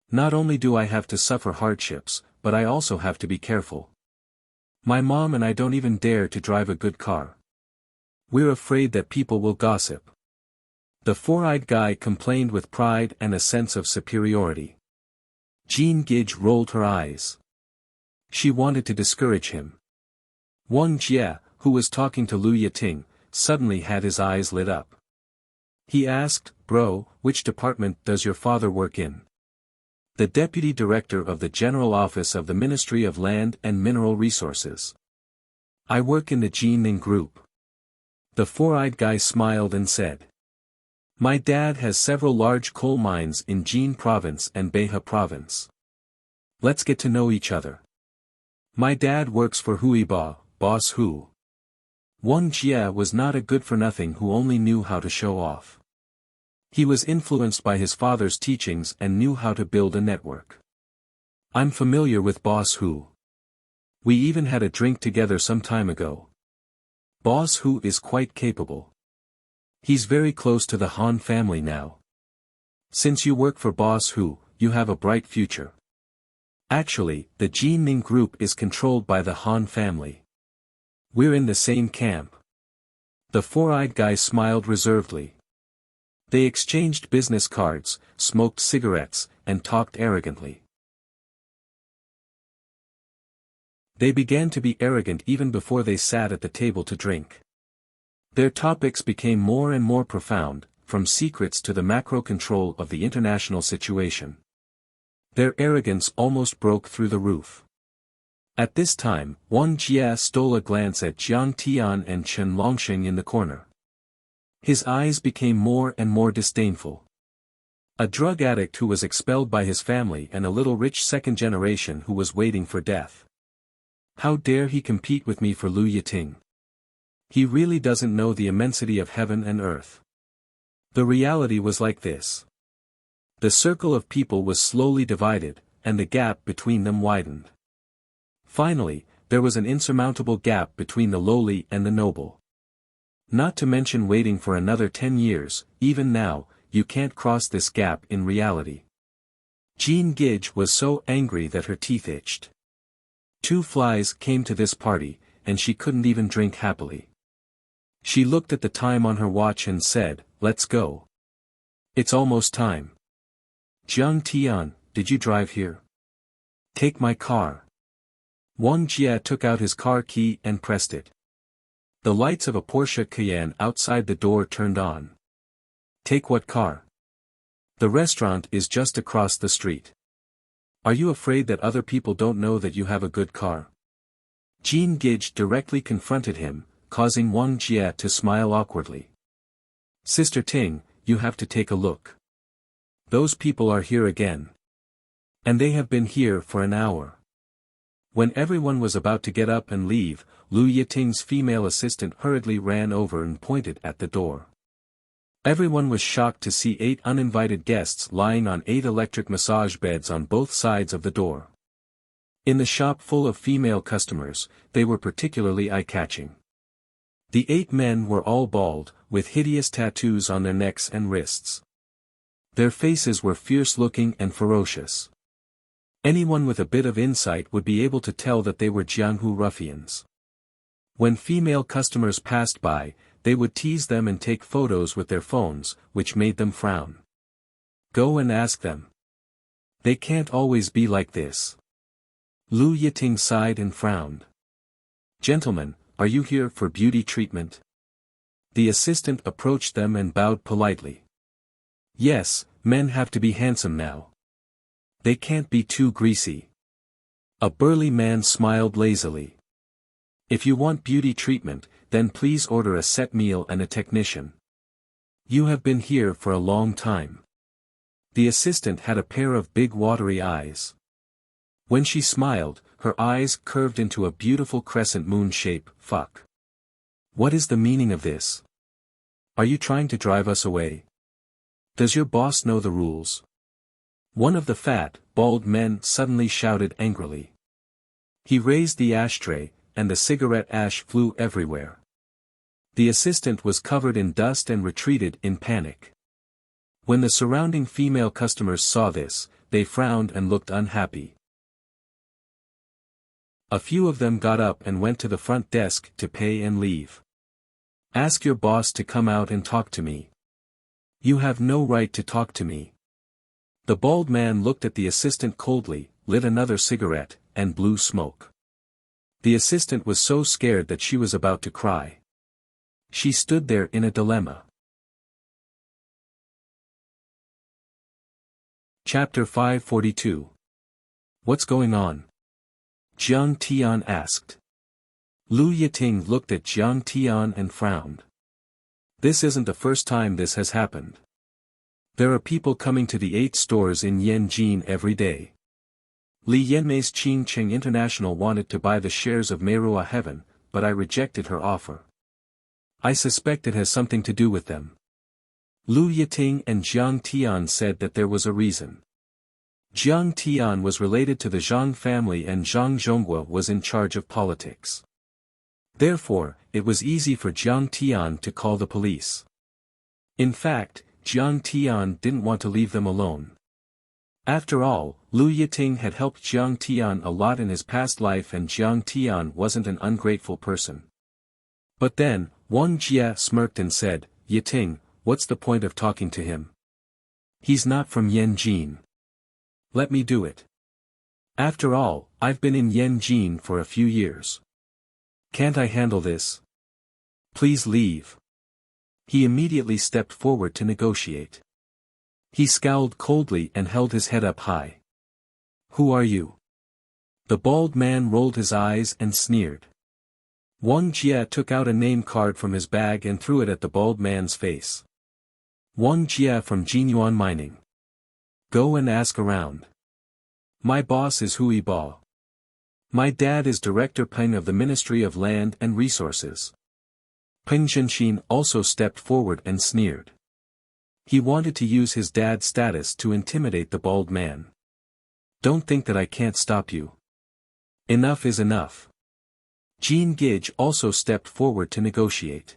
Not only do I have to suffer hardships, but I also have to be careful. My mom and I don't even dare to drive a good car. We're afraid that people will gossip. The four-eyed guy complained with pride and a sense of superiority. Jean Gidge rolled her eyes. She wanted to discourage him. Wang Jie, who was talking to Lu Yiting, suddenly had his eyes lit up. He asked, Bro, which department does your father work in? The deputy director of the General Office of the Ministry of Land and Mineral Resources. I work in the Jining Group. The four-eyed guy smiled and said. My dad has several large coal mines in Jin Province and Beha Province. Let's get to know each other. My dad works for Huiba, Boss Hu. Wang Jie was not a good-for-nothing who only knew how to show off. He was influenced by his father's teachings and knew how to build a network. I'm familiar with Boss Hu. We even had a drink together some time ago. Boss Hu is quite capable. He's very close to the Han family now. Since you work for Boss Hu, you have a bright future. Actually, the Jining Group is controlled by the Han family. We're in the same camp. The four-eyed guy smiled reservedly. They exchanged business cards, smoked cigarettes, and talked arrogantly. They began to be arrogant even before they sat at the table to drink. Their topics became more and more profound, from secrets to the macro control of the international situation. Their arrogance almost broke through the roof. At this time, Wang Jie stole a glance at Jiang Tian and Chen Longxing in the corner. His eyes became more and more disdainful. A drug addict who was expelled by his family and a little rich second generation who was waiting for death. How dare he compete with me for Lu Yiting? He really doesn't know the immensity of heaven and earth. The reality was like this. The circle of people was slowly divided, and the gap between them widened. Finally, there was an insurmountable gap between the lowly and the noble. Not to mention waiting for another 10 years, even now, you can't cross this gap in reality. Jean Gidge was so angry that her teeth itched. 2 flies came to this party, and she couldn't even drink happily. She looked at the time on her watch and said, Let's go. It's almost time. Jiang Tian, did you drive here? Take my car. Wang Jie took out his car key and pressed it. The lights of a Porsche Cayenne outside the door turned on. Take what car? The restaurant is just across the street. Are you afraid that other people don't know that you have a good car? Jean Gidge directly confronted him, causing Wang Jie to smile awkwardly. Sister Ting, you have to take a look. Those people are here again. And they have been here for an hour. When everyone was about to get up and leave, Lu Yiting's female assistant hurriedly ran over and pointed at the door. Everyone was shocked to see 8 uninvited guests lying on 8 electric massage beds on both sides of the door. In the shop full of female customers, they were particularly eye-catching. The 8 men were all bald, with hideous tattoos on their necks and wrists. Their faces were fierce-looking and ferocious. Anyone with a bit of insight would be able to tell that they were Jianghu ruffians. When female customers passed by, they would tease them and take photos with their phones, which made them frown. Go and ask them. They can't always be like this. Lu Yiting sighed and frowned. Gentlemen, are you here for beauty treatment? The assistant approached them and bowed politely. Yes, men have to be handsome now. They can't be too greasy. A burly man smiled lazily. If you want beauty treatment, then please order a set meal and a technician. You have been here for a long time. The assistant had a pair of big watery eyes. When she smiled, her eyes curved into a beautiful crescent moon shape. Fuck. What is the meaning of this? Are you trying to drive us away? Does your boss know the rules? One of the fat, bald men suddenly shouted angrily. He raised the ashtray, and the cigarette ash flew everywhere. The assistant was covered in dust and retreated in panic. When the surrounding female customers saw this, they frowned and looked unhappy. A few of them got up and went to the front desk to pay and leave. Ask your boss to come out and talk to me. You have no right to talk to me. The bald man looked at the assistant coldly, lit another cigarette, and blew smoke. The assistant was so scared that she was about to cry. She stood there in a dilemma. Chapter 542. What's going on? Jiang Tian asked. Lu Yiting looked at Jiang Tian and frowned. This isn't the first time this has happened. There are people coming to the 8 stores in Yanjin every day. Li Yanmei's Qingcheng International wanted to buy the shares of Meirua Heaven, but I rejected her offer. I suspect it has something to do with them. Lu Yiting and Jiang Tian said that there was a reason. Jiang Tian was related to the Zhang family and Zhang Zhonghua was in charge of politics. Therefore, it was easy for Jiang Tian to call the police. In fact, Jiang Tian didn't want to leave them alone. After all, Lu Yiting had helped Jiang Tian a lot in his past life and Jiang Tian wasn't an ungrateful person. But then, Wang Jia smirked and said, Yiting, what's the point of talking to him? He's not from Yanjin. Let me do it. After all, I've been in Yanjin for a few years. Can't I handle this? Please leave. He immediately stepped forward to negotiate. He scowled coldly and held his head up high. Who are you? The bald man rolled his eyes and sneered. Wang Jia took out a name card from his bag and threw it at the bald man's face. Wang Jia from Jinyuan Mining. Go and ask around. My boss is Hui Bao. My dad is Director Peng of the Ministry of Land and Resources. Peng Zhenxin also stepped forward and sneered. He wanted to use his dad's status to intimidate the bald man. Don't think that I can't stop you. Enough is enough. Jean Gage also stepped forward to negotiate.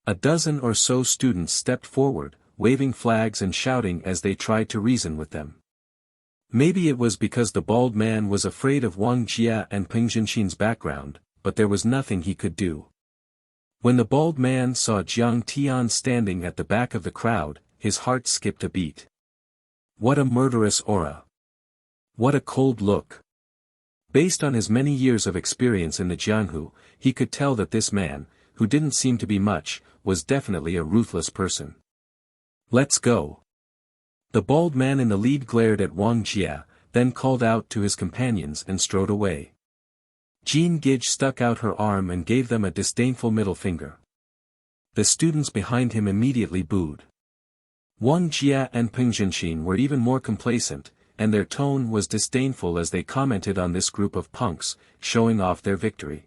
A dozen or so students stepped forward, waving flags and shouting as they tried to reason with them. Maybe it was because the bald man was afraid of Wang Jia and Peng Zhenxin's background, but there was nothing he could do. When the bald man saw Jiang Tian standing at the back of the crowd, his heart skipped a beat. What a murderous aura. What a cold look. Based on his many years of experience in the Jianghu, he could tell that this man, who didn't seem to be much, was definitely a ruthless person. Let's go. The bald man in the lead glared at Wang Jia, then called out to his companions and strode away. Jean Gage stuck out her arm and gave them a disdainful middle finger. The students behind him immediately booed. Wang Jia and Peng Zhenxin were even more complacent, and their tone was disdainful as they commented on this group of punks, showing off their victory.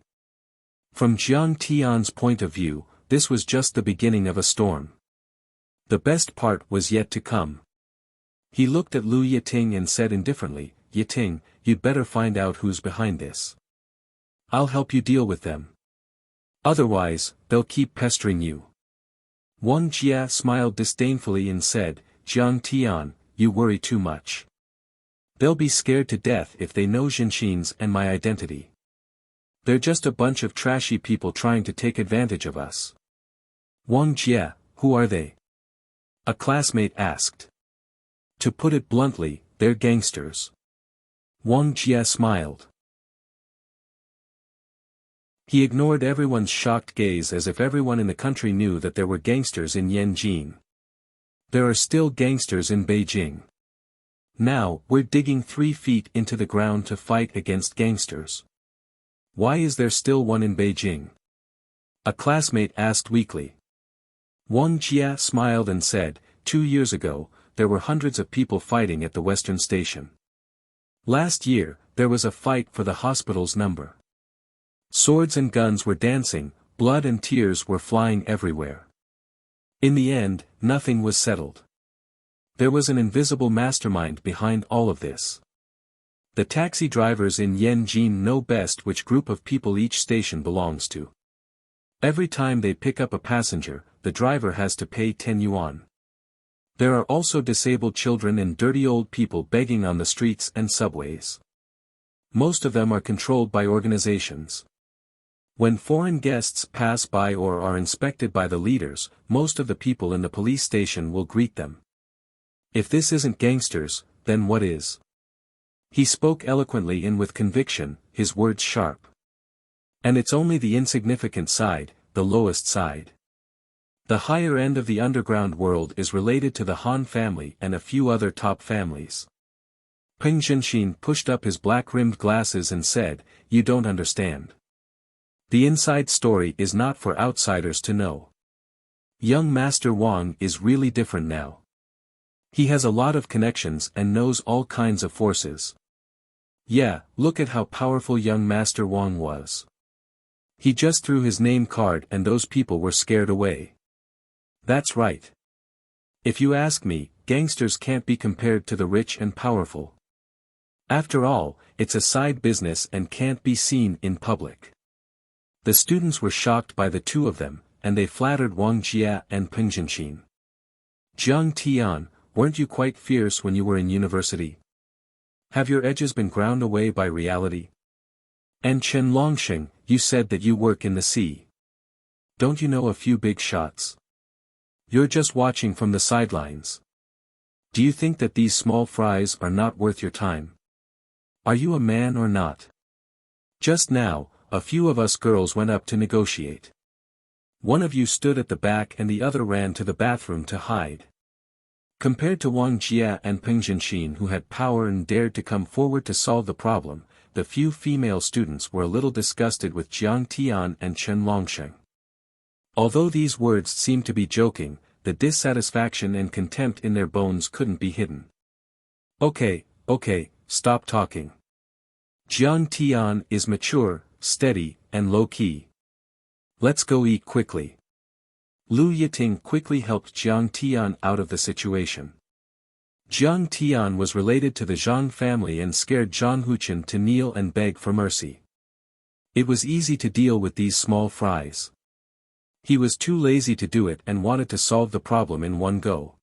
From Jiang Tian's point of view, this was just the beginning of a storm. The best part was yet to come. He looked at Lu Yiting and said indifferently, Yiting, you'd better find out who's behind this. I'll help you deal with them. Otherwise, they'll keep pestering you. Wang Jia smiled disdainfully and said, Jiang Tian, you worry too much. They'll be scared to death if they know Zhenxin's and my identity. They're just a bunch of trashy people trying to take advantage of us. Wang Jia, who are they? A classmate asked. To put it bluntly, they're gangsters. Wang Jia smiled. He ignored everyone's shocked gaze as if everyone in the country knew that there were gangsters in Yanjin. There are still gangsters in Beijing. Now, we're digging 3 feet into the ground to fight against gangsters. Why is there still one in Beijing? A classmate asked weakly. Wang Jia smiled and said, 2 years ago, there were hundreds of people fighting at the Western Station. Last year, there was a fight for the hospital's number. Swords and guns were dancing, blood and tears were flying everywhere. In the end, nothing was settled. There was an invisible mastermind behind all of this. The taxi drivers in Yanjin know best which group of people each station belongs to. Every time they pick up a passenger, the driver has to pay 10 yuan. There are also disabled children and dirty old people begging on the streets and subways. Most of them are controlled by organizations. When foreign guests pass by or are inspected by the leaders, most of the people in the police station will greet them. If this isn't gangsters, then what is? He spoke eloquently and with conviction, his words sharp. And it's only the insignificant side, the lowest side. The higher end of the underground world is related to the Han family and a few other top families. Peng Zhenxin pushed up his black-rimmed glasses and said, "You don't understand. The inside story is not for outsiders to know. Young Master Wang is really different now. He has a lot of connections and knows all kinds of forces. Yeah, look at how powerful young Master Wang was. He just threw his name card and those people were scared away. That's right. If you ask me, gangsters can't be compared to the rich and powerful. After all, it's a side business and can't be seen in public." The students were shocked by the two of them, and they flattered Wang Jia and Peng Zhenxin. "Jiang Tian, weren't you quite fierce when you were in university? Have your edges been ground away by reality? And Chen Longsheng, you said that you work in the sea. Don't you know a few big shots? You're just watching from the sidelines. Do you think that these small fries are not worth your time? Are you a man or not? Just now, a few of us girls went up to negotiate. One of you stood at the back and the other ran to the bathroom to hide." Compared to Wang Jia and Peng Zhenxin who had power and dared to come forward to solve the problem, the few female students were a little disgusted with Jiang Tian and Chen Longsheng. Although these words seemed to be joking, the dissatisfaction and contempt in their bones couldn't be hidden. Okay, stop talking. Jiang Tian is mature, steady, and low-key. Let's go eat quickly. Lu Yiting quickly helped Jiang Tian out of the situation. Jiang Tian was related to the Zhang family and scared Zhang Huchen to kneel and beg for mercy. It was easy to deal with these small fries. He was too lazy to do it and wanted to solve the problem in one go.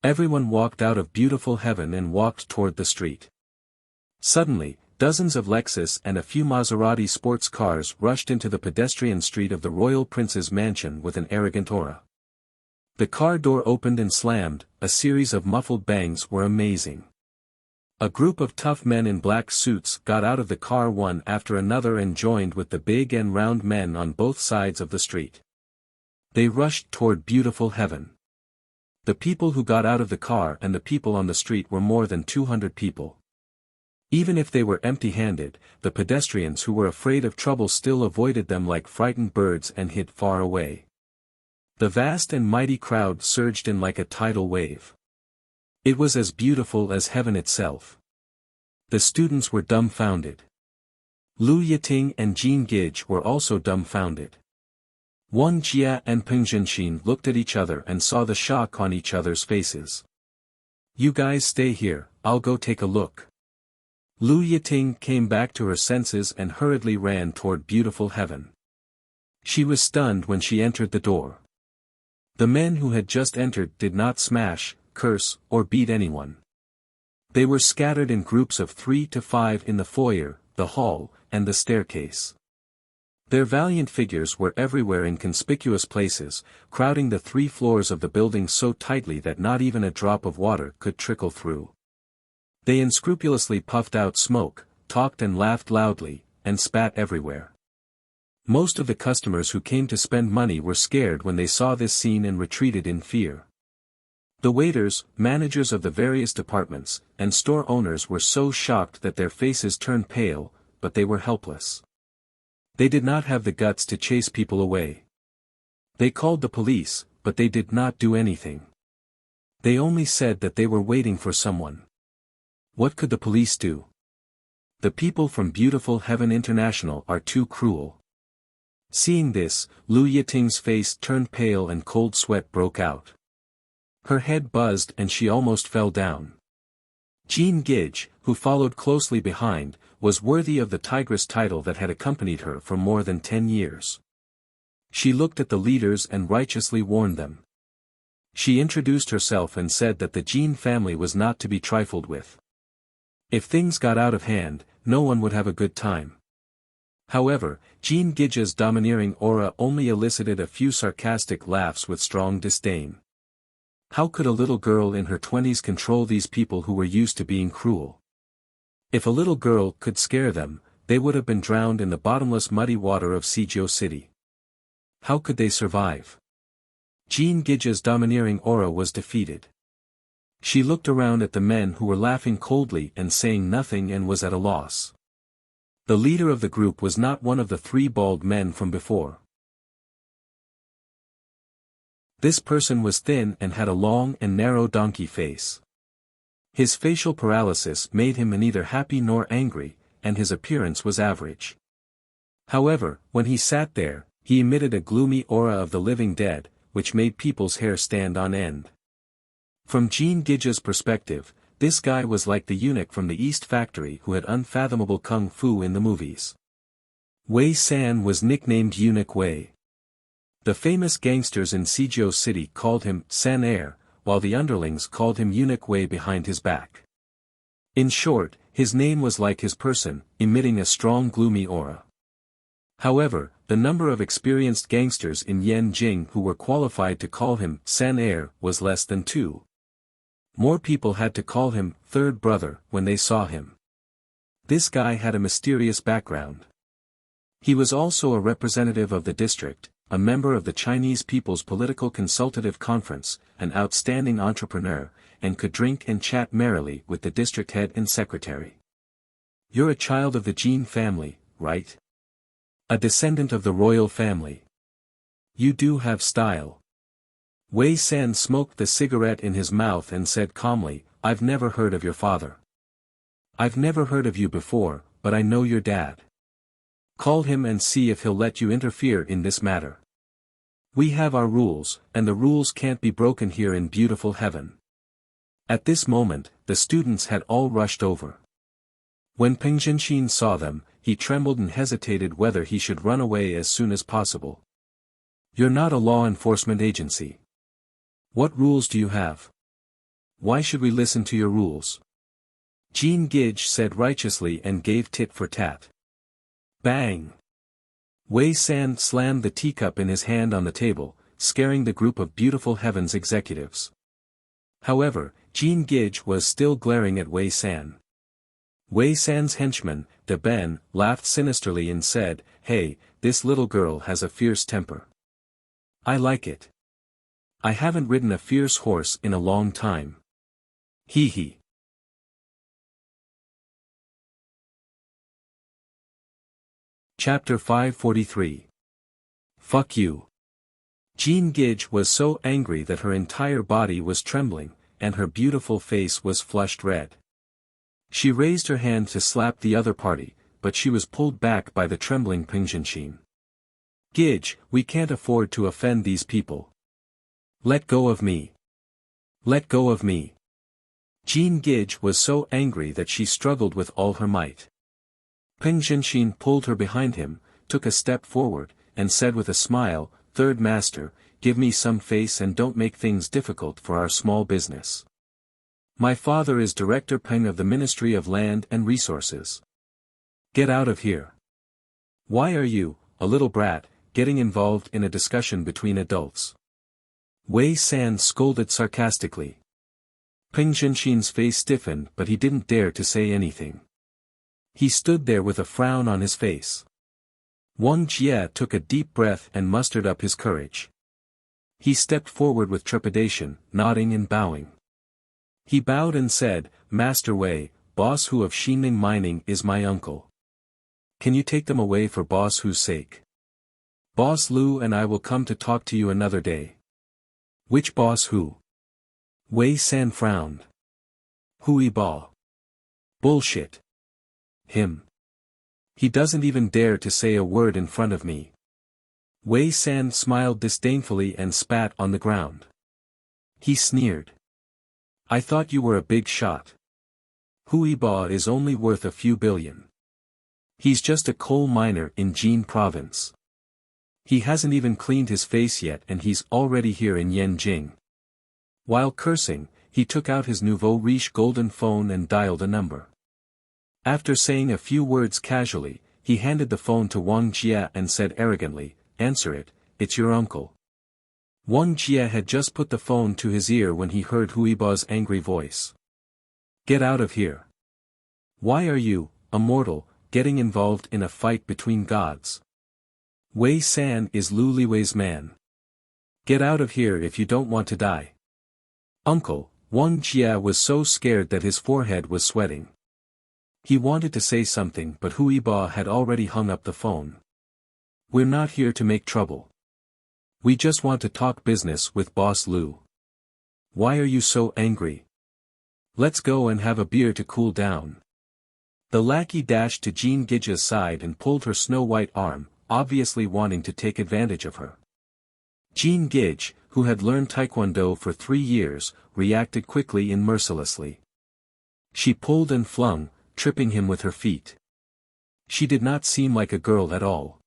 Everyone walked out of beautiful heaven and walked toward the street. Suddenly, dozens of Lexus and a few Maserati sports cars rushed into the pedestrian street of the royal prince's mansion with an arrogant aura. The car door opened and slammed, a series of muffled bangs were amazing. A group of tough men in black suits got out of the car one after another and joined with the big and round men on both sides of the street. They rushed toward beautiful heaven. The people who got out of the car and the people on the street were more than 200 people. Even if they were empty-handed, the pedestrians who were afraid of trouble still avoided them like frightened birds and hid far away. The vast and mighty crowd surged in like a tidal wave. It was as beautiful as heaven itself. The students were dumbfounded. Lu Yiting and Jean Gage were also dumbfounded. Wang Jia and Peng Zhenxin looked at each other and saw the shock on each other's faces. "You guys stay here, I'll go take a look." Lu Yiting came back to her senses and hurriedly ran toward beautiful heaven. She was stunned when she entered the door. The men who had just entered did not smash, curse, or beat anyone. They were scattered in groups of 3 to 5 in the foyer, the hall, and the staircase. Their valiant figures were everywhere in conspicuous places, crowding the 3 floors of the building so tightly that not even a drop of water could trickle through. They unscrupulously puffed out smoke, talked and laughed loudly, and spat everywhere. Most of the customers who came to spend money were scared when they saw this scene and retreated in fear. The waiters, managers of the various departments, and store owners were so shocked that their faces turned pale, but they were helpless. They did not have the guts to chase people away. They called the police, but they did not do anything. They only said that they were waiting for someone. What could the police do? The people from beautiful Heaven International are too cruel. Seeing this, Lu Yiting's face turned pale and cold sweat broke out. Her head buzzed and she almost fell down. Jean Gige, who followed closely behind, was worthy of the tigress title that had accompanied her for more than 10 years. She looked at the leaders and righteously warned them. She introduced herself and said that the Jean family was not to be trifled with. If things got out of hand, no one would have a good time. However, Jean Gige's domineering aura only elicited a few sarcastic laughs with strong disdain. How could a little girl in her 20s control these people who were used to being cruel? If a little girl could scare them, they would have been drowned in the bottomless muddy water of Sijio City. How could they survive? Jean Gige's domineering aura was defeated. She looked around at the men who were laughing coldly and saying nothing and was at a loss. The leader of the group was not one of the 3 bald men from before. This person was thin and had a long and narrow donkey face. His facial paralysis made him neither happy nor angry, and his appearance was average. However, when he sat there, he emitted a gloomy aura of the living dead, which made people's hair stand on end. From Jean Gige's perspective, this guy was like the eunuch from the East Factory who had unfathomable kung fu in the movies. Wei San was nicknamed Eunuch Wei. The famous gangsters in Sijio City called him San Air, while the underlings called him Eunuch Wei behind his back. In short, his name was like his person, emitting a strong gloomy aura. However, the number of experienced gangsters in Yanjing who were qualified to call him San Air was less than 2. More people had to call him Third Brother when they saw him. This guy had a mysterious background. He was also a representative of the district, a member of the Chinese People's Political Consultative Conference, an outstanding entrepreneur, and could drink and chat merrily with the district head and secretary. You're a child of the Jean family, right? A descendant of the royal family. You do have style. Wei San smoked the cigarette in his mouth and said calmly, I've never heard of your father. I've never heard of you before, but I know your dad. Call him and see if he'll let you interfere in this matter. We have our rules, and the rules can't be broken here in beautiful heaven. At this moment, the students had all rushed over. When Peng Zhenxin saw them, he trembled and hesitated whether he should run away as soon as possible. You're not a law enforcement agency. What rules do you have? Why should we listen to your rules? Jean Gige said righteously and gave tit for tat. Bang! Wei San slammed the teacup in his hand on the table, scaring the group of beautiful heavens executives. However, Jean Gige was still glaring at Wei San. Wei San's henchman, De Ben, laughed sinisterly and said, Hey, this little girl has a fierce temper. I like it. I haven't ridden a fierce horse in a long time. Hee hee. Chapter 543. Fuck you. Jean Gige was so angry that her entire body was trembling, and her beautiful face was flushed red. She raised her hand to slap the other party, but she was pulled back by the trembling Peng Zhenxin. Gige, we can't afford to offend these people. Let go of me. Let go of me. Jean Gige was so angry that she struggled with all her might. Peng Zhenxin pulled her behind him, took a step forward, and said with a smile, Third Master, give me some face and don't make things difficult for our small business. My father is Director Peng of the Ministry of Land and Resources. Get out of here. Why are you, a little brat, getting involved in a discussion between adults? Wei San scolded sarcastically. Peng Zhenxin's face stiffened but he didn't dare to say anything. He stood there with a frown on his face. Wang Jie took a deep breath and mustered up his courage. He stepped forward with trepidation, nodding and bowing. He bowed and said, "Master Wei, Boss Hu of Xining Mining is my uncle. Can you take them away for Boss Hu's sake? Boss Lu and I will come to talk to you another day." "Which Boss Hu?" Wei San frowned. "Hui Ba." "Bullshit. Him. He doesn't even dare to say a word in front of me." Wei San smiled disdainfully and spat on the ground. He sneered. "I thought you were a big shot. Hui Ba is only worth a few billion. He's just a coal miner in Jin province. He hasn't even cleaned his face yet and he's already here in Yanjing." While cursing, he took out his nouveau riche golden phone and dialed a number. After saying a few words casually, he handed the phone to Wang Jie and said arrogantly, "Answer it, it's your uncle." Wang Jie had just put the phone to his ear when he heard Huiba's angry voice. "Get out of here. Why are you, a mortal, getting involved in a fight between gods? Wei San is Lu Liwei's man. Get out of here if you don't want to die." "Uncle," Wang Jie was so scared that his forehead was sweating. He wanted to say something but Huiba had already hung up the phone. "We're not here to make trouble. We just want to talk business with Boss Lu. Why are you so angry? Let's go and have a beer to cool down." The lackey dashed to Jean Gidge's side and pulled her snow-white arm, obviously wanting to take advantage of her. Jean Gidge, who had learned taekwondo for 3 years, reacted quickly and mercilessly. She pulled and flung, tripping him with her feet. She did not seem like a girl at all.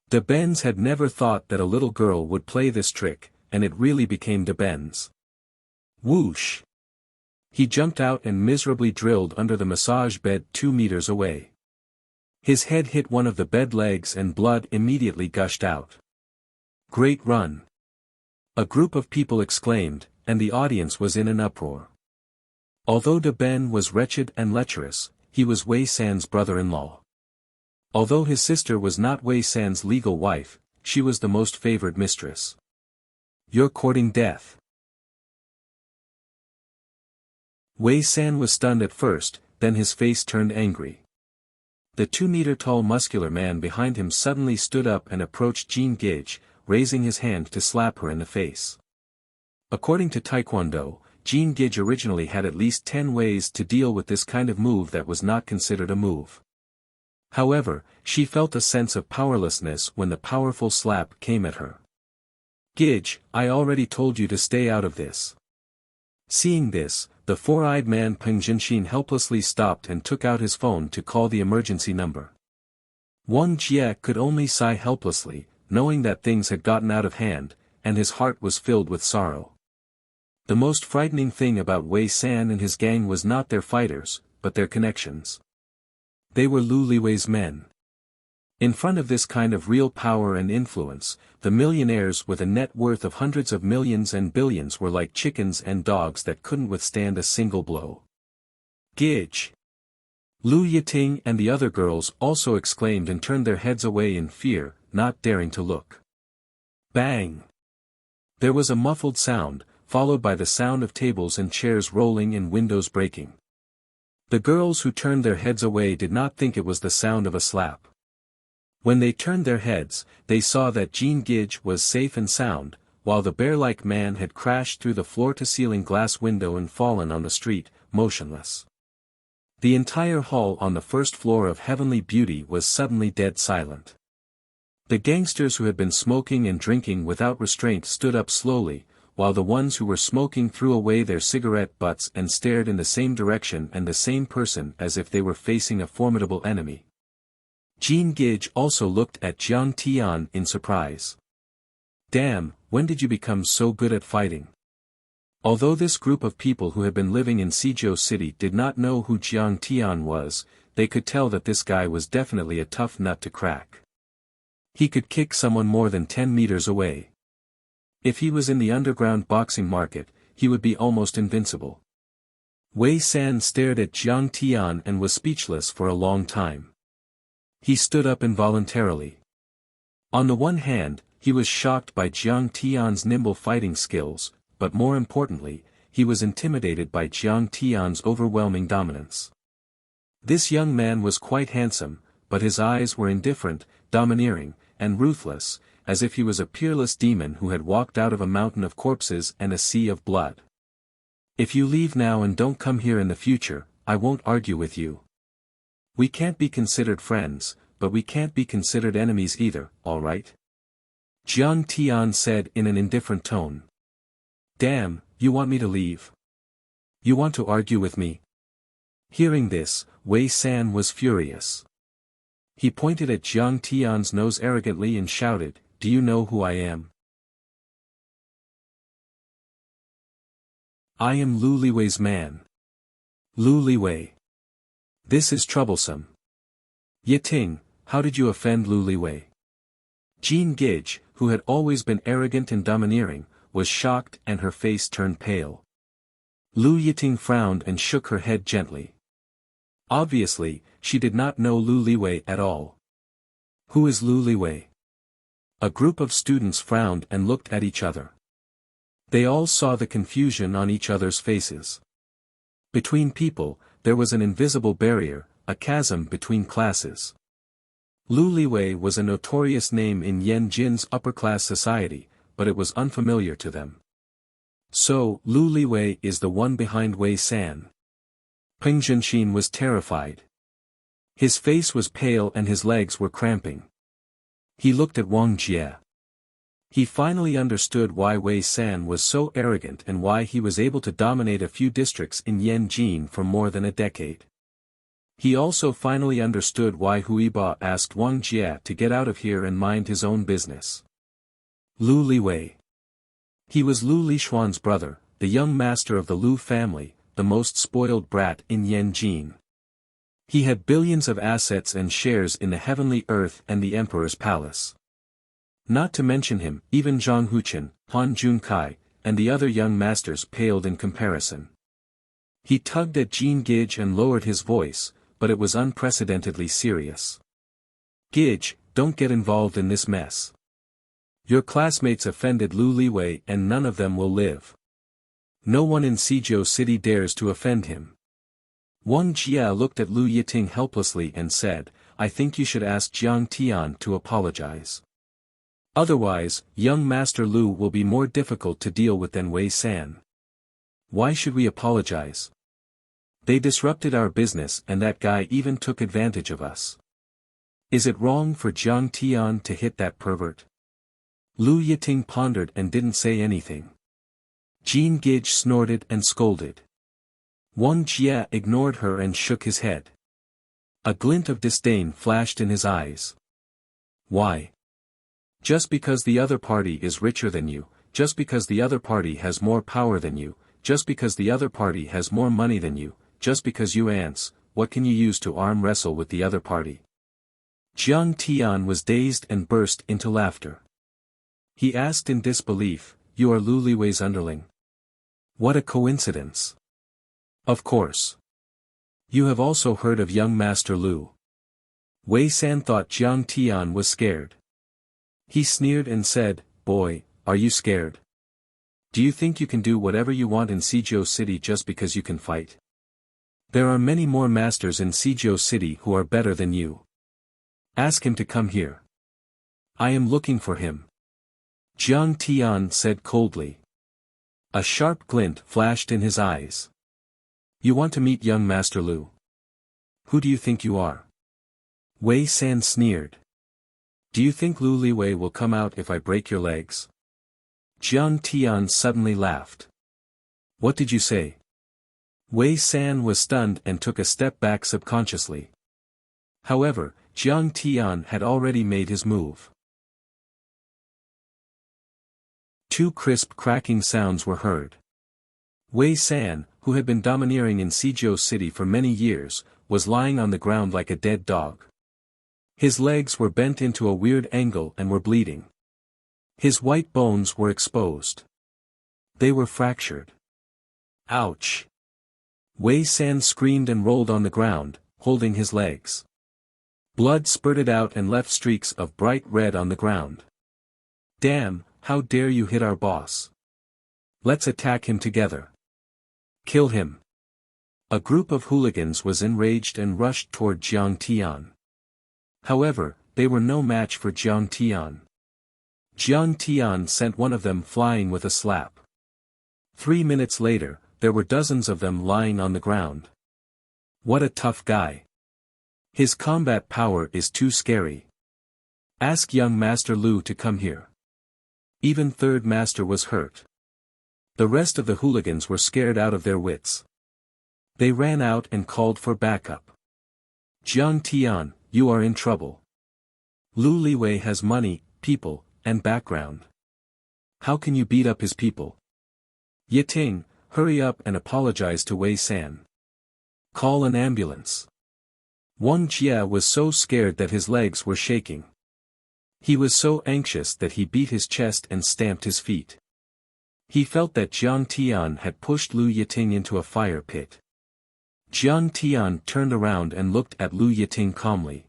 De Benz had never thought that a little girl would play this trick, and it really became De Benz. Whoosh! He jumped out and miserably drilled under the massage bed 2 meters away. His head hit one of the bed legs and blood immediately gushed out. "Great run!" A group of people exclaimed, and the audience was in an uproar. Although De Ben was wretched and lecherous, he was Wei San's brother-in-law. Although his sister was not Wei San's legal wife, she was the most favored mistress. "You're courting death." Wei San was stunned at first, then his face turned angry. The 2-meter-tall muscular man behind him suddenly stood up and approached Jean Gidge, raising his hand to slap her in the face. According to Taekwondo, Jean Gidge originally had at least 10 ways to deal with this kind of move that was not considered a move. However, she felt a sense of powerlessness when the powerful slap came at her. "Gidge, I already told you to stay out of this." Seeing this, the 4-eyed man Peng Jinshin helplessly stopped and took out his phone to call the emergency number. Wang Jie could only sigh helplessly, knowing that things had gotten out of hand, and his heart was filled with sorrow. The most frightening thing about Wei San and his gang was not their fighters, but their connections. They were Lu Liwei's men. In front of this kind of real power and influence, the millionaires with a net worth of hundreds of millions and billions were like chickens and dogs that couldn't withstand a single blow. "Gidge!" Lu Yiting and the other girls also exclaimed and turned their heads away in fear, not daring to look. Bang! There was a muffled sound, followed by the sound of tables and chairs rolling and windows breaking. The girls who turned their heads away did not think it was the sound of a slap. When they turned their heads, they saw that Jean Gidge was safe and sound, while the bear-like man had crashed through the floor-to-ceiling glass window and fallen on the street, motionless. The entire hall on the first floor of Heavenly Beauty was suddenly dead silent. The gangsters who had been smoking and drinking without restraint stood up slowly, while the ones who were smoking threw away their cigarette butts and stared in the same direction and the same person as if they were facing a formidable enemy. Jean Gidge also looked at Jiang Tian in surprise. "Damn, when did you become so good at fighting?" Although this group of people who had been living in Sizhou City did not know who Jiang Tian was, they could tell that this guy was definitely a tough nut to crack. He could kick someone more than 10 meters away. If he was in the underground boxing market, he would be almost invincible. Wei San stared at Jiang Tian and was speechless for a long time. He stood up involuntarily. On the one hand, He was shocked by Jiang Tian's nimble fighting skills, but more importantly, he was intimidated by Jiang Tian's overwhelming dominance. This young man was quite handsome, but his eyes were indifferent, domineering, and ruthless, as if he was a peerless demon who had walked out of a mountain of corpses and a sea of blood. If you leave now and don't come here in the future, I won't argue with you. We can't be considered friends, but we can't be considered enemies either, all right? Jiang Tian said in an indifferent tone. Damn, you want me to leave? You want to argue with me? Hearing this, Wei San was furious. He pointed at Jiang Tian's nose arrogantly and shouted, Do you know who I am? I am Lu Liwei's man. Lu Liwei. This is troublesome. Yiting, how did you offend Lu Liwei? Jean Gage, who had always been arrogant and domineering, was shocked and her face turned pale. Lu Yiting frowned and shook her head gently. Obviously, she did not know Lu Liwei at all. Who is Lu Liwei? A group of students frowned and looked at each other. They all saw the confusion on each other's faces. Between people, there was an invisible barrier, a chasm between classes. Lu Liwei was a notorious name in Yanjin's upper-class society, but it was unfamiliar to them. So, Lu Liwei is the one behind Wei San. Peng Zhenxin was terrified. His face was pale and his legs were cramping. He looked at Wang Jie. He finally understood why Wei San was so arrogant and why he was able to dominate a few districts in Yanjin for more than a decade. He also finally understood why Huiba asked Wang Jie to get out of here and mind his own business. Lu Liwei. He was Lu Lishuan's brother, the young master of the Lu family, the most spoiled brat in Yanjin. He had billions of assets and shares in the heavenly earth and the emperor's palace. Not to mention him, even Zhang Huchen, Han Junkai, and the other young masters paled in comparison. He tugged at Jean Gage and lowered his voice, but it was unprecedentedly serious. Gage, don't get involved in this mess. Your classmates offended Lu Liwei and none of them will live. No one in Sizhou City dares to offend him. Wang Jie looked at Lu Yiting helplessly and said, I think you should ask Jiang Tian to apologize. Otherwise, young Master Lu will be more difficult to deal with than Wei San. Why should we apologize? They disrupted our business and that guy even took advantage of us. Is it wrong for Jiang Tian to hit that pervert? Lu Yiting pondered and didn't say anything. Jean Gage snorted and scolded. Wang Jie ignored her and shook his head. A glint of disdain flashed in his eyes. Why? Just because the other party is richer than you, just because the other party has more power than you, just because the other party has more money than you, just because you ants, what can you use to arm wrestle with the other party? Jiang Tian was dazed and burst into laughter. He asked in disbelief, You are Lu Liwei's underling? What a coincidence. Of course. You have also heard of young Master Lu. Wei San thought Jiang Tian was scared. He sneered and said, Boy, are you scared? Do you think you can do whatever you want in Sizhou City just because you can fight? There are many more masters in Sizhou City who are better than you. Ask him to come here. I am looking for him. Jiang Tian said coldly. A sharp glint flashed in his eyes. You want to meet young Master Lu? Who do you think you are? Wei San sneered. Do you think Lu Liwei will come out if I break your legs? Jiang Tian suddenly laughed. What did you say? Wei San was stunned and took a step back subconsciously. However, Jiang Tian had already made his move. Two crisp cracking sounds were heard. Wei San, who had been domineering in Sizhou City for many years, was lying on the ground like a dead dog. His legs were bent into a weird angle and were bleeding. His white bones were exposed. They were fractured. Ouch! Wei San screamed and rolled on the ground, holding his legs. Blood spurted out and left streaks of bright red on the ground. Damn, how dare you hit our boss? Let's attack him together. Kill him. A group of hooligans was enraged and rushed toward Jiang Tian. However, they were no match for Jiang Tian. Jiang Tian sent one of them flying with a slap. 3 minutes later, there were dozens of them lying on the ground. What a tough guy. His combat power is too scary. Ask young Master Lu to come here. Even third master was hurt. The rest of the hooligans were scared out of their wits. They ran out and called for backup. Jiang Tian, you are in trouble. Lu Liwei has money, people, and background. How can you beat up his people? Yiting, hurry up and apologize to Wei San. Call an ambulance. Wang Jie was so scared that his legs were shaking. He was so anxious that he beat his chest and stamped his feet. He felt that Jiang Tian had pushed Lu Yiting into a fire pit. Jiang Tian turned around and looked at Lu Yiting calmly.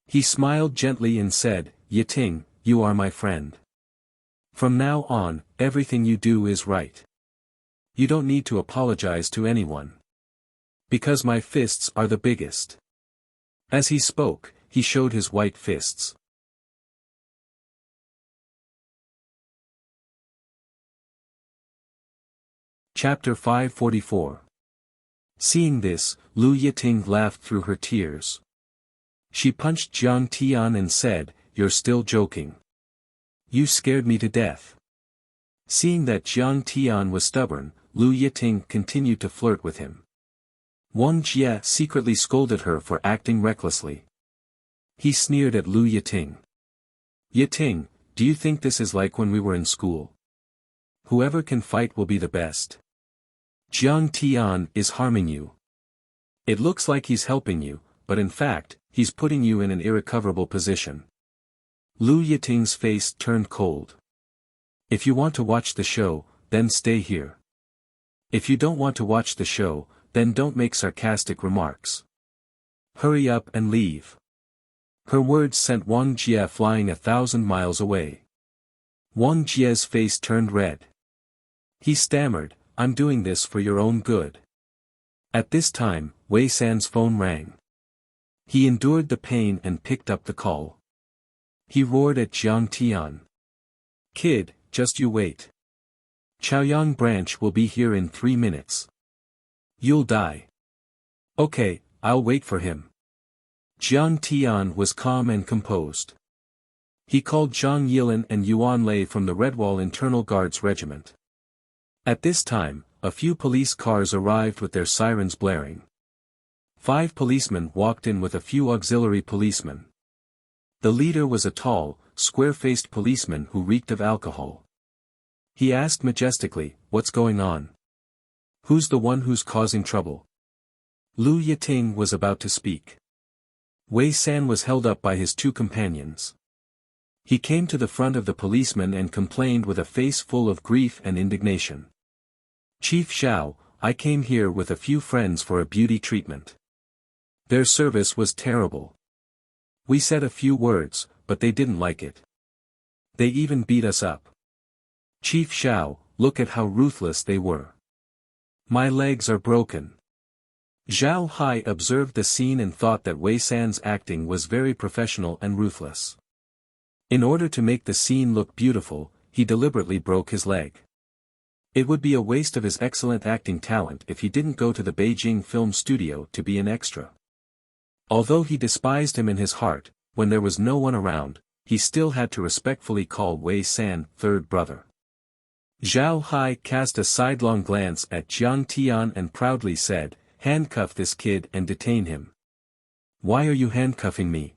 He smiled gently and said, Yiting, you are my friend. From now on, everything you do is right. You don't need to apologize to anyone. Because my fists are the biggest. As he spoke, he showed his white fists. Chapter 544. Seeing this, Lu Yiting laughed through her tears. She punched Jiang Tian and said, You're still joking. You scared me to death. Seeing that Jiang Tian was stubborn, Lu Yiting continued to flirt with him. Wang Jie secretly scolded her for acting recklessly. He sneered at Lu Yiting. Yiting, do you think this is like when we were in school? Whoever can fight will be the best. Jiang Tian is harming you. It looks like he's helping you, but in fact, he's putting you in an irrecoverable position. Lu Yiting's face turned cold. If you want to watch the show, then stay here. If you don't want to watch the show, then don't make sarcastic remarks. Hurry up and leave. Her words sent Wang Jie flying 1,000 miles away. Wang Jie's face turned red. He stammered, I'm doing this for your own good. At this time, Wei San's phone rang. He endured the pain and picked up the call. He roared at Jiang Tian. Kid, just you wait. Chaoyang branch will be here in 3 minutes. You'll die. Okay, I'll wait for him. Jiang Tian was calm and composed. He called Zhang Yilin and Yuan Lei from the Redwall Internal Guards Regiment. At this time, a few police cars arrived with their sirens blaring. 5 policemen walked in with a few auxiliary policemen. The leader was a tall, square-faced policeman who reeked of alcohol. He asked majestically, What's going on? Who's the one who's causing trouble? Lu Yiting was about to speak. Wei San was held up by his 2 companions. He came to the front of the policeman and complained with a face full of grief and indignation. Chief Xiao, I came here with a few friends for a beauty treatment. Their service was terrible. We said a few words, but they didn't like it. They even beat us up. Chief Xiao, look at how ruthless they were. My legs are broken. Zhao Hai observed the scene and thought that Wei San's acting was very professional and ruthless. In order to make the scene look beautiful, he deliberately broke his leg. It would be a waste of his excellent acting talent if he didn't go to the Beijing film studio to be an extra. Although he despised him in his heart, when there was no one around, he still had to respectfully call Wei San third brother. Zhao Hai cast a sidelong glance at Jiang Tian and proudly said, Handcuff this kid and detain him. Why are you handcuffing me?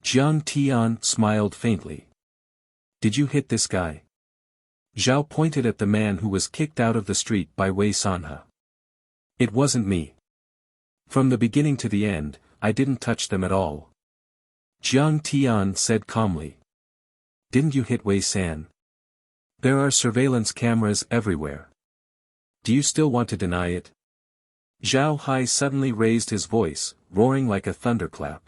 Jiang Tian smiled faintly. Did you hit this guy? Zhao pointed at the man who was kicked out of the street by Wei Sanhe. It wasn't me. From the beginning to the end, I didn't touch them at all. Jiang Tian said calmly. Didn't you hit Wei San? There are surveillance cameras everywhere. Do you still want to deny it? Zhao Hai suddenly raised his voice, roaring like a thunderclap.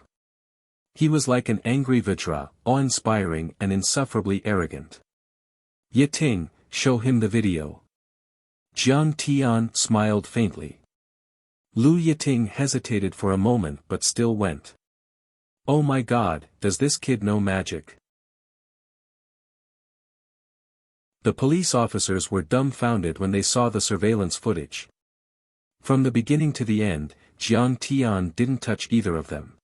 He was like an angry Vajra, awe-inspiring and insufferably arrogant. Yiting, show him the video. Jiang Tian smiled faintly. Lu Yiting hesitated for a moment but still went. Oh my god, does this kid know magic? The police officers were dumbfounded when they saw the surveillance footage. From the beginning to the end, Jiang Tian didn't touch either of them.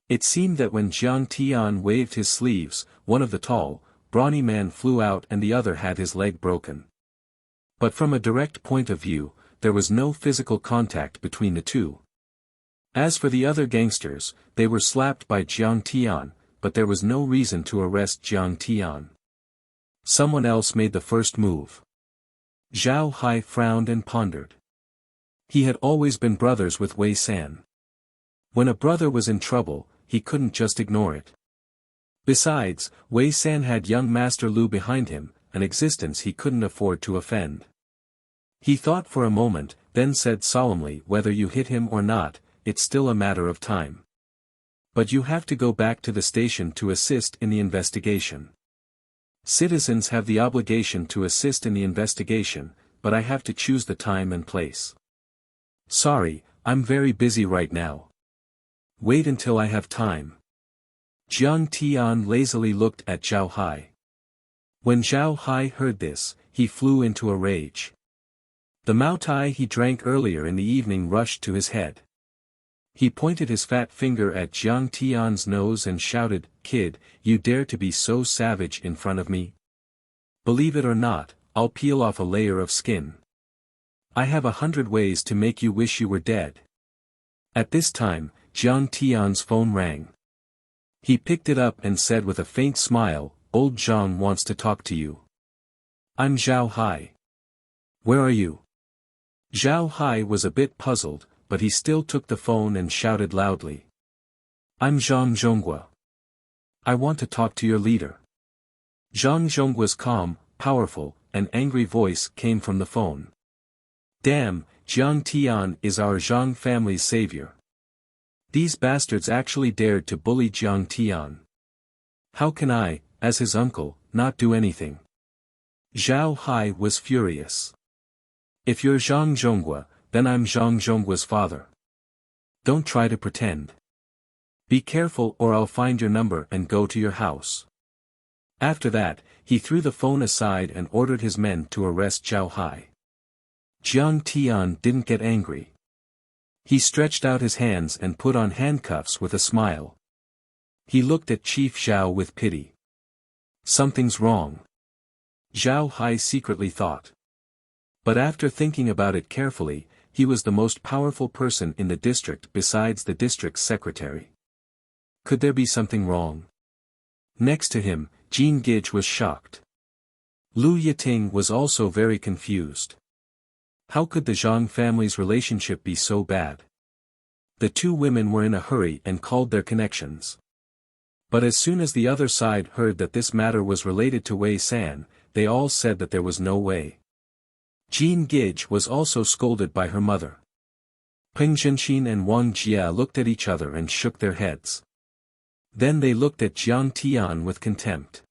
It seemed that when Jiang Tian waved his sleeves, one of the tall, brawny man flew out and the other had his leg broken. But from a direct point of view, there was no physical contact between the two. As for the other gangsters, they were slapped by Jiang Tian, but there was no reason to arrest Jiang Tian. Someone else made the first move. Zhao Hai frowned and pondered. He had always been brothers with Wei San. When a brother was in trouble, he couldn't just ignore it. Besides, Wei San had young Master Lu behind him, an existence he couldn't afford to offend. He thought for a moment, then said solemnly, whether you hit him or not, it's still a matter of time. But you have to go back to the station to assist in the investigation. Citizens have the obligation to assist in the investigation, but I have to choose the time and place. Sorry, I'm very busy right now. Wait until I have time. Jiang Tian lazily looked at Zhao Hai. When Zhao Hai heard this, he flew into a rage. The Maotai he drank earlier in the evening rushed to his head. He pointed his fat finger at Jiang Tian's nose and shouted, "Kid, you dare to be so savage in front of me? Believe it or not, I'll peel off a layer of skin. I have 100 ways to make you wish you were dead." At this time, Jiang Tian's phone rang. He picked it up and said with a faint smile, "Old Zhang wants to talk to you." "I'm Zhao Hai." "Where are you?" Zhao Hai was a bit puzzled, but he still took the phone and shouted loudly. "I'm Zhang Zhonghua. I want to talk to your leader." Zhang Zhonghua's calm, powerful, and angry voice came from the phone. "Damn, Jiang Tian is our Zhang family's savior. These bastards actually dared to bully Jiang Tian. How can I, as his uncle, not do anything?" Zhao Hai was furious. "If you're Zhang Zhonghua, then I'm Zhang Zhonghua's father. Don't try to pretend. Be careful or I'll find your number and go to your house." After that, he threw the phone aside and ordered his men to arrest Zhao Hai. Jiang Tian didn't get angry. He stretched out his hands and put on handcuffs with a smile. He looked at Chief Zhao with pity. Something's wrong. Zhao Hai secretly thought. But after thinking about it carefully, he was the most powerful person in the district besides the district's secretary. Could there be something wrong? Next to him, Jean Gage was shocked. Lu Yiting was also very confused. How could the Zhang family's relationship be so bad? The two women were in a hurry and called their connections. But as soon as the other side heard that this matter was related to Wei San, they all said that there was no way. Jean Gage was also scolded by her mother. Peng Zhenxin and Wang Jia looked at each other and shook their heads. Then they looked at Jiang Tian with contempt.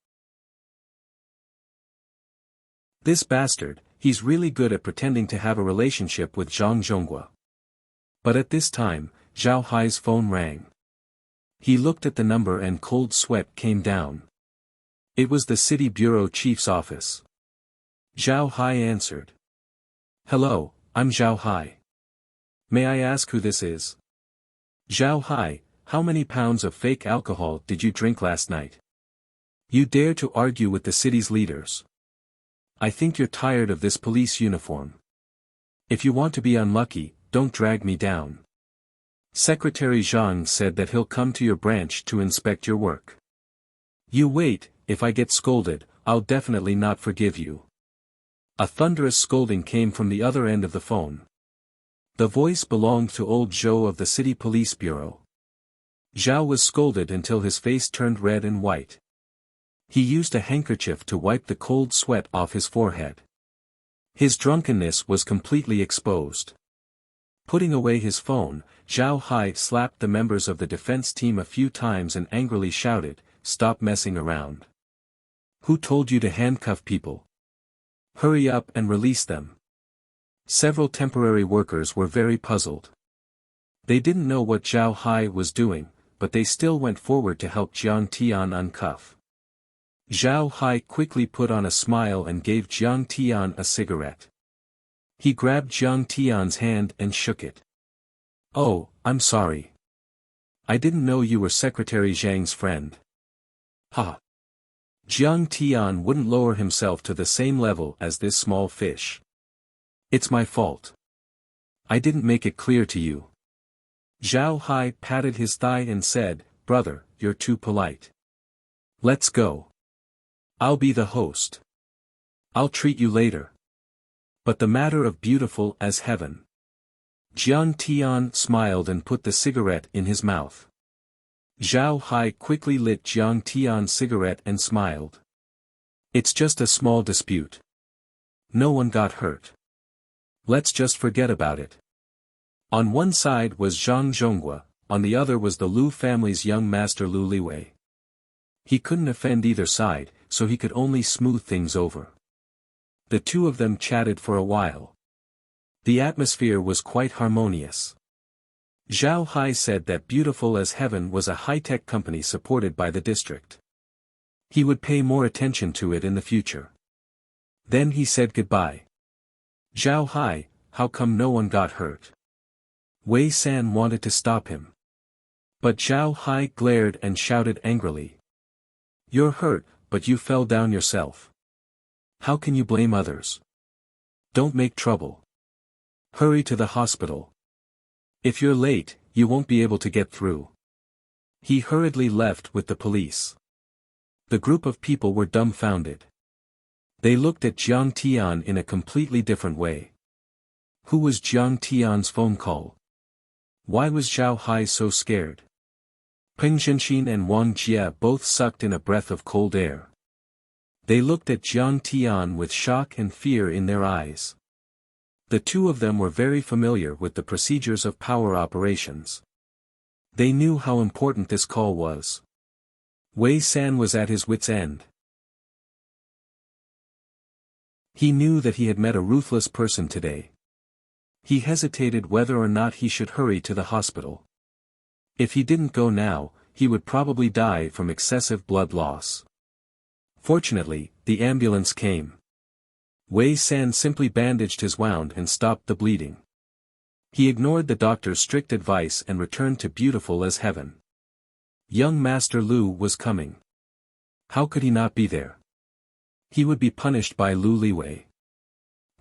This bastard, he's really good at pretending to have a relationship with Zhang Zhonghua. But at this time, Zhao Hai's phone rang. He looked at the number and cold sweat came down. It was the city bureau chief's office. Zhao Hai answered. "Hello, I'm Zhao Hai. May I ask who this is?" "Zhao Hai, how many pounds of fake alcohol did you drink last night? You dare to argue with the city's leaders. I think you're tired of this police uniform. If you want to be unlucky, don't drag me down. Secretary Zhang said that he'll come to your branch to inspect your work. You wait, if I get scolded, I'll definitely not forgive you." A thunderous scolding came from the other end of the phone. The voice belonged to old Zhou of the city police bureau. Zhao was scolded until his face turned red and white. He used a handkerchief to wipe the cold sweat off his forehead. His drunkenness was completely exposed. Putting away his phone, Zhao Hai slapped the members of the defense team a few times and angrily shouted, "Stop messing around. Who told you to handcuff people? Hurry up and release them." Several temporary workers were very puzzled. They didn't know what Zhao Hai was doing, but they still went forward to help Jiang Tian uncuff. Zhao Hai quickly put on a smile and gave Jiang Tian a cigarette. He grabbed Jiang Tian's hand and shook it. "Oh, I'm sorry. I didn't know you were Secretary Zhang's friend." "Ha." Jiang Tian wouldn't lower himself to the same level as this small fish. "It's my fault. I didn't make it clear to you." Zhao Hai patted his thigh and said, "Brother, you're too polite. Let's go. I'll be the host. I'll treat you later." But the matter of beautiful as heaven. Jiang Tian smiled and put the cigarette in his mouth. Zhao Hai quickly lit Jiang Tian's cigarette and smiled. "It's just a small dispute. No one got hurt. Let's just forget about it." On one side was Zhang Zhonghua, on the other was the Lu family's young master Lu Liwei. He couldn't offend either side, so he could only smooth things over. The two of them chatted for a while. The atmosphere was quite harmonious. Zhao Hai said that Beautiful as Heaven was a high-tech company supported by the district. He would pay more attention to it in the future. Then he said goodbye. "Zhao Hai, how come no one got hurt?" Wei San wanted to stop him. But Zhao Hai glared and shouted angrily. "You're hurt, but you fell down yourself. How can you blame others? Don't make trouble. Hurry to the hospital. If you're late, you won't be able to get through." He hurriedly left with the police. The group of people were dumbfounded. They looked at Jiang Tian in a completely different way. Who was Jiang Tian's phone call? Why was Zhao Hai so scared? Peng Zhenxin and Wang Jia both sucked in a breath of cold air. They looked at Jiang Tian with shock and fear in their eyes. The two of them were very familiar with the procedures of power operations. They knew how important this call was. Wei San was at his wit's end. He knew that he had met a ruthless person today. He hesitated whether or not he should hurry to the hospital. If he didn't go now, he would probably die from excessive blood loss. Fortunately, the ambulance came. Wei San simply bandaged his wound and stopped the bleeding. He ignored the doctor's strict advice and returned to Beautiful as Heaven. Young Master Lu was coming. How could he not be there? He would be punished by Lu Liwei.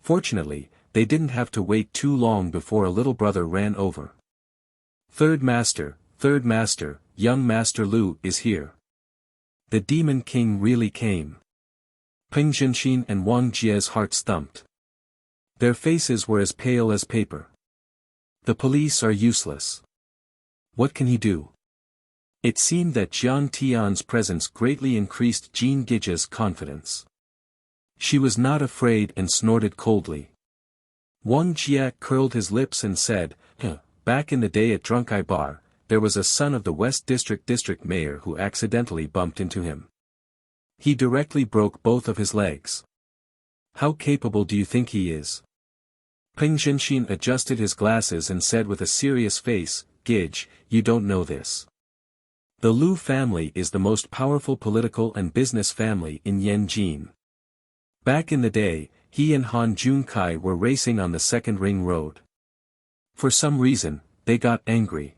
Fortunately, they didn't have to wait too long before a little brother ran over. Third Master, young Master Lu is here." The Demon King really came. Peng Zhenxin and Wang Jia's hearts thumped. Their faces were as pale as paper. The police are useless. What can he do? It seemed that Jiang Tian's presence greatly increased Jean Gija's confidence. She was not afraid and snorted coldly. Wang Jia curled his lips and said, Back in the day at Drunkai Bar, there was a son of the West District mayor who accidentally bumped into him. He directly broke both of his legs. How capable do you think he is?" Peng Zhenxin adjusted his glasses and said with a serious face, "Gij, you don't know this. The Lu family is the most powerful political and business family in Yanjin. Back in the day, he and Han Junkai were racing on the second ring road. For some reason, they got angry.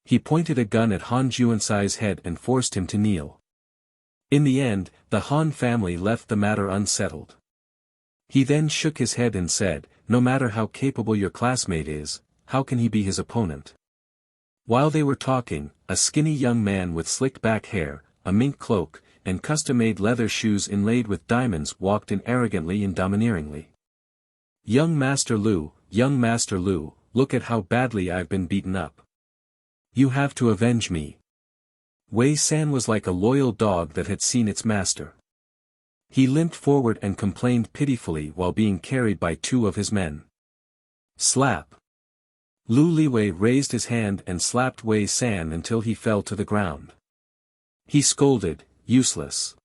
He pointed a gun at Han Juansai's head and forced him to kneel. In the end, the Han family left the matter unsettled. He then shook his head and said, no matter how capable your classmate is, how can he be his opponent? While they were talking, a skinny young man with slicked back hair, a mink cloak, and custom-made leather shoes inlaid with diamonds walked in arrogantly and domineeringly. Young Master Lu, look at how badly I've been beaten up. You have to avenge me. Wei San was like a loyal dog that had seen its master. He limped forward and complained pitifully while being carried by two of his men. Slap. Lu Liwei raised his hand and slapped Wei San until he fell to the ground. He scolded, "Useless.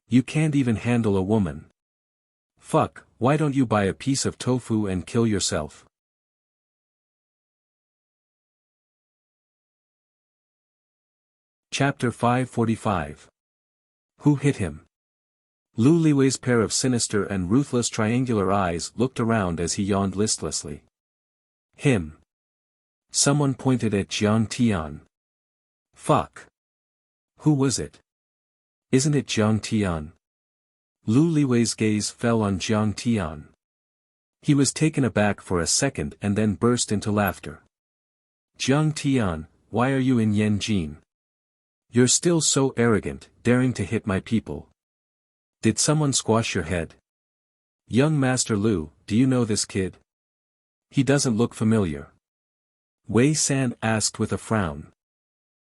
You can't even handle a woman. Fuck, why don't you buy a piece of tofu and kill yourself?" Chapter 545. Who hit him? Lu Liwei's pair of sinister and ruthless triangular eyes looked around as he yawned listlessly. Him. Someone pointed at Jiang Tian. Fuck. Who was it? Isn't it Jiang Tian? Lu Liwei's gaze fell on Jiang Tian. He was taken aback for a second and then burst into laughter. Jiang Tian, why are you in Yanjin? You're still so arrogant, daring to hit my people. Did someone squash your head? Young Master Lu, do you know this kid? He doesn't look familiar. Wei San asked with a frown.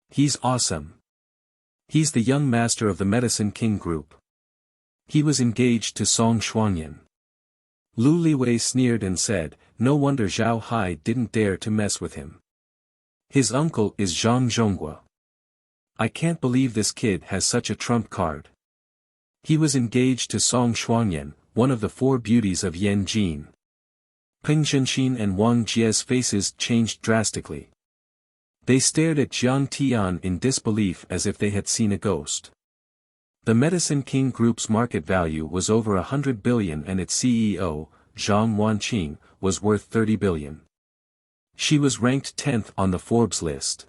He's awesome. He's the young master of the Medicine King group. He was engaged to Song Xuanyan. Lu Liwei sneered and said, no wonder Zhao Hai didn't dare to mess with him. His uncle is Zhang Zhonghua. I can't believe this kid has such a trump card. He was engaged to Song Xuanyan, one of the four beauties of Yanjin. Peng Zhenxin and Wang Jie's faces changed drastically. They stared at Jiang Tian in disbelief as if they had seen a ghost. The Medicine King Group's market value was over 100 billion and its CEO, Zhang Wanqing, was worth 30 billion. She was ranked 10th on the Forbes list.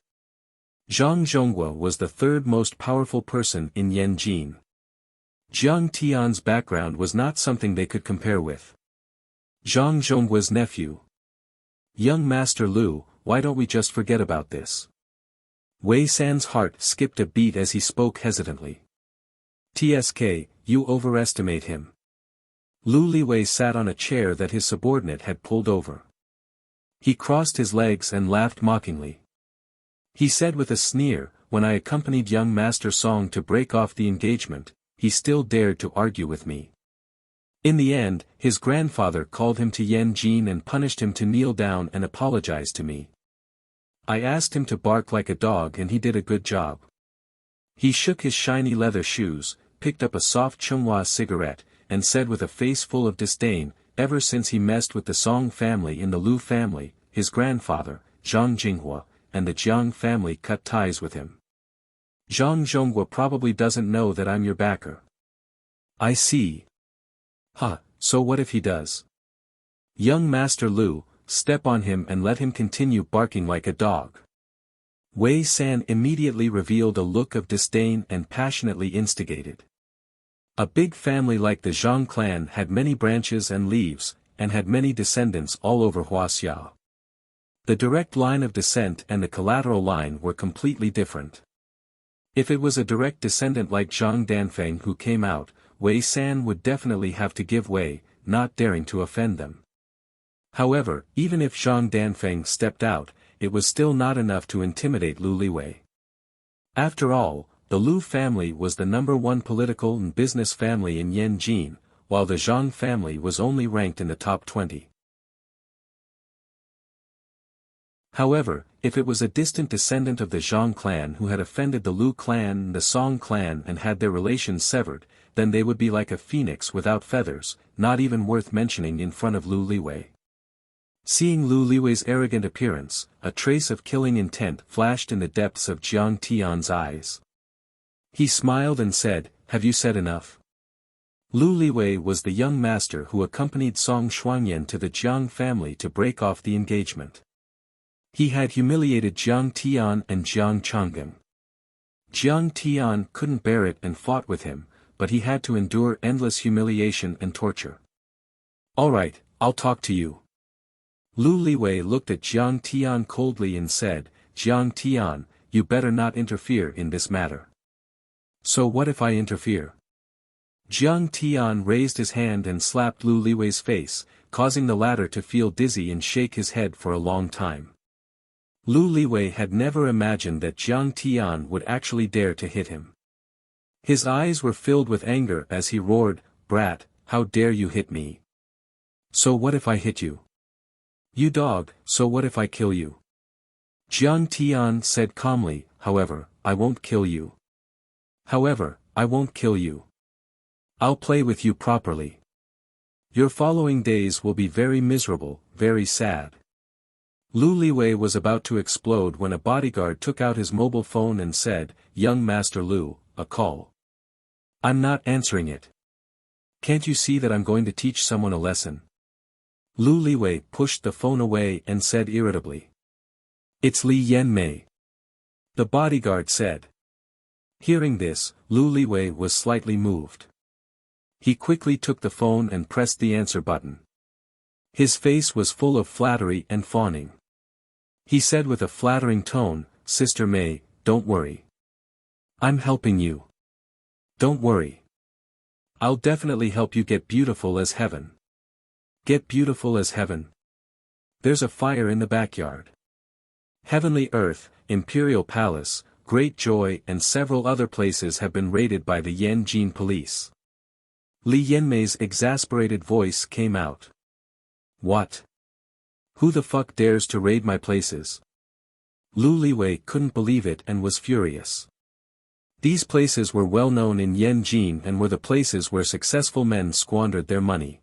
Zhang Zhonghua was the third most powerful person in Yanjin. Jiang Tian's background was not something they could compare with. Zhang Zhonghua's nephew. Young Master Lu, why don't we just forget about this? Wei San's heart skipped a beat as he spoke hesitantly. TSK, you overestimate him. Lu Liwei sat on a chair that his subordinate had pulled over. He crossed his legs and laughed mockingly. He said with a sneer, when I accompanied young Master Song to break off the engagement, he still dared to argue with me. In the end, his grandfather called him to Yanjin and punished him to kneel down and apologize to me. I asked him to bark like a dog and he did a good job. He shook his shiny leather shoes, picked up a soft Chunghua cigarette, and said with a face full of disdain, ever since he messed with the Song family in the Lu family, his grandfather, Zhang Jinghua, and the Jiang family cut ties with him. Zhang Zhonghua probably doesn't know that I'm your backer. I see. Huh, so what if he does? Young Master Lu, step on him and let him continue barking like a dog. Wei San immediately revealed a look of disdain and passionately instigated. A big family like the Zhang clan had many branches and leaves, and had many descendants all over Huaxia. The direct line of descent and the collateral line were completely different. If it was a direct descendant like Zhang Danfeng who came out, Wei San would definitely have to give way, not daring to offend them. However, even if Zhang Danfeng stepped out, it was still not enough to intimidate Lu Liwei. After all, the Lu family was the #1 political and business family in Yanjin, while the Zhang family was only ranked in the top 20. However, if it was a distant descendant of the Zhang clan who had offended the Lu clan and the Song clan and had their relations severed, then they would be like a phoenix without feathers, not even worth mentioning in front of Lu Liwei. Seeing Lu Liwei's arrogant appearance, a trace of killing intent flashed in the depths of Jiang Tian's eyes. He smiled and said, have you said enough? Lu Liwei was the young master who accompanied Song Xuanyan to the Jiang family to break off the engagement. He had humiliated Jiang Tian and Jiang Chang'an. Jiang Tian couldn't bear it and fought with him, but he had to endure endless humiliation and torture. Alright, I'll talk to you. Lu Liwei looked at Jiang Tian coldly and said, Jiang Tian, you better not interfere in this matter. So what if I interfere? Jiang Tian raised his hand and slapped Lu Liwei's face, causing the latter to feel dizzy and shake his head for a long time. Lu Liwei had never imagined that Jiang Tian would actually dare to hit him. His eyes were filled with anger as he roared, brat, how dare you hit me? So what if I hit you? You dog, so what if I kill you? Jiang Tian said calmly, however, I won't kill you. However, I won't kill you. I'll play with you properly. Your following days will be very miserable, very sad. Lu Liwei was about to explode when a bodyguard took out his mobile phone and said, Young Master Lu, a call. I'm not answering it. Can't you see that I'm going to teach someone a lesson? Lu Liwei pushed the phone away and said irritably. It's Li Yanmei. The bodyguard said. Hearing this, Lu Liwei was slightly moved. He quickly took the phone and pressed the answer button. His face was full of flattery and fawning. He said with a flattering tone, Sister May, don't worry. I'm helping you. Don't worry. I'll definitely help you get beautiful as heaven. Get beautiful as heaven. There's a fire in the backyard. Heavenly Earth, Imperial Palace, Great Joy and several other places have been raided by the Yanjin police. Li Yanmei's exasperated voice came out. What? Who the fuck dares to raid my places? Lu Liwei couldn't believe it and was furious. These places were well known in Yanjin and were the places where successful men squandered their money.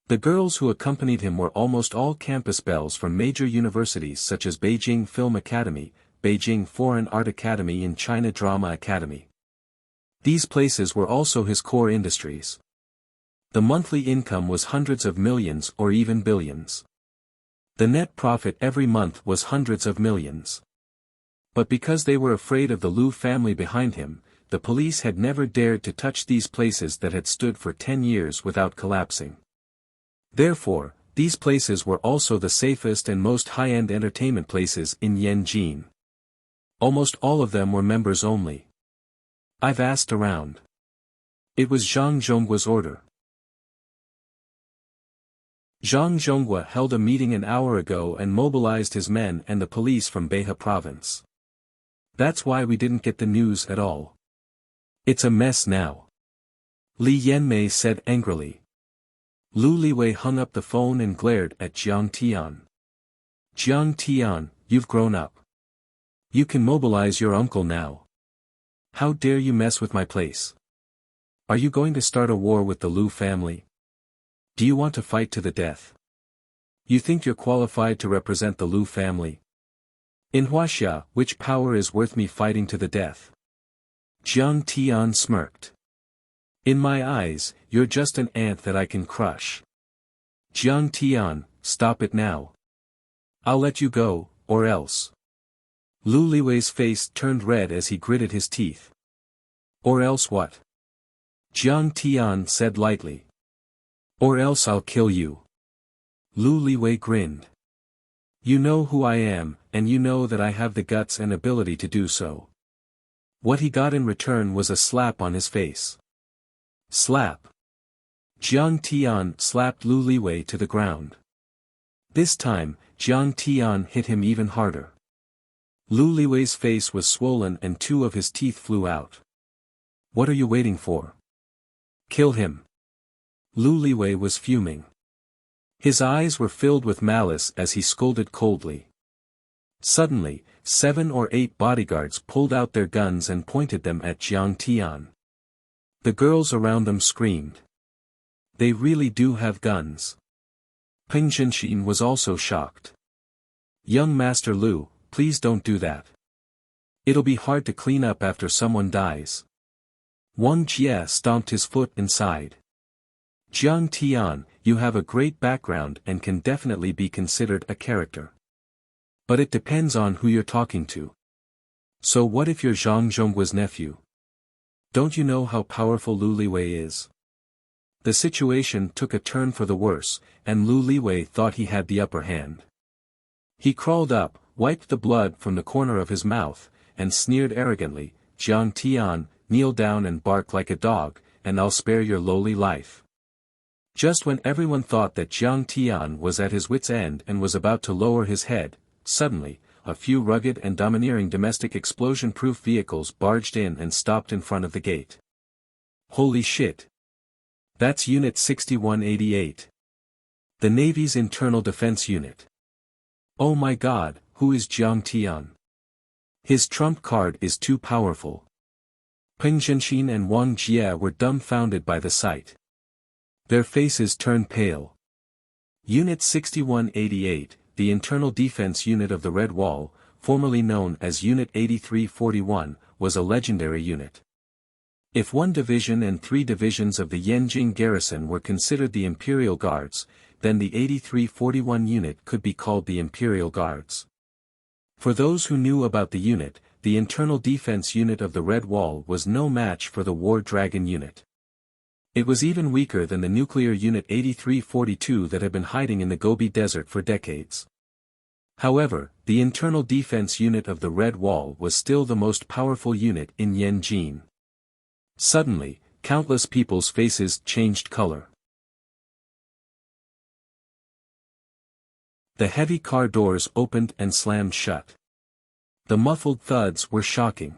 The girls who accompanied him were almost all campus belles from major universities such as Beijing Film Academy, Beijing Foreign Art Academy and China Drama Academy. These places were also his core industries. The monthly income was hundreds of millions or even billions. The net profit every month was hundreds of millions. But because they were afraid of the Lu family behind him, the police had never dared to touch these places that had stood for 10 years without collapsing. Therefore, these places were also the safest and most high-end entertainment places in Yanjin. Almost all of them were members only. I've asked around. It was Zhang Zhonggua's order. Zhang Zhonghua held a meeting an hour ago and mobilized his men and the police from Behe province. That's why we didn't get the news at all. It's a mess now. Li Yanmei said angrily. Lu Liwei hung up the phone and glared at Jiang Tian. Jiang Tian, you've grown up. You can mobilize your uncle now. How dare you mess with my place? Are you going to start a war with the Lu family? Do you want to fight to the death? You think you're qualified to represent the Lu family? In Wuxia, which power is worth me fighting to the death? Jiang Tian smirked. In my eyes, you're just an ant that I can crush. Jiang Tian, stop it now. I'll let you go, or else. Lu Liwei's face turned red as he gritted his teeth. Or else what? Jiang Tian said lightly. Or else I'll kill you. Lu Liwei grinned. You know who I am, and you know that I have the guts and ability to do so. What he got in return was a slap on his face. Slap. Jiang Tian slapped Lu Liwei to the ground. This time, Jiang Tian hit him even harder. Lu Liwei's face was swollen and 2 of his teeth flew out. What are you waiting for? Kill him. Lu Liwei was fuming. His eyes were filled with malice as he scolded coldly. Suddenly, 7 or 8 bodyguards pulled out their guns and pointed them at Jiang Tian. The girls around them screamed. They really do have guns. Peng Zhenxin was also shocked. Young Master Lu, please don't do that. It'll be hard to clean up after someone dies. Wang Jie stomped his foot inside. Jiang Tian, you have a great background and can definitely be considered a character. But it depends on who you're talking to. So what if you're Zhang Zhonggua's nephew? Don't you know how powerful Lu Liwei is? The situation took a turn for the worse, and Lu Liwei thought he had the upper hand. He crawled up, wiped the blood from the corner of his mouth, and sneered arrogantly, Jiang Tian, kneel down and bark like a dog, and I'll spare your lowly life. Just when everyone thought that Jiang Tian was at his wit's end and was about to lower his head, suddenly, a few rugged and domineering domestic explosion-proof vehicles barged in and stopped in front of the gate. Holy shit! That's Unit 6188. The Navy's Internal Defense Unit. Oh my god, who is Jiang Tian? His trump card is too powerful. Peng Zhenxin and Wang Jie were dumbfounded by the sight. Their faces turned pale. Unit 6188, the Internal Defense Unit of the Red Wall, formerly known as Unit 8341, was a legendary unit. If one division and 3 divisions of the Yanjing garrison were considered the Imperial Guards, then the 8341 unit could be called the Imperial Guards. For those who knew about the unit, the Internal Defense Unit of the Red Wall was no match for the War Dragon unit. It was even weaker than the nuclear Unit 8342 that had been hiding in the Gobi Desert for decades. However, the Internal Defense Unit of the Red Wall was still the most powerful unit in Yanjing. Suddenly, countless people's faces changed color. The heavy car doors opened and slammed shut. The muffled thuds were shocking.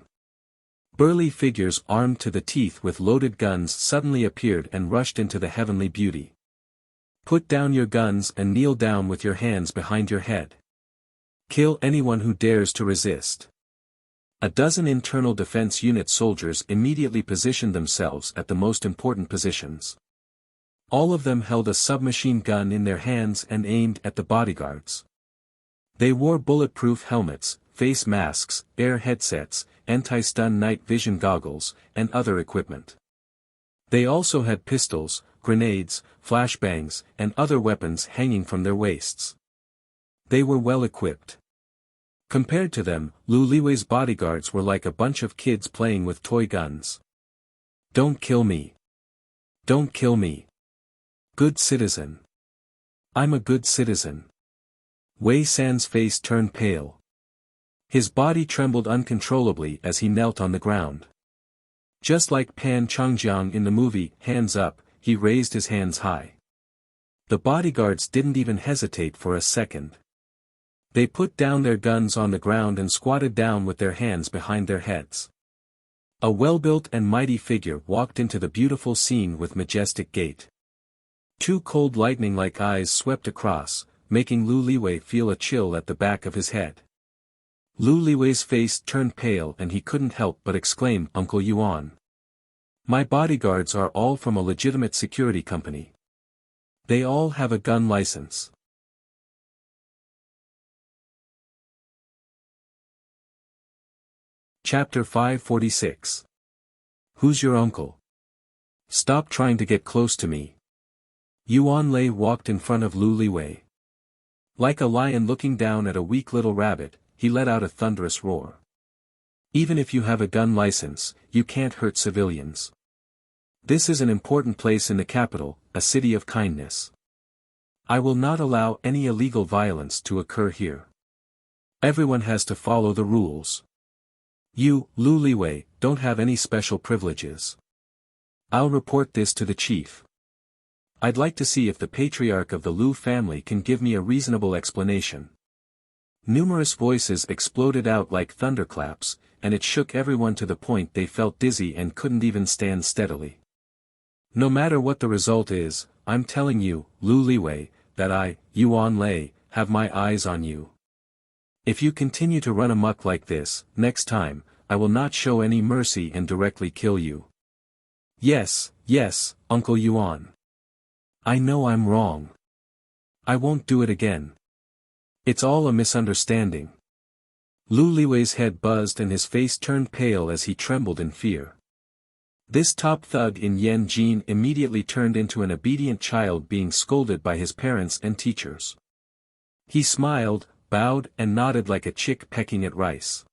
Burly figures armed to the teeth with loaded guns suddenly appeared and rushed into the heavenly beauty. Put down your guns and kneel down with your hands behind your head. Kill anyone who dares to resist. A dozen Internal Defense Unit soldiers immediately positioned themselves at the most important positions. All of them held a submachine gun in their hands and aimed at the bodyguards. They wore bulletproof helmets, face masks, air headsets, anti-stun night vision goggles, and other equipment. They also had pistols, grenades, flashbangs, and other weapons hanging from their waists. They were well equipped. Compared to them, Lu Liwei's bodyguards were like a bunch of kids playing with toy guns. Don't kill me. Don't kill me. Good citizen. I'm a good citizen. Wei San's face turned pale. His body trembled uncontrollably as he knelt on the ground. Just like Pan Changjiang in the movie Hands Up, he raised his hands high. The bodyguards didn't even hesitate for a second. They put down their guns on the ground and squatted down with their hands behind their heads. A well-built and mighty figure walked into the beautiful scene with majestic gait. 2 cold lightning-like eyes swept across, making Lu Liwei feel a chill at the back of his head. Lu Liwei's face turned pale and he couldn't help but exclaim, "Uncle Yuan. My bodyguards are all from a legitimate security company. They all have a gun license." Chapter 546. Who's your uncle? Stop trying to get close to me. Yuan Lei walked in front of Lu Liwei. Like a lion looking down at a weak little rabbit, he let out a thunderous roar. Even if you have a gun license, you can't hurt civilians. This is an important place in the capital, a city of kindness. I will not allow any illegal violence to occur here. Everyone has to follow the rules. You, Lu Liwei, don't have any special privileges. I'll report this to the chief. I'd like to see if the patriarch of the Lu family can give me a reasonable explanation. Numerous voices exploded out like thunderclaps, and it shook everyone to the point they felt dizzy and couldn't even stand steadily. No matter what the result is, I'm telling you, Lu Liwei, that I, Yuan Lei, have my eyes on you. If you continue to run amok like this, next time, I will not show any mercy and directly kill you. Yes, yes, Uncle Yuan. I know I'm wrong. I won't do it again. It's all a misunderstanding. Lu Liwei's head buzzed and his face turned pale as he trembled in fear. This top thug in Yanjing immediately turned into an obedient child being scolded by his parents and teachers. He smiled, bowed and nodded like a chick pecking at rice.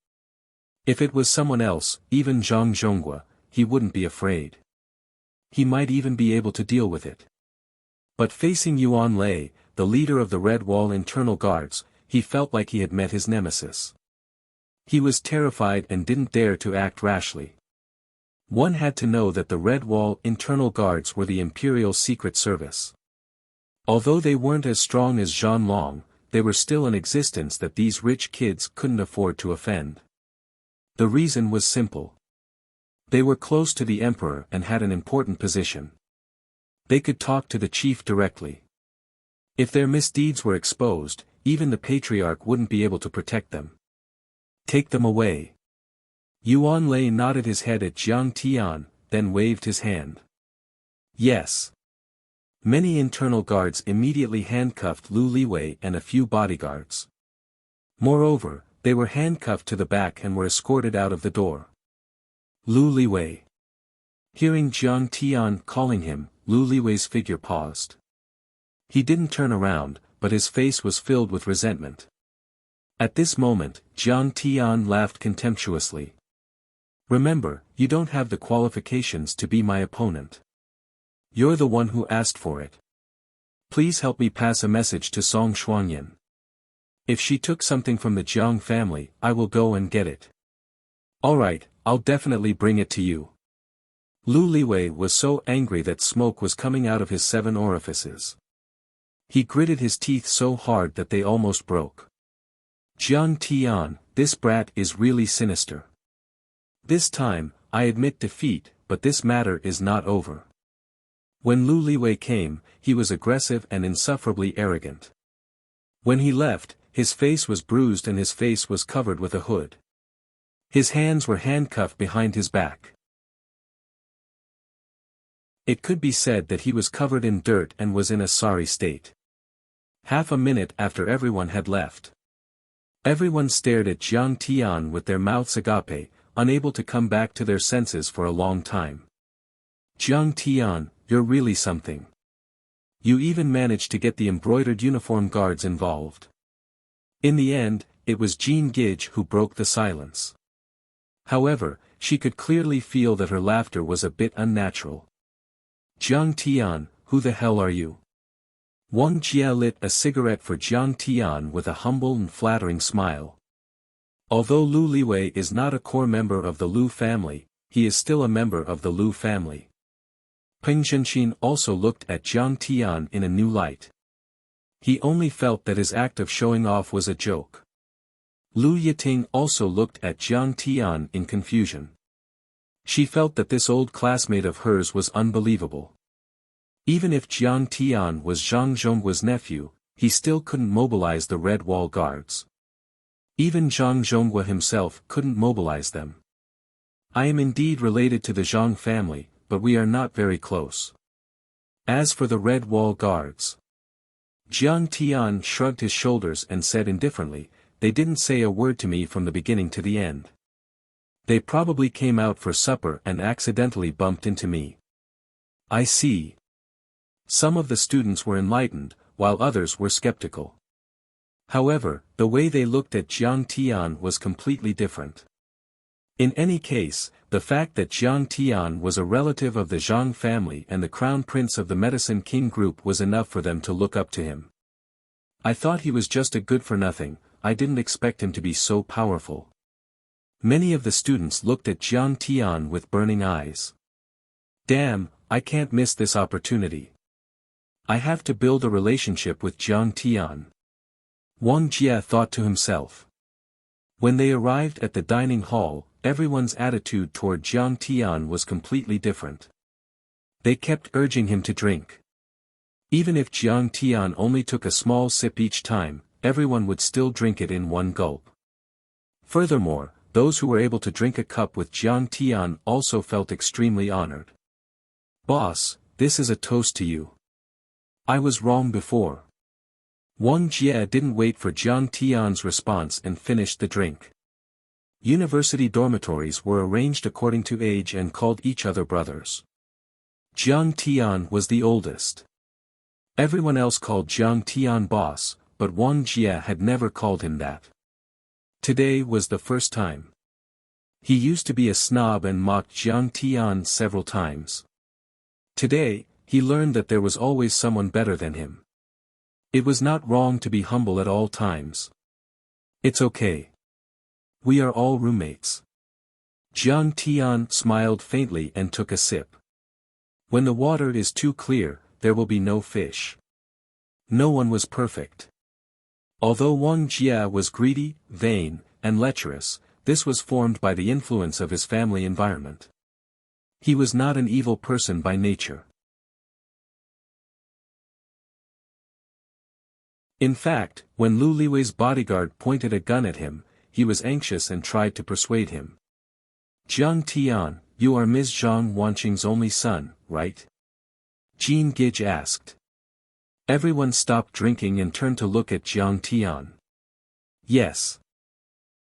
If it was someone else, even Zhang Zhonghua, he wouldn't be afraid. He might even be able to deal with it. But facing Yuan Lei, the leader of the Red Wall Internal Guards, he felt like he had met his nemesis. He was terrified and didn't dare to act rashly. One had to know that the Red Wall Internal Guards were the Imperial Secret Service. Although they weren't as strong as Zhan Long, they were still an existence that these rich kids couldn't afford to offend. The reason was simple. They were close to the Emperor and had an important position. They could talk to the chief directly. If their misdeeds were exposed, even the patriarch wouldn't be able to protect them. Take them away. Yuan Lei nodded his head at Jiang Tian, then waved his hand. Yes. Many internal guards immediately handcuffed Lu Liwei and a few bodyguards. Moreover, they were handcuffed to the back and were escorted out of the door. Lu Liwei. Hearing Jiang Tian calling him, Lu Liwei's figure paused. He didn't turn around, but his face was filled with resentment. At this moment, Jiang Tian laughed contemptuously. Remember, you don't have the qualifications to be my opponent. You're the one who asked for it. Please help me pass a message to Song Shuangyan. If she took something from the Jiang family, I will go and get it. Alright, I'll definitely bring it to you. Lu Liwei was so angry that smoke was coming out of his 7 orifices. He gritted his teeth so hard that they almost broke. Jiang Tian, this brat is really sinister. This time, I admit defeat, but this matter is not over. When Lu Liwei came, he was aggressive and insufferably arrogant. When he left, his face was bruised and his face was covered with a hood. His hands were handcuffed behind his back. It could be said that he was covered in dirt and was in a sorry state. Half a minute after everyone had left. Everyone stared at Jiang Tian with their mouths agape, unable to come back to their senses for a long time. Jiang Tian, you're really something. You even managed to get the embroidered uniform guards involved. In the end, it was Jean Gage who broke the silence. However, she could clearly feel that her laughter was a bit unnatural. Jiang Tian, who the hell are you? Wang Jia lit a cigarette for Jiang Tian with a humble and flattering smile. Although Lu Liwei is not a core member of the Lu family, he is still a member of the Lu family. Peng Zhenxin also looked at Jiang Tian in a new light. He only felt that his act of showing off was a joke. Lu Yiting also looked at Jiang Tian in confusion. She felt that this old classmate of hers was unbelievable. Even if Jiang Tian was Zhang Zhongguo's nephew, he still couldn't mobilize the Red Wall Guards. Even Zhang Zhongguo himself couldn't mobilize them. I am indeed related to the Zhang family, but we are not very close. As for the Red Wall Guards, Jiang Tian shrugged his shoulders and said indifferently, they didn't say a word to me from the beginning to the end. They probably came out for supper and accidentally bumped into me. I see. Some of the students were enlightened, while others were skeptical. However, the way they looked at Jiang Tian was completely different. In any case, the fact that Jiang Tian was a relative of the Zhang family and the crown prince of the Medicine King group was enough for them to look up to him. I thought he was just a good-for-nothing, I didn't expect him to be so powerful. Many of the students looked at Jiang Tian with burning eyes. Damn, I can't miss this opportunity. I have to build a relationship with Jiang Tian. Wang Jia thought to himself. When they arrived at the dining hall, everyone's attitude toward Jiang Tian was completely different. They kept urging him to drink. Even if Jiang Tian only took a small sip each time, everyone would still drink it in one gulp. Furthermore, those who were able to drink a cup with Jiang Tian also felt extremely honored. Boss, this is a toast to you. I was wrong before. Wang Jie didn't wait for Jiang Tian's response and finished the drink. University dormitories were arranged according to age and called each other brothers. Jiang Tian was the oldest. Everyone else called Jiang Tian boss, but Wang Jie had never called him that. Today was the first time. He used to be a snob and mocked Jiang Tian several times. Today, he learned that there was always someone better than him. It was not wrong to be humble at all times. It's okay. We are all roommates. Jiang Tian smiled faintly and took a sip. When the water is too clear, there will be no fish. No one was perfect. Although Wang Jia was greedy, vain, and lecherous, this was formed by the influence of his family environment. He was not an evil person by nature. In fact, when Lu Liwei's bodyguard pointed a gun at him, he was anxious and tried to persuade him. Jiang Tian, you are Ms. Zhang Wanqing's only son, right? Jean Gage asked. Everyone stopped drinking and turned to look at Jiang Tian. Yes.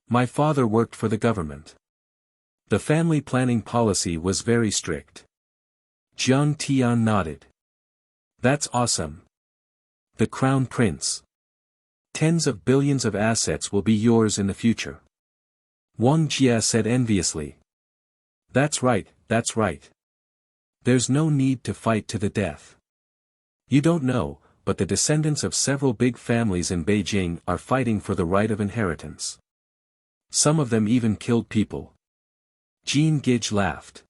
My father worked for the government. The family planning policy was very strict. Jiang Tian nodded. That's awesome. The crown prince. Tens of billions of assets will be yours in the future. Wang Jia said enviously. That's right, that's right. There's no need to fight to the death. You don't know, but the descendants of several big families in Beijing are fighting for the right of inheritance. Some of them even killed people. Jean Gage laughed.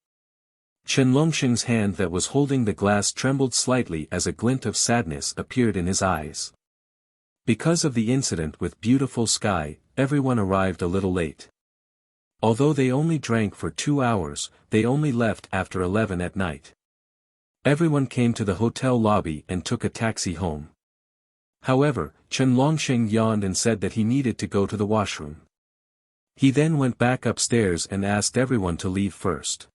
Chen Longsheng's hand that was holding the glass trembled slightly as a glint of sadness appeared in his eyes. Because of the incident with Beautiful Sky, everyone arrived a little late. Although they only drank for 2 hours, they only left after 11 at night. Everyone came to the hotel lobby and took a taxi home. However, Chen Longsheng yawned and said that he needed to go to the washroom. He then went back upstairs and asked everyone to leave first.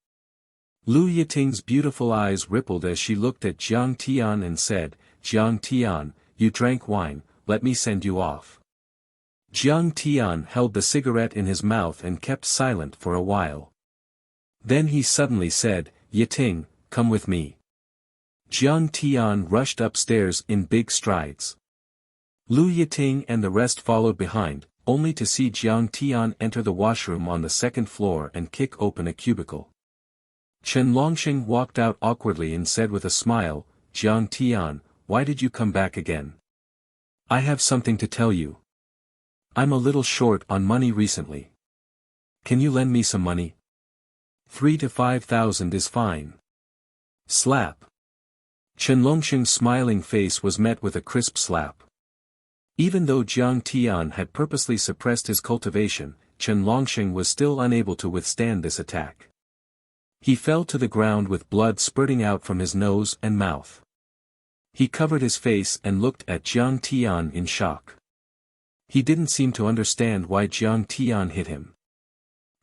Lu Yiting's beautiful eyes rippled as she looked at Jiang Tian and said, Jiang Tian, you drank wine, let me send you off. Jiang Tian held the cigarette in his mouth and kept silent for a while. Then he suddenly said, Yiting, come with me. Jiang Tian rushed upstairs in big strides. Lu Yiting and the rest followed behind, only to see Jiang Tian enter the washroom on the second floor and kick open a cubicle. Chen Longsheng walked out awkwardly and said with a smile, Jiang Tian, why did you come back again? I have something to tell you. I'm a little short on money recently. Can you lend me some money? 3 to 5,000 is fine. Slap. Chen Longsheng's smiling face was met with a crisp slap. Even though Jiang Tian had purposely suppressed his cultivation, Chen Longsheng was still unable to withstand this attack. He fell to the ground with blood spurting out from his nose and mouth. He covered his face and looked at Jiang Tian in shock. He didn't seem to understand why Jiang Tian hit him.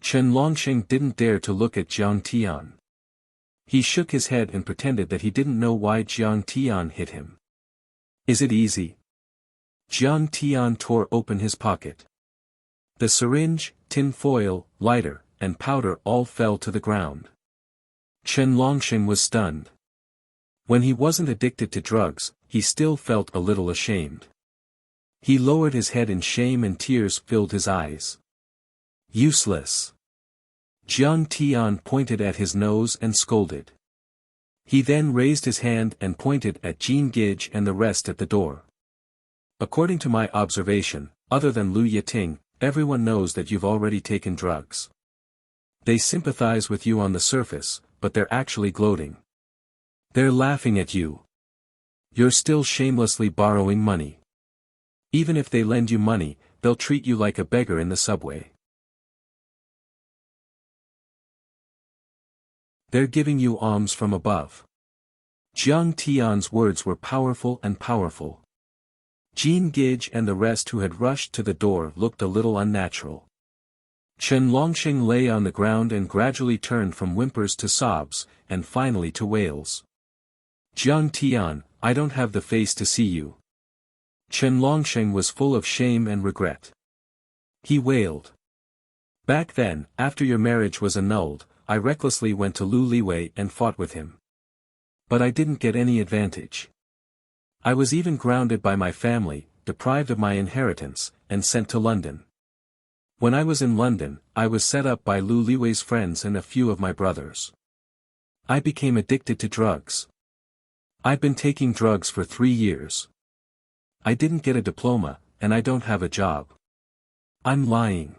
Chen Longsheng didn't dare to look at Jiang Tian. He shook his head and pretended that he didn't know why Jiang Tian hit him. Is it easy? Jiang Tian tore open his pocket. The syringe, tin foil, lighter, and powder all fell to the ground. Chen Longsheng was stunned. When he wasn't addicted to drugs, he still felt a little ashamed. He lowered his head in shame and tears filled his eyes. Useless. Jiang Tian pointed at his nose and scolded. He then raised his hand and pointed at Jean Gage and the rest at the door. According to my observation, other than Lu Yiting, everyone knows that you've already taken drugs. They sympathize with you on the surface, but they're actually gloating. They're laughing at you. You're still shamelessly borrowing money. Even if they lend you money, they'll treat you like a beggar in the subway. They're giving you alms from above. Jiang Tian's words were powerful and powerful. Jean Gage and the rest who had rushed to the door looked a little unnatural. Chen Longsheng lay on the ground and gradually turned from whimpers to sobs, and finally to wails. Jiang Tian, I don't have the face to see you. Chen Longsheng was full of shame and regret. He wailed. Back then, after your marriage was annulled, I recklessly went to Lu Liwei and fought with him. But I didn't get any advantage. I was even grounded by my family, deprived of my inheritance, and sent to London. When I was in London, I was set up by Lu Liwei's friends and a few of my brothers. I became addicted to drugs. I've been taking drugs for 3 years. I didn't get a diploma, and I don't have a job. I'm lying.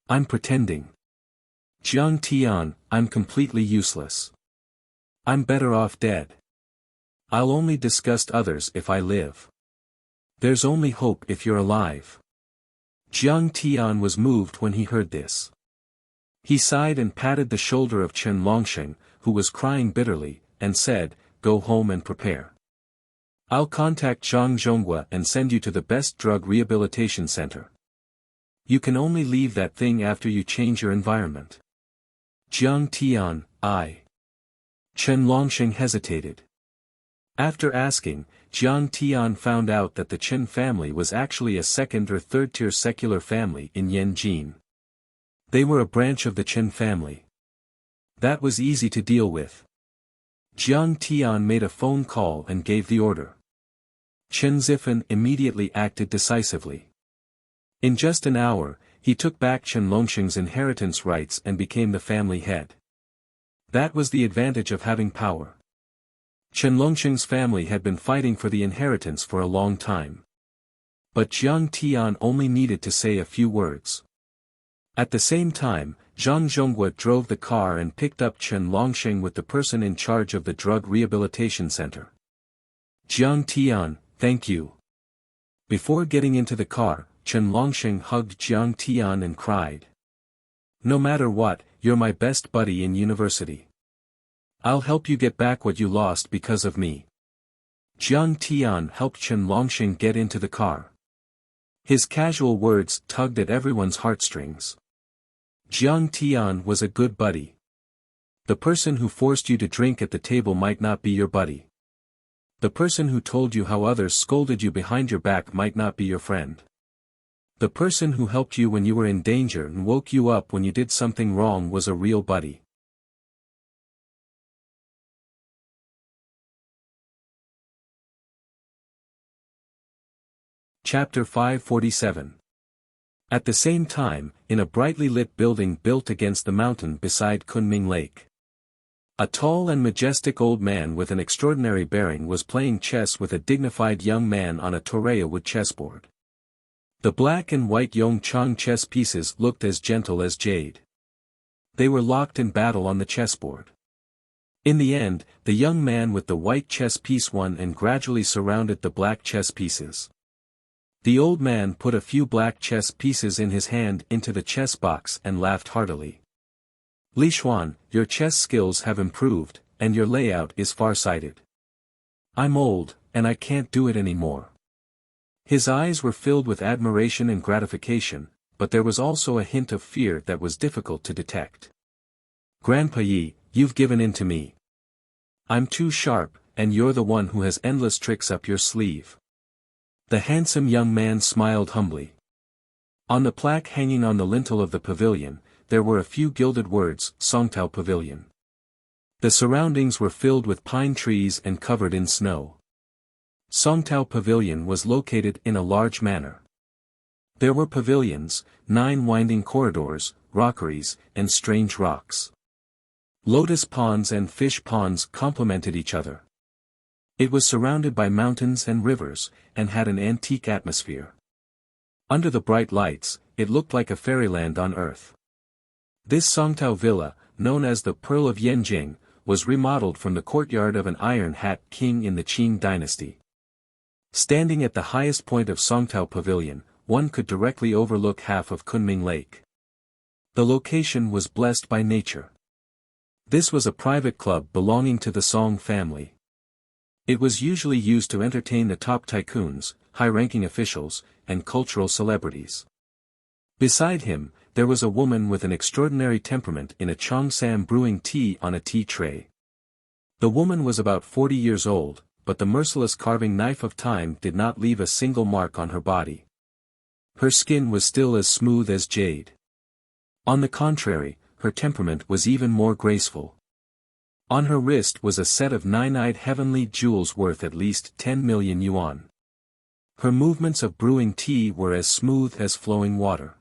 I'm pretending. Jiang Tian, I'm completely useless. I'm better off dead. I'll only disgust others if I live. There's only hope if you're alive. Jiang Tian was moved when he heard this. He sighed and patted the shoulder of Chen Longsheng, who was crying bitterly, and said, Go home and prepare. I'll contact Zhang Zhonghua and send you to the best drug rehabilitation center. You can only leave that thing after you change your environment. Jiang Tian, Chen Longsheng hesitated. After asking, Jiang Tian found out that the Chen family was actually a second or third-tier secular family in Yanjin. They were a branch of the Chen family. That was easy to deal with. Jiang Tian made a phone call and gave the order. Chen Zifen immediately acted decisively. In just an hour, he took back Chen Longsheng's inheritance rights and became the family head. That was the advantage of having power. Chen Longsheng's family had been fighting for the inheritance for a long time. But Jiang Tian only needed to say a few words. At the same time, Zhang Zhonghua drove the car and picked up Chen Longsheng with the person in charge of the drug rehabilitation center. Jiang Tian, thank you. Before getting into the car, Chen Longsheng hugged Jiang Tian and cried. No matter what, you're my best buddy in university. I'll help you get back what you lost because of me. Jiang Tian helped Chen Longsheng get into the car. His casual words tugged at everyone's heartstrings. Jiang Tian was a good buddy. The person who forced you to drink at the table might not be your buddy. The person who told you how others scolded you behind your back might not be your friend. The person who helped you when you were in danger and woke you up when you did something wrong was a real buddy. Chapter 547. At the same time, in a brightly lit building built against the mountain beside Kunming Lake. A tall and majestic old man with an extraordinary bearing was playing chess with a dignified young man on a Torea wood chessboard. The black and white Yongchang chess pieces looked as gentle as jade. They were locked in battle on the chessboard. In the end, the young man with the white chess piece won and gradually surrounded the black chess pieces. The old man put a few black chess pieces in his hand into the chess box and laughed heartily. Li Xuan, your chess skills have improved, and your layout is far-sighted. I'm old, and I can't do it anymore. His eyes were filled with admiration and gratification, but there was also a hint of fear that was difficult to detect. Grandpa Yi, you've given in to me. I'm too sharp, and you're the one who has endless tricks up your sleeve. The handsome young man smiled humbly. On the plaque hanging on the lintel of the pavilion, there were a few gilded words, Songtao Pavilion. The surroundings were filled with pine trees and covered in snow. Songtao Pavilion was located in a large manor. There were pavilions, 9 winding corridors, rockeries, and strange rocks. Lotus ponds and fish ponds complemented each other. It was surrounded by mountains and rivers, and had an antique atmosphere. Under the bright lights, it looked like a fairyland on earth. This Songtao villa, known as the Pearl of Yanjing, was remodeled from the courtyard of an Iron Hat king in the Qing dynasty. Standing at the highest point of Songtao Pavilion, one could directly overlook half of Kunming Lake. The location was blessed by nature. This was a private club belonging to the Song family. It was usually used to entertain the top tycoons, high-ranking officials, and cultural celebrities. Beside him, there was a woman with an extraordinary temperament in a Chongsam brewing tea on a tea tray. The woman was about 40 years old, but the merciless carving knife of time did not leave a single mark on her body. Her skin was still as smooth as jade. On the contrary, her temperament was even more graceful. On her wrist was a set of 9-eyed heavenly jewels worth at least 10 million yuan. Her movements of brewing tea were as smooth as flowing water.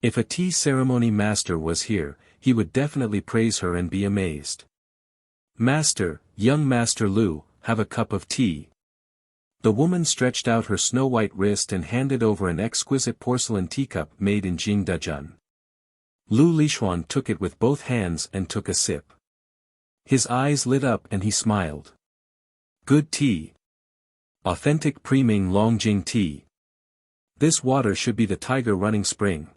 If a tea ceremony master was here, he would definitely praise her and be amazed. Master, young Master Lu, have a cup of tea. The woman stretched out her snow-white wrist and handed over an exquisite porcelain teacup made in Jingdezhen. Lu Lixuan took it with both hands and took a sip. His eyes lit up and he smiled. Good tea. Authentic Priming Longjing tea. This water should be the tiger running spring.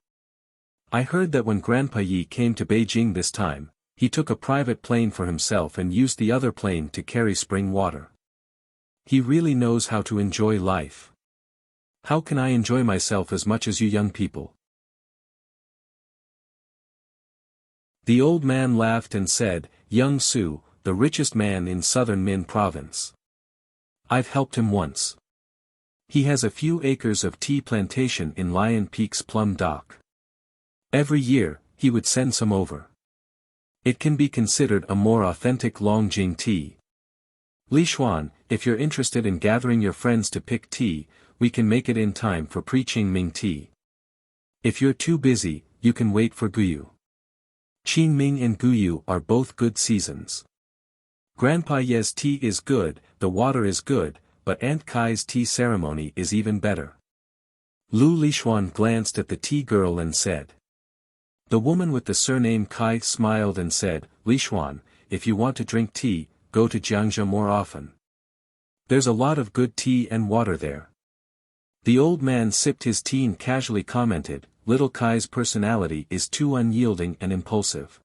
I heard that when Grandpa Yi came to Beijing this time, he took a private plane for himself and used the other plane to carry spring water. He really knows how to enjoy life. How can I enjoy myself as much as you young people? The old man laughed and said, Young Su, the richest man in southern Min province. I've helped him once. He has a few acres of tea plantation in Lion Peak's Plum Dock. Every year, he would send some over. It can be considered a more authentic Longjing tea. Li Xuan, if you're interested in gathering your friends to pick tea, we can make it in time for preaching Ming tea. If you're too busy, you can wait for Guyu. Qingming and Guyu are both good seasons. Grandpa Ye's tea is good, the water is good, but Aunt Kai's tea ceremony is even better. Lu Lishuan glanced at the tea girl and said. The woman with the surname Kai smiled and said, Lishuan, if you want to drink tea, go to Xianxia more often. There's a lot of good tea and water there. The old man sipped his tea and casually commented, Little Kai's personality is too unyielding and impulsive.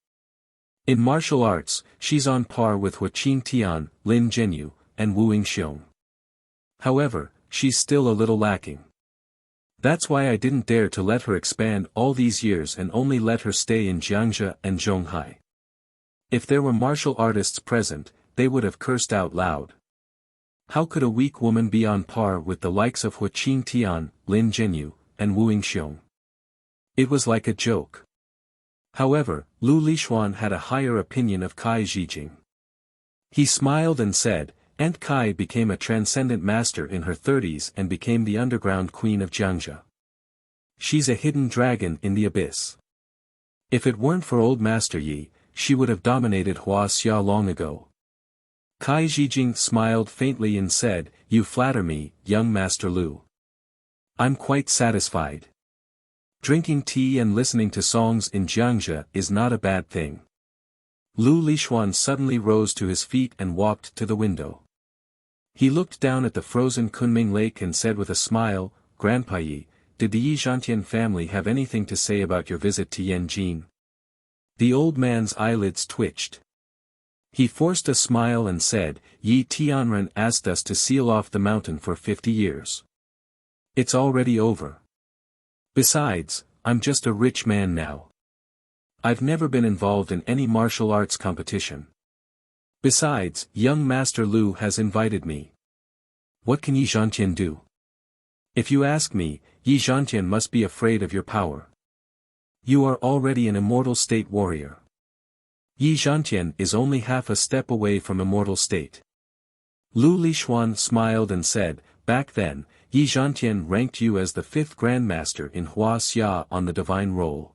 In martial arts, she's on par with Huaqing Tian, Lin Zhenyu, and Wu Yingxiong. However, she's still a little lacking. That's why I didn't dare to let her expand all these years and only let her stay in Jiangxia and Zhonghai. If there were martial artists present, they would have cursed out loud. How could a weak woman be on par with the likes of Huaqing Tian, Lin Zhenyu, and Wu Yingxiong? It was like a joke. However, Lu Lishuan had a higher opinion of Kai Zhijing. He smiled and said, Aunt Kai became a transcendent master in her 30s and became the underground queen of Jiangxia. She's a hidden dragon in the abyss. If it weren't for old Master Yi, she would have dominated Huaxia long ago. Kai Zhijing smiled faintly and said, You flatter me, young Master Lu. I'm quite satisfied. Drinking tea and listening to songs in Jiangxia is not a bad thing. Lu Lishuan suddenly rose to his feet and walked to the window. He looked down at the frozen Kunming Lake and said with a smile, Grandpa Yi, did the Yi Zhantian family have anything to say about your visit to Yanjin? The old man's eyelids twitched. He forced a smile and said, Yi Tianren asked us to seal off the mountain for 50 years. It's already over. Besides, I'm just a rich man now. I've never been involved in any martial arts competition. Besides, young Master Lu has invited me. What can Yi Zhantian do? If you ask me, Yi Zhantian must be afraid of your power. You are already an immortal state warrior. Yi Zhantian is only half a step away from immortal state. Lu Lishuan smiled and said, Back then, Yi Zhantian ranked you as the 5th Grandmaster in Huaxia on the divine roll.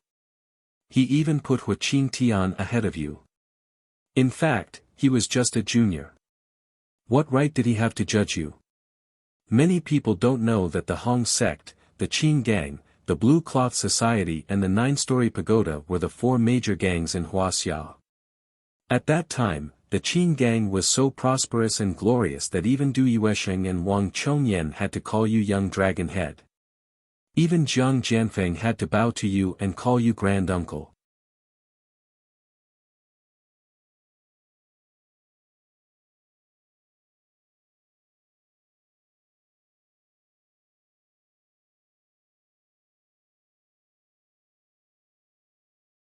He even put Huaqing Tian ahead of you. In fact, he was just a junior. What right did he have to judge you? Many people don't know that the Hong sect, the Qin gang, the Blue Cloth Society and the 9-story pagoda were the 4 major gangs in Huaxia. At that time, the Qin gang was so prosperous and glorious that even Du Yuesheng and Wang Chongyan had to call you young dragon head. Even Jiang Jianfeng had to bow to you and call you grand uncle.